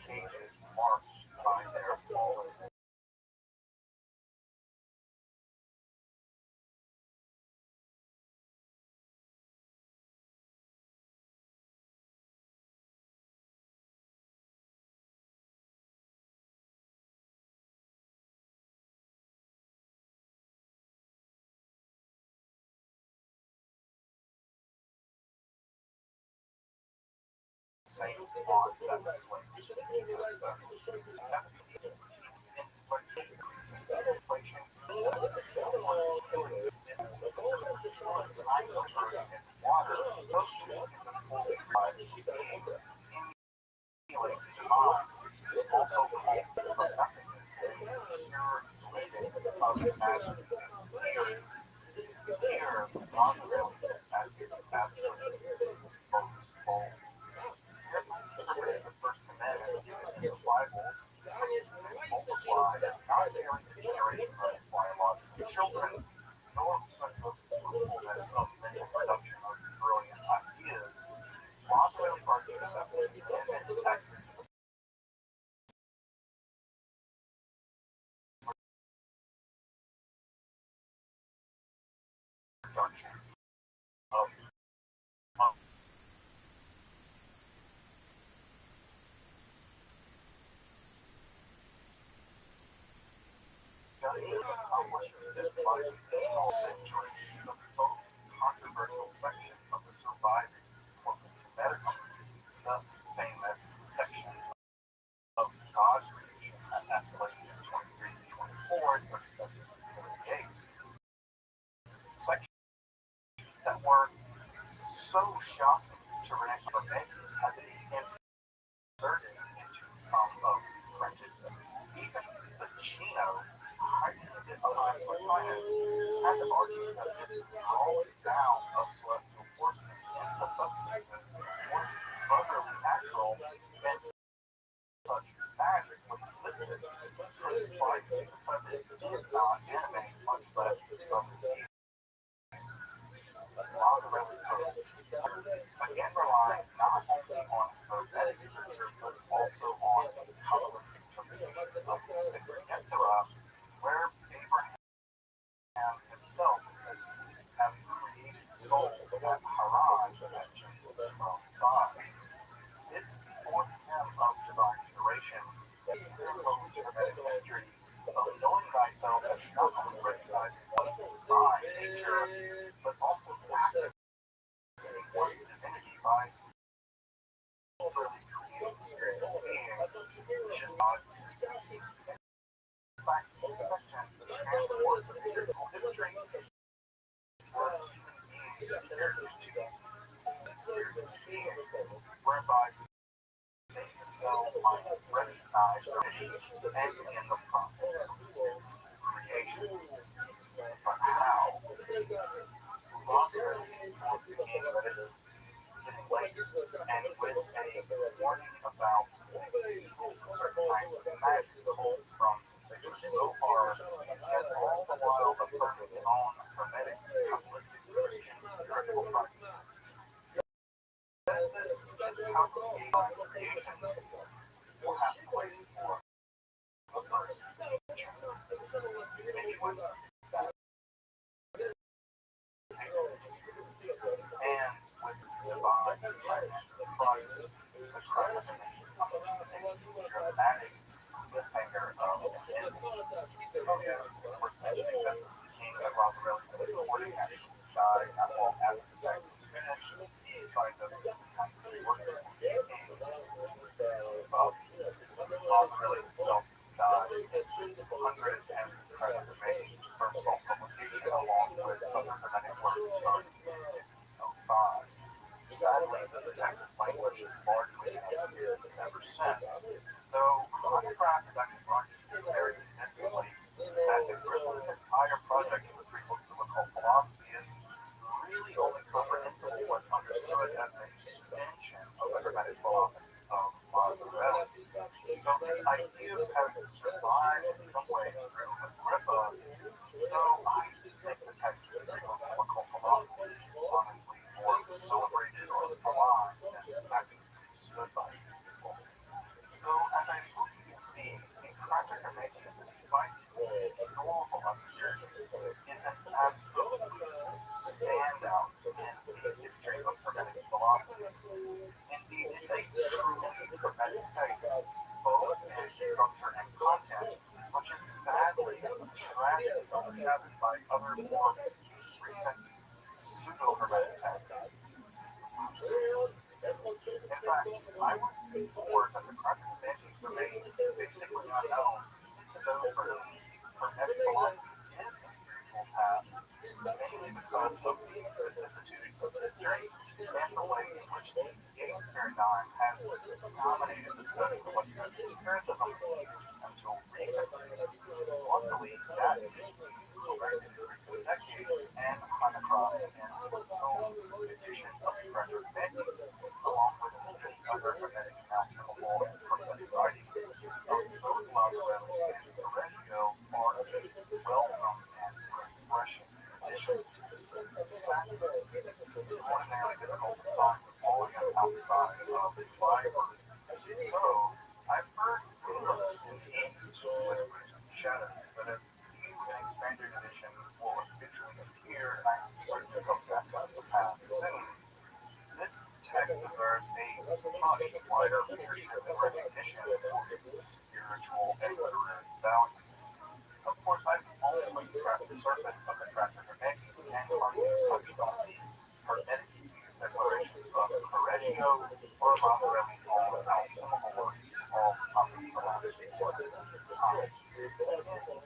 changes marked by their fallen. Same on that the slaves. Inflation. Water. Also, from nothing. Pure bleeding of imagination. Here, not really, as its absolute most whole. The first commandment in the Bible, multiply is not merely the generation of biological children, nor the fruitfulness of mental production of brilliant ideas. Logically argues that the commandment is accurate. Production of century of the most controversial section of the surviving corpus medical, the famous section of God's creation that escalated in 23 to 24 and 37 to 38. were so shocking to Renaissance Hermes had they inserted into some of the printed. Even the Chino, hiding it behind the finance, had to argue that this drawing down of celestial forces into substances was utterly natural and such magic was listed precisely because it did not animate, much less become again relying not only on hermetic literature but also on Kabbalistic interpretation of the sacred Yetzirah, where Abraham himself having created soul that Haran mentions from God. This informed him of divine inspiration that composed hermetic history of knowing thyself as not only recognizing what is divine nature, but also active one's divinity by literally creating spiritual beings, which is not in fact these sections transport the spiritual history where human beings appear to spiritual beings, whereby they themselves might recognize divinity and in the process of creation. But how? Longer once again, but it's getting late, and with a warning about evils of certain kinds of magic pulled from the sacred so far, and all the while affirming his own hermetic, Kabbalistic, Christian, spiritual practices. Says that just how to creation will have to wait for the first teacher. Anyone that and with divine guidance of Christ, the Christ becomes a dramatic cliffhanger of an end. We're mentioning that the king of Roswell was recording actually died not long after the text was finished. He tried to kind of work it on the game. Roswell himself died. 100 and credit remains first self-publication along with other hermetic works starting in 1905. Sadly, the text language is largely obscured ever since, though Honeycraft has actually argued very intensively that the Griffith's entire project of the three books of occult philosophy is really only comprehensible what's understood as an extension of the hermetic philosophy of Machiavelli. So these ideas have survived in some way through Agrippa, though I think the text of the three books of occult philosophy is honestly more celebrated or maligned than actually understood by people. Though, as I hope you can see, the Cracker Hermeticus, despite its historical obscurity, is an absolute standout in the history of hermetic philosophy. Indeed, it's a truly hermetic text, both in structure and content, which is sadly tragically overshadowed by other more recent pseudo-hermetic texts. In fact, I would forward that the Cracker Hermeticus remains basically unknown to those for whom hermetic philosophy is a spiritual path, mainly because of the vicissitudes of history and the way in which the Gates paradigm has dominated the study of what empiricism means until recently. Luckily, that is corrected in recent decades, and Honeycraft and Tone's edition of the Cracker Hermeticus, along with many other hermetic accounts of the law and hermetic writings of both Machiavelli and Correggio, are a well-known and refreshing addition. In fact, it's ordinarily difficult to find the volume outside of the library. Though, I've heard rumors in the East, whispers and shadows, that a new and expanded edition will eventually appear, and I'm certain hope that comes to pass soon. This text deserves a much wider leadership and recognition for its spiritual and literary value. Of course, I've only scratched the surface of the Cracker Hermeticus and hardly touched on the hermetic declarations of Correggio or Machiavelli's own alchemical works, all copied from the time. If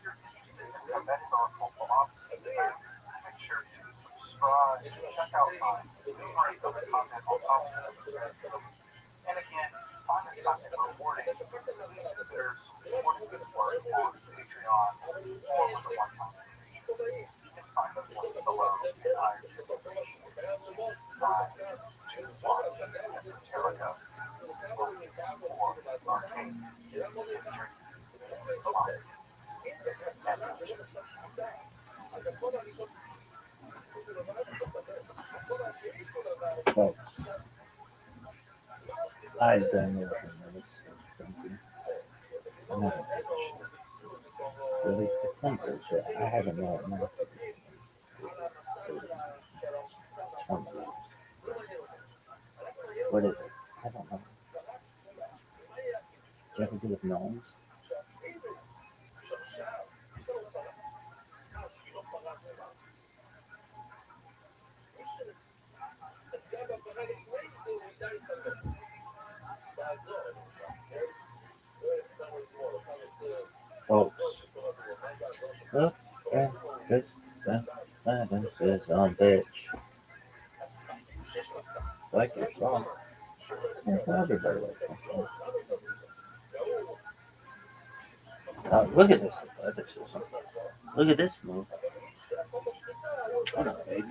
you're interested in hermetic or occult philosophy, make sure to subscribe. check out mine. Already filtered content on top of it. And again, find this content rewarding. Please consider supporting this work on Patreon or with a one-time donation. You can find those links below in our description. To watch Esoterica, or explore arcane history, philosophy, and religion. Folks, I've done it. Thank you. I'm not really, it's some bullshit. I haven't read it now. What is it? I don't know. Do you have to do with gnomes? Folks, look at this. This is on bitch. Like your song. Everybody likes my song. Look at this. Look at this move. Hold on, baby.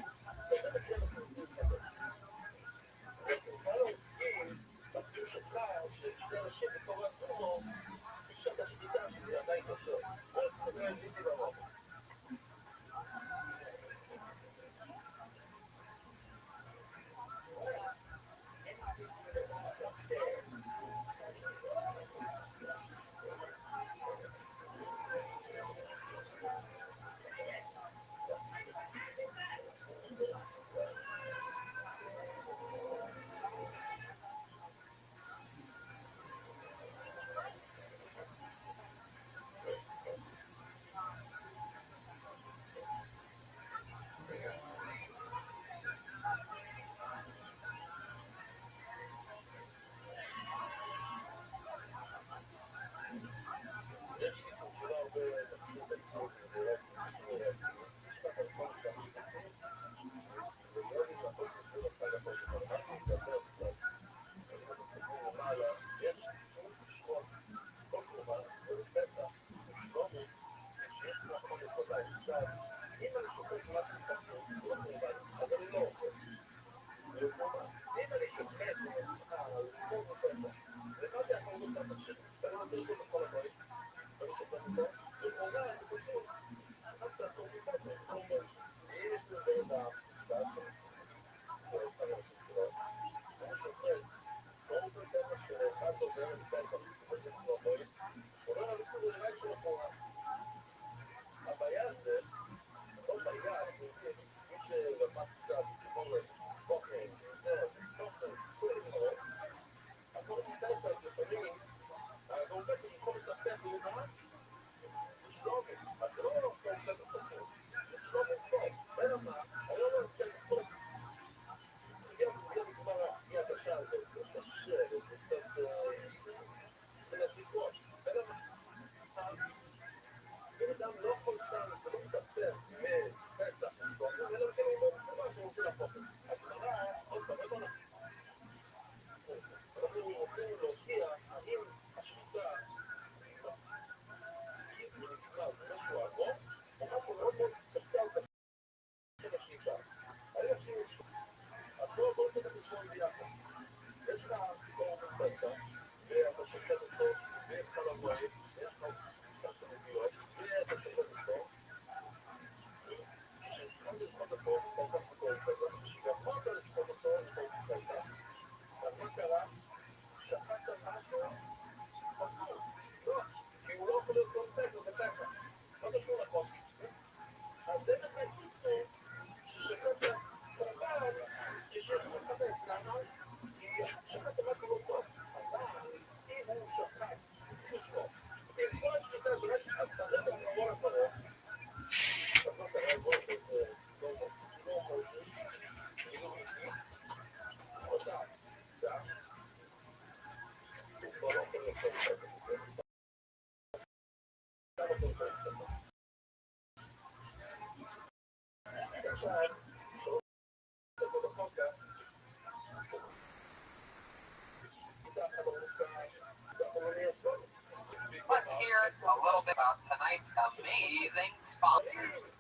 little bit about tonight's amazing sponsors.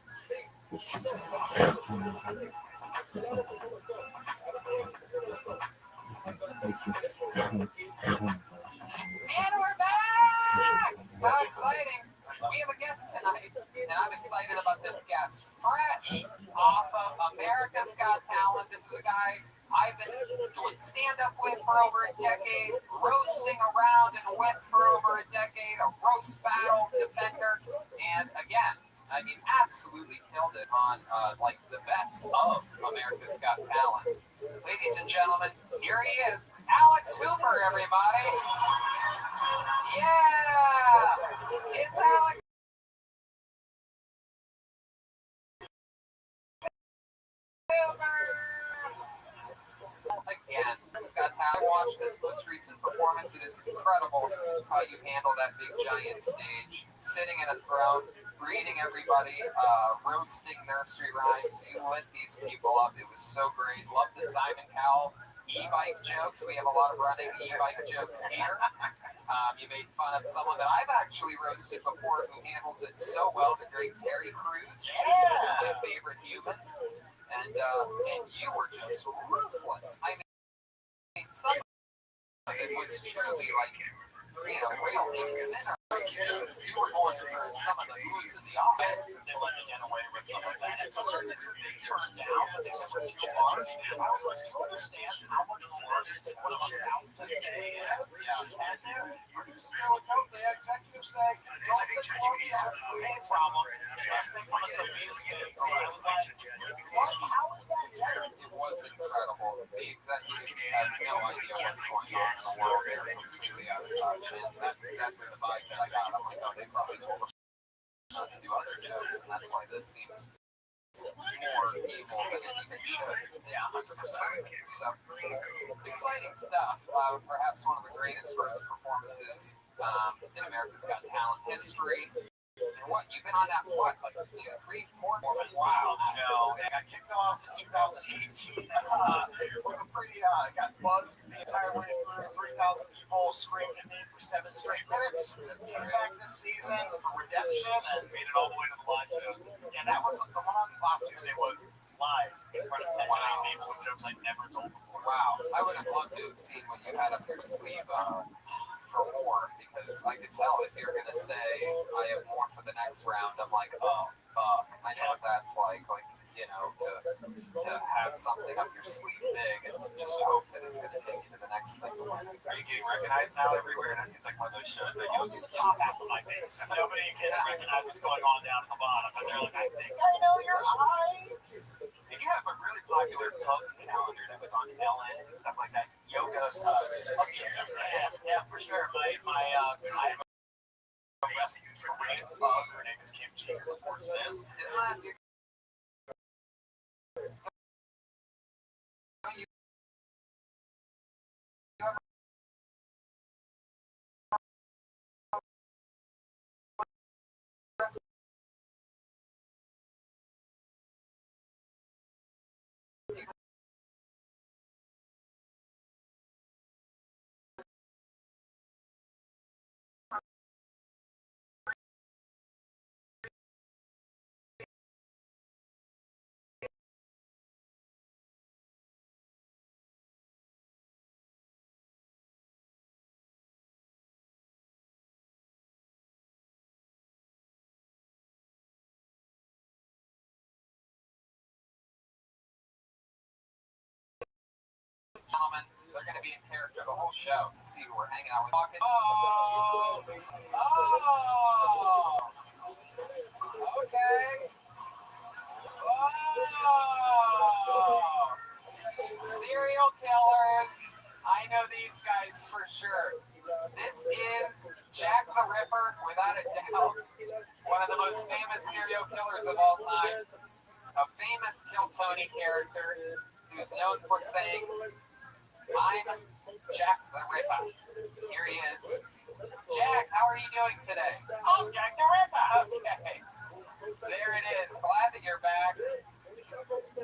And we're back! How exciting! We have a guest tonight, and I'm excited about this guest. Fresh off of America's Got Talent. This is a guy I've been doing stand-up with for over a decade, roasting around and with for over a decade, a roast battle defender, and again, I mean, absolutely killed it on like the best of America's Got Talent. Ladies and gentlemen, here he is, Alex Hooper, everybody. Yeah, it's Alex. Again, Scott, I watched this most recent performance. It is incredible how you handle that big giant stage, sitting in a throne, greeting everybody, roasting nursery rhymes. You lit these people up. It was so great. Love the Simon Cowell e-bike jokes. We have a lot of running e-bike jokes here. You made fun of someone that I've actually roasted before who handles it so well, the great Terry Crews, one of my favorite humans. And you were just ruthless. I mean, some of it was truly like, real incentive. You were going through some of the moves in the offense. They let me get away with some of that. To a certain extent, they turned down because they said it was too large. I was like, do you understand how much worse it's what I'm about to say is? And there, you're just feeling no, the executive say, don't sit Columbia has a pain problem. Just make fun of Sophia's kids. So I was like, what? How is that better? It was incredible. The executives had no idea what's going on in the world. They were completely out of touch. And that's exactly the vibe that I got. I'm like, oh, they probably told us not to do other jokes, and that's why this seems more evil than it even should. Yeah, 100%. So, exciting stuff. Perhaps one of the greatest roast performances in America's Got Talent history. And what, you've been on that, what, like 2, 3, 4? Wow, Joe. I got kicked off in 2018 with a pretty, got buzzed the entire way through. 3,000 people screamed at me for 7 straight minutes. Came back this season for redemption and made it all the way to the live shows. And that was, the one on last Tuesday was live in front of 10 million people with jokes I'd never told before. Wow. I would have loved to have seen what you had up your sleeve for more, because I could tell if you're going to say, I have more for the next round, I'm like, oh, fuck. I know what that's like, you know, to have something up your sleeve big and just hope that it's going to take you to the next thing. Are you getting recognized now everywhere? That seems like one of those shows. Like, you do the top half of my face. Nobody can recognize what's going on down at the bottom. But they're like, I think I know your eyes. And you have a really popular pub calendar that was on Ellen and stuff like that. Yoga stuff. Yeah, for sure. I have a recipe for great pub. Her name is Kim G. Of course it is. Isn't that your gentlemen, they're going to be in character the whole show to see who we're hanging out with. Oh! Okay. Oh! Serial killers. I know these guys for sure. This is Jack the Ripper, without a doubt. One of the most famous serial killers of all time. A famous Kill Tony character who's known for saying, I'm Jack the Ripper. Here he is. Jack, how are you doing today? I'm Jack the Ripper. Okay. There it is. Glad that you're back.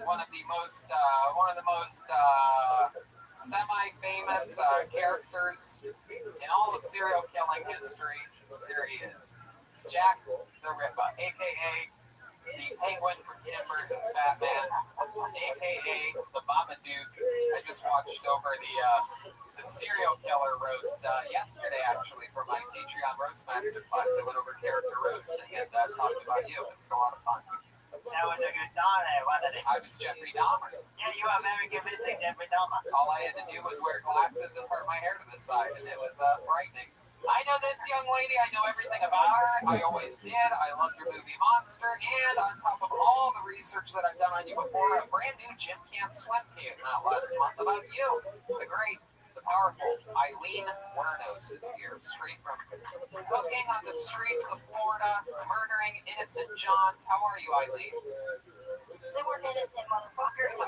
One of the most semi-famous characters in all of serial killing history. There he is. Jack the Ripper, aka the Penguin from Tim Burton's Batman, aka the Babadook. I just watched over the serial killer roast yesterday, actually, for my Patreon Roastmaster class. I went over character roasting and talked about you. It was a lot of fun. That was a good time, wasn't it? I was Jeffrey Dahmer. Yeah, you are very convincing, Jeffrey Dahmer. All I had to do was wear glasses and part my hair to the side, and it was frightening. I know this young lady. I know everything about her. I always did. I love your movie Monster. And on top of all the research that I've done on you before, a brand new Gym Can't Swim came out last month about you. The great, the powerful Eileen Wuornos is here, straight from cooking on the streets of Florida, murdering innocent Johns. How are you, Eileen? They weren't innocent, motherfucker.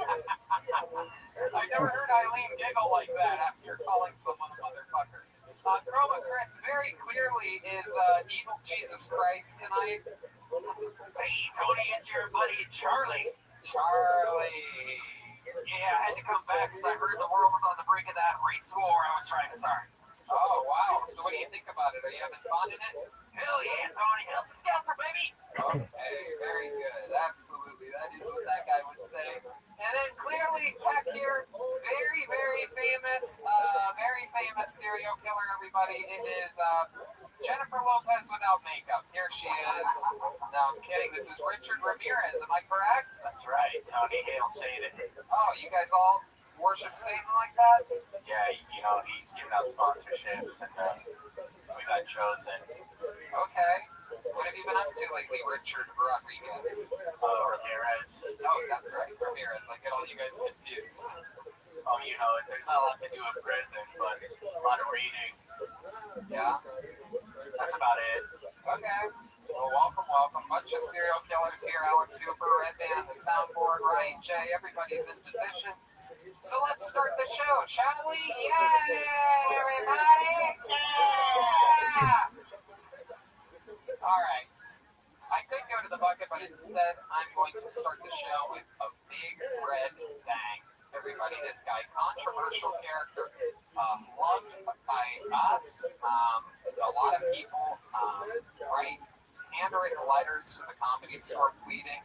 I've never heard Eileen giggle like that after calling someone a motherfucker. Chroma Chris very clearly is evil Jesus Christ tonight. Hey, Tony, it's your buddy Charlie. Charlie. Yeah, I had to come back because I heard the world was on the brink of that race war I was trying to start. Oh, wow. So what do you think about it? Are you having fun in it? Hell yeah, Tony. Help the scouts, baby. Okay, very good. Absolutely. That is what that guy would say. And then clearly back here, very famous serial killer, everybody. It is Jennifer Lopez without makeup. Here she is. No, I'm kidding. This is Richard Ramirez. Am I correct? That's right, Tony. Hail Satan. Oh, you guys all worship Satan like that? Yeah, you know, he's giving out sponsorships, and we got chosen. Okay. What have you been up to lately, Richard Rodriguez? Ramirez. Oh, that's right, Ramirez. I get all you guys confused. Oh, you know, there's not a lot to do in prison, but a lot of reading. Yeah? That's about it. Okay. Well, welcome. Bunch of serial killers here. Alex Hooper, Red Band on the soundboard, Ryan Jay. Everybody's in position. So let's start the show, shall we? Yay, everybody! Yeah! All right. I could go to the bucket, but instead I'm going to start the show with a big red bang. Everybody, this guy, controversial character, loved by us. A lot of people write handwritten letters to the Comedy Store pleading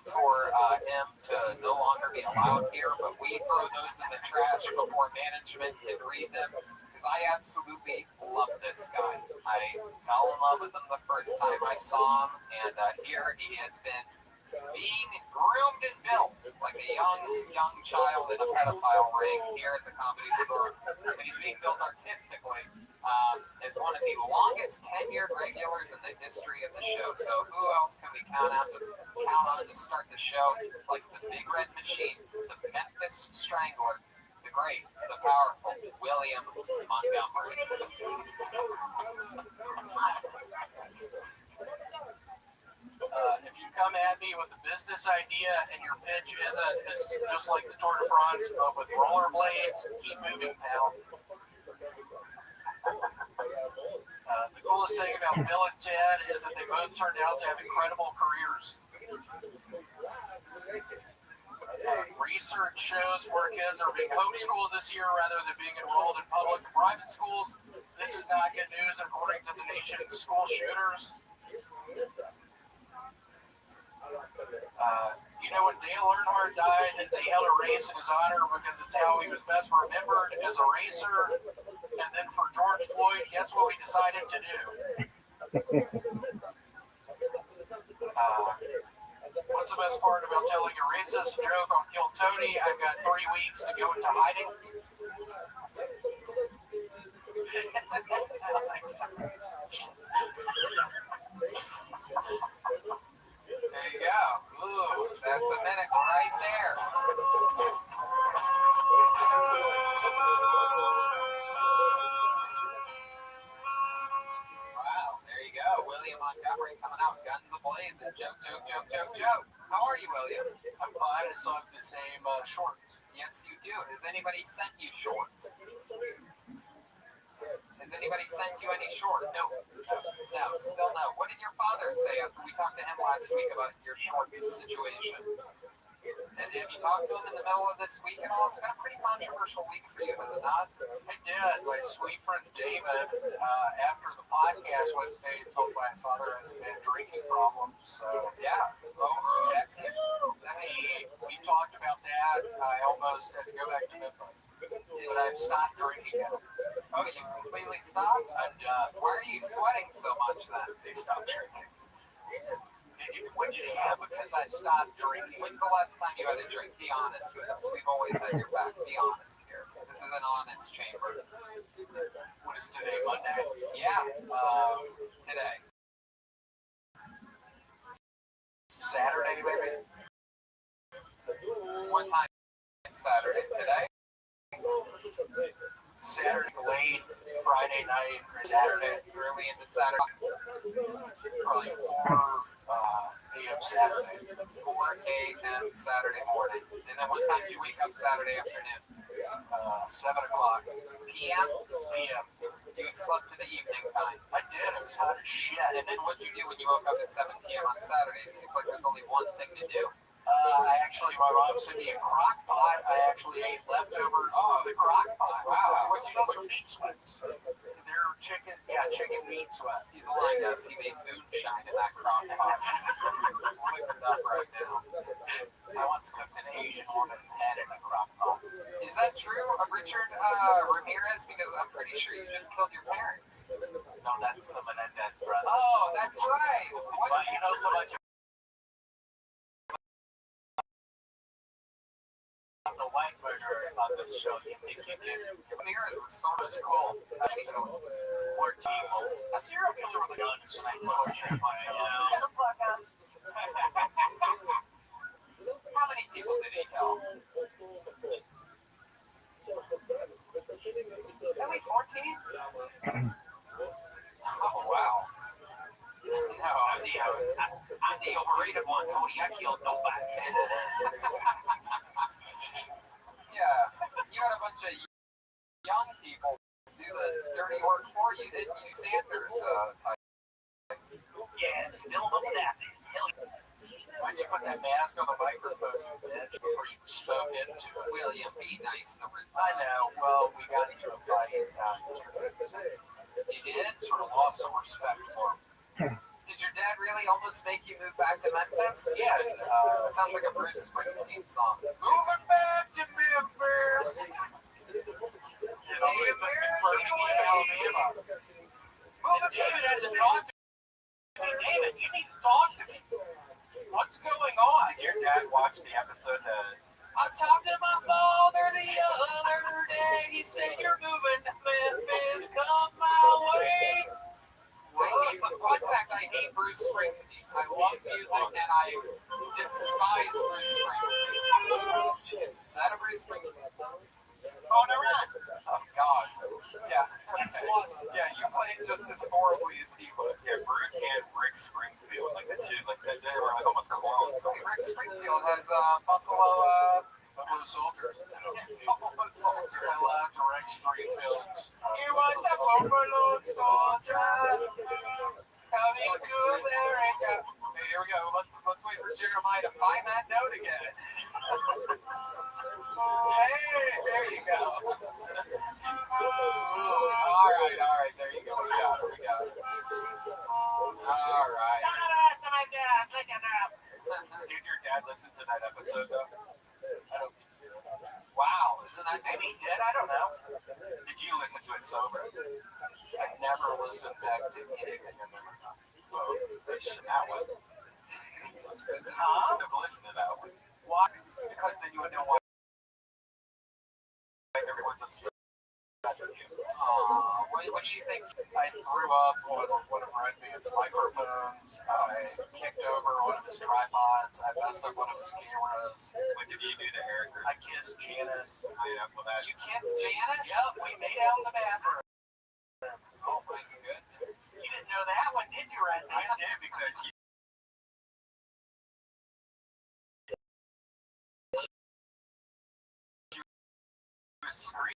for him to no longer be allowed here, but we throw those in the trash before management can read them. Because I absolutely love this guy. I fell in love with him the first time I saw him, and here he has been being groomed and built like a young child in a pedophile ring here at the Comedy Store. And he's being built artistically as one of the longest tenured regulars in the history of the show. So who else can we count on to start the show like the Big Red Machine, the Memphis Strangler, the great, the powerful William Montgomery. If you come at me with a business idea and your pitch is just like the Tour de France, but with rollerblades, keep moving, pal. The coolest thing about Bill and Ted is that they both turned out to have incredible careers. Research shows where kids are being homeschooled this year rather than being enrolled in public and private schools. This is not good news according to the nation's school shooters. You know, when Dale Earnhardt died, they held a race in his honor because it's how he was best remembered as a racer. And then for George Floyd, guess what we decided to do? What's the best part about telling a racist joke on Kill Tony? I've got 3 weeks to go into hiding. There you go. Ooh, that's a minute right there. Wow, there you go. William Montgomery coming out, guns a-blazing. Joke. How are you, William? I'm fine. I still have the same shorts. Yes, you do. Has anybody sent you shorts? Has anybody sent you any shorts? No, still no. What did your father say after we talked to him last week about your shorts situation? Have you talked to him in the middle of this week at all? It's been a pretty controversial week for you, is it not? I did. My sweet friend David, after the podcast Wednesday, told my father I had drinking problems. So Yeah. Oh, heck yeah. we talked about that. I almost had to go back to Memphis, but I've stopped drinking now. Oh, you completely stopped? I'm done. Why are you sweating so much then? They stopped drinking. What'd you say? Because I stopped drinking. When's the last time you had a drink? Be honest with us. We've always had your back. Be honest here. This is an honest chamber. What is today? Monday? Yeah. Today. Saturday, maybe? What time? Saturday. Today? Saturday late, Friday night, Saturday, Early into Saturday. probably 4 a.m. Saturday. 4 a.m. Saturday morning. And then what time did you wake up Saturday afternoon? 7 o'clock PM? p.m. You slept to the evening time. I did. It was hot as shit. And then what did you do when you woke up at 7 p.m. on Saturday? It seems like there's only one thing to do. My mom sent me a crock pot. I actually ate leftovers from the crock pot. Wow. What you know? They're meat sweats. They're chicken meat sweats. He's lying to us. He made moonshine in that crock pot. Look it up right now. I once cooked an Asian woman's head in a crock pot. Is that true, Richard Ramirez? Because I'm pretty sure you just killed your parents. No, that's the Menendez brother. Oh, that's right. What? But you know so much about the white murderers on this show. You think you did? Ramirez was so much Cool. 14. Well, a serial killer with guns is like torture. Shut the fuck up. How many people did he kill? Only 14? Oh, wow. No, I'm the overrated one, Tony. I killed nobody. yeah. You had a bunch of young people do the dirty work for you, didn't you? Sanders type. Yeah, still up with acid. Hell yeah. Why'd you put that mask on the microphone, bitch, before you spoke into it? William, be nice to Richard. I know. Well, we got into a fight. You did? Sort of lost some respect for him. Did your dad really almost make you move back to Memphis? Yeah. That sounds like a Bruce Springsteen song. Moving back to Memphis. You know, with the Birmingham, Alabama. And David hasn't talked to me. David, you need to talk to me. What's going on? Did your dad watch the episode I talked to my father the other day. He said, you're moving to Memphis. Come my way. Fun fact, I hate Bruce Springsteen. I love music and I despise Bruce Springsteen. Is that a Bruce Springsteen song? Oh, no, right. Oh, God. Yeah. Yeah, you played just as horribly as he would. Yeah, Bruce and Rick Springfield, like the two, like they were like almost clones. Rick Springfield has Buffalo Soldiers. Buffalo Soldier. I love Rick Springfield's. He was a Buffalo Soldier. Coming to America. Okay, here we go. Let's wait for Jeremiah to find that note again. Hey, there you go. All right, there you go. We got it. All right. Did your dad listen to that episode though? I don't think he did. Wow, isn't that Maybe he did, I don't know. Did you listen to it sober? I never listened back to anything I've ever done. Well, that one. I've listened to that one. Why? Because then you would know why everyone's upset with you. what do you think? I threw up on one of Red Band's microphones. I kicked over one of his tripods. I messed up one of his cameras. What did you do to Eric? I kissed Janice. You kissed Janet? Yep, we made out in the bathroom. Oh my goodness. You didn't know that one, did you, Red? I did because you was screaming.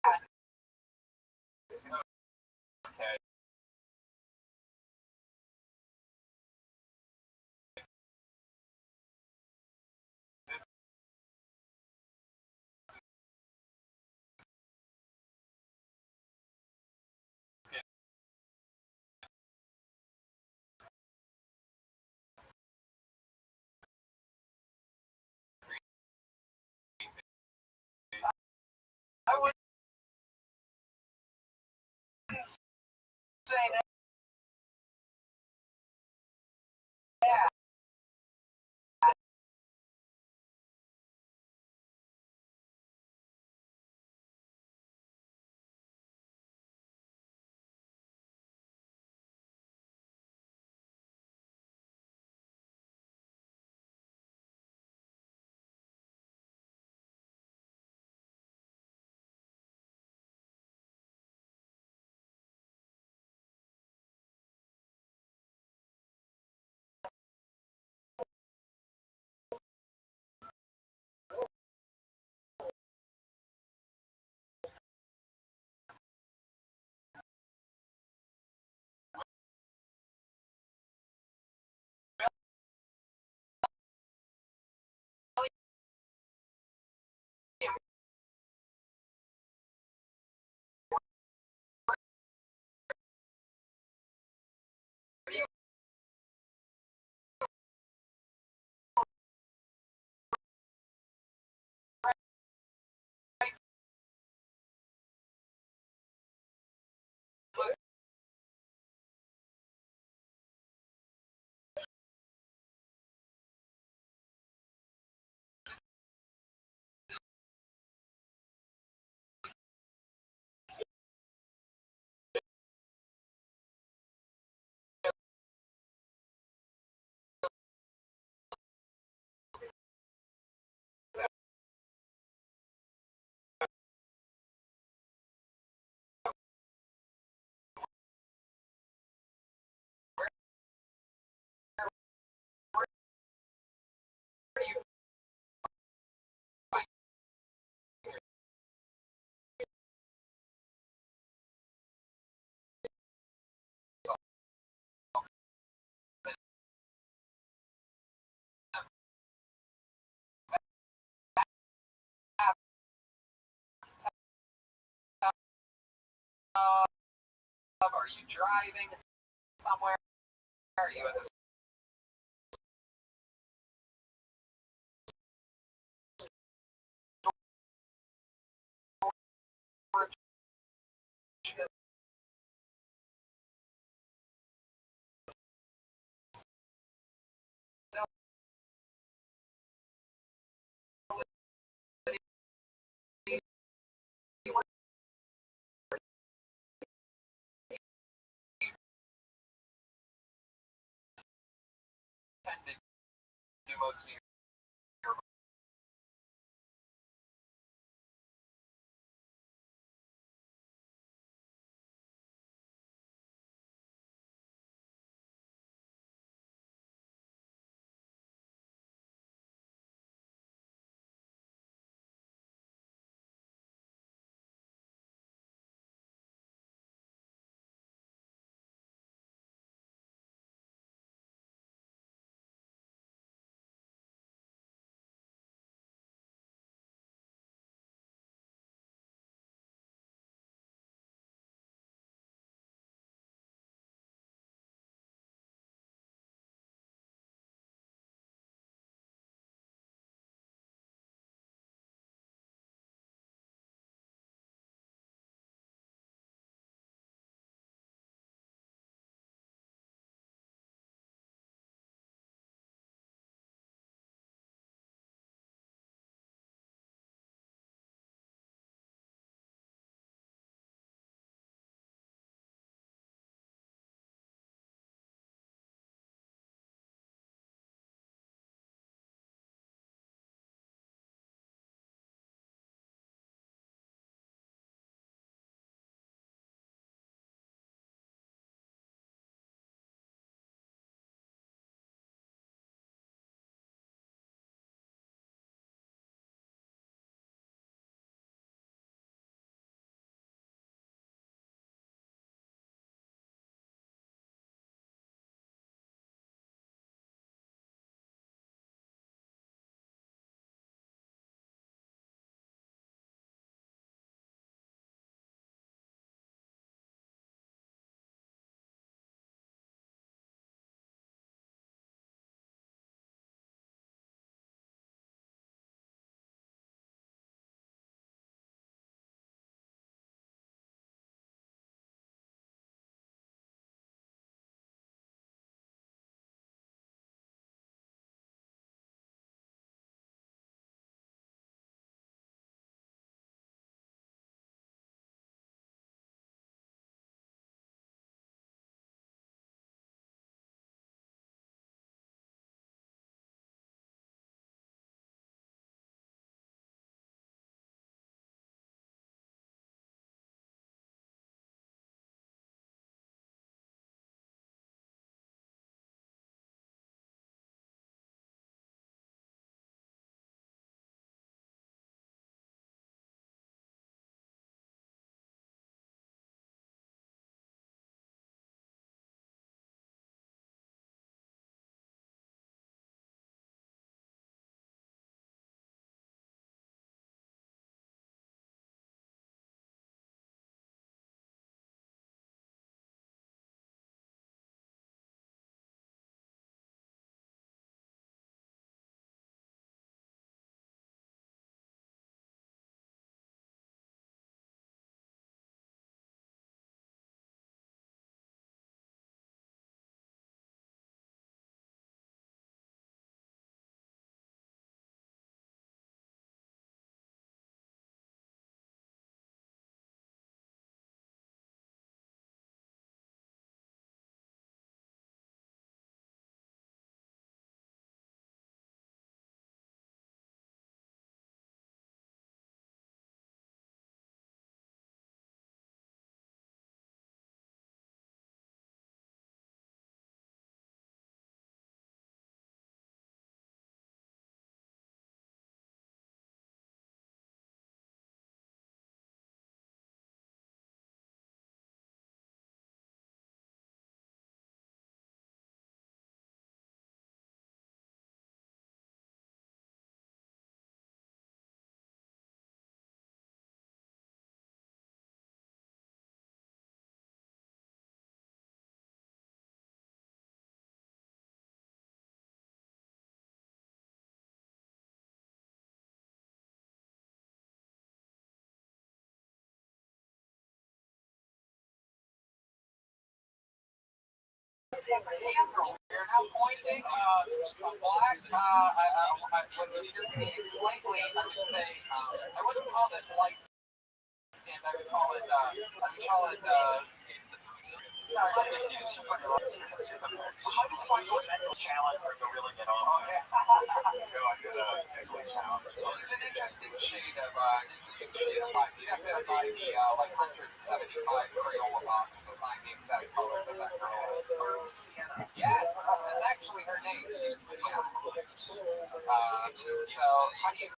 Okay. This I would say that. Are you driving somewhere? Are you at the tend to do most of your We're now pointing a black, what appears to be slightly, I would say, I wouldn't call this light skinned, I would call it, challenge for him to really get on. It's an interesting shade of white. You'd have to buy the like 175 Crayola box to find the exact color of that girl. Yes, that's actually her name. Yeah. So how do you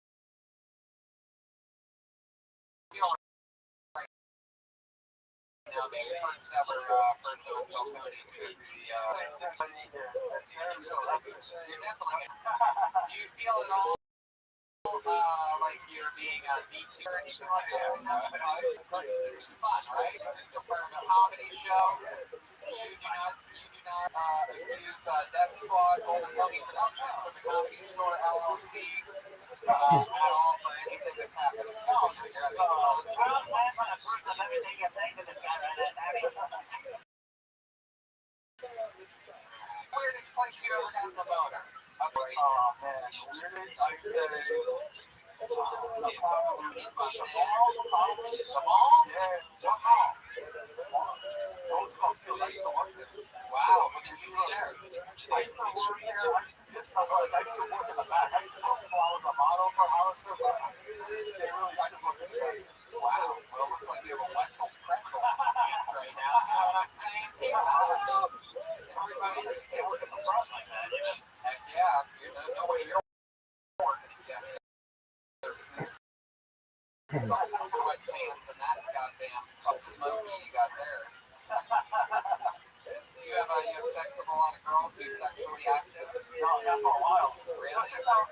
feel right now being the first ever person on Tony to go through the you're definitely do you feel at all like you're being DQ or anything like that? This is fun, right? You're part of a comedy show. You do not accuse Death Squad, Golden Pony Productions, or the Comedy Store LLC at all for anything that's happening. Weirdest place you ever gotten a boner? Oh man, weirdest I'd say The mall? What mall? Wow, what did you do there? I used to work there. I used to work in the back. I used to tell people I was a model for Hollister, but they really like to look at me. Wow, well, it looks like you have a Wetzel's pretzel dance right now. You know what I'm saying? Everybody, they work at the front like that. Heck yeah, there's no way you're working. Yes. Services. Sweatpants and that goddamn smoky you got there. You have sex with a lot of girls who are sexually active? No, not for a while. Really? Not since I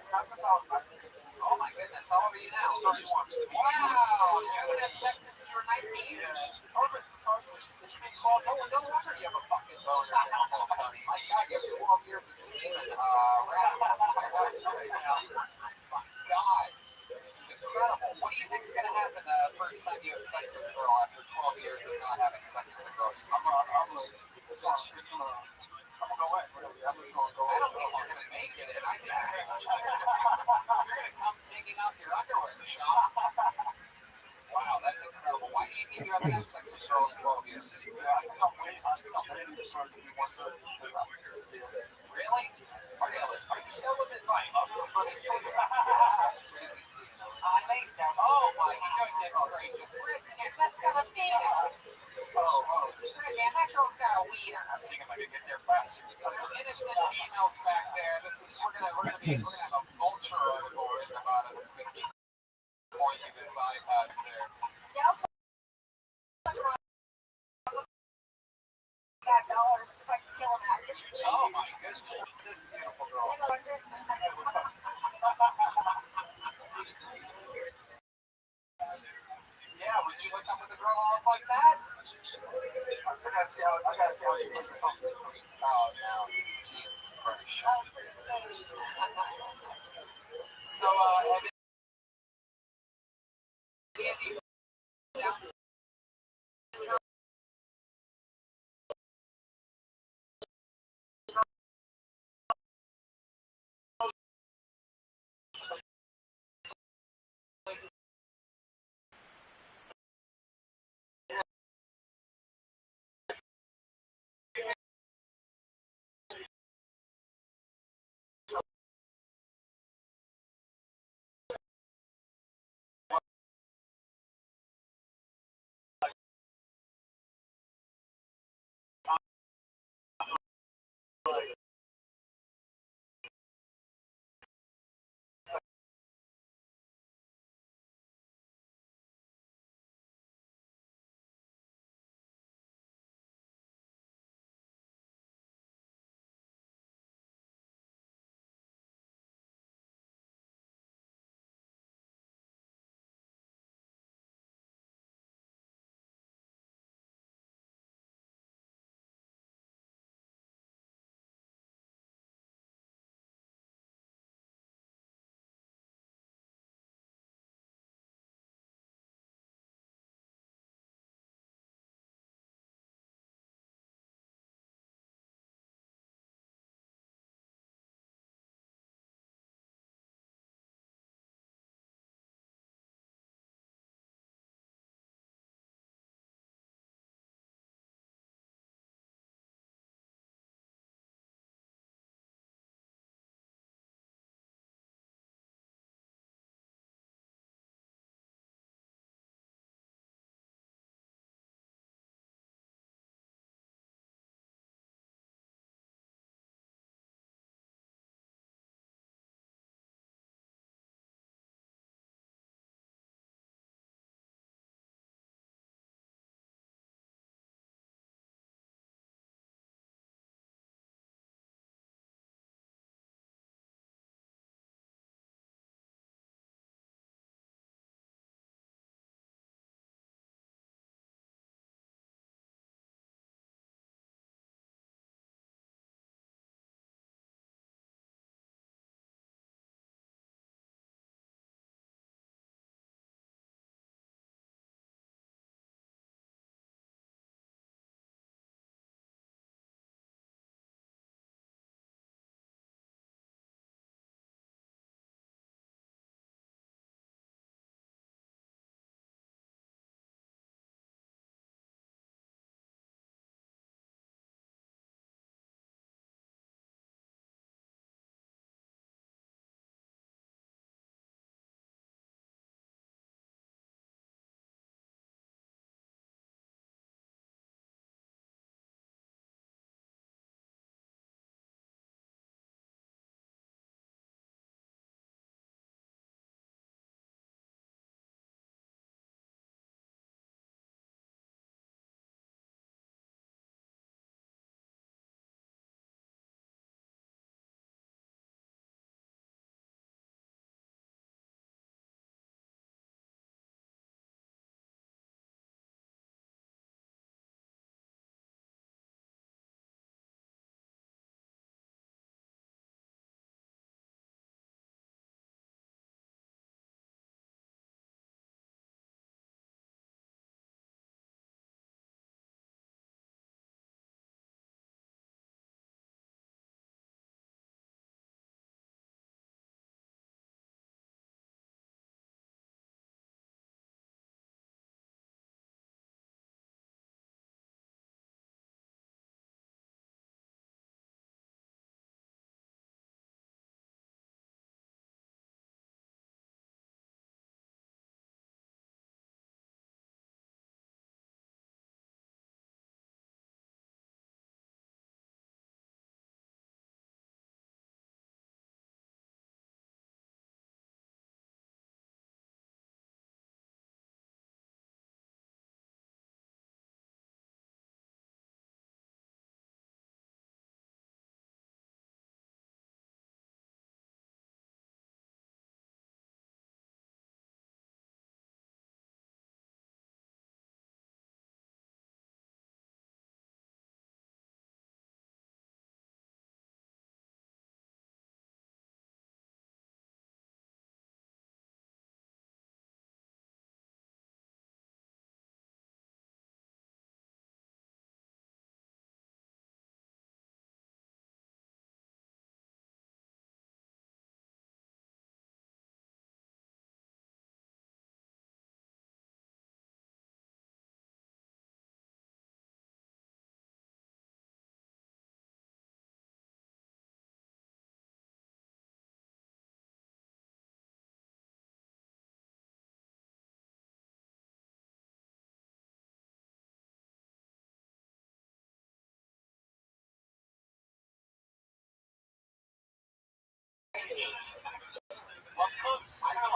was 19. Oh my goodness, how old are you now? 31. Wow, you haven't had sex since you were 19? Yeah, it's perfect. Well, no wonder you have a fucking boner. My God, you have 12 years of semen. My God, this is incredible. What do you think's going to happen the first time you have sex with a girl after 12 years of not having sex with a girl? I'm gonna go away. I'm just gonna go away. I don't think you're going to make it, and I think you're going to come taking out your underwear in the shop. Wow, that's incredible. Why do you think you haven't had sex with girls in 12 years? I'm waiting to start to be more serious. Really? Are you celibate? Right. I think so. Oh my goodness gracious. Rick, that's got a penis. Rick, man, that girl's got a wiener. I'm seeing if I can get there faster. There's innocent females back there. We're gonna have a vulture article written about us. Pointing this iPad there. Oh my goodness. This beautiful girl. Yeah, would you hook up with a girl off like that? I gotta see how she plays the phone. Oh no. Jesus Christ. So, have any of these down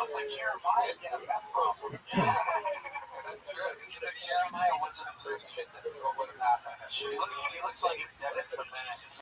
looks like Jeremiah getting a meth problem. That's true. If Jeremiah wasn't a Christian, this is what would have happened. He looks like if Dennis the Menace.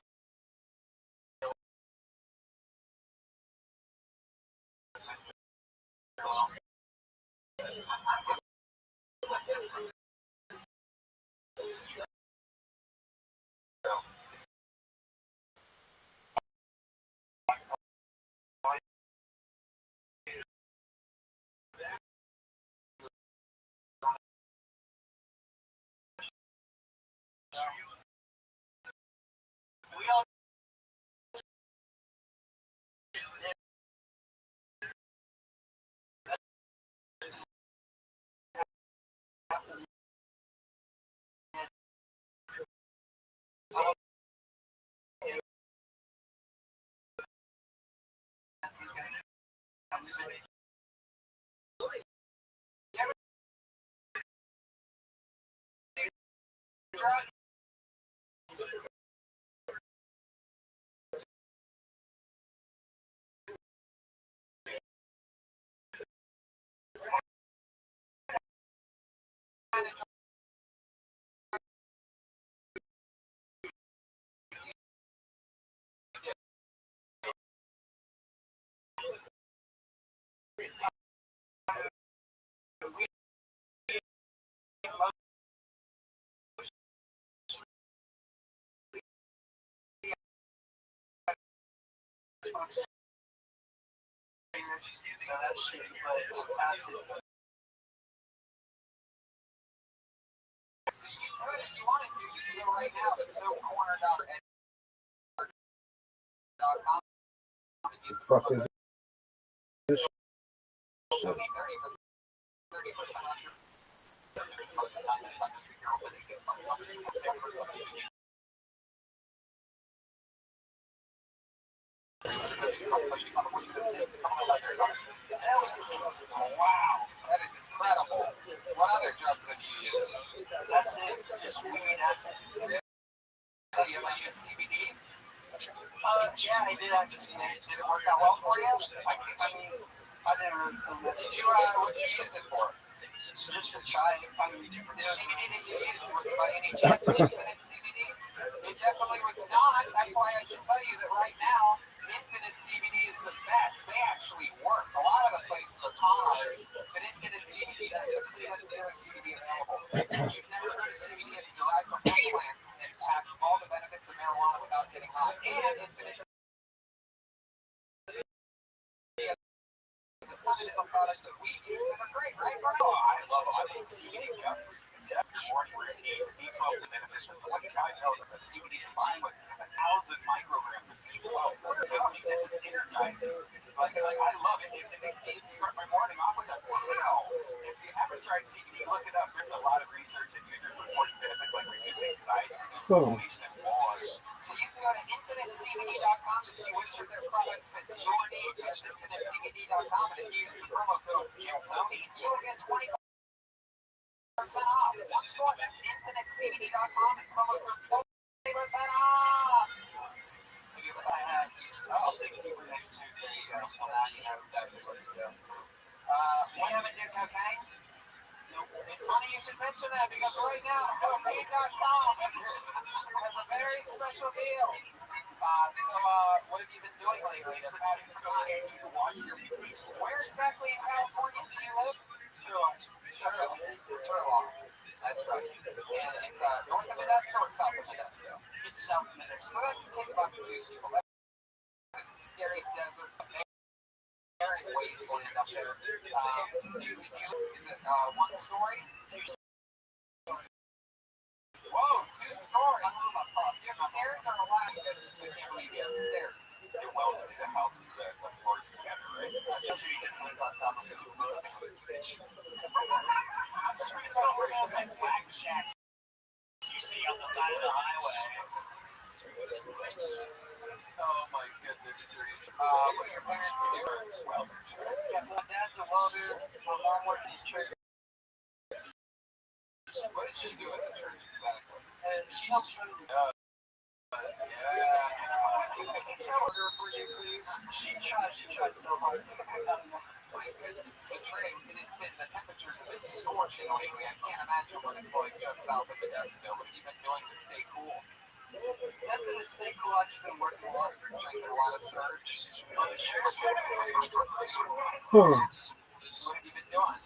So that's shitty, but it's passive. So you could, if you wanted to, you can go right now to soapcorner.com and use the promo code SOAP30 for 30% off your Wow, that is incredible. What other drugs have you used? That's it. Just weed. That's it. Really? You ever use CBD? Yeah, I did actually. Did it work out well for you? I mean, I never. Did you, what did you use it for? Just to try. I mean, The CBD that you used, was it by any chance Infinite CBD? It definitely was not. That's why I should tell you that right now, Infinite CBD is the best. They actually work. A lot of the places are cons, but Infinite CBD has the cleanest CBD available. You've never heard of CBD? It's derived from hemp plants and packs all the benefits of marijuana without getting high. And Infinite a ton of different products that we use that are great, right, Brian? Oh, I love it. I think CBD gummies. It's after morning routine. B12 benefits from 25 milligrams of CBD combined with 1,000 micrograms of B12. This is energizing. Like I love it. It makes me start my morning off with that. Wow. If you haven't tried CBD, look it up. There's a lot of research and users reporting benefits like reducing anxiety, reducing inflammation, and more. So you can go to infinitecbd.com to see which of their products fits your needs. That's infinitecbd.com, and if you use the promo code JIMTONY, you will get 20% off. Once more, that's infinitecbd.com and promo code 20% off. I'll think of you next to the exactly what to do. You haven't done cocaine? It's funny you should mention that because right now, cocaine.com has a very special deal. What have you been doing lately? Where exactly in California do you live? Turlock. That's right. And it's north of Modesto or south of Modesto? It's south of Modesto. So let's take about 2 people. It's a scary desert, a barren wasteland up there. Is it one story? Whoa, 2 stories. Do you have stairs or a ladder? I can't believe you have stairs. They're well into the house and the floors together, right? Usually he just lives on top of his roof. That's pretty cool. We're those like whack shacks you see on the side of the highway. Oh my goodness grief. What do your parents do? Welders. Yeah, my dad's a welder. My mom worked in church. What did she do at the church exactly? And she helps run the Yeah. Order for you, please. She tried so hard. My goodness, it's a train, and the temperatures have been scorching lately. I can't imagine what it's like just south of Modesto. What have you been doing to stay cool? Nothing to stay cool. I've just been working hard. Drinking a lot of Surge. On the chair. What have you been doing?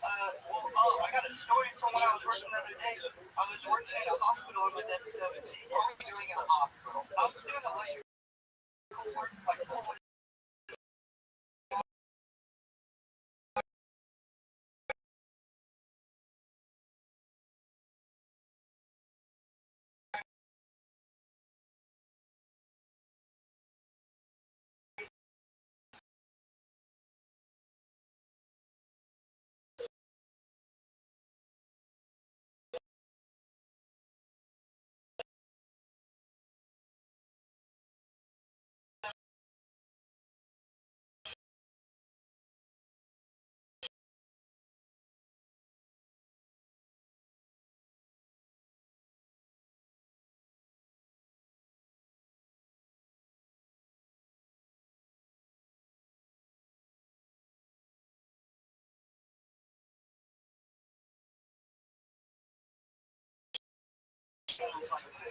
I got a story from when I was working the other day. I was working at a hospital in Modesto. What were you doing in the hospital? I was doing electrical work, like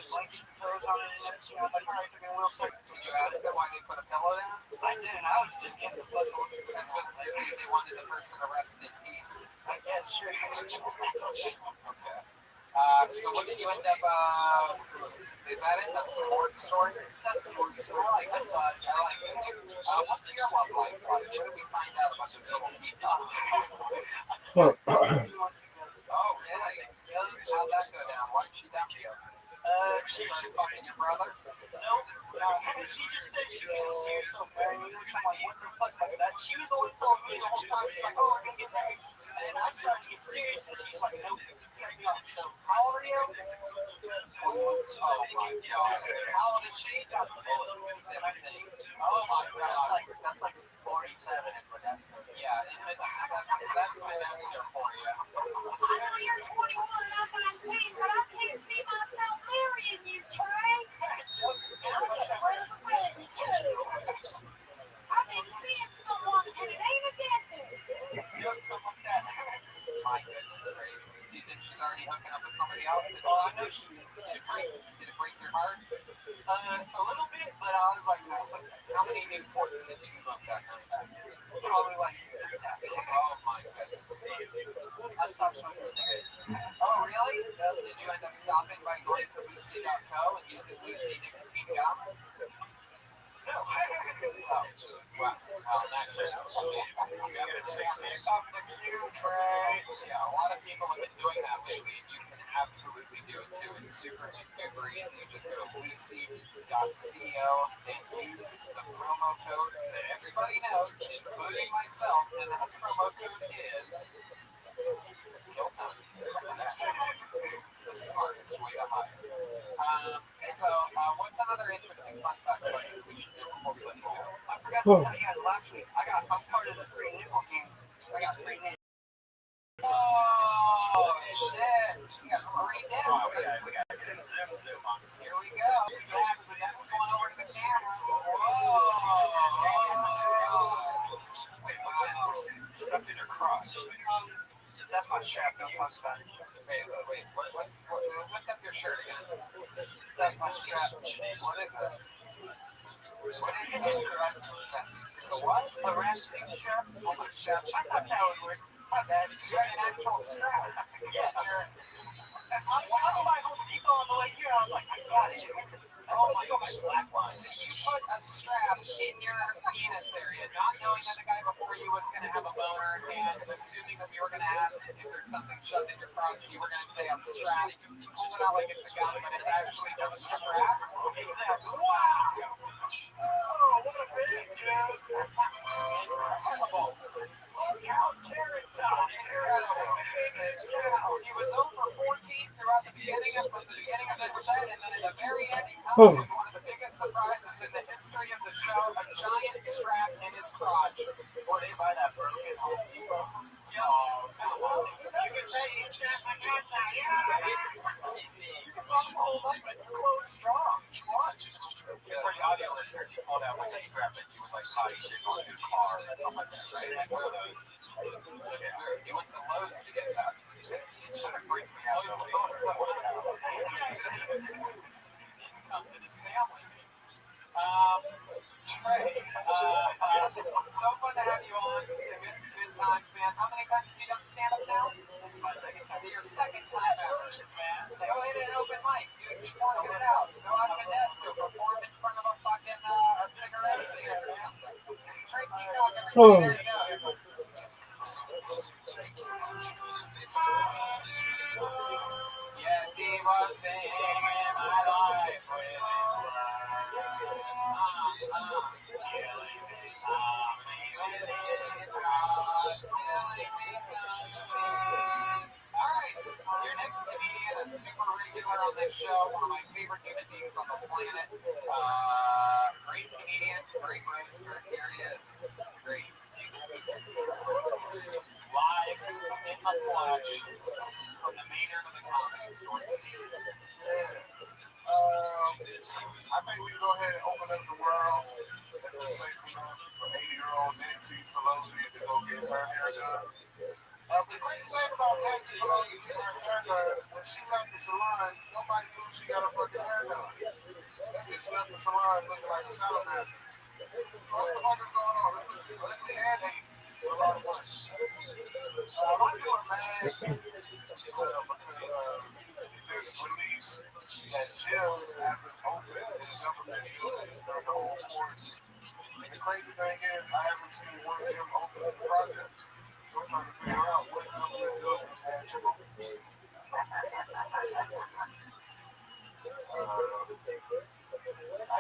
blankets and clothes on it and everything. I was like, all right, they're gonna start. Did you ask them why they put a pillow down? I didn't. I was just getting the puzzle. That's what they wanted the person to rest in peace. I guess, sure. Okay. So what did you end up, is that it? That's the morgue story? That's the morgue story. I like this. I like it. What's your love life like? What did we find out about this little people? Well, Oh, really? How'd that go down? Why did she dump you? She started fucking your brother? Nope. She just said she was serious so bad. We were trying, like, what the fuck like that. She was the one telling me the whole time. She's like, oh, we're gonna get married. And I started to get serious, and she's like, nope. So, How old are you? Oh my god. How old is she? 17. Oh my god. That's like 47 in Modesto. Yeah, that's Modesto for you. I know you're 21 and I'm 19, but I can't see myself marrying you, Trey. And I'm getting rid of the wedding, too. I've been seeing someone, and it ain't a dentist. My goodness gracious. Do you think she's already hooking up with somebody else? Oh, I know she is. Did it break your heart? A little bit, but I was like, no. How many Newports did you smoke that night? Probably like 3 times. Oh my goodness. I stopped smoking cigarettes. Oh really? Did you end up stopping by going to Lucy.co and using Lucy nicotine gum? No. Oh, wow. Well, that's it. Yeah, a lot of people have been doing that lately. You can absolutely do it too. It's super easy. You just go to lucy.co and use the promo code that everybody knows, including myself, and that promo code is Hilltime. The smartest way to hire. So, what's another interesting fun fact about you we should do before we let you go? I forgot to tell you guys last week. I'm part of the free nickel team. I got 3 nickels. Oh, shit. We got 3 nickels. We got to get a zoom on. Here we go. Zach's going over to the camera. Whoa. Wait, what's that? We're stuck in her crotch. That's my strap. Don't talk about it. Wait. Lift up your shirt again. That's my strap. What is it? What is it? The what? The ratchet strap? Oh, my strap. I thought that would work. My bad. You had an actual strap. Yeah. I'm by Home Depot on the way here. I was like, I got it. Oh my god, my slack line. So you put a strap in your penis area, not knowing that the guy before you was going to have a boner, and assuming that we were going to ask if there's something shoved in your crotch, you were going to say, I'm strapped. Pull it out like it's a gun, but it's actually just a strap. Exactly. Wow! Oh, what a big dude! Incredible. Look out, Carrot Top! He was over 14 throughout the beginning of this set, and then at the very end, he comes with one of the biggest surprises in the history of the show, a giant strap in his crotch. Or they buy that broken Home Depot. Yo, you can say he strapped my crotch out. Yeah! You can probably hold up and close strong. Watch. For the audio listeners, strapped that you would like hide shit on your car or something like that, right? Like one of those. You went to Lowe's to get that. Kind of freaked me out. Lowe's is also income to this family. Trey, so fun to have you on. Good times, man. How many times have you done stand up now? This is my second time. Your second time ever. Man. Go hit an open mic. Keep working it out. Go out to Modesto. Perform in front of a fucking a cigarette stand or something. Trey, keep going. Everybody there knows. Yes, he was singing my life with his Alright, your next comedian is super regular on this show, one of my favorite human beings on the planet. Great comedian, great roaster, here he is. Great. Live in the flesh from the Maynard of the Comedy Store. I think we go ahead and open up the world and just say, for 80-year-old Nancy Pelosi to go get her hair done. The great thing about Nancy Pelosi getting her hair done, when she left the salon, nobody knew she got her fucking hair done. That bitch left the salon looking like a salamander. What the fuck is going on? Let me hand it a lot of work. I'm doing mad because he just released that Jim after open his government during the whole course. And the crazy thing is, I haven't seen one Jim open the project. So I'm trying to figure out what government buildings had Jim open. I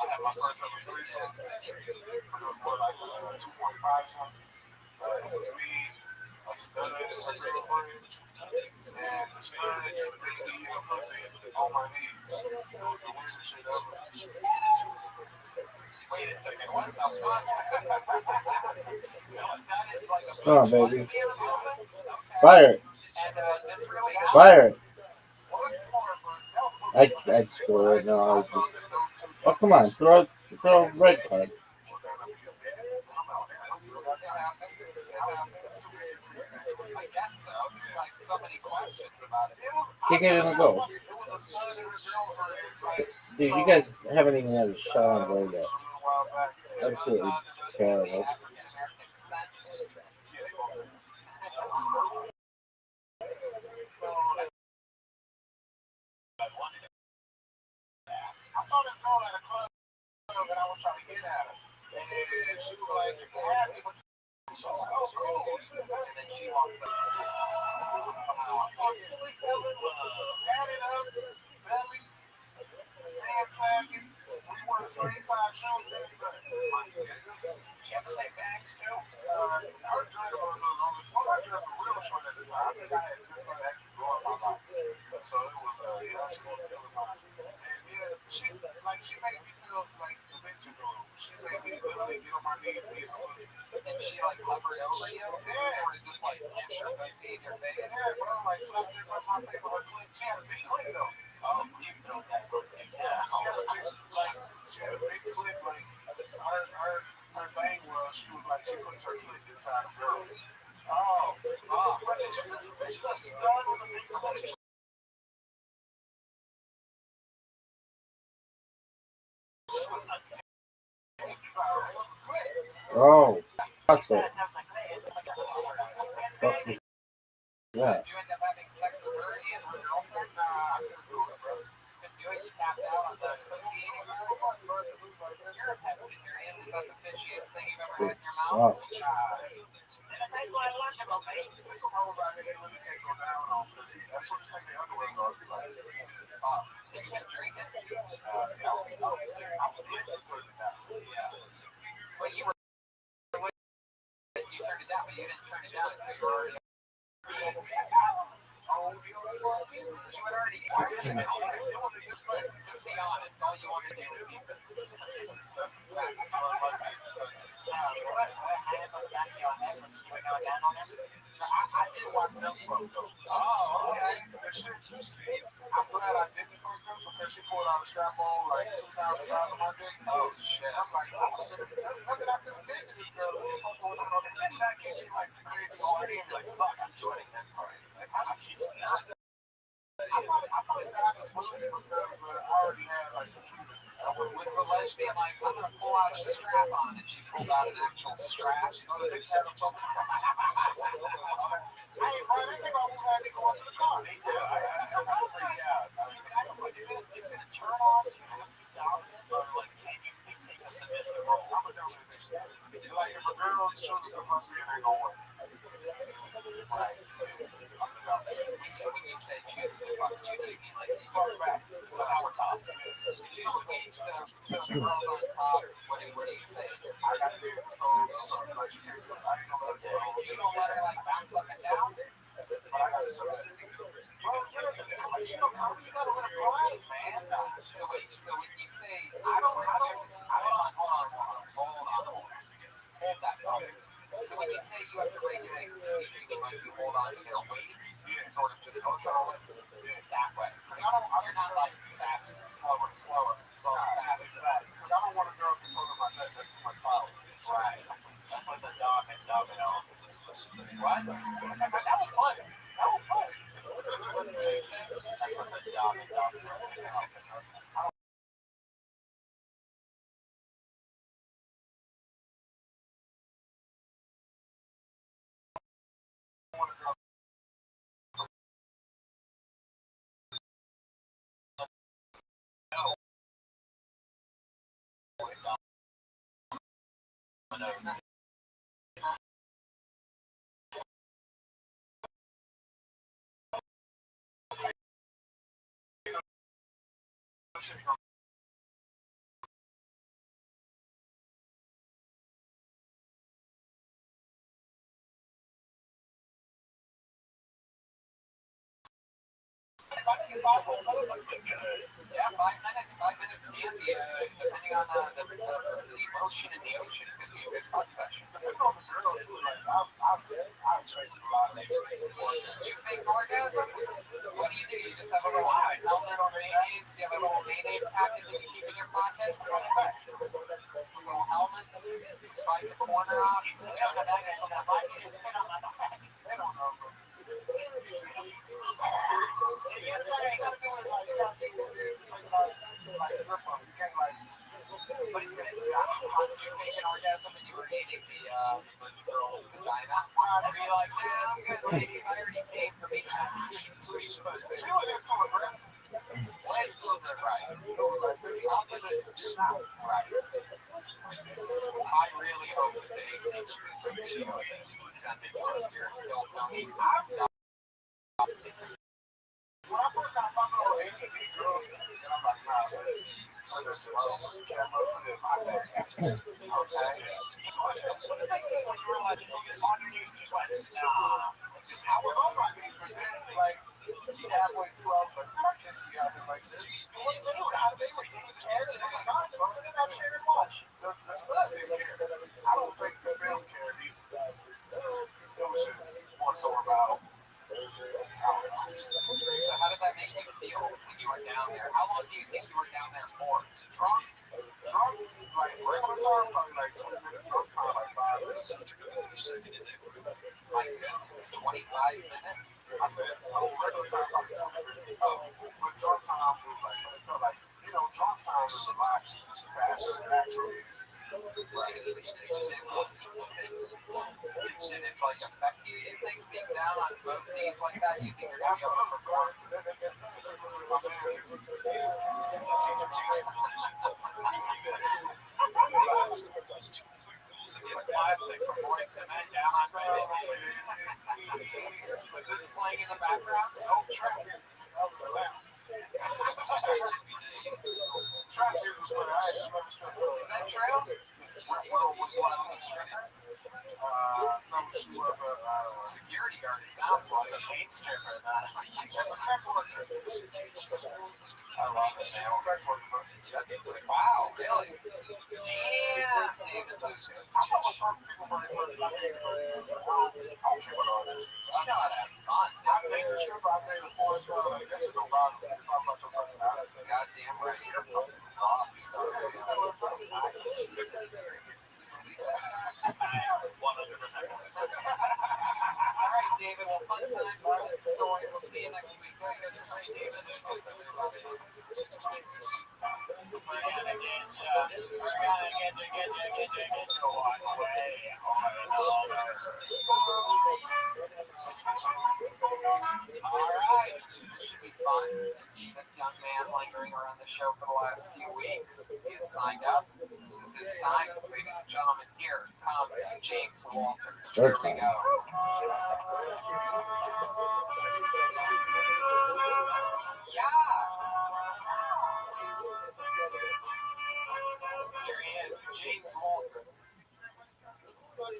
had my first ever threesome, but it was more like 2.5 something. It was me, a stud, a girlfriend, and the stud and the baby and pussy on my knees. It was the weirdest shit ever. Wait a second, what the fuck? Come on, baby. Fire it. And this really happened? Fire it. Well, it's porn, but that was supposed to be I'd score it. No, I just... Oh, come on. Throw a red card. I guess so. There's like so many questions about it. Kick it in the goal. Dude, you guys haven't even had a shot on goal yet. Absolutely terrible. I saw this girl at a club and I was trying to get at her. And she was like, you can have me, but so I was like, oh, cool. And then she walks up. Tatted up, belly, hand sagging. We wore the same size shoes, baby. She had the same bags, too. Her dress was my dress was real short at the time. I think I had just started actually growing my locks. So it was, she was killing mine. And she made me feel like the bitch in the room. She made me literally get on my knees and get on me. And she like hovered over you? Yeah. Or just like pushed her pussy in your face? Yeah, bro, like slapped me like my face with her clean. She had a big clit though. Oh, deep throat that pussy. Yeah. She had a big clit, like her thing was she puts her clit inside of girls. Oh, but this is a stud with a big clit. Oh, fuck it. Yeah. Did you end up having sex with her and her girlfriend? Nah, I couldn't do it. You tapped out on the pussy eating her? You're a pescatarian. Is that the fishiest thing you've ever had in your mouth? Fuck. It tastes like lunchable, baby. There's some hoes out here that really can't go down on pussy. That's what they take the underwear off. So you been drinking? I was lit to turn it down. Yeah. But you were you turned it down, but you didn't turn it down until you were already. You had already turned it down. Just be honest. All you want to do is eat the maximum of what you're supposed to. I did watch them fuck though. Oh, okay. I'm glad I didn't fuck them because then she pulled out a strap on like 2 times the size of my dick. Oh shit. I'm like, oh, nothing I could have did to this girl. Then back in, she like crazy already. And like, fuck, I'm joining this party. Like, I'm just not. I probably thought I could push it because I already had like tequila. Was the lesbian like, I'm gonna pull out a strap on, and she pulled out an actual strap? She said, "Bitch, have a phone." Hey, bro, they think I'm glad to go into the car. Me too. I freaked out. Is it a turn on? Do you have to be dominant? Or like, can you take a submissive role? I'm a dominant bitch. Like, if a girl shows stuff on me, it ain't gonna work. Right. When you say choosing to fuck you, do you mean like you fuck back? So now we're talking. So the girl's on top. What do you say? I got to be control of something like you can't do. I ain't gonna let you go. You don't let her like bounce up and down? But I got to sort of sit here. Bro, you gotta let her ride, man. So when you say, hold that thought. So when you say you have to regulate the speed, you mean you hold on to their waist, sort of just control it that way. You're not like faster, slower, faster. Because I don't want a girl controlling my neck. That's too much power. Right. That was a domino. What? That was fun. What did you say? Yeah, 5 minutes. 5 minutes can be, depending on the emotion in the ocean, could be a good fun session. I'm chasing a lot of niggas. You think orgasms? What do? You just have a little helmet or mayonnaise? You have a little mayonnaise packet that you keep in your pocket? A little helmet that's right in the corner off? They don't have that on that bike. You just spit on my back. They don't know. Yes, sir. You gotta do it like, you gotta think of it like drip on. You can't like, But did you take an orgasm and you were dating the girl's vagina? Were you like, man, I'm good, ladies. I already came for me that sweet pussy. she was just too aggressive. Way too good, right? It was like, bitch, I'm gonna stop. Right. I really hope that they see the video of this and send it to us here. Don't tell me. When I first got fucking on ATV girls, and I'm like, nah, so this camera put it in my bag. Okay. What did they say when you were like, on your knees and you just went, nah? I was on my knees, but then, like, halfway through, I was like, I can't be out here like this. What did they do? How did they didn't care? They were not. They sit in that chair and watch. The stud didn't care. I don't think the film cared either. It was just more so about, So how did that make you feel when you were down there? How long do you think you were down there for? drunk, like, regular time, probably like 20 minutes. Drunk time, like 5 minutes. My goodness, 25 minutes? I said, regular time, probably 20 minutes. But drunk time was like, it felt like, drunk time is a lot faster, actually. Right. Did it like affect you? You think being down on both knees like that? You think you're gonna be able to perform? Classic for boys and men down on both knees. Was this playing in the background? Oh, track. Trap music was funny. I actually never stripped up. Is that true? Was one of them a stripper? No, she was a Security guard, it sounds like. A chain stripper, sex worker. I love it, man. Sex worker. Wow, really? Damn, David Lucas. I know some people were I don't care what all this. You know how to have fun. I made the trip, I made a Forrest Gump. Like, that shit don't bother me. It's all about your personality. God damn. David. Well, fun times. Good story. We'll see you next week. Guys, Steven. Everybody. We're gonna get you one way or another. Alright, this should be fun to see this young man lingering around the show for the last few weeks. He has signed up. This is his time. Ladies and gentlemen, here comes James Walters. Here we go. Yeah! Here he is, James Walters. Man!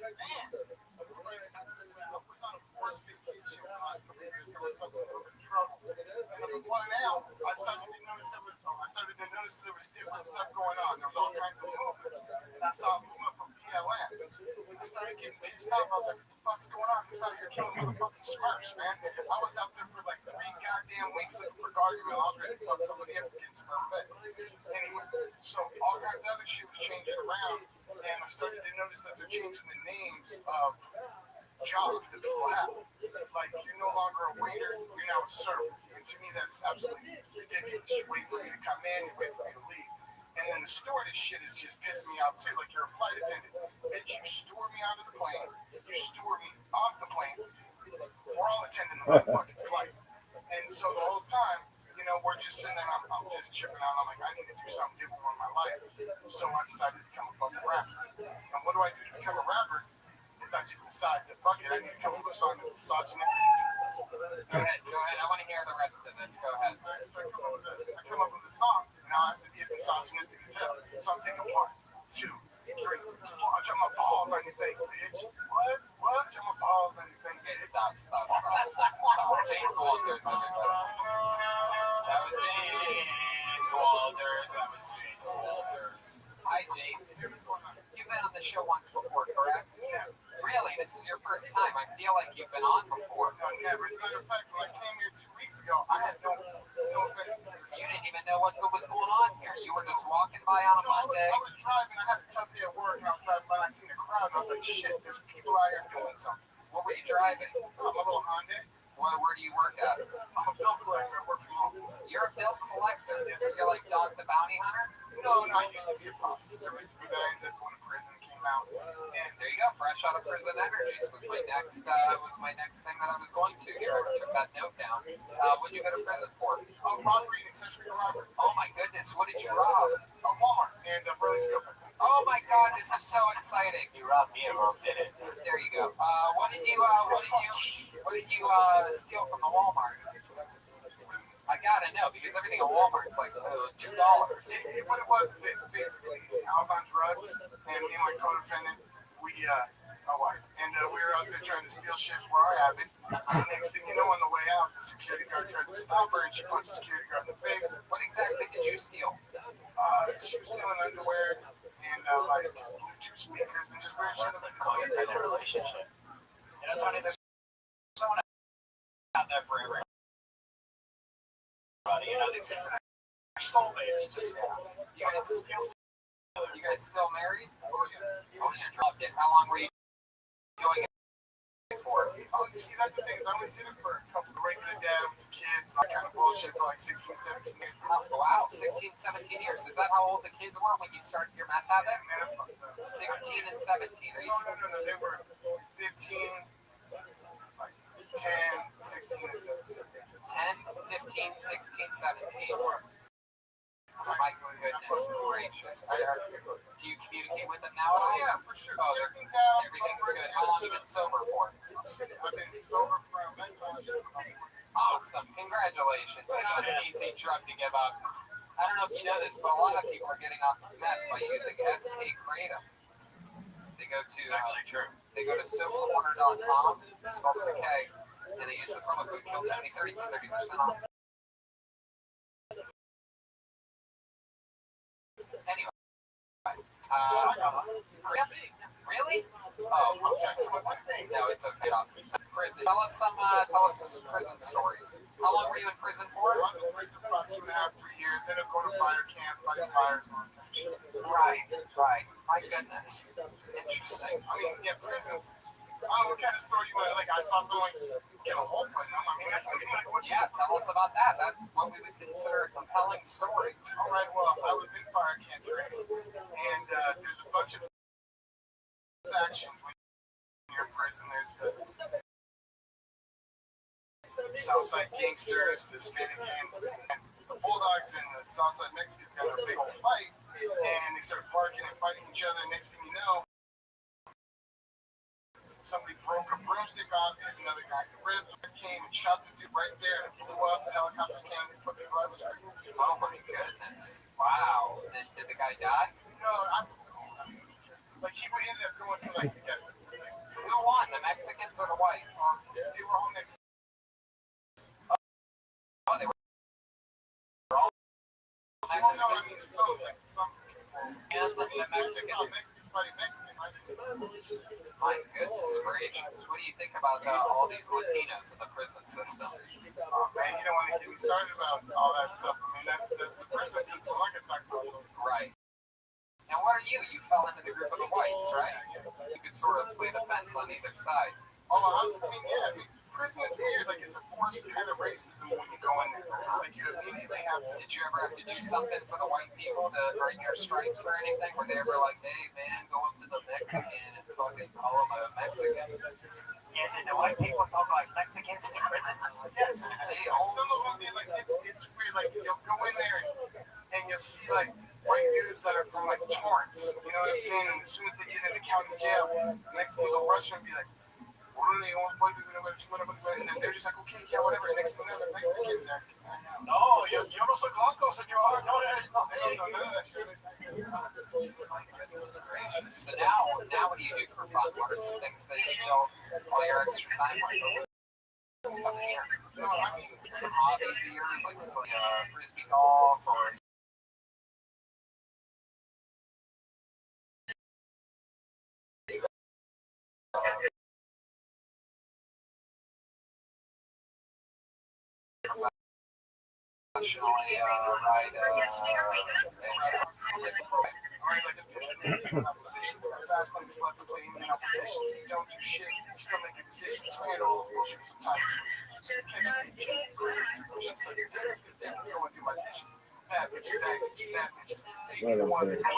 I started to notice there was different stuff going on. There was all kinds of movements. And I saw a movement from BLM. I started getting pissed off. I was like, what the fuck's going on? Who's out here killing motherfucking Smurfs, man? I was out there for like 3 goddamn weeks looking for Gargamel. I was ready to fuck somebody up and get Smurf fed. Anyway, so all kinds of other shit was changing around. And I started to notice that they're changing the names of jobs that people have. Like, you're no longer a waiter, you're now a server. And to me, that's absolutely ridiculous. You wait for me to come in, you wait for me to leave. And then the stewardess shit is just pissing me off too. Like, you're a flight attendant. Bitch, you steward me out of the plane, you steward me off the plane. We're all attending the motherfucking flight. And so the whole time, you know, we're just sitting there, I'm just chipping out. I'm like, I need to do something different in my life. So I decided to become a fucking rapper. And what do I do to become a rapper? I just decided that fuck it, I need to come up with a song that's misogynistic. Go ahead. I want to hear the rest of this. Go ahead. I come up with a song, now I said it's misogynistic as hell. So I'm thinking 1, 2, 3, 4. Drop my balls on your face, bitch. What? Drop my balls on your face. Okay, stop. James Walters, everybody. That was James Walters. Hi, James. You've been on the show once before, correct? Yeah. Really? This is your first time? I feel like you've been on before. No, never. As a matter of fact, when I came here 2 weeks ago, I had no offense. You didn't even know what was going on here. You were just walking by on a Monday. I was driving. I had a tough day at work, and I was driving by, and I seen a crowd, and I was like, shit, there's people out here doing something. What were you driving? I'm a little Hyundai. Where do you work at? I'm a bill collector. I work from home. You're a bill collector. So you're like Dog the Bounty Hunter? No, I used to be a prostitute. I used to be there. I ended up going to prison and came out. And there you go, fresh out of prison energies was my next thing that I was going to here. I took that note down. What'd you go to prison for? Robbery and accessory to robbery. Oh my goodness, what did you rob? A Walmart and Burlington. Oh my God, this is so exciting. You robbed me and Rob did it. There you go. What did you steal from the Walmart? I gotta know because everything at Walmart's like $2. What it was is that basically I was on drugs and me and my co-defendant, we were out there trying to steal shit for our habit. And next thing you know, on the way out, the security guard tries to stop her and she punched the security guard in the face. What exactly did you steal? She was stealing underwear and like Bluetooth speakers and just weird shit. Call your kind of relationship. You know, Tony, there's someone out there for everybody. You know, these are soulmates. Just you guys still married? What was your drop date? How long were you doing it for? Oh, you see, that's the thing. I only did it for a couple of regular dads with kids and that kind of bullshit for like 16, 17 years. Wow, 16, 17 years. Is that how old the kids were when you started your meth habit? 16 and 17. Are you No, they were 15, like 10, 16, and 17. 10, 15, 16, 17. Oh my goodness gracious. Do you communicate with them now at all? Yeah, for sure. Oh, Everything's out. Everything's good. How long have you been sober for? I've been sober for a long time. Awesome. Congratulations. It's not an easy drug to give up. I don't know if you know this, but a lot of people are getting off of meth by using SK Kratom. They go to silvercorner.com, spelled with a K, and they use the promo code KILL20 30% off. Anyway, really? Oh, no, it's okay. Prison. Tell us some prison stories. How long were you in prison for? I was in prison for about 2.5, 3 years. Ended up going to fire camp, fighting fires. Right. My goodness. Interesting. I mean, yeah, prisons. what kind of story you want? Like, I saw someone get a hole put in them. I mean, that's like, what? Yeah, tell us about that. That's what we would consider a compelling story. All right, well, I was in fire camp training, and there's a bunch of factions when you're in prison. There's the Southside gangsters, the Hispanic gang, and the Bulldogs and the Southside Mexicans got a big old fight, and they started barking and fighting each other. Next thing you know, somebody broke a broomstick off it, another guy in the ribs came and shot the dude right there and blew up. The helicopters came and put people out of the street. Oh my goodness. Wow. Did the guy die? No, like he ended up going to like Who won, the Mexicans or the whites? they were all Mexicans. Oh, they were all No, I Mexicans. mean some people. And the Mexicans. Mexicans fighting Mexicans. I just My goodness gracious. What do you think about all these Latinos in the prison system? man, you don't want to get me started about all that stuff. I mean, that's the prison system. I can talk about. Right. Now, what are you? You fell into the group of the whites, right? You could sort of play the fence on either side. Oh, I mean, yeah. I mean, prison is weird. Like, it's a forced kind of racism when you go in there. Like, you immediately have to. Did you ever have to do something for the white people to earn your stripes or anything? Were they ever like, hey, man, go up to the Mexican and fucking call him a Mexican? Yeah, did the white people talk like Mexicans in prison? Yes. They Some always of them, like, it's weird. Like, you'll go in there and you'll see, like, white dudes that are from, like, Torrance. You know what I'm saying? And as soon as they get into county jail, the Mexicans will rush them and be like, what do they want? And then they're just like, okay, yeah, whatever. And next thing you know, the Mexican there. No, yo no soy blanco, señor. No, None of that shit. goodness gracious. So now what do you do for fun? What are some things that you fill all your extra time with? Come here. No, I mean, Some hobbies of yours, like play frisbee golf or professionally ride fast like sluts are playing in opposition. You don't do shit. You still make a decision. So you know, bullshit some time. She's like, this damn girl want to do my dishes. Bad bitches, bad bitches, bad bitches. They be the ones that go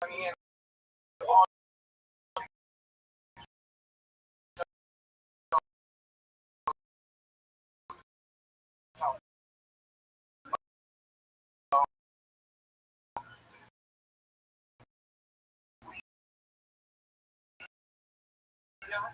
money in. Joe?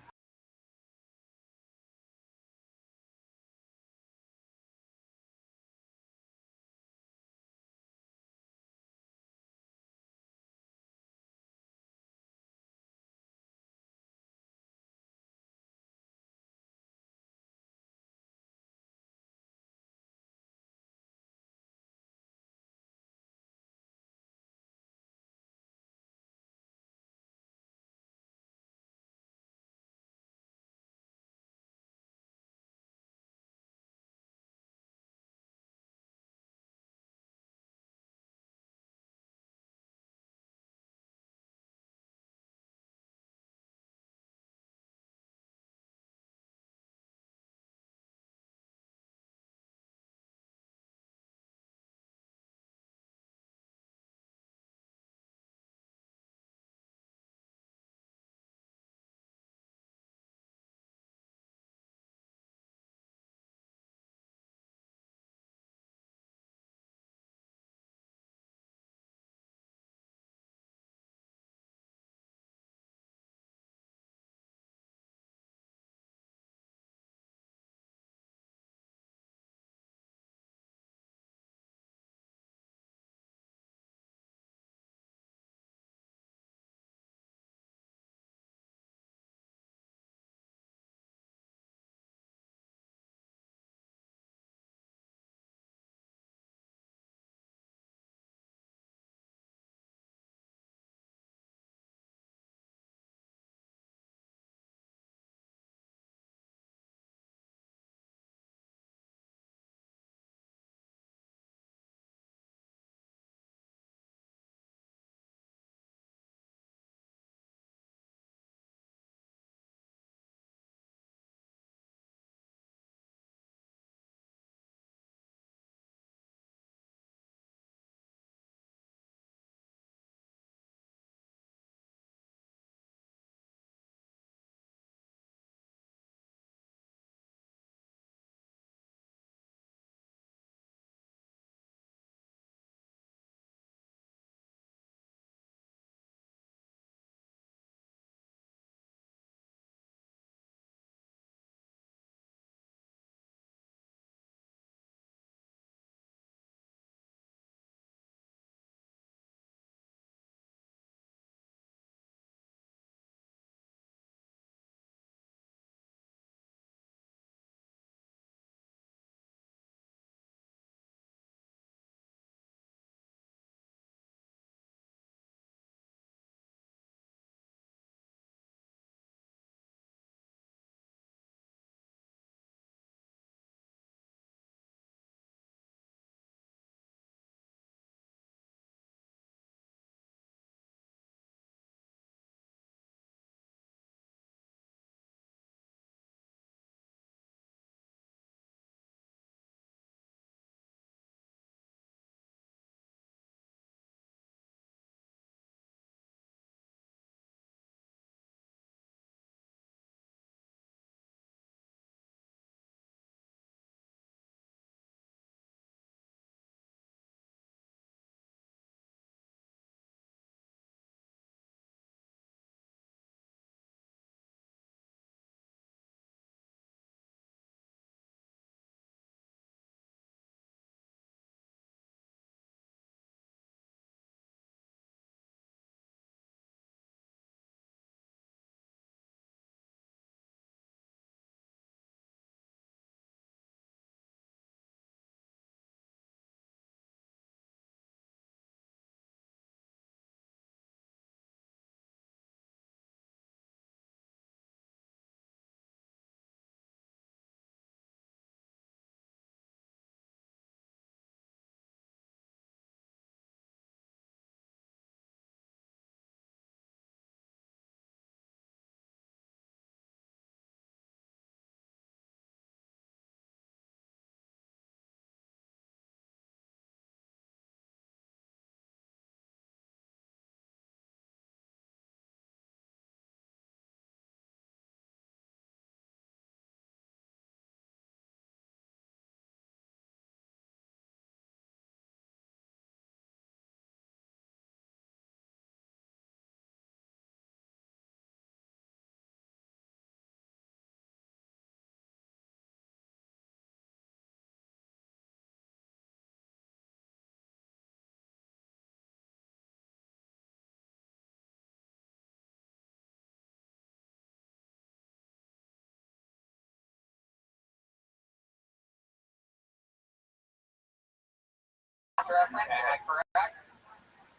reference. Am I correct?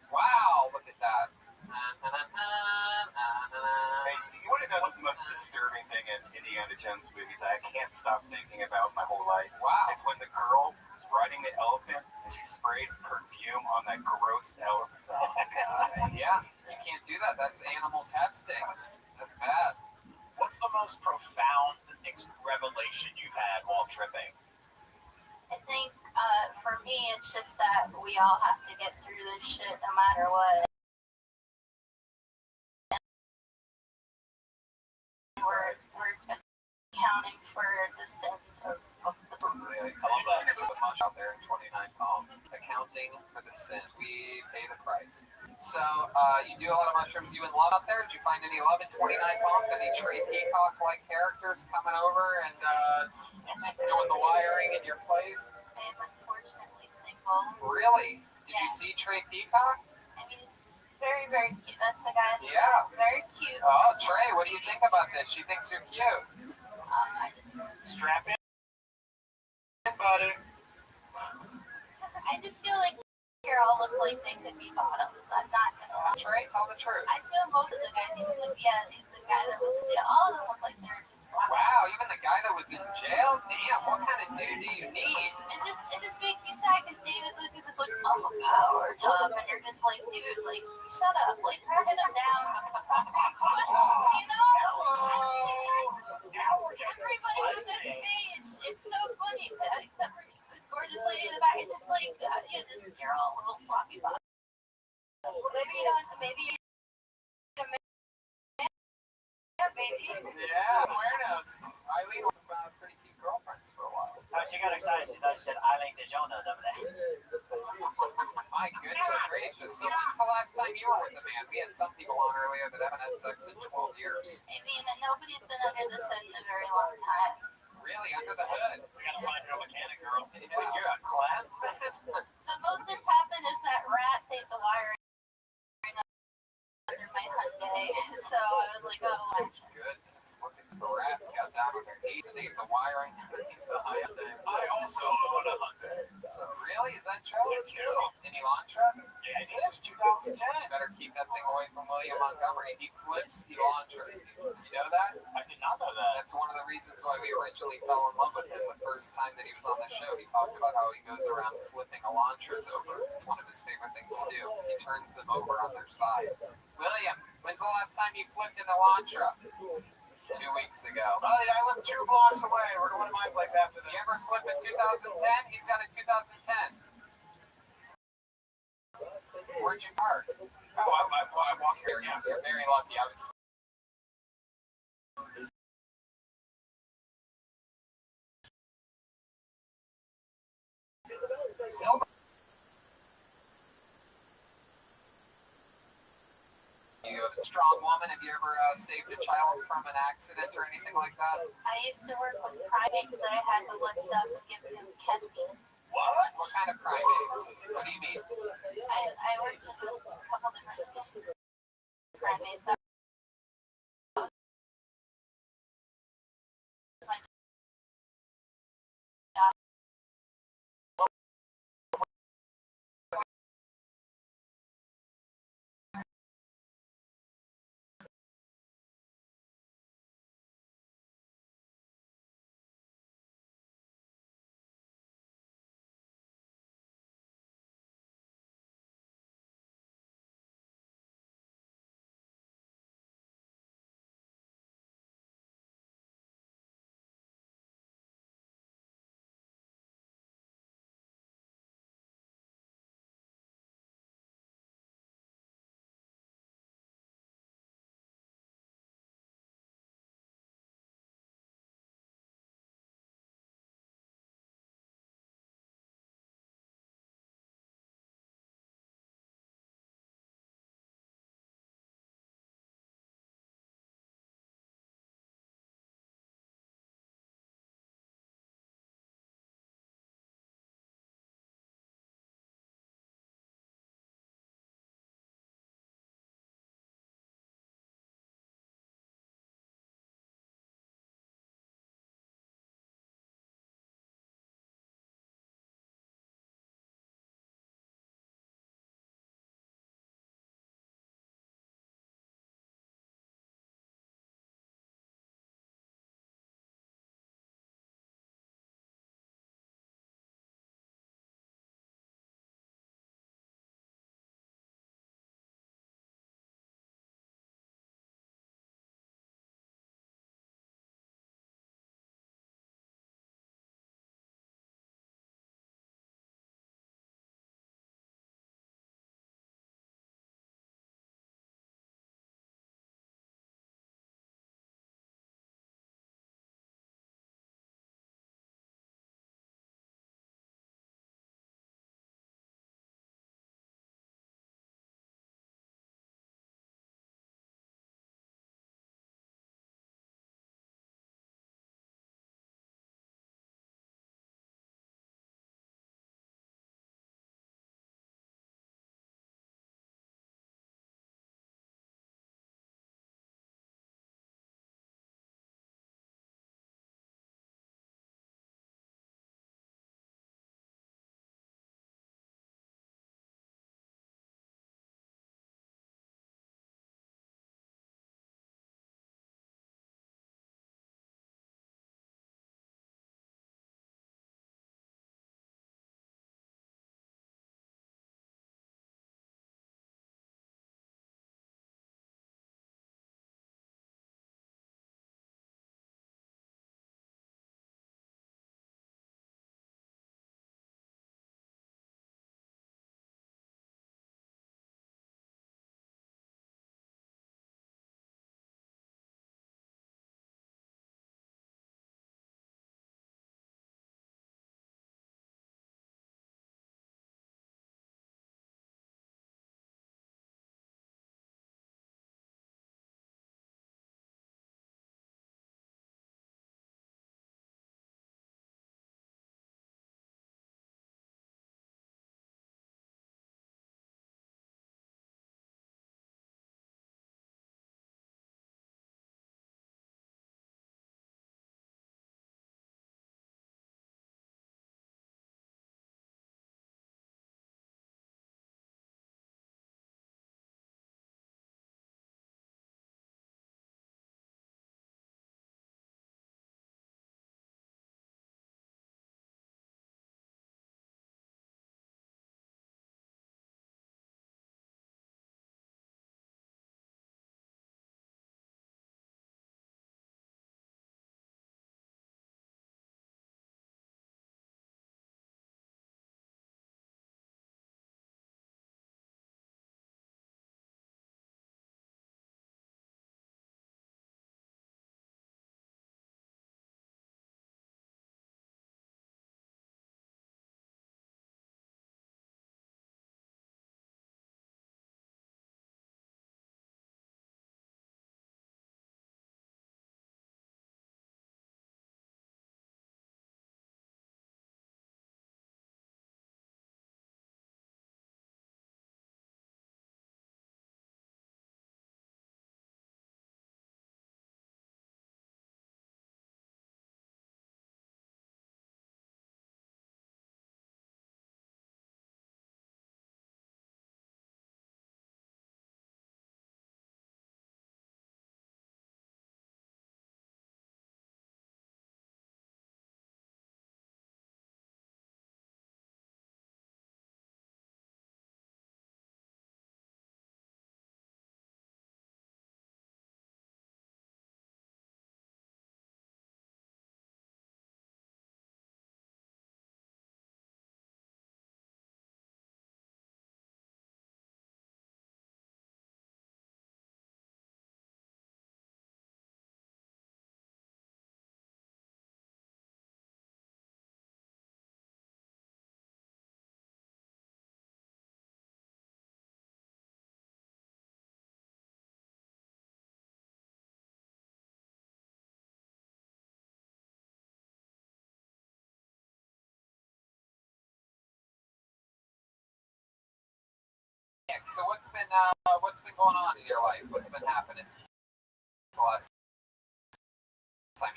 Wow, look at that. Hey, you want to know the most disturbing thing in Indiana Jones movies I can't stop thinking about my whole life? Wow. It's when the girl is riding the elephant and she sprays perfume on that gross elephant. Oh, God. Yeah, you can't do that. That's animal testing. That's bad. What's the most profound revelation you've had while tripping? I think for me, it's just that we all have to get through this shit no matter what. We're accounting for the sins of the So much out there in 29 palms. Accounting for the sins. We pay the price. So, you do a lot of mushrooms. You in love out there? Did you find any love in 29 palms? Any Trey Peacock-like characters coming over and doing the wiring in your place? I am unfortunately single. Really? Did you Yeah. see Trey Peacock? I mean, he's very, very cute. That's the guy. Yeah. Very cute. Oh, Trey, what do you think about this? She thinks you're cute. I just, Strap in, buddy. I just feel like here all look like they could be bottoms. I'm not gonna lie. Trey, tell the truth. I feel most of the guys, even the guy that was in jail, all of them look like they're just like. Wow, even the guy that was in jail? Damn, what kind of dude do you need? It just makes me sad because David Lucas is like, I'm a power top, and you're just like, dude, like, shut up, like, cracking him down. You know? Everybody was on stage. It's so funny, except for the gorgeous lady in the back. It's just like, you're all a little sloppy about it. Maybe you don't, maybe. Yeah, awareness. Eileen was pretty cute girlfriends for a while. Oh, she got excited. She thought she said Eileen DeJonas over there. My goodness gracious. So when's the last time you were with a man? We had some people on earlier that haven't had sex in 12 years. I mean, nobody's been under this hood in a very long time. Really? Under the hood? We gotta find her mechanic girl. Yeah. You're a class. The most that's happened is that rats ate the wire under my Hyundai. So I was like, oh, actually. Goodness. Look at the rats got down on their knees and ate the wiring. I also own a Hyundai. So really? Is that true? It's true. An Elantra? Yeah, it is 2010. Better keep that thing away from William Montgomery. He flips Elantras. You know that? I did not know that. That's one of the reasons why we originally fell in love with him the first time that he was on the show. He talked about how he goes around flipping Elantras over. It's one of his favorite things to do. He turns them over on their side. William, when's the last time you flipped an Elantra? 2 weeks ago. Buddy, I live 2 blocks away. We're going to my place after this. You ever flip a 2010? He's got a 2010. Where'd you park? Oh, I walk here. Yeah. You're very lucky. I was. You a strong woman? Have you ever saved a child from an accident or anything like that? I used to work with primates that I had to lift up and give them ketamine. What? What kind of primates? What do you mean? I worked with a couple different species of primates. So what's been going on in your life? What's been happening since the last time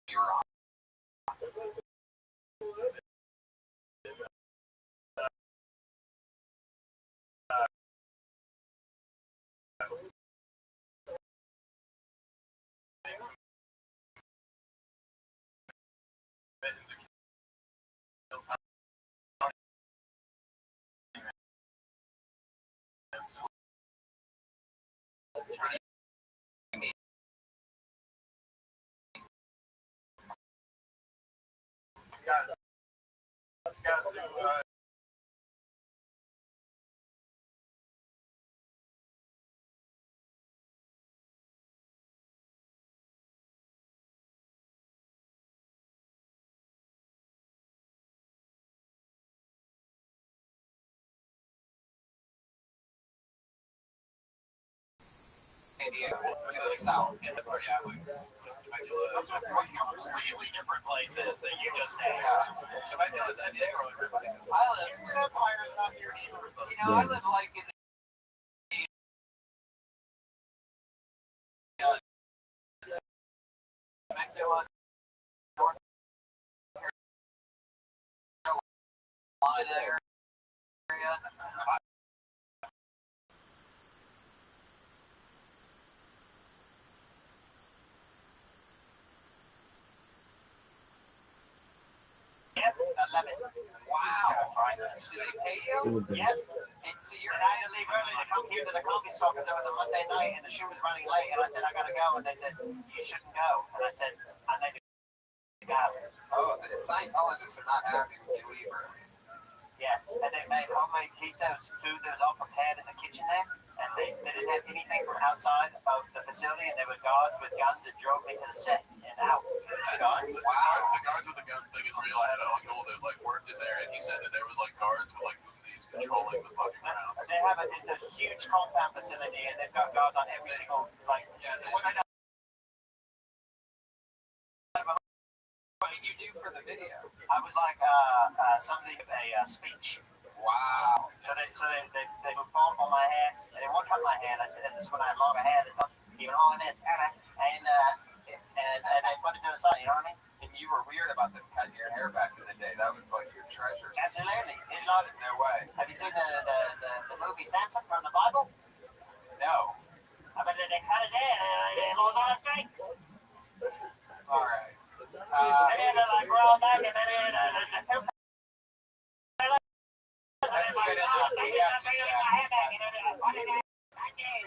you were on? You live south. That's completely different places that you just named. Temecula is a neighborhood. I live. Empire's not here either. I live like in Temecula, North Carolina area. Wow. Do they pay you? Yep. And so you're And I had to leave early to come here to the comedy store because it was a Monday night and the show was running late. And I said, I gotta go. And they said, you shouldn't go. And I said, I need to go. oh, the Scientologists are not happy with you either. Yeah. And they made homemade pizza. It was food that was all prepared in the kitchen there. And they didn't have anything from outside of the facility. And there were guards with guns that drove me to the set and out. Wow. The guards with the guns thing is real. I had an uncle that like worked in there, and he said that there was like guards with like Uzis patrolling the fucking ground. They have it's a huge compound facility, and they've got guards on every single like. What did you do for the video? I was like somebody give a speech. Wow. So they would phone on my hair, and they won't cut my hair. And I said, and this is when I had longer hair, they thought even longer than this, and I put it to the side. You know what I mean? And you were weird about them cutting your hair back in the day. That was like your treasure. Absolutely. It's not. No way. Have you seen the movie Samson from the Bible? No. I mean, they cut his hair, and it was on a straight. All right. And then they like roll back, and then the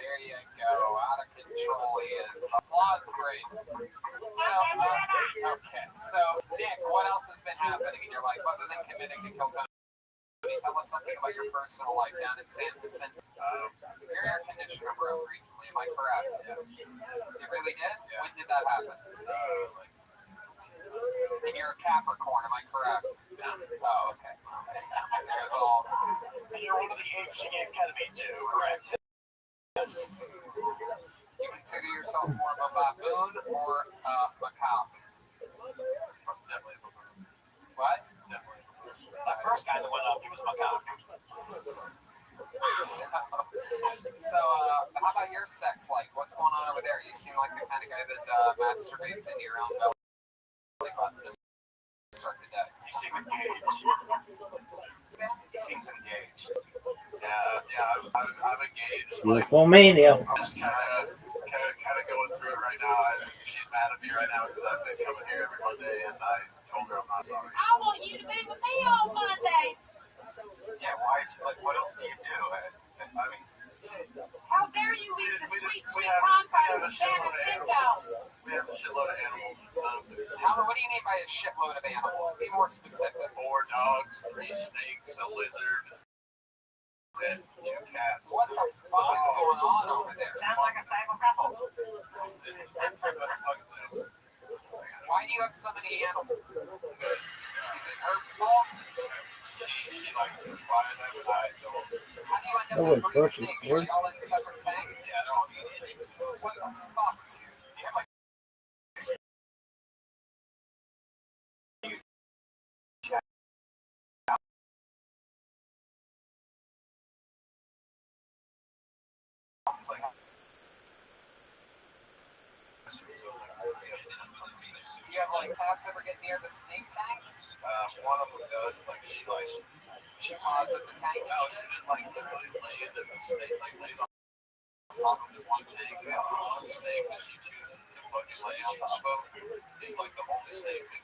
There you go. Out of control he is. Applause break. So, okay. So, Nick, what else has been happening in your life other than committing to kill Tony? Tell us something about your personal life down in San Vicente. Your air conditioner broke recently, am I correct? You really did? When did that happen? And you're a Capricorn, am I correct? Oh, okay. There's all. And you're one of the apes she gave ketamine to, correct? You consider yourself more of a baboon or a macaque? Definitely a baboon. What? Definitely. That first guy that went up, he was macaque. So, how about your sex life? What's going on over there? You seem like the kind of guy that masturbates into your own belly button to start the day. You seem engaged. He seems engaged. Yeah, I'm engaged. Like, Nymphomania. I'm just kind of going through it right now. She's mad at me right now because I've been coming here every Monday, and I told her I'm not sorry. I want you to be with me on Mondays. Yeah, why? Like, what else do you do? I mean, How dare you leave the sweet, sweet confines of San Jacinto? We have a shitload of animals and stuff. What do you mean by a shitload of animals? Be more specific. 4 dogs, 3 snakes, a lizard, and 2 cats. What the fuck is going on over there? sounds like a stable couple. Why do you have so many animals? Is it her fault? She likes to fire them, and I don't. How do you end Oh, up with 3 of course, snakes? of course. Are y'all in separate tanks? Yeah, I don't eat anything. What the fuck? You have like you have like cats ever get near the snake tanks? One of them does, like she likes. She paws at the tank. No, she just like literally lays at the snake, like lays on top of this one tank, and the one snake that she chooses to fucking lay on top of is like the only snake that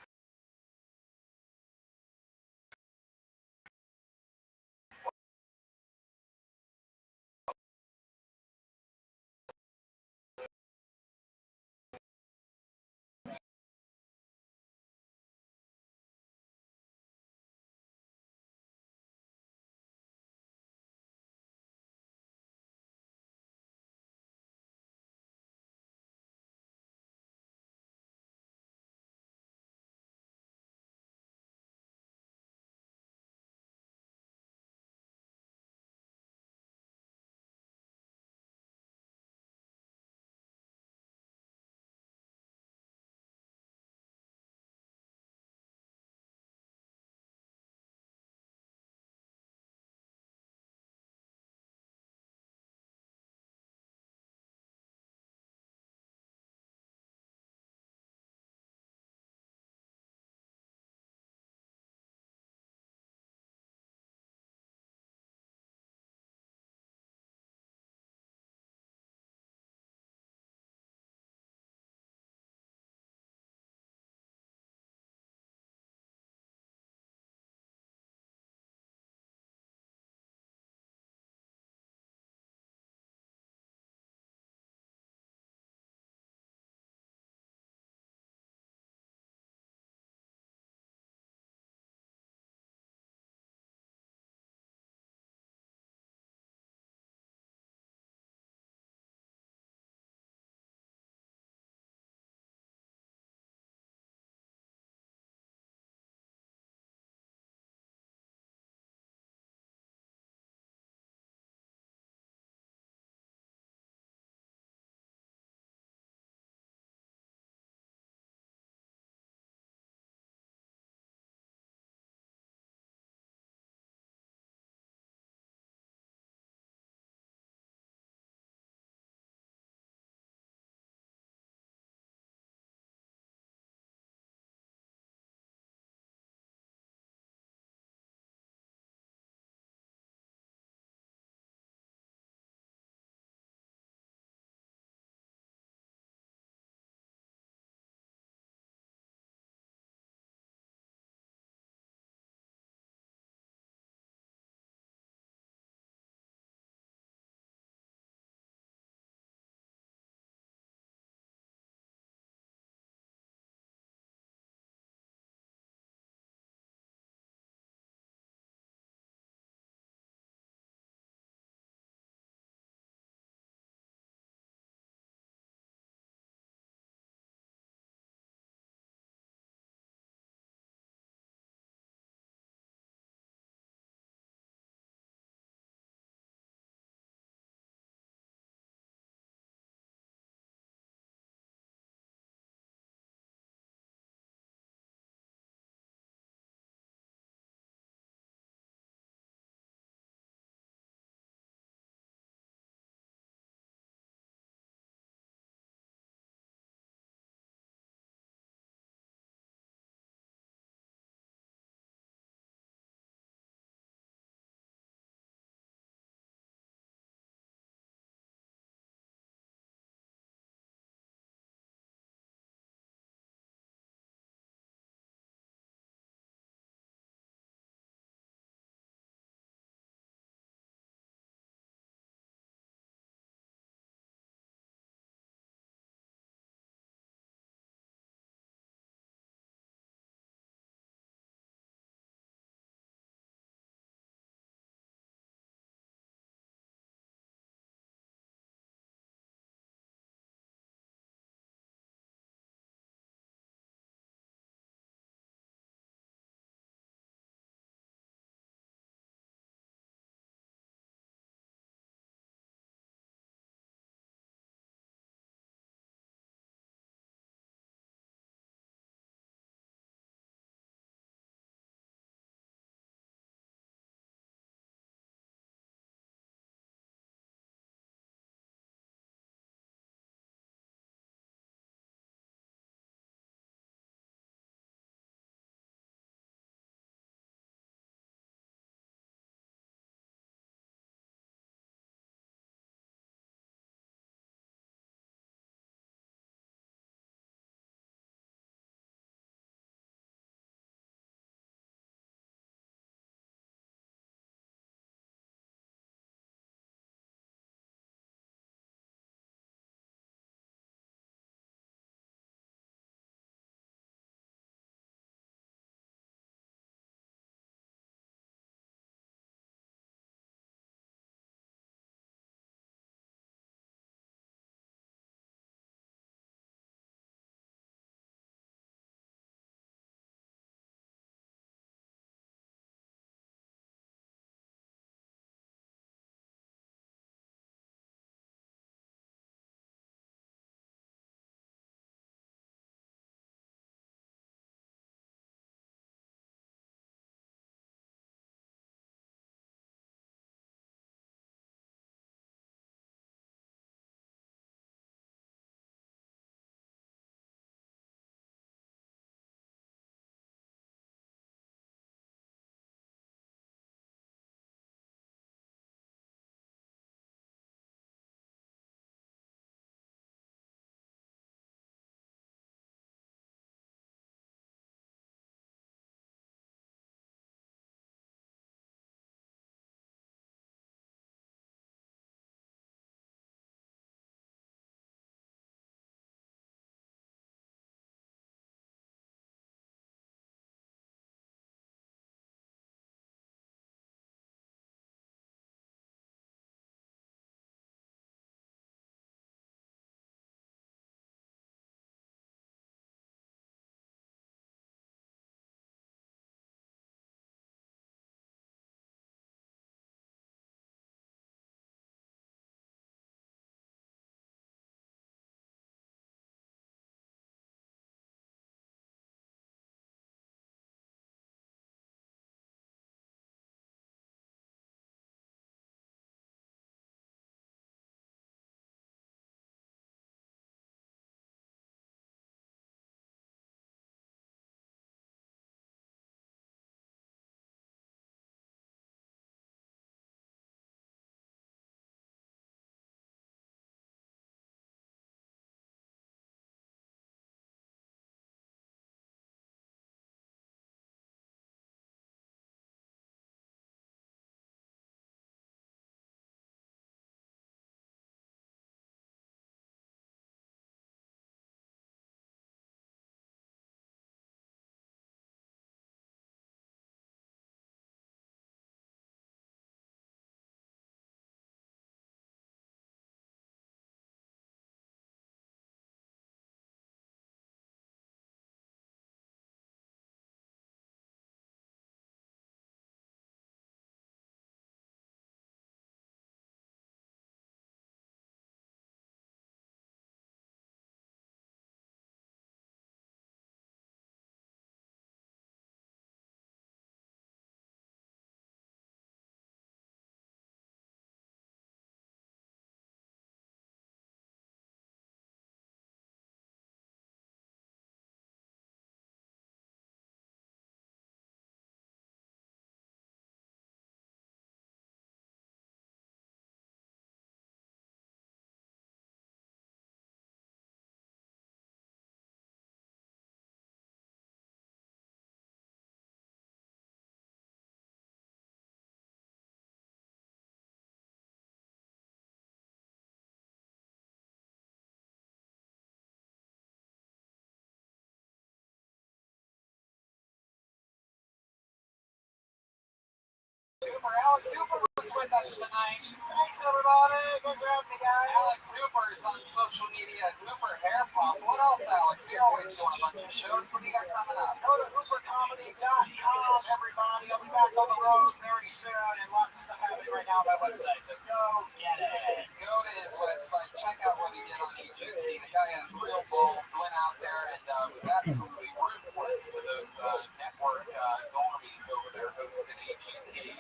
Hooper. Alex Hooper was with us tonight. Thanks, everybody. Good for having me, guys. Alex Hooper is on social media. Hooper Hair Pop. What else, Alex? You're always doing a bunch of shows. What do you got coming up? Go to hoopercomedy.com, everybody. I'll be back on the road very soon, and lots of stuff happening right now on my website. So go get it. Go to his website. Check out what he did on EGT. The guy has real balls. Went out there and was absolutely ruthless to those network normies over there hosting EGT.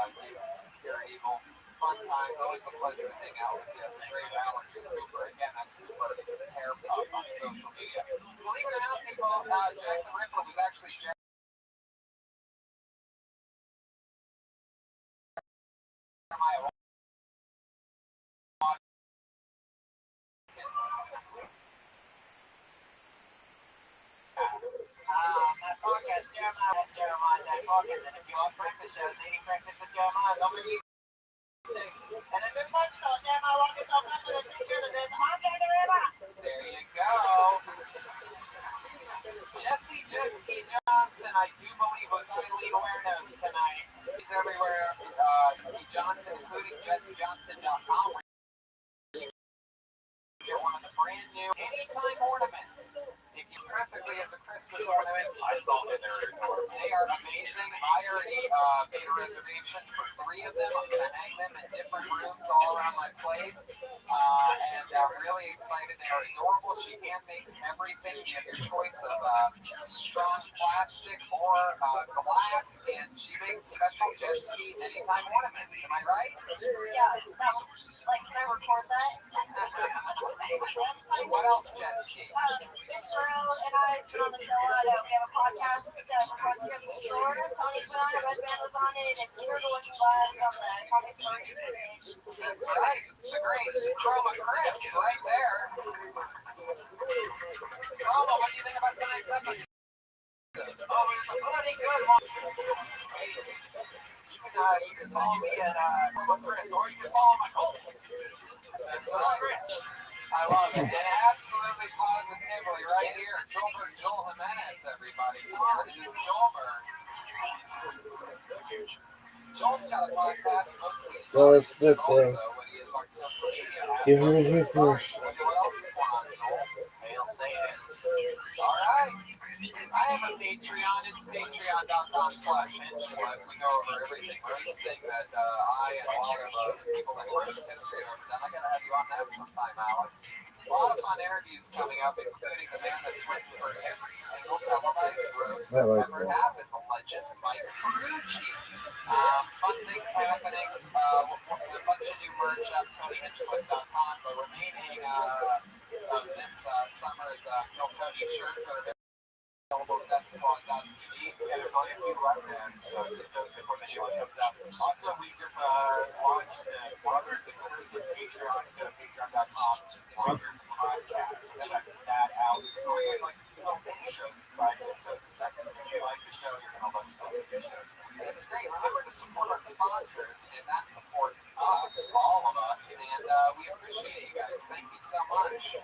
Gave them some pure evil. Fun times. Always a pleasure to hang out with you. Great Alex Hooper. Again, that's Hooper Hair Pop on social media. Believe it or not, people, Jack the Ripper was actually Jeremiah My podcast, Jeremiah Hawkins, and if you want breakfast shows, eating breakfast with Jeremiah, don't be and then there's lunch though, Jeremiah Hawkins, I'm not going to feature the There you go. Jesse Jetski Johnson, I do believe, was on Elite Awareness tonight. He's everywhere. Jesky Johnson, including JetsJohnson.com. Get one of the brand new Anytime ornaments. If you perfectly as a Christmas ornament, I saw that they are amazing. I already made a reservation for 3 of them. I'm going to hang them in different rooms all around my place. And I'm really excited. They are adorable. She hand makes everything. You have your choice of strong plastic or glass. And she makes special Jetski Anytime ornaments. Am I right? Yeah, like, can I record that? What else, Jetski? Nick Burrow and I put on the show out. We have a podcast that records here at the store. Tony put on it, Red Band was on it, and Screw the Looking Glass on the Comic Store YouTube page. That's right. The great Chroma Chris right there. Chroma, what do you think about tonight's episode? Oh, it was a bloody good one. You can follow me at Chroma Chris, or you can follow my goal. That's Rich. I love it. And absolutely positively right here. Joel Jimenez, everybody. Come on, it is Joelberg. Joel's got a podcast, mostly So it's this this also thing. when he is on social media. Give me this What one. else is going on, Joel? Hail Satan. All right. I have a Patreon. It's patreon.com/Hinchcliffe. We go over everything roasting that I and a lot of people that roast history have done. I gotta have you on that sometime, Alex. A lot of fun interviews coming up, including the man that's written for every single televised roast that's ever happened, the legend Mike Ferrucci. Fun things happening. A bunch of new merch up, TonyHinchcliffe.com. The remaining of this summer is Phil Tony shirts are available at DeathSquad.tv. Yeah, there's only a few left then, so just before the new one comes out. Also, we just launched the Brothers and Cursive Patreon. Go to patreon.com. Brothers Podcast. Check that out. We're like little mini shows inside it, so it's if you like the show, you're gonna love the shows. It's great. Remember to support our sponsors, and that supports us, all of us, and we appreciate you guys. Thank you so much.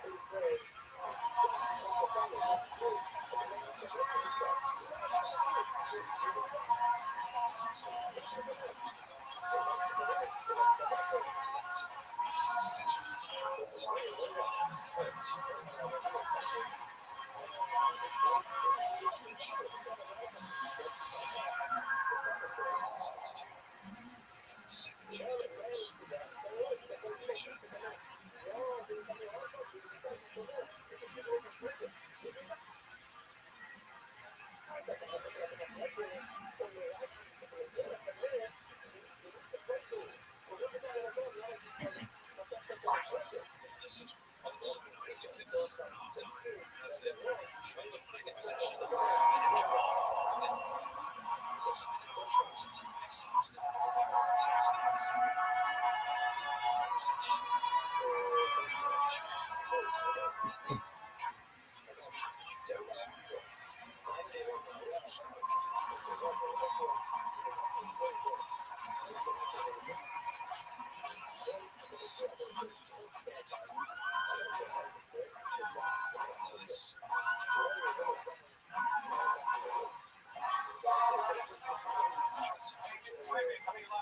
Hey,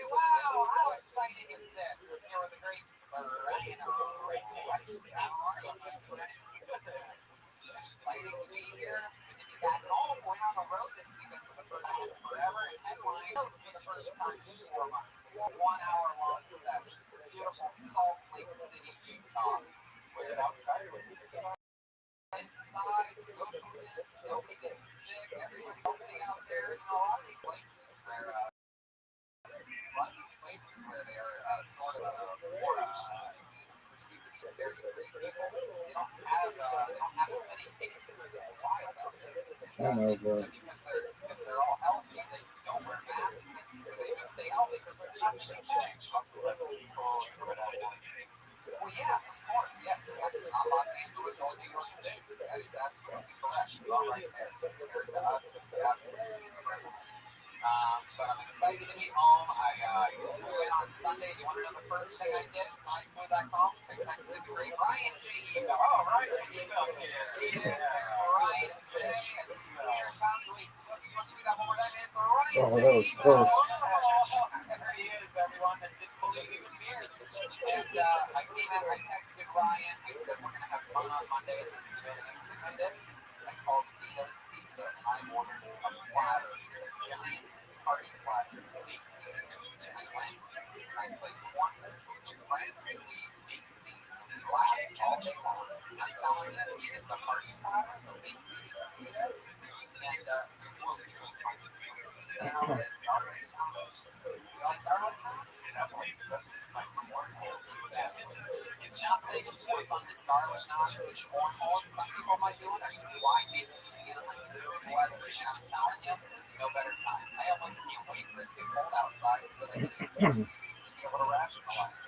wow, how exciting is this? Here with the great Ryan exciting to be here. Good to be back home. Going on the road this weekend for the first time in forever. And headline for the first time in 4 months. 1 hour long session. Beautiful Salt Lake City, Utah. Where inside, social events, nobody getting sick, everybody healthy out there. You know, a lot of these places where they are sort of more perceived to be very free people. They don't have as many cases. It's wild out there. So because they're all healthy, they don't wear masks, and so they just stay healthy because they're touching things. Well, yeah, of course, yes. It's not Los Angeles or New York City. That is absolutely correct. It's all right there. Compared to us, we're absolutely incredible. So I'm excited to be home. I flew in on Sunday. Do you want to know the first thing I did when I flew back home? I texted the great Ryan J. Email. Oh, Ryan J. Email here. Yeah, Ryan J. Here comes let's do that one more time. It's Ryan J. Email. There he is, everyone. That didn't believe he was here. And I texted Ryan. I said we're going to have fun on Monday. And then you know the next thing I did? I called Vito's Pizza and I ordered a platter, a giant party platter. And I went and I played corn with some friends and we ate the laughed all day long. I'm telling you, even the first time, they did. And it was people fun. Sound and garlic sauce. You like garlic sauce? Nothing more fun than garlic sauce with cornhole. Some people might do it. Why didn't you get it like this? And I'm telling you, there's no better time. I almost can't wait for it to get cold outside so that I can be able to rationalize it.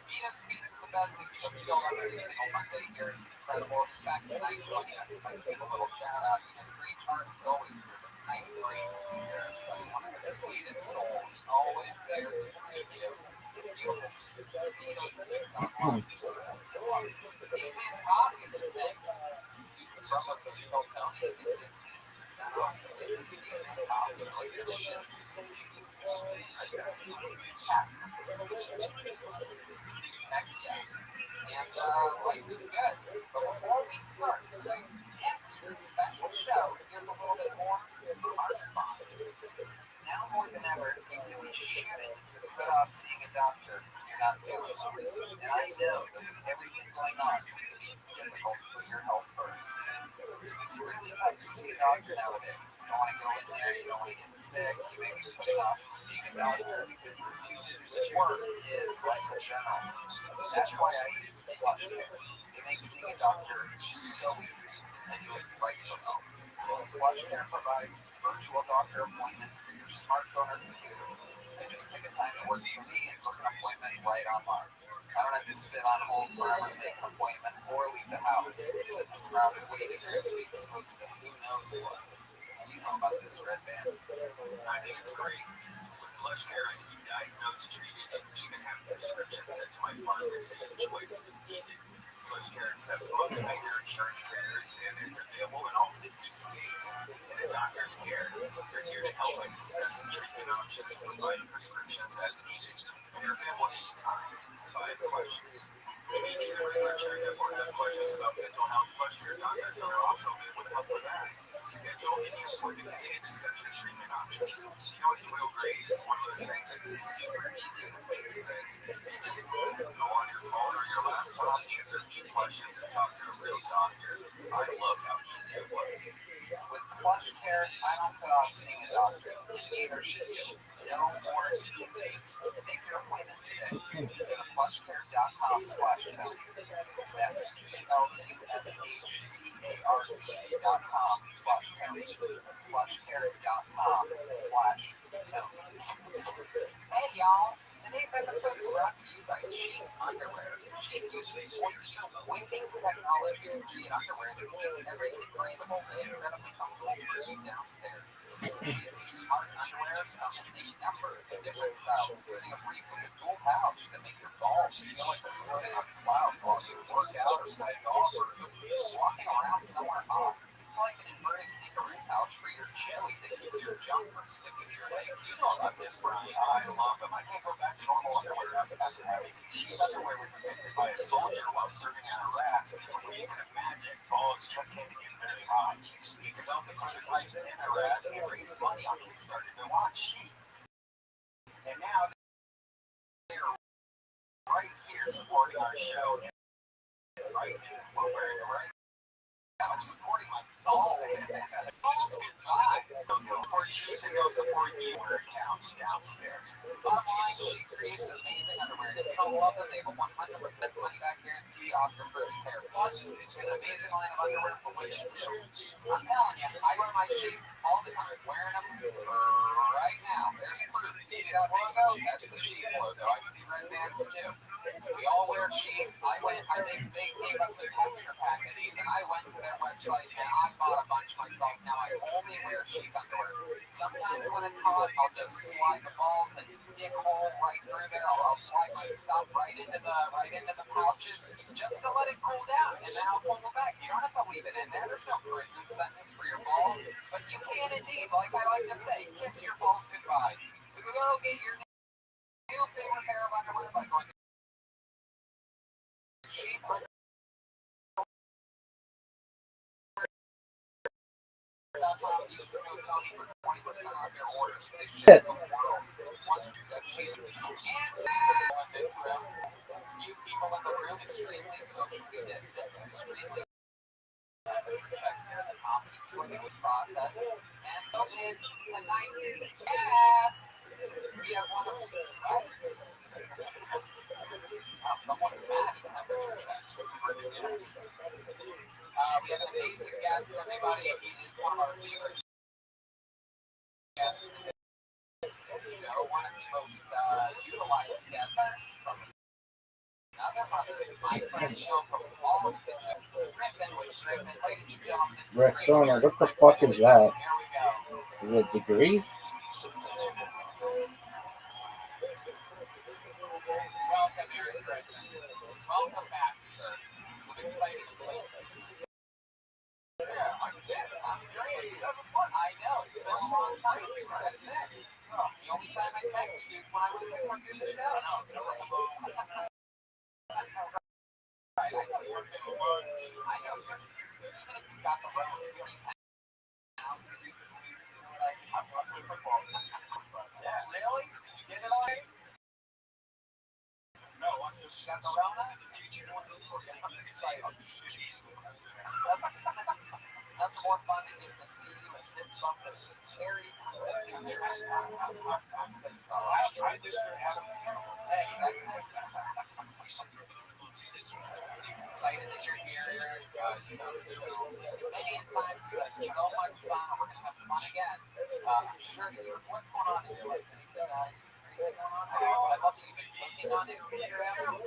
Vito's Pizza is the best thing because you go on every single Monday here. It's incredible. In fact, tonight joining us, if I can give a little shout out, you know, the great chart is always here. But tonight, Grace is here. Everybody, one of the sweetest souls, always there to greet you. Vito's Pizza on Damian Coffee is a thing. Use the promo code called Tony to get 15% off. It's Damian Coffee. Like this shit. Heck yeah. And life is good. But before we start today's extra special show, here's a little bit more from our sponsors. Now more than ever, you really shouldn't put off seeing a doctor when you're not feeling well. And I know that with everything going on, it can be difficult to put your health first. It's really tough to see a doctor nowadays. You don't want to go in there, you don't want to get sick, you may be putting off seeing a doctor because you're too busy with work, kids, life in general. That's why I use PlushCare. It makes seeing a doctor so easy and do it right from home. PlushCare provides virtual doctor appointments through your smartphone or computer. I just pick a time that works for me and book an appointment right online. I don't have to sit on hold forever to make an appointment or leave the house and sit in a crowded waiting room to be exposed to who knows what. You know about this, Red Band. I think it's great. With PlushCare, I can be diagnosed, treated, and even have prescriptions sent to my pharmacy of choice if needed. PlushCare accepts most major insurance carriers and is available in all 50 states. In a doctor's care, they're here to help by discussing treatment options and providing prescriptions as needed. They're available anytime. If I have questions, if you need a regular checkup or have questions about mental health, PlushCare doctors are also available to help with that. Schedule any appointment today to discuss your treatment options. You know what's real great? It's one of those things that's super easy and makes sense. You just go on your phone or your laptop, answer a few questions, and talk to a real doctor. I loved how easy it was. With PlushCare, I don't put off seeing a doctor, and neither should you. No more excuses. Make your appointment today. Go to plushcare.com/Tony. That's PlushCare.com/Tony. Plushcare.com/Tony. Hey y'all, it's Today's episode is brought to you by Sheath Underwear. Sheath uses moisture wicking technology to create underwear that keeps everything breathable and incredibly comfortable for you downstairs. Sheath's smart underwear come in a number of different styles, including a brief with a dual pouch that make your balls feel like they're floating on clouds while you work out or play golf or just walking around somewhere hot. It's like an inverted kangaroo pouch for your chili that keeps your junk from sticking to your legs. You know about this, Brian. I love them. I can't go back to normal underwear after having cheap underwear was invented by a soldier while serving in Iraq. Where you can imagine balls tend to get very hot. He developed the prototype in Iraq and raised money on Kickstarter to launch Sheath. And now they're right here supporting our show. Right here, we're wearing it right. I'm supporting my balls. Balls goodbye. So go support Sheath and go support you. Order accounts downstairs. Bottom line, Sheath creates amazing underwear. And if you don't love it, they have a 100% money back guarantee off your first pair. Plus, it's an amazing line of underwear for women too. I'm telling you, I wear my Sheets all the time. Wearing them right now. There's proof. You see that logo? That's the Sheath logo. I see red bands too. We all wear Sheath. I think they gave us a tester pack of these, and I went to their website and I bought a bunch myself. Now I only wear Sheath underwear. Sometimes when it's hot, I'll just slide the balls and dig a hole right through there. I'll slide my stuff right into the pouches just to let it cool down, and then I'll pull it back. You don't have to leave it in there. There's no prison sentence for your balls, but you can indeed, like I like to say, kiss your balls goodbye. So go get your new favorite pair of underwear by going to Sheath Underwear. Use the code Tony for 20% off your orders. They ship the world. Once you get Sheath. And in this room, few people in the room, extremely socially distanced, extremely protected the comedy swimming process. And so in tonight's cast, we have one of someone mad at this guest. We have an amazing guest, everybody. He is one of our favorite guests. One of the most utilized guests from another my friend show from all of the guests. Ladies and gentlemen, Rexona, what the fuck is that? Here we go. Is it a degree? Welcome, Eric Griffin. Welcome back, sir. I'm excited to play. I'm very excited. I know, it's been a long time. That's it. The only time I text you is when I was going through the show. Right, I know you're even if you got the road, you're 3 pounds, you know what I mean? Really? You get it already? No, I'm just got the Rona? That's more fun to get to see you and sit something scary. Excited that you're here, Eric. You know, anytime you have so much fun. We're going to have fun again. I'm sure that you're, what's going on in your life? Anything crazy going on? I love that you've been looking on Instagram.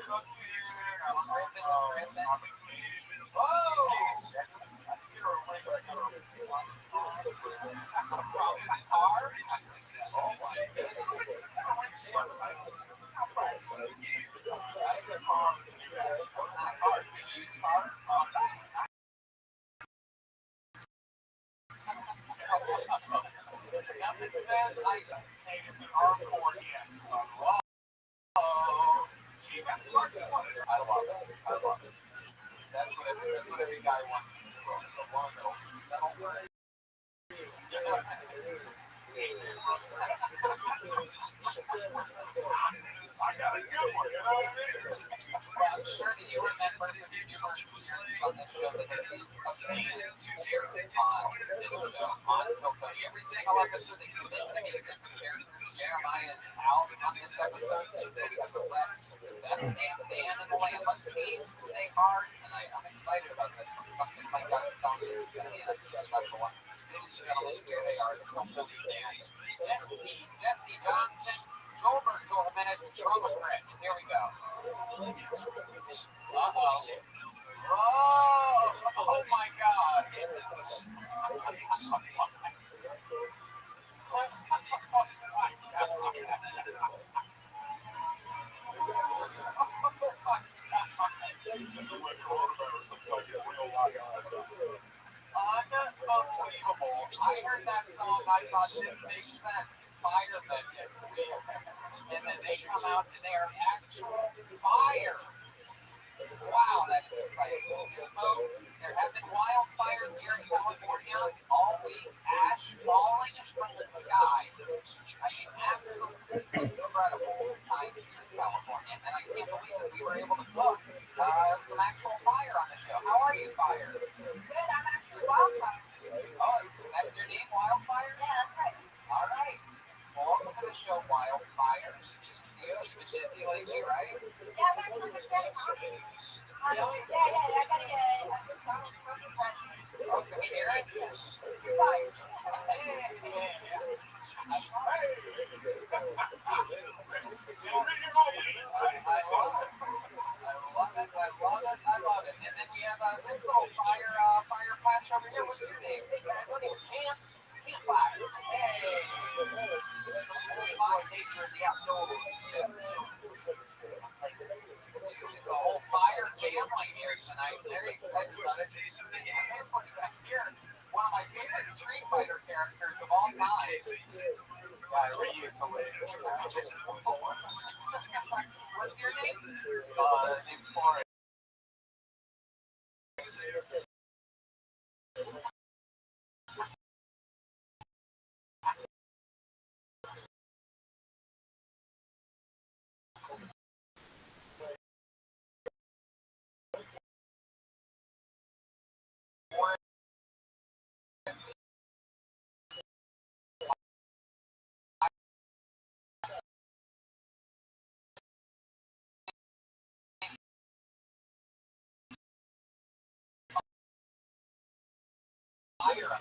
I love it. That's what every guy wants in this world. The one that'll settle for it. I got a good one. Well, I'm sure that you remember from your numerous appearances on this show that there is a fan on this show, on Hilton. Every single episode that you did, the different characters, Jeremiah is out on this episode. Because the best damn fan in the land. Let's see who they are tonight. I'm excited about this one. Something like God's telling me is going to be an extra special one. Ladies and gentlemen, here they are. The Hilton Jesse Johnson, Joel Minutes, Trouble Prince. Here we go. Uh-oh. Oh, oh my God. Unbelievable. I heard that song. I thought this makes sense. Firemen this week. And then they come out and they are actual fire. Wow, that is exciting. Smoke. There have been wildfires here in California all week. Ash falling from the sky. I mean, absolutely incredible times here in California. And I can't believe that we were able to book some actual fire on the show. How are you, Fire? Good, I'm actually Wildfire. Oh, that's your name, Wildfire? Yeah, that's right. All right. Well, welcome to the show, Wildfire. You've been busy lately, right? Yeah, I'm actually with Greg. Yeah, I gotta get Oh, can we hear it? you're fired. I love it. And then we have this little fire patch over here. What's your name? What is Campfire. Hey. My nature in the outdoors. It's a whole fire family here tonight. Very excited about it. Back here, one of my favorite Street Fighter characters of all time. I reuse the way. What's your name? Name's Forrest. Fire.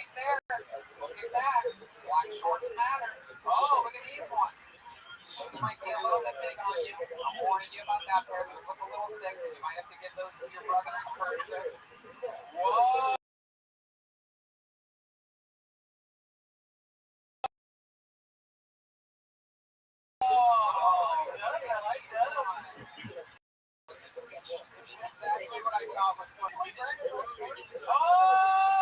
right there. Look at that. Black shorts matter. Oh, look at these ones. Those might be a little bit big on you. I'm warning you about that pair. Those look a little thick. You might have to give those to your brother in person. Whoa. Exactly what I thought was what we did. Oh!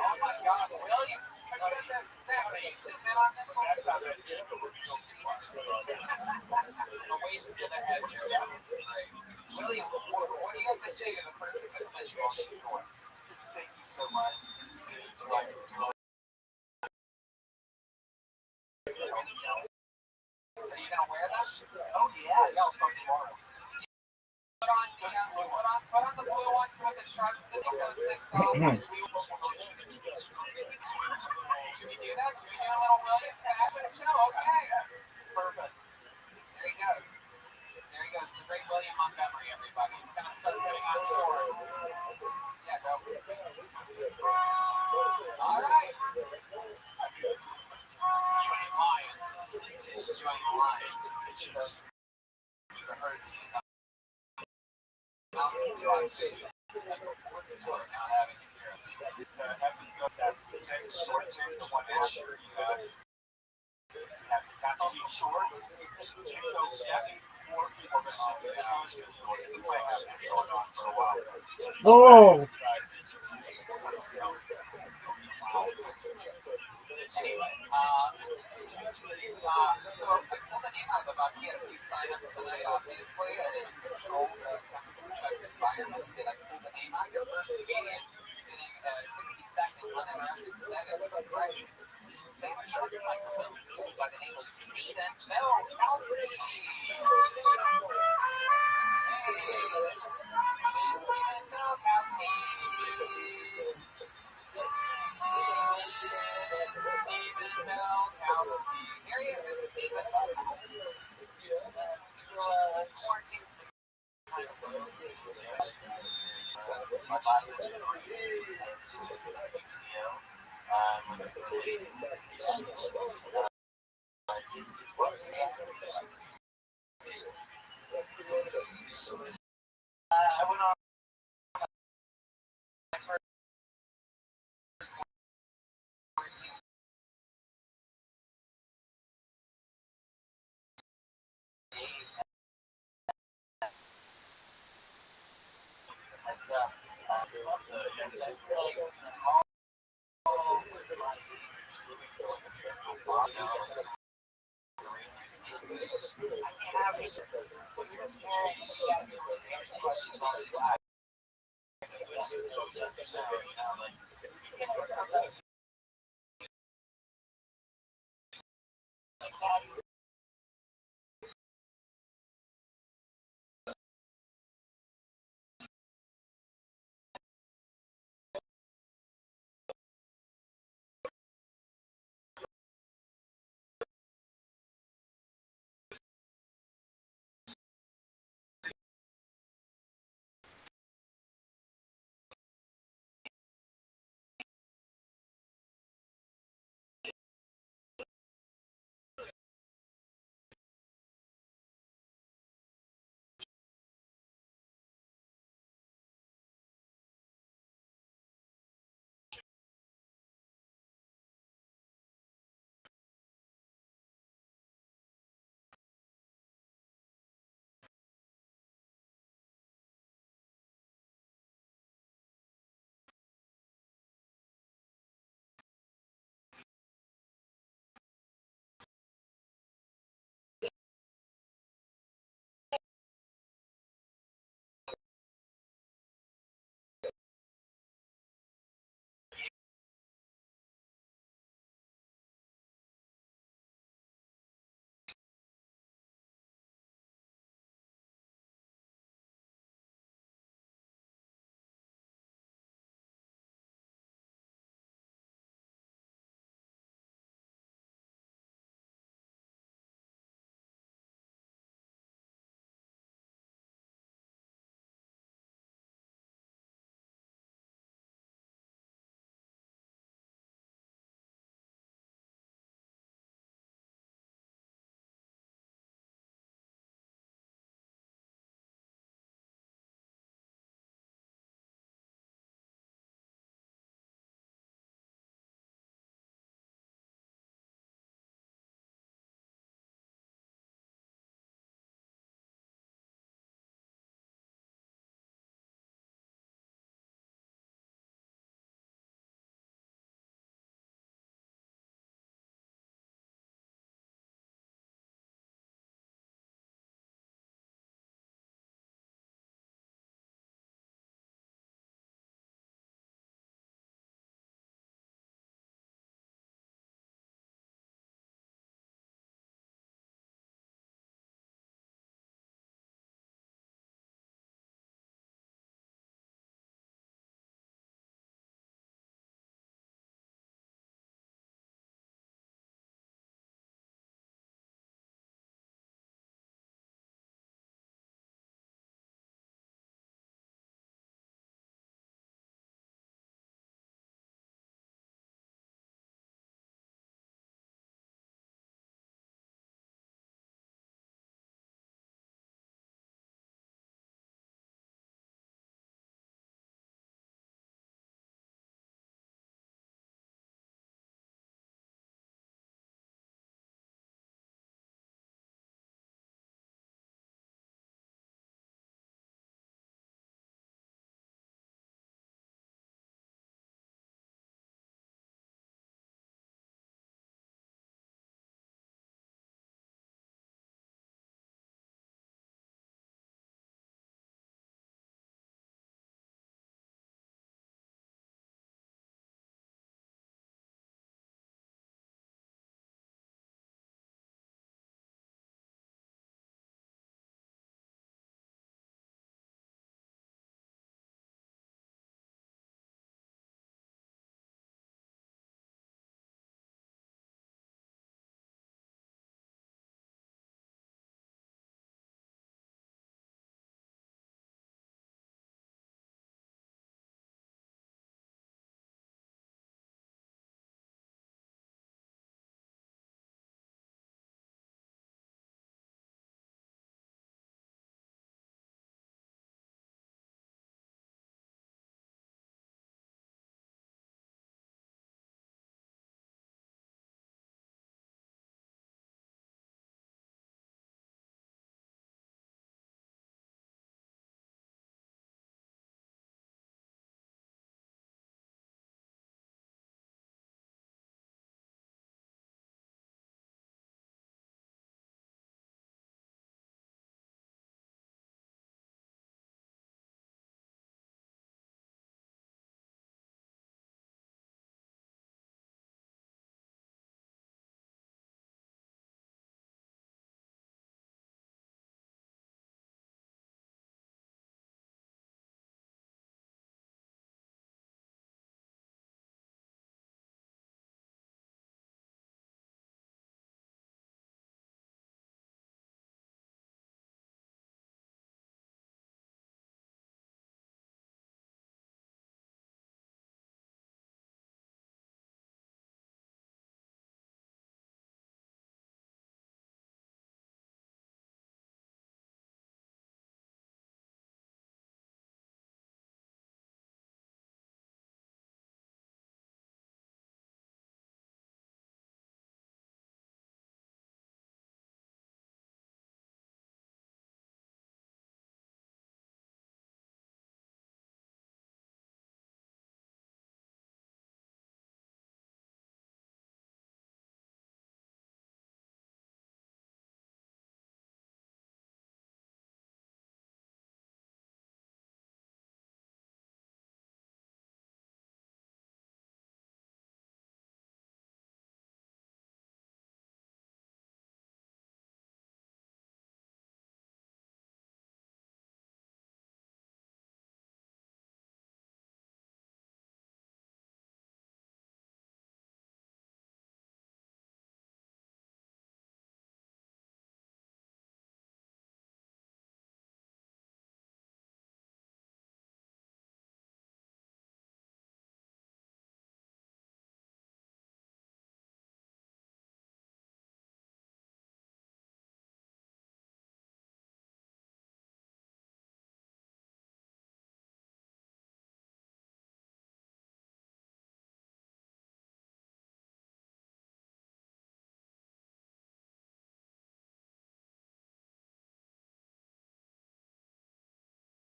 Oh my gosh, William. Zach, are you sitting in on this one? The weight's gonna head you. William, what do you have to say to the person that sent you off the door? Just thank you so much. It's like, Are you gonna wear that? oh yeah, I'll start tomorrow. Put on the blue ones with the sharps and those things on. Should we do that? Should we do a little William fashion show? Okay. Perfect. There he goes. There he goes. The great William Montgomery, everybody. He's gonna start putting on shorts. Yeah, go. All right. You ain't lying. You ain't lying. You heard me. Oh, Anyway, so I pulled the name out of the bucket. He had a few signups tonight, obviously. I didn't control the temperature check environment. Did I pull the name out? Your first Canadian getting a 60-second uninterrupted second impression. Same shorts microphone by the name of Stephen Milkowski. Hey, Stephen Milkowski. Stephen Milkowski. Here he is, it's Stephen Milkowski. Quarantine's been kind of low. My body was I went on